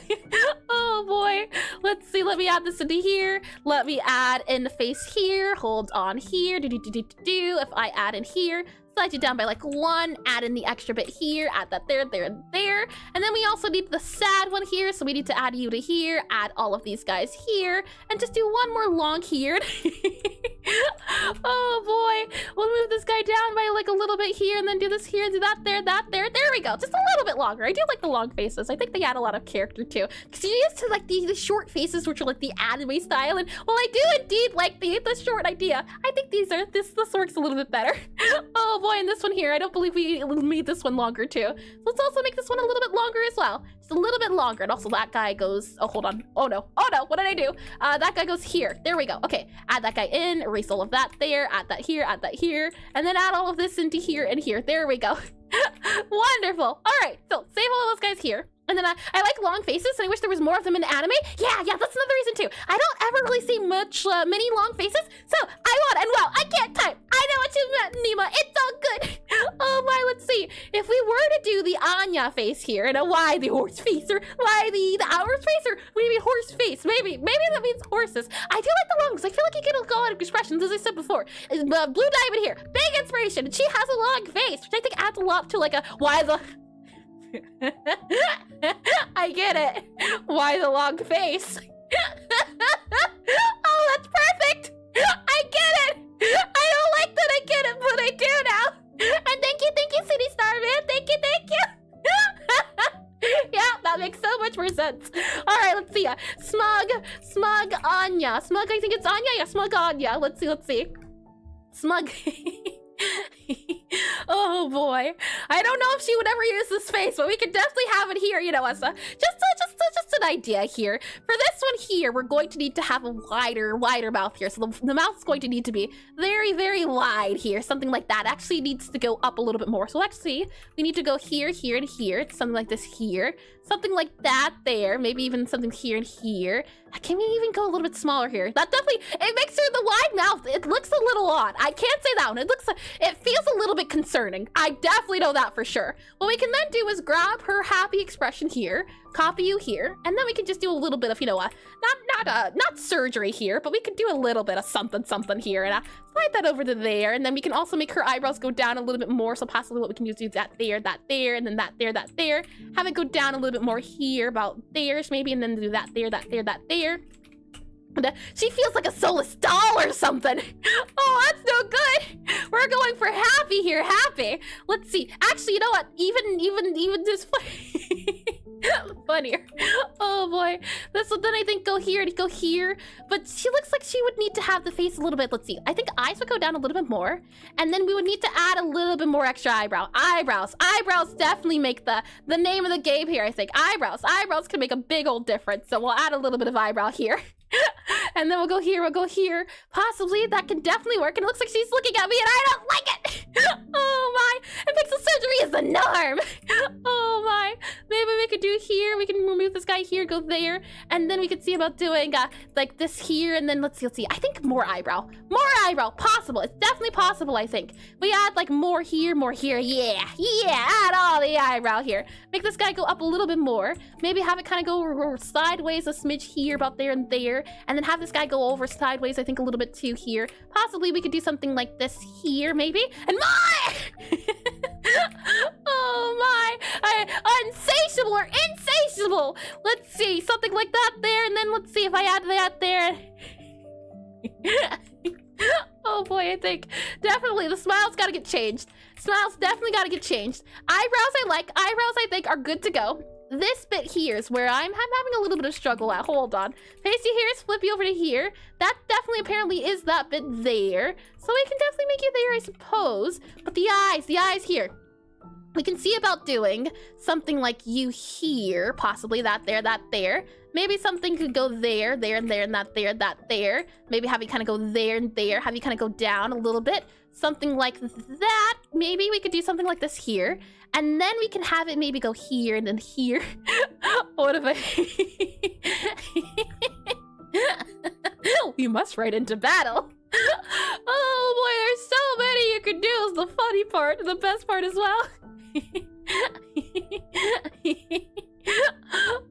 Oh boy. Let's see, let me add this into here. Let me add in the face here. Hold on here. If I add in here, slide you down by like one, add in the extra bit here, add that there. And then we also need the sad one here, so we need to add you to here, add all of these guys here, and just do one more long here. Oh boy, we'll move this guy down by like a little bit here, and then do this here, do that there. There we go, just a little bit longer. I do like the long faces. I think they add a lot of character too, because you used to like the short faces, which are like the anime style, and well, I do indeed like the short idea. I think this works a little bit better. Oh boy, and this one here, I don't believe we made this one longer too. So let's also make this one a little bit longer as well. Just a little bit longer. And also that guy goes, oh, hold on. Oh no, what did I do? That guy goes here. There we go. Okay, add that guy in, erase all of that there, add that here, and then add all of this into here and here. There we go. Wonderful. All right, so save all of those guys here. And then I like long faces, and I wish there was more of them in anime. Yeah, that's another reason too. I don't ever really see much many long faces, so I want, and wow, I can't type. I know what you meant, Nima. It's all good. Oh my, let's see. If we were to do the Anya face here, and a why the horse face, or why the hours face, or maybe horse face, maybe that means horses. I do like the long, because I feel like you get a lot of expressions, as I said before. Blue Diamond here, big inspiration, and she has a long face, which I think adds a lot to like a why the... I get it. Why the long face? Oh, that's perfect. I get it. I don't like that I get it, but I do now. And thank you, City Star Man. Thank you. Yeah, that makes so much more sense. All right, let's see. Smug Anya. Smug, I think it's Anya. Yeah, Smug Anya. Let's see. Smug. Oh boy, I don't know if she would ever use this face, but we could definitely have it here, you know, as a just an idea here. For this one here, we're going to need to have a wider mouth here, so the mouth's going to need to be very, very wide here, something like that. Actually needs to go up a little bit more. So actually, we need to go here, and here. It's something like this here, something like that there, maybe even something here and here. Can we even go a little bit smaller here? That definitely, it makes her the wide mouth. It looks a little odd. I can't say that one. It feels a little bit concerning. I definitely know that for sure. What we can then do is grab her happy expression here, copy you here, and then we can just do a little bit of, you know, not surgery here, but we could do a little bit of something here, and slide that over to there, and then we can also make her eyebrows go down a little bit more. So possibly what we can do is do that there, and then that there. Have it go down a little bit more here, about there, maybe, and then do that there. She feels like a soulless doll or something. Oh, that's no good. We're going for happy here, happy. Let's see. Actually, you know what? Even this funnier. Oh boy. This will then I think go here and go here. But she looks like she would need to have the face a little bit. Let's see. I think eyes would go down a little bit more. And then we would need to add a little bit more extra eyebrows. Eyebrows definitely make the name of the game here, I think. Eyebrows can make a big old difference. So we'll add a little bit of eyebrow here. And then we'll go here. Possibly that can definitely work. And it looks like she's looking at me and I don't like it. Oh my. And pixel surgery is the norm. Oh my. Maybe we could do here. We can remove this guy here, go there. And then we could see about doing like this here. And then let's see. I think more eyebrow. Possible. It's definitely possible, I think. We add like more here. Yeah. Add all the eyebrow here. Make this guy go up a little bit more. Maybe have it kind of go sideways a smidge here, about there and there. And then have this guy go over sideways, I think a little bit too here. Possibly we could do something like this here, maybe. And my! Oh my! Unsatiable or insatiable! Let's see, something like that there, and then let's see if I add that there. Oh boy, I think definitely the smile's gotta get changed. Eyebrows I think are good to go. This bit here is where I'm having a little bit of struggle at. Hold on. Pasty here is flippy over to here. That definitely apparently is that bit there. So we can definitely make it there, I suppose. But the eyes here. We can see about doing something like you here. Possibly that there. Maybe something could go there, and there, and that there. Maybe have you kind of go there and there. Have you kind of go down a little bit. Something like that. Maybe we could do something like this here. And then we can have it maybe go here and then here. What if I... We must ride into battle. Oh boy, there's so many you could do is the funny part, the best part as well.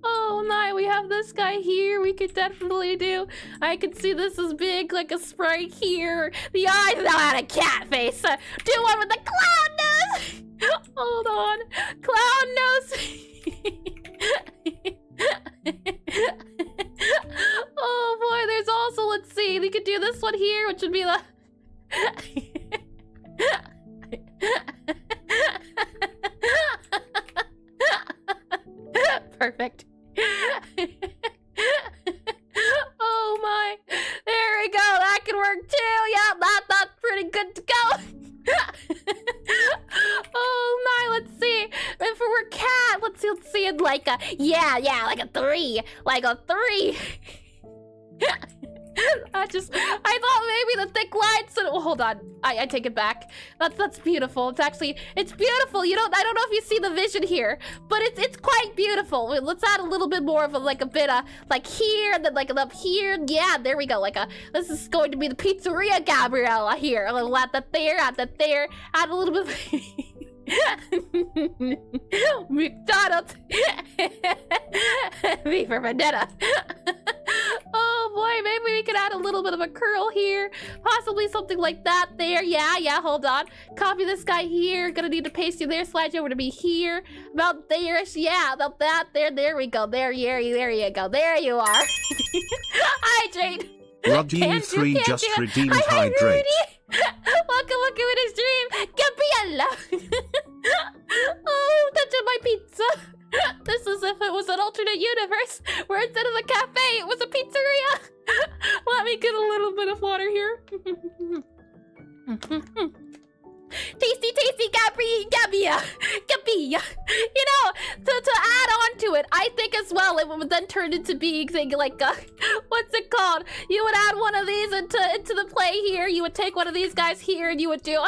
Oh my, we have this guy here we could definitely do. I could see this as big like a sprite here. The eyes now had a cat face. Do one with the clown nose. Hold on. Clown nose. Oh boy, there's also, let's see, we could do this one here, which would be the... Perfect. Oh my. There we go. That can work too. Yeah, that's pretty good to go. Oh my, let's see. If we're a cat, let's see it like a, yeah, like a 3. Like a 3. I thought maybe the thick lines. Oh, hold on. I take it back. That's beautiful. It's beautiful. I don't know if you see the vision here, but it's quite beautiful. Let's add a little bit more of a bit of like here, and then like up here. Yeah, there we go. This is going to be the pizzeria Gabriella here. I'll add that there, add that there, add a little bit of McDonald's. V for Vendetta. Oh boy, maybe we could add a little bit of a curl here. Possibly something like that there. Yeah, hold on. Copy this guy here. Gonna need to paste you there. Slide you over to be here. About there-ish. Yeah, about that there. There we go. There you go. There you are. Hydrate. Roddy3 just redeemed hydrate. Welcome in his dream. Gabriella. Oh, touching my pizza. This is if it was an alternate universe where instead of a cafe, it was a pizzeria. Let me get a little bit of water here. Tasty, Gabia. To add on to it, I think as well, it would then turn into being like, what's it called? You would add one of these into the play here. You would take one of these guys here and you would do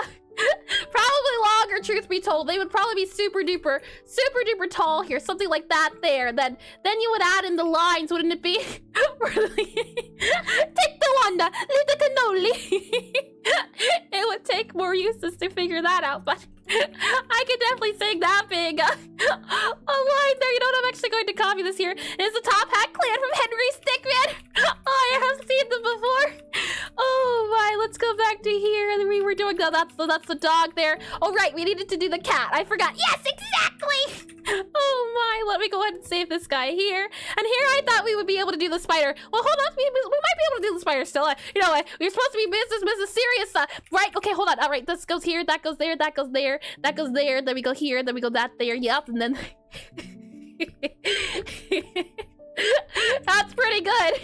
probably longer, truth be told. They would probably be super duper tall here. Something like that there. Then you would add in the lines, wouldn't it be? Take the Wanda, leave the cannoli. It would take more uses to figure that out, but I could definitely sing that big a line there. You know what? I'm actually going to copy this here. It's the Top Hat Clan from Henry Stickmin. Oh, I have seen them before. Oh my, let's go back to here. We were doing that's the dog there. Oh right, we needed to do the cat. I forgot. Yes, exactly. Oh my, let me go ahead and save this guy here. And here I thought we would be able to do the spider. Well, hold on, we might be able to do the spider still. We're supposed to be Mrs. Serious. Right, okay, hold on. All right, this goes here, that goes there, that goes there, that goes there. Then we go here, then we go that there. Yep, and then that's pretty good.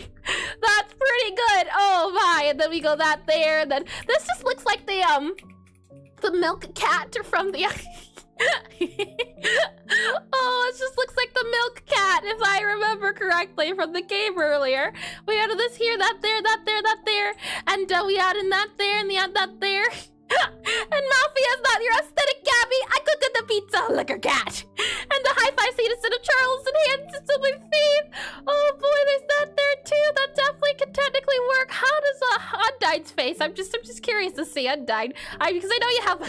That's pretty good. Oh my, and then we go that there. And then this just looks like the milk cat from the oh, it just looks like the milk cat, if I remember correctly from the game earlier. We added this here, that there, that there, that there, and we added that there, and we add that there. And Mafia's not your aesthetic, Gabby. I cook the pizza like a cat. And the high five citizen of Charles and hands to my feet. Oh boy, there's that there too. That definitely could technically work. How does Undyne's face? I'm just curious to see Undyne. Because I know you have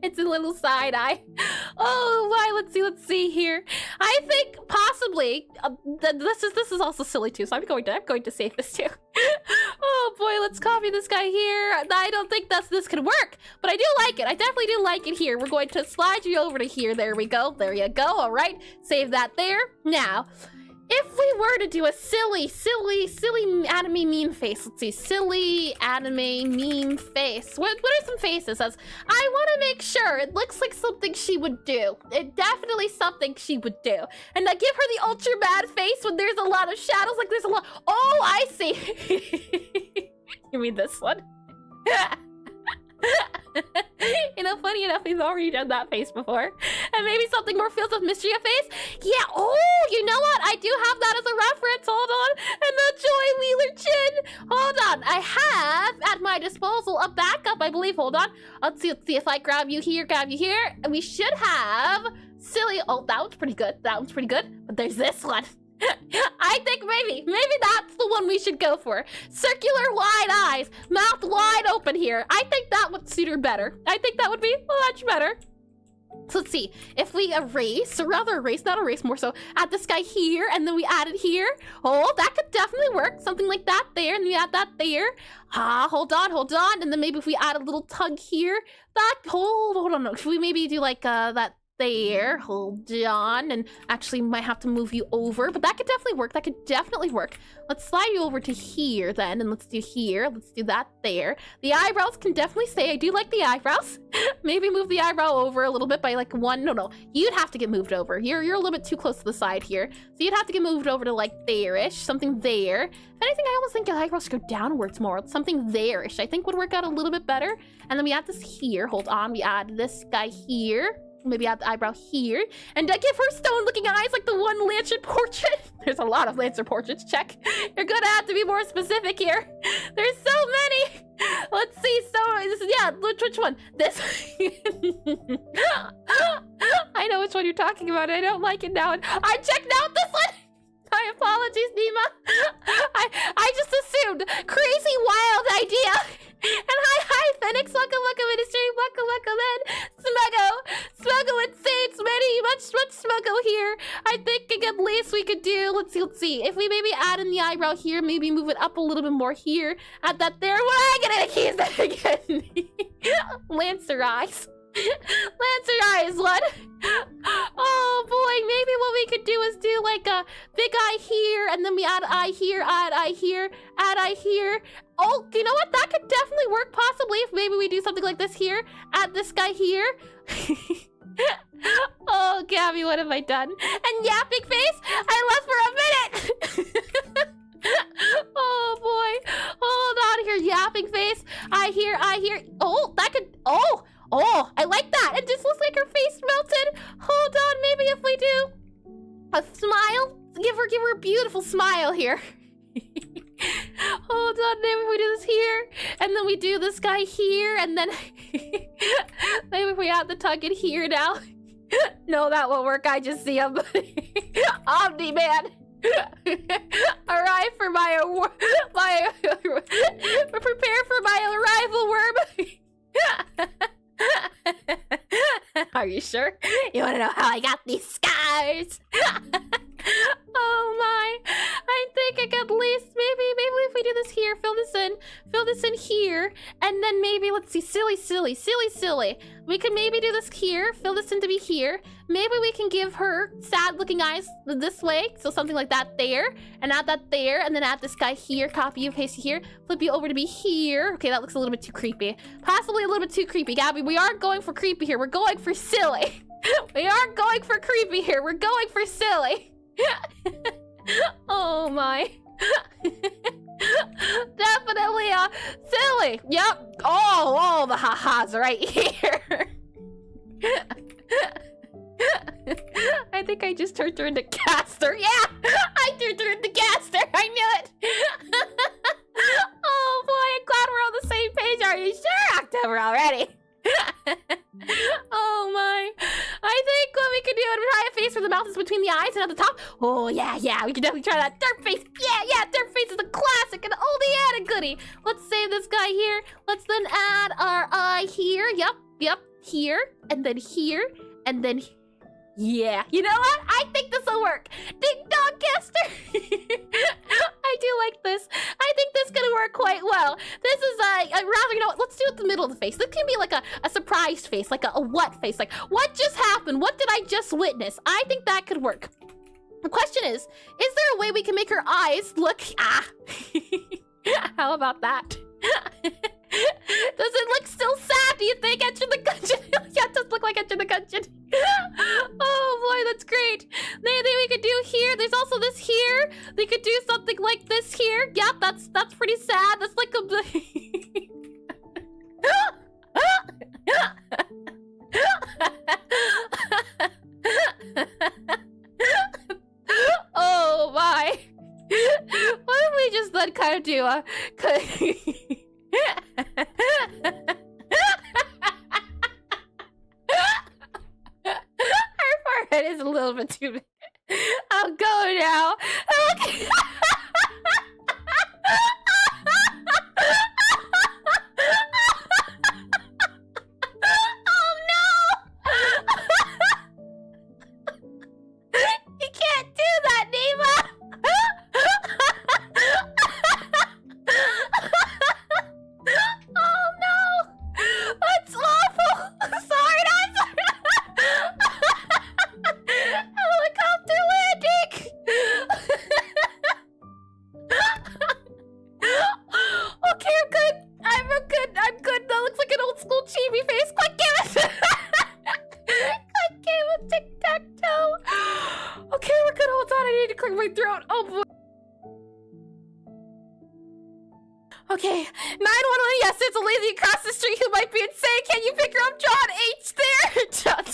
it's a little side eye. Oh my, let's see here. I think possibly this is also silly too. So I'm going to save this too. Oh boy, let's copy this guy here. I don't think this could work, but I do like it. I definitely do like it here. We're going to slide you over to here. There we go. There you go. All right, save that there. Now, if we were to do a silly anime meme face, let's see, silly anime meme face. What are some faces? As I want to make sure it looks like something she would do. It definitely something she would do. And I give her the ultra bad face when there's a lot of shadows. Like there's a lot. Oh, I see. You mean this one? Funny enough, we've already done that face before. And maybe something more filled with mystery of face. Yeah, oh, you know what? I do have that as a reference. Hold on. And the Joy Wheeler chin. Hold on. I have at my disposal a backup, I believe. Hold on. Let's see if I grab you here, and we should have silly. Oh, that one's pretty good. That one's pretty good. But there's this one. I think maybe that's the one we should go for. Circular wide eyes, mouth wide open here. I think that would suit her better. I think that would be much better. So let's see, if we erase, or rather erase, not erase, more so, add this guy here, and then we add it here. Oh, that could definitely work. Something like that there, and we add that there. Hold on. And then maybe if we add a little tug here, that, hold on, no. Should we maybe do like that there? Hold on, and actually might have to move you over, but that could definitely work. Let's slide you over to here then, and let's do here. Let's do that there. The eyebrows can definitely stay. I do like the eyebrows. Maybe move the eyebrow over a little bit by like one. No, you'd have to get moved over. You're a little bit too close to the side here, so you'd have to get moved over to like there-ish, something there. If anything, I almost think the eyebrows should go downwards more. Something there-ish I think would work out a little bit better. And then we add this here. Hold on, we add this guy here. Maybe add the eyebrow here. And give her stone-looking eyes like the one Lancer portrait. There's a lot of Lancer portraits, check. You're gonna have to be more specific here. There's so many. Let's see, so, this is, yeah, which one? This. I know which one you're talking about. I don't like it now. I checked out this one. My apologies, Nima. I just assumed. Crazy, wild idea. And hi, Phoenix. Welcome, Ministry. Welcome in. Smuggle, let's see. It's much smuggle here. I think at least we could do, let's see. If we maybe add in the eyebrow here, maybe move it up a little bit more here. Add that there. What am I gonna accuse that again? Lancer eyes. Lancer eyes, what? Oh boy, maybe what we could do is do like a big eye here, and then we add eye here, add eye here, add eye here. Oh, you know what? That could definitely work possibly if maybe we do something like this here. Add this guy here. Oh, Gabby, what have I done? And yapping face, I left for a minute. Oh boy, hold on here, yapping face. I hear. Oh, that could, oh, I like that. It just looks like her face melted. Hold on, maybe if we do a smile, give her a beautiful smile here. Hold on, maybe we do this here, and then we do this guy here, and then maybe if we add the tongue in here now. No, that won't work. I just see him. Omni-Man. Arrive for prepare for my arrival, worm. Are you sure? You want to know how I got these scars? Oh my, I think I could at least, maybe if we do this here, fill this in here, and then maybe, let's see, silly. We can maybe do this here, fill this in to be here. Maybe we can give her sad looking eyes this way, so something like that there, and add that there, and then add this guy here, copy you, paste here, flip you over to be here. Okay, that looks a little bit too creepy. Possibly a little bit too creepy, Gabby. We aren't going for creepy here, we're going for silly. We aren't going for creepy here, we're going for silly. Oh my. Definitely silly. Yep. Oh, the ha-has right here. I think I just turned her into Caster. Yeah, I turned her into Caster. I knew it. Oh boy, I'm glad we're on the same page. Are you sure? October already. Oh my. I think what we could do is try a face where the mouth is between the eyes and at the top. Oh yeah, we can definitely try that. Derp face. Yeah, derp face is a classic, an oldie and a goodie. Let's save this guy here. Let's then add our eye here. Yep, here, and then here, and then yeah. You know what? I think this will work. Ding dong, Caster. I do like this. I think this is gonna work quite well. This is I'd rather, you know what, let's do it in the middle of the face. This can be like a surprised face, like a what face, like what just happened? What did I just witness? I think that could work. The question is there a way we can make her eyes look how about that? Does it look still sad, do you think? Enter the Gungeon. Yeah, it does look like Enter the Gungeon. Oh boy, that's great. Maybe we could do here. There's also this here. We could do something like this here. Yeah, that's pretty sad. That's like a oh my. What if we just then kind of do a her forehead is a little bit too big. I'll go now. Okay. Oh no! You can't do that, Nima. Oh no! That's awful! Sorry, I'm sorry! Helicopter landing! Okay, I'm good. That looks like an old school chibi face. Quick, give it! Quick, give it tic-tac-toe! Okay, we're good. Hold on, I need to clear my throat. Oh boy. Okay, 911, yes, there's a lady across the street who might be insane. Can you pick her up, John H there? John,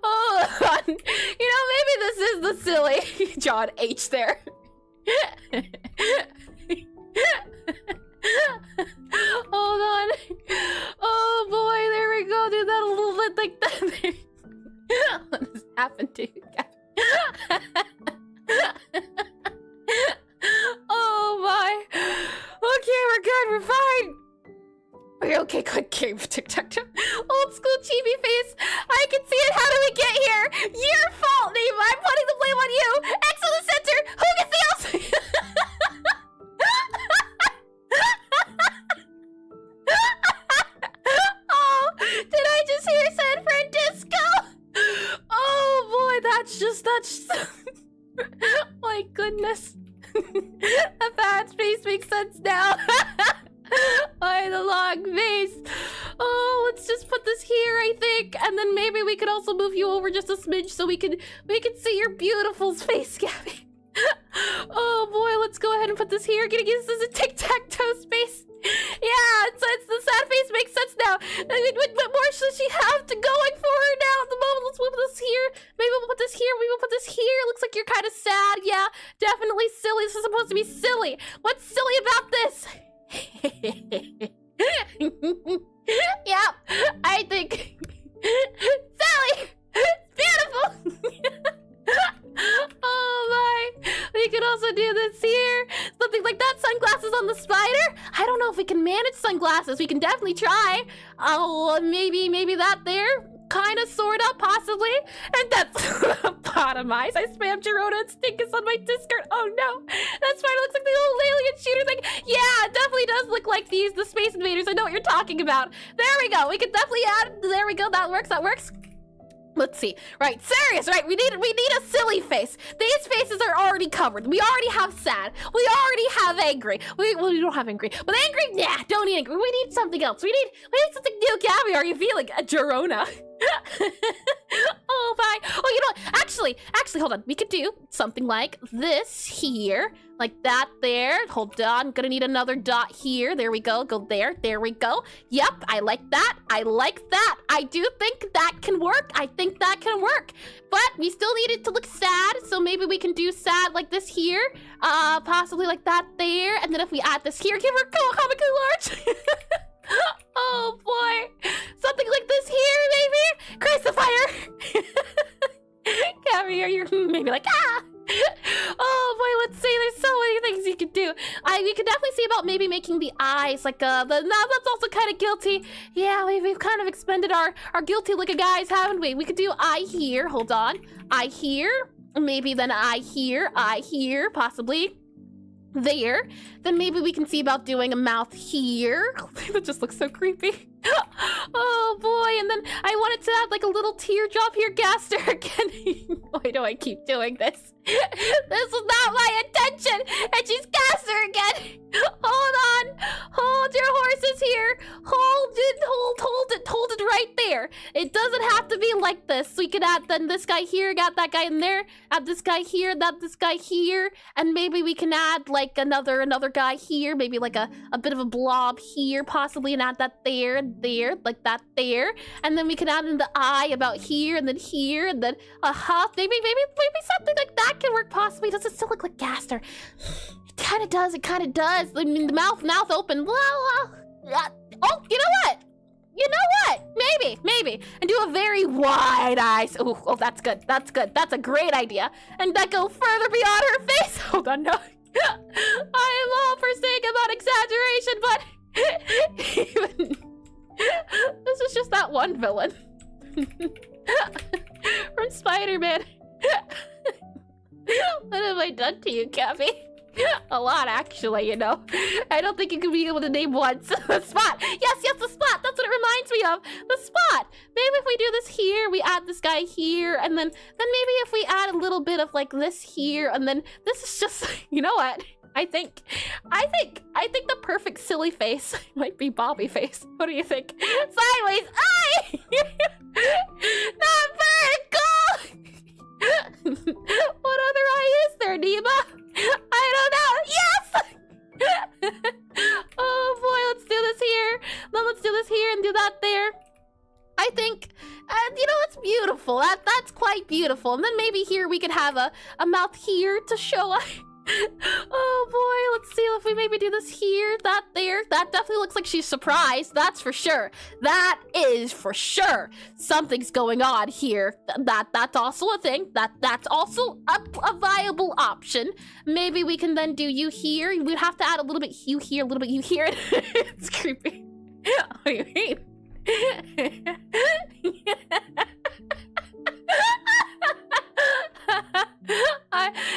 Oh, you know, maybe this is the silly John H there. Hold on. Oh boy, there we go. Do that a little bit like that. What has happened to you guys? Oh my. Okay, we're good. We're fine. We're okay. Good game. Tic-tac-toe. Old school chibi face. I can see it. How do we get here? Your fault, Neva. I'm putting the blame on you. X on the center. Who gets the else? Oh, did I just hear San Francisco? Oh boy, that's my goodness. A bad face makes sense now. Why the long face? Oh, let's just put this here, I think, and then maybe we could also move you over just a smidge so we can see your beautiful face, Gabby. Oh boy, let's go ahead and put this here. Gonna use this as a tic-tac-toe space. Yeah, it's the sad face makes sense now. What more should she have to going for her now at the moment? Let's move this here. Maybe we'll put this here. Maybe we'll put this here. Looks like you're kind of sad. Yeah, definitely silly. This is supposed to be silly. What's silly about this? Yep, I think silly. It's beautiful. Oh my. We could also do this here. Something like that. Sunglasses on the spider. I don't know if we can manage sunglasses. We can definitely try. Oh, maybe that there. Kind of, sort of, possibly. And that's bottomize. I spammed Girona and Stinkus on my Discord. Oh no. That spider looks like the old alien shooter thing. Yeah, it definitely does look like the Space Invaders. I know what you're talking about. There we go. We can definitely add. There we go. That works. Let's see. Right, serious, right? We need a silly face. These faces are already covered. We already have sad. We already have angry. We don't have angry. But angry, nah, don't need angry. We need something else. We need something new. Gabby, are you feeling a Girona? Oh my. Oh, you know what? Actually, hold on. We could do something like this here. Like that there. Hold on. Gonna need another dot here. There we go. Go there. There we go. Yep, I like that. I like that. I do think that can work. I think that can work. But we still need it to look sad. So maybe we can do sad like this here. Possibly like that there. And then if we add this here, give her comically large. Oh boy. Something like this here, maybe? Christ the fire. Gabby, are you maybe like, ah? Oh boy, let's see. There's so many things you could do. We could definitely see about maybe making the eyes like no, that's also kind of guilty. Yeah, we've kind of expended our guilty looking eyes, haven't we? We could do eye here. Hold on. Eye here. Maybe then eye here, possibly. There. Then maybe we can see about doing a mouth here. That just looks so creepy. Oh boy, and then I wanted to add like a little teardrop here, Gaster, again. Why do I keep doing this? This was not my intention, and she's Gaster again. Hold on. Hold your horses here. Hold it right there. It doesn't have to be like this. We could add then this guy here, got that guy in there, add this guy here, add this guy here, and maybe we can add like another guy here, maybe like a bit of a blob here, possibly, and add that there, like that there, and then we can add in the eye about here, and then maybe something like that can work possibly. Does it still look like Gaster? It kind of does. I mean, the mouth open. Oh, you know what? Maybe. And do a very wide eyes. Oh, that's good. That's a great idea. And that go further beyond her face. Hold on, no. I am all for saying about exaggeration, but even this is just that one villain from Spider-Man. What have I done to you, Gabby? A lot, actually, you know. I don't think you could be able to name once. The spot. Yes, the spot. That's what it reminds me of. The spot. Maybe if we do this here, we add this guy here, and then maybe if we add a little bit of like this here, and then this is just, you know what? I think the perfect silly face might be Bobby face. What do you think? Sideways eye! Not vertical! What other eye is there, Neva? I don't know. Yes! Oh boy, let's do this here. Then let's do this here and do that there. I think, you know, let's beautiful. That's quite beautiful. And then maybe here we could have a mouth here to show us. Oh boy, let's see if we maybe do this here, that there. That definitely looks like she's surprised. That's for sure. That is for sure. Something's going on here. That's also a thing. That's also a viable option. Maybe we can then do you here. We'd have to add a little bit you here, a little bit you here. It's creepy. Wait.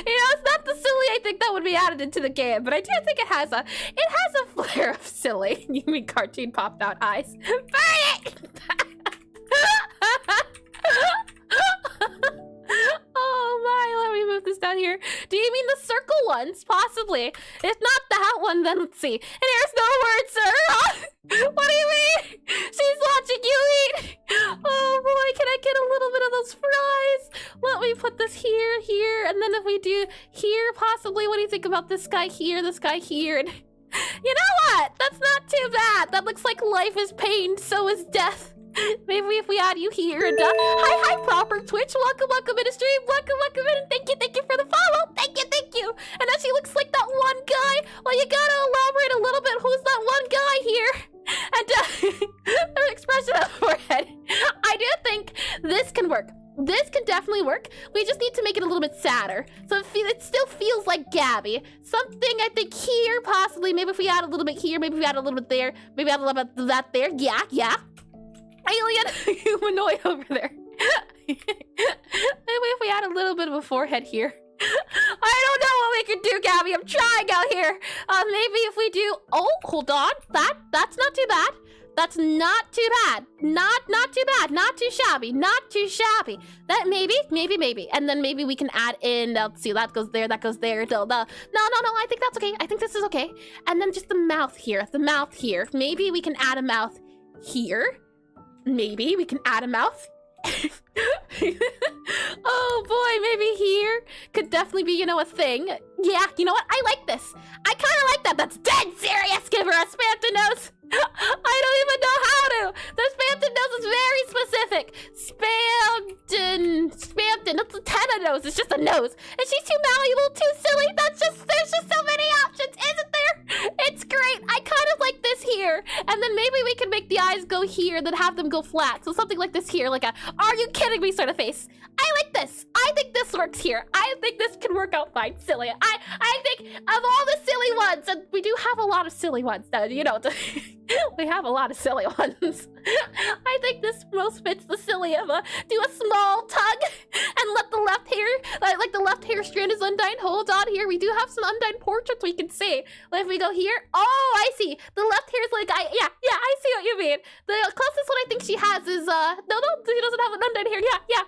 It's not the silly I think that would be added into the game, but I do think it has a flair of silly. You mean cartoon popped out eyes? Burn it! Oh my, let me move this down here. Do you mean the circle ones? Possibly. If not that one, then let's see. And there's no word, sir. What do you mean? She's watching you eat. Oh boy, can I get a little bit of those fries? Let me put this here, and then if we do here, possibly, what do you think about this guy here, and you know what? That's not too bad. That looks like life is pain, so is death. Maybe if we add you here and hi proper Twitch, welcome into stream, welcome in, thank you for the follow, thank you. And then she looks like that one guy. Well, you gotta elaborate a little bit. Who's that one guy here? And her expression on her forehead. I do think this can work. This can definitely work. We just need to make it a little bit sadder. So it still feels like Gabby. Something I think here, possibly. Maybe if we add a little bit here, maybe we add a little bit there, maybe add a little bit of that there. Yeah. Alien humanoid over there. Maybe if we add a little bit of a forehead here. I don't know what we can do, Gabby. I'm trying out here. Maybe if we do... Oh, hold on. That's not too bad. That's not too bad. Not too bad. Not too shabby. Not too shabby. That maybe. And then maybe we can add in... Let's see. That goes there. That goes there. No. I think that's okay. I think this is okay. And then just the mouth here. The mouth here. Maybe we can add a mouth here. Maybe we can add a mouth. Oh boy, maybe here could definitely be, a thing. Yeah, you know what? I like this. I kind of like that. That's dead serious. Give her a Spamton nose. I don't even know how to. The Spamton nose is very specific. Spamton. It's a 10 a nose. It's just a nose. And she's too malleable, too silly. There's just so many options, isn't there? It's great. I kind of like this here. And then maybe we can make the eyes go here, then have them go flat. So something like this here, like a "are you kidding me" sort of face. I like this. I think this works here. I think this can work out fine. Silly. I think of all the silly ones, and we do have a lot of silly ones, we have a lot of silly ones. I think this most fits the silly of do a small tug and let the left hair, like the left hair strand is undyed. Hold on here. We do have some undyed portraits we can see. If we go here, oh, I see. The left hair is like, yeah, I see what you mean. The closest one I think she has is, no, she doesn't have an undyed hair. Yeah.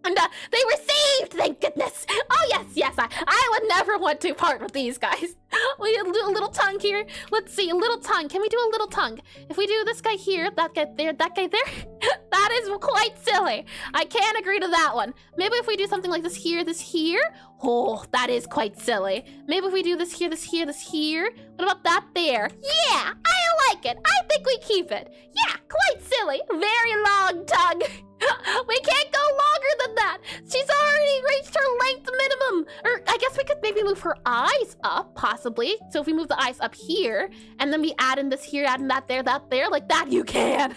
And they were saved, thank goodness. Oh yes, I would never want to part with these guys. We do a little tongue here. Let's see, a little tongue. Can we do a little tongue? If we do this guy here, that guy there, that is quite silly. I can't agree to that one. Maybe if we do something like this here. Oh, that is quite silly. Maybe if we do this here. What about that there? Yeah, I like it. I think we keep it. Yeah, quite silly. Very long tongue. We can't go longer than that. She's already reached her length minimum. Or I guess we could maybe move her eyes up, possibly. So if we move the eyes up here, and then we add in this here, add in that there, like that, you can.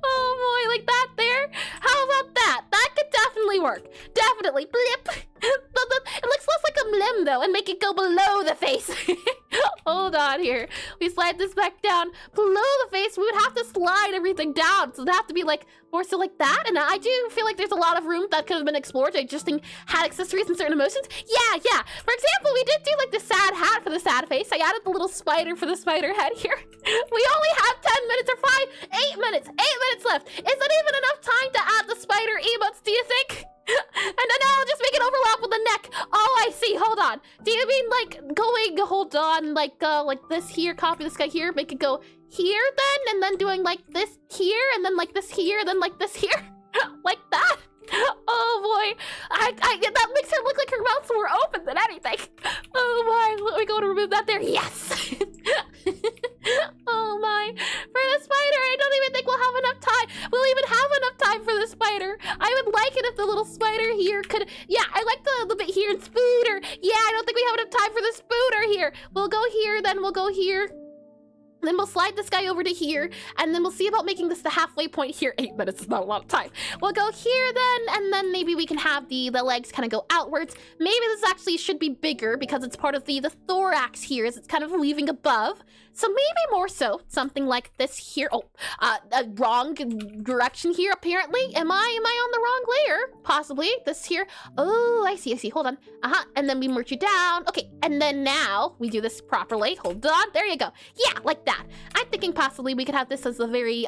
Oh boy, like that there. How about that? That could definitely work. Definitely. Blip. It looks less like a limb though, and make it go below the face. Hold on here. We slide this back down below the face. We would have to slide everything down, so it'd have to be like more so like that. And I do feel like there's a lot of room that could have been explored. I just think had accessories and certain emotions. Yeah. For example, we did do like the sad hat for the sad face. I added the little spider for the spider head here. We only have 10 minutes or 8 minutes. 8 minutes left. Is that even enough time to add the spider emotes, do you think? And then I'll just make it overlap with the neck. Oh, I see. Hold on. Do you mean like going, hold on, like this here, copy this guy here, make it go here then, and then doing like this here, and then like this here, then like this here? Like that? Oh boy. That makes her look like her mouth's more open than anything. Oh my. Let me go to remove that there. Yes. Oh my. For the spider, I don't even think we'll have enough time. We'll even have enough time for the spider. of time for this booter here. We'll go here, then we'll go here. Then we'll slide this guy over to here, and then we'll see about making this the halfway point here. 8 minutes is not a lot of time. We'll go here then, and then maybe we can have the legs kind of go outwards. Maybe this actually should be bigger because it's part of the thorax here, as it's kind of leaving above. So maybe more so, something like this here. Oh, wrong direction here, apparently. Am I on the wrong layer? Possibly. This here. Oh, I see. Hold on. And then we merge it down. Okay, and then now we do this properly. Hold on. There you go. Yeah, like that. I'm thinking possibly we could have this as the very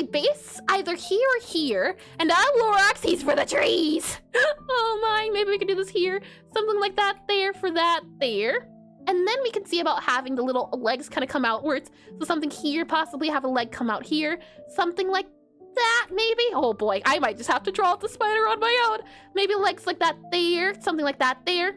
base, either here or here. And Lorax, he's for the trees. Oh my, maybe we could do this here. Something like that there for that there. And then we can see about having the little legs kind of come outwards. So something here, possibly have a leg come out here. Something like that, maybe. Oh boy, I might just have to draw out the spider on my own. Maybe legs like that there, something like that there.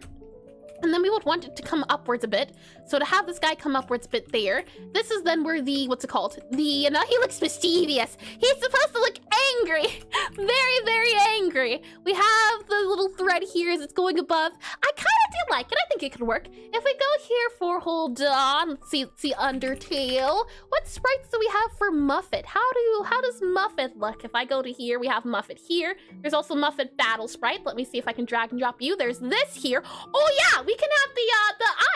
And then we would want it to come upwards a bit. So to have this guy come upwards a bit there, this is then where the, what's it called? He looks mischievous. He's supposed to look angry. Very angry. We have the little thread here as it's going above. I kind of do like it. I think it could work. If we go here for, hold on, let's see Undertale. What sprites do we have for Muffet? How does Muffet look? If I go to here, we have Muffet here. There's also Muffet Battle Sprite. Let me see if I can drag and drop you. There's this here. Oh yeah, we can have the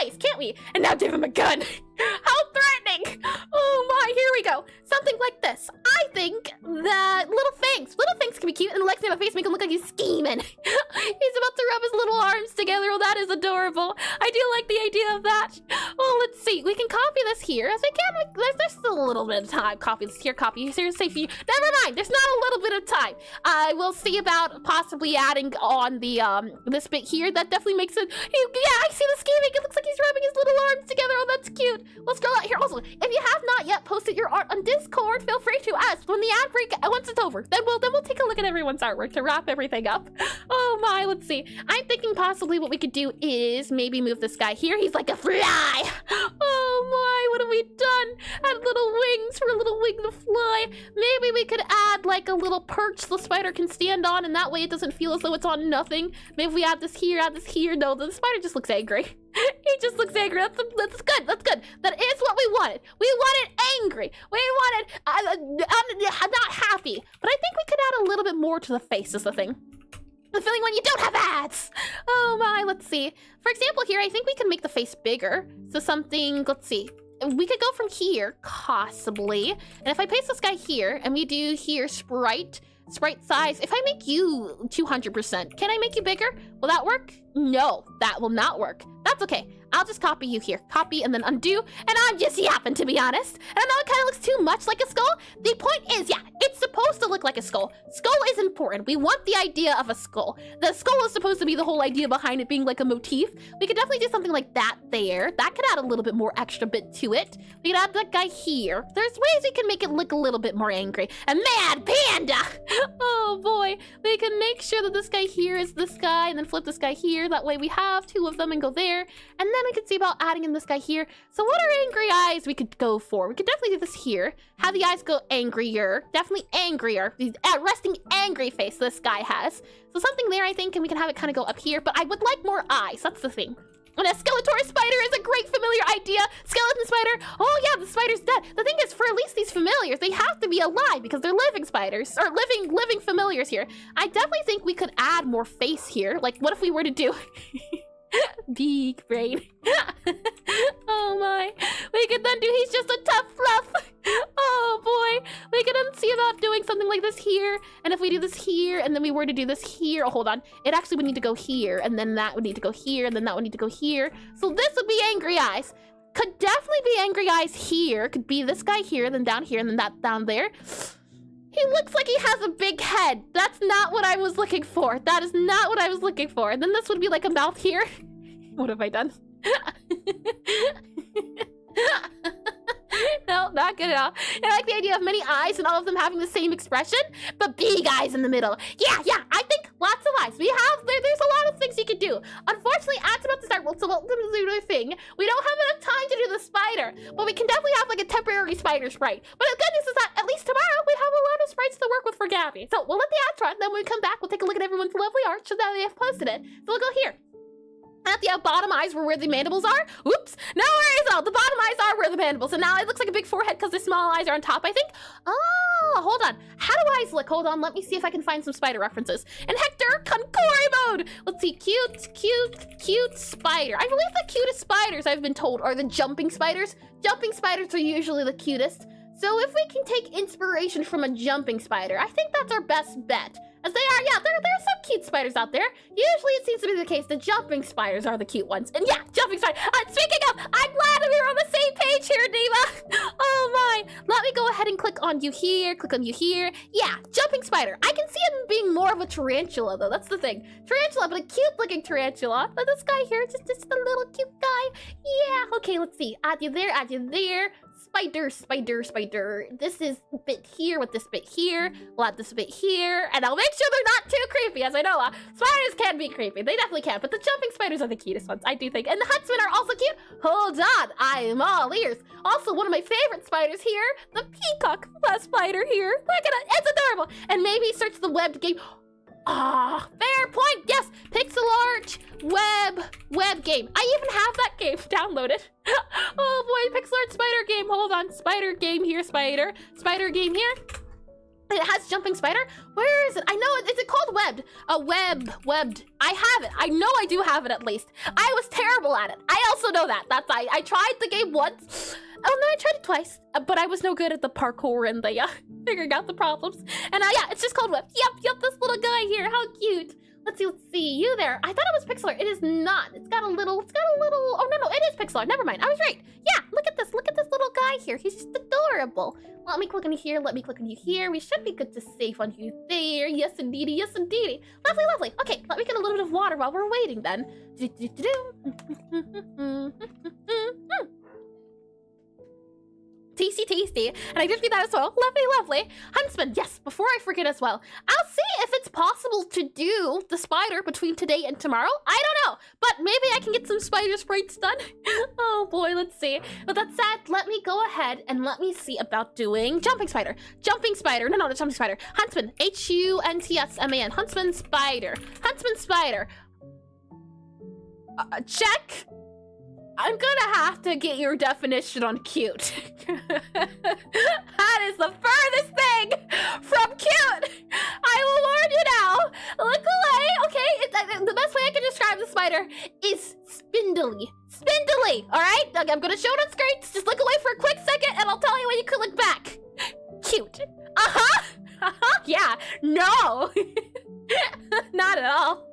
eyes, can't we? And now give him a gun. How threatening. Oh my, here we go. Something like this. I think that little fangs can be cute, and Lex in a face make him look like he's scheming. He's about to rub his little arms together. Oh, that is adorable. I do like the idea of that. Oh, let's see. We can copy this here as we can. There's still a little bit of time. Copy this here, copy here, save for you. Never mind. There's not a little bit of time. I will see about possibly adding on the this bit here. That definitely makes it. Yeah, I see the scheming. It looks like he's rubbing his little arms together. Oh, that's cute. Let's go out here. Also, if you have not yet posted your art on Discord, feel free to ask when the ad break. Once it's over, then we'll take a look at everyone's artwork to wrap everything up. Oh my, let's see. I'm thinking possibly what we could do is maybe move this guy here. He's like a fly. Oh my, what have we done? Add little wings for a little wing to fly. Maybe we could add like a little perch the spider can stand on, and that way it doesn't feel as though it's on nothing. Maybe we add this here, No, the spider just looks angry. He just looks angry. That's good. That is what we wanted. We wanted angry. We wanted not happy. But I think we could add a little bit more to the face is the thing. The feeling when you don't have ads. Oh my, let's see. For example here, I think we can make the face bigger. So something, let's see. We could go from here, possibly. And if I paste this guy here, and we do here sprite size, if I make you 200%, can I make you bigger? Will that work? No, that will not work. That's okay. I'll just copy you here. Copy and then undo. And I'm just yapping, to be honest. And I know it kind of looks too much like a skull. The point is, yeah, it's supposed to look like a skull. Skull is important. We want the idea of a skull. The skull is supposed to be the whole idea behind it being like a motif. We could definitely do something like that there. That could add a little bit more extra bit to it. We could add that guy here. There's ways we can make it look a little bit more angry. A mad panda! Oh boy. We can make sure that this guy here is this guy and then flip this guy here. That way we have two of them and go there. And then we can see about adding in this guy here. So what are angry eyes we could go for? We could definitely do this here. Have the eyes go angrier. Definitely angrier. The resting angry face this guy has. So something there, I think, and we can have it kind of go up here. But I would like more eyes. That's the thing. And a Skeletor spider is a great familiar idea. Skeleton spider. Oh yeah, the spider's dead. The thing is, for at least these familiars, they have to be alive because they're living spiders. Or living familiars here. I definitely think we could add more face here. Like, what if we were to do... Big brain. Oh my. We could then do he's just a tough fluff. Oh boy. We could then see about doing something like this here. And if we do this here and then we were to do this here. Oh, hold on. It actually would need to go here. And then that would need to go here. And then that would need to go here. So this would be angry eyes. Could definitely be angry eyes here. Could be this guy here. Then down here. And then that down there. He looks like he has a big head. That's not what I was looking for. That is not what I was looking for. And then this would be like a mouth here. What have I done? No, not good at all. I like the idea of many eyes and all of them having the same expression, but big eyes in the middle. Yeah, I think lots of eyes. There's a lot of things you could do. Unfortunately, ads about to start, so we'll do their thing. We don't have enough time to do the spider, but we can definitely have like a temporary spider sprite. But the good news is that at least tomorrow we have a lot of sprites to work with for Gabby. So we'll let the ads run, then when we come back, we'll take a look at everyone's lovely art so that they have posted it. So we'll go here. At the bottom eyes were where the mandibles are. Oops, no worries at all. The bottom eyes are where the mandibles. And now it looks like a big forehead because the small eyes are on top, I think. Oh, hold on. How do eyes look? Hold on, let me see if I can find some spider references. And Hector, Konkori mode. Let's see, cute spider. I believe the cutest spiders, I've been told, are the jumping spiders. Jumping spiders are usually the cutest. So if we can take inspiration from a jumping spider, I think that's our best bet. As they are, yeah, there are some cute spiders out there. Usually it seems to be the case the jumping spiders are the cute ones. And yeah, jumping spider. Speaking of, I'm glad that we're on the same page here, Diva. Oh my. Let me go ahead and click on you here, click on you here. Yeah, jumping spider. I can see him being more of a tarantula though, that's the thing. Tarantula, but a cute looking tarantula. But this guy here, just a little cute guy. Yeah, okay, let's see. Add you there, add you there. Spider. This is a bit here with this bit here. We'll add this bit here. And I'll make sure they're not too creepy, as I know spiders can be creepy. They definitely can, but the jumping spiders are the cutest ones, I do think. And the huntsmen are also cute. Hold on, I am all ears. Also, one of my favorite spiders here, the peacock spider here. Look at it, it's adorable. And maybe search the webbed game. Ah, fair point. Yes, Pixelart web game. I even have that game downloaded. Oh boy, Pixelart spider game. Hold on, spider game here, spider game here. It has jumping spider. Where is it? I know it. Is it called webbed? Webbed. I have it. I know I do have it at least. I was terrible at it. I also know that. I tried the game once. Oh no, I tried it twice, but I was no good at the parkour and the figuring out the problems. And yeah, it's just called webbed. Yep, this little guy here. How cute. Let's see. You there. I thought it was Pixelart. It is not. It's got a little, oh no, it is Pixelart. Never mind. I was right. Yeah, look at this little guy here. He's just adorable. Let me click on you here. Let me click on you here. We should be good to save on you there. Yes, indeedy. Yes, indeedy. Lovely. Okay, let me get a little bit of water while we're waiting then. Tasty. And I did do that as well. Lovely. Huntsman, yes, before I forget as well. I'll see if it's possible to do the spider between today and tomorrow. I don't know, but maybe I can get some spider sprites done. Oh boy, let's see. With that said, let me go ahead and let me see about doing jumping spider. No, not jumping spider. Huntsman, Huntsman, Huntsman spider. Check. I'm gonna have to get your definition on cute. That is the furthest thing from cute. I will warn you now. Look away, okay? The best way I can describe the spider is spindly. All right? Okay, I'm gonna show it on screen. Just look away for a quick second, and I'll tell you when you can look back. Cute. Yeah. No. Not at all.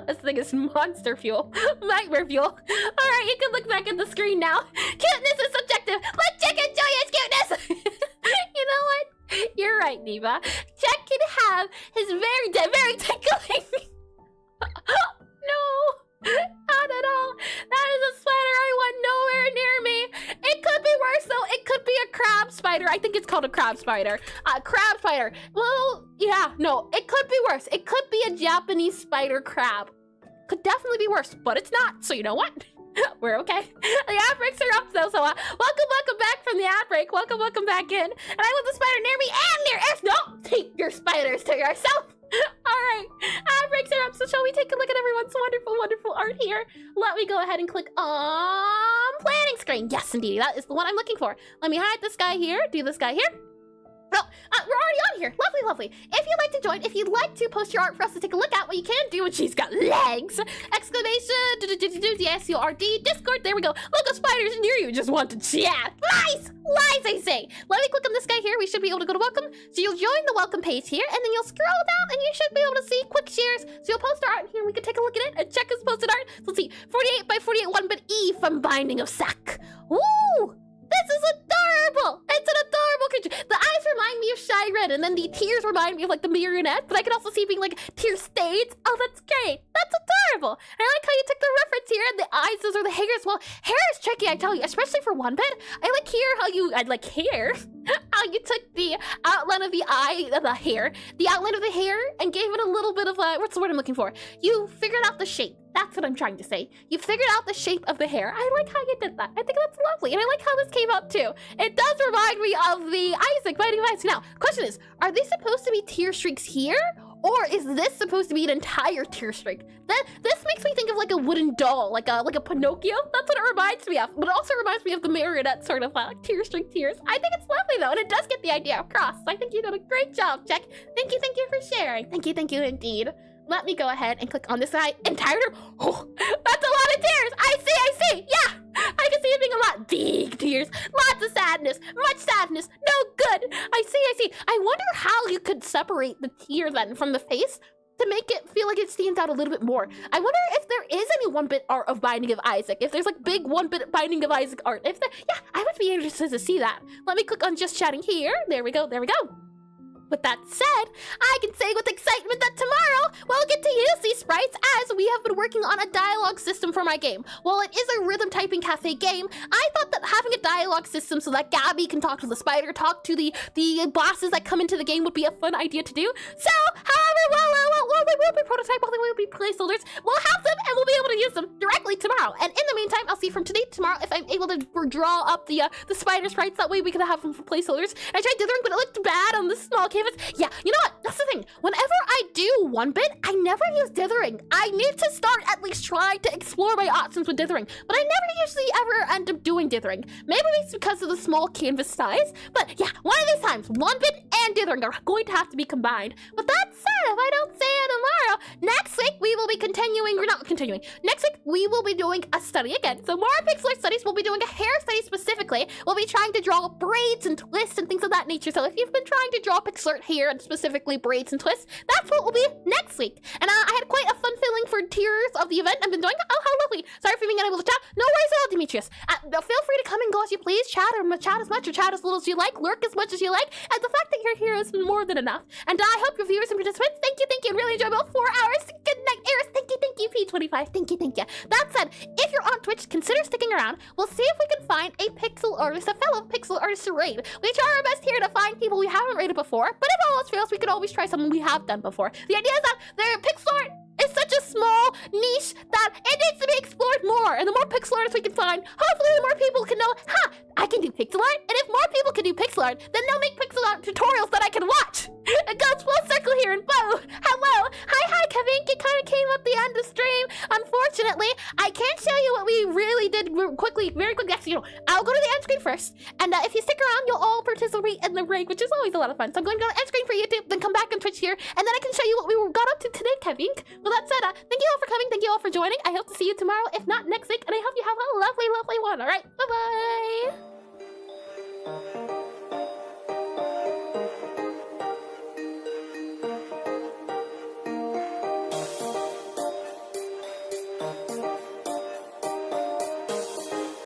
This thing is monster fuel. Nightmare fuel. Alright, you can look back at the screen now. Cuteness is subjective. Let Jack enjoy his cuteness. You know what? You're right, Neva. Jack can have his very tickling. No, not at all. That is a spider I want nowhere near me. It could be worse though. It could be a crab spider. I think it's called a crab spider. Crab spider. Well, yeah, no, it could be worse. It could be a Japanese spider crab. Could definitely be worse, but it's not. So you know what? We're okay. The ad breaks are up though, so welcome back from the ad break. Welcome back in. And I want the spider near me and near us. No, take your spiders to yourself. All right, ad breaks are up, so shall we take a look at everyone's wonderful art here? Let me go ahead and click on planning screen. Yes, indeed, that is the one I'm looking for. Let me hide this guy here, do this guy here. Well, we're already on here. Lovely. If you'd like to join, if you'd like to post your art for us to take a look at, what you can do, and she's got legs! Exclamation, D-S-U-R-D, Discord, there we go. Look, a spider's near you, just want to chat. Lies, I say. Let me click on this guy here. We should be able to go to welcome. So you'll join the welcome page here, and then you'll scroll down, and you should be able to see quick shares. So you'll post our art here, and we can take a look at it and check his posted art. So let's see, 48 by 48 1-bit E from Binding of Sack. Ooh! This is adorable! It's an adorable creature. The eyes remind me of Shy Red, and then the tears remind me of like the marionette, but I can also see being like tear stains. Oh, that's great. That's adorable. And I like how you took the reference here, and the eyes, those are the hairs. Well, hair is tricky, I tell you, especially for 1-bit. I like how you took the outline of the eye, the outline of the hair, and gave it a little bit of what's the word I'm looking for? You figured out the shape. That's what I'm trying to say. You figured out the shape of the hair. I like how you did that. I think that's lovely. And I like how this came out too. It does remind me of the Isaac Binding of Isaac. Now, question is, are they supposed to be tear streaks here? Or is this supposed to be an entire tear streak? This makes me think of like a wooden doll, like a Pinocchio. That's what it reminds me of. But it also reminds me of the marionette sort of tear streak tears. I think it's lovely though, and it does get the idea across. So I think you did a great job, Jack. Thank you for sharing. Thank you indeed. Let me go ahead and click on this side. Entire. Oh, that's a lot of tears. I see. Yeah, I can see it being a lot. Big tears, lots of sadness, much sadness. No good. I see. I wonder how you could separate the tear then from the face to make it feel like it stands out a little bit more. I wonder if there is any 1-bit art of Binding of Isaac. If there's like big 1-bit Binding of Isaac art. Yeah, I would be interested to see that. Let me click on just chatting here. There we go. With that said, I can say with excitement that tomorrow we'll get to use these sprites as we have been working on a dialogue system for my game. While it is a rhythm typing cafe game, I thought that having a dialogue system so that Gabby can talk to the spider, talk to the bosses that come into the game would be a fun idea to do. So, however, while they will be prototype, while they will be placeholders, we'll have them and we'll be able to use them directly tomorrow. And in the meantime, I'll see from today to tomorrow if I'm able to draw up the spider sprites. That way we can have them for placeholders. I tried dithering, but it looked bad on this small canvas. Yeah, you know what? That's the thing. Whenever I do 1-bit, I never use dithering. I need to start at least trying to explore my options with dithering, but I never usually ever end up doing dithering. Maybe it's because of the small canvas size, but yeah, one of these times, 1-bit and dithering are going to have to be combined. With that said, if I don't say it tomorrow, next week we will be next week we will be doing a study again. So more Pixelart studies, we'll be doing a hair study specifically. We'll be trying to draw braids and twists and things of that nature. So if you've been trying to draw Pixelart hair and specifically braids and twists, that's what will be next week. And I had quite a fun feeling for tiers of the event I've been doing. Oh, how lovely. Sorry for being unable to chat. No worries at all, Demetrius. Feel free to come and go as you please. Chat as much or chat as little as you like. Lurk as much as you like. And the fact that you're here is more than enough. And I hope your viewers and participants, thank you. Really enjoyable 4 hours. Good night, Eris. Thank you, P25. Thank you. That said, if you're on Twitch, consider sticking around. We'll see if we can find a fellow pixel artist to raid. We try our best here to find people we haven't raided before, but if all else fails, we could always try something we have done before. The idea is that the pixel art is such a small niche that it needs to be explored more. And the more pixel artists we can find, hopefully the more people can know, I can do pixel art. And if more people can do pixel art, then they'll make pixel art tutorials that I can watch. It goes full circle here, and whoa, hello. Hi, Kevin. It kind of came at the end of stream. Unfortunately, I can't show you what we really did very quickly. Actually, I'll go to the end screen first. And if you stick around, you'll all participate in the raid, which is always a lot of fun. So I'm going to go to the end screen for YouTube, then come back on Twitch here, and then I can show you what we got up to today, Kevin. Well, that said, thank you all for coming. Thank you all for joining. I hope to see you tomorrow, if not next week. And I hope you have a lovely one. All right, bye-bye.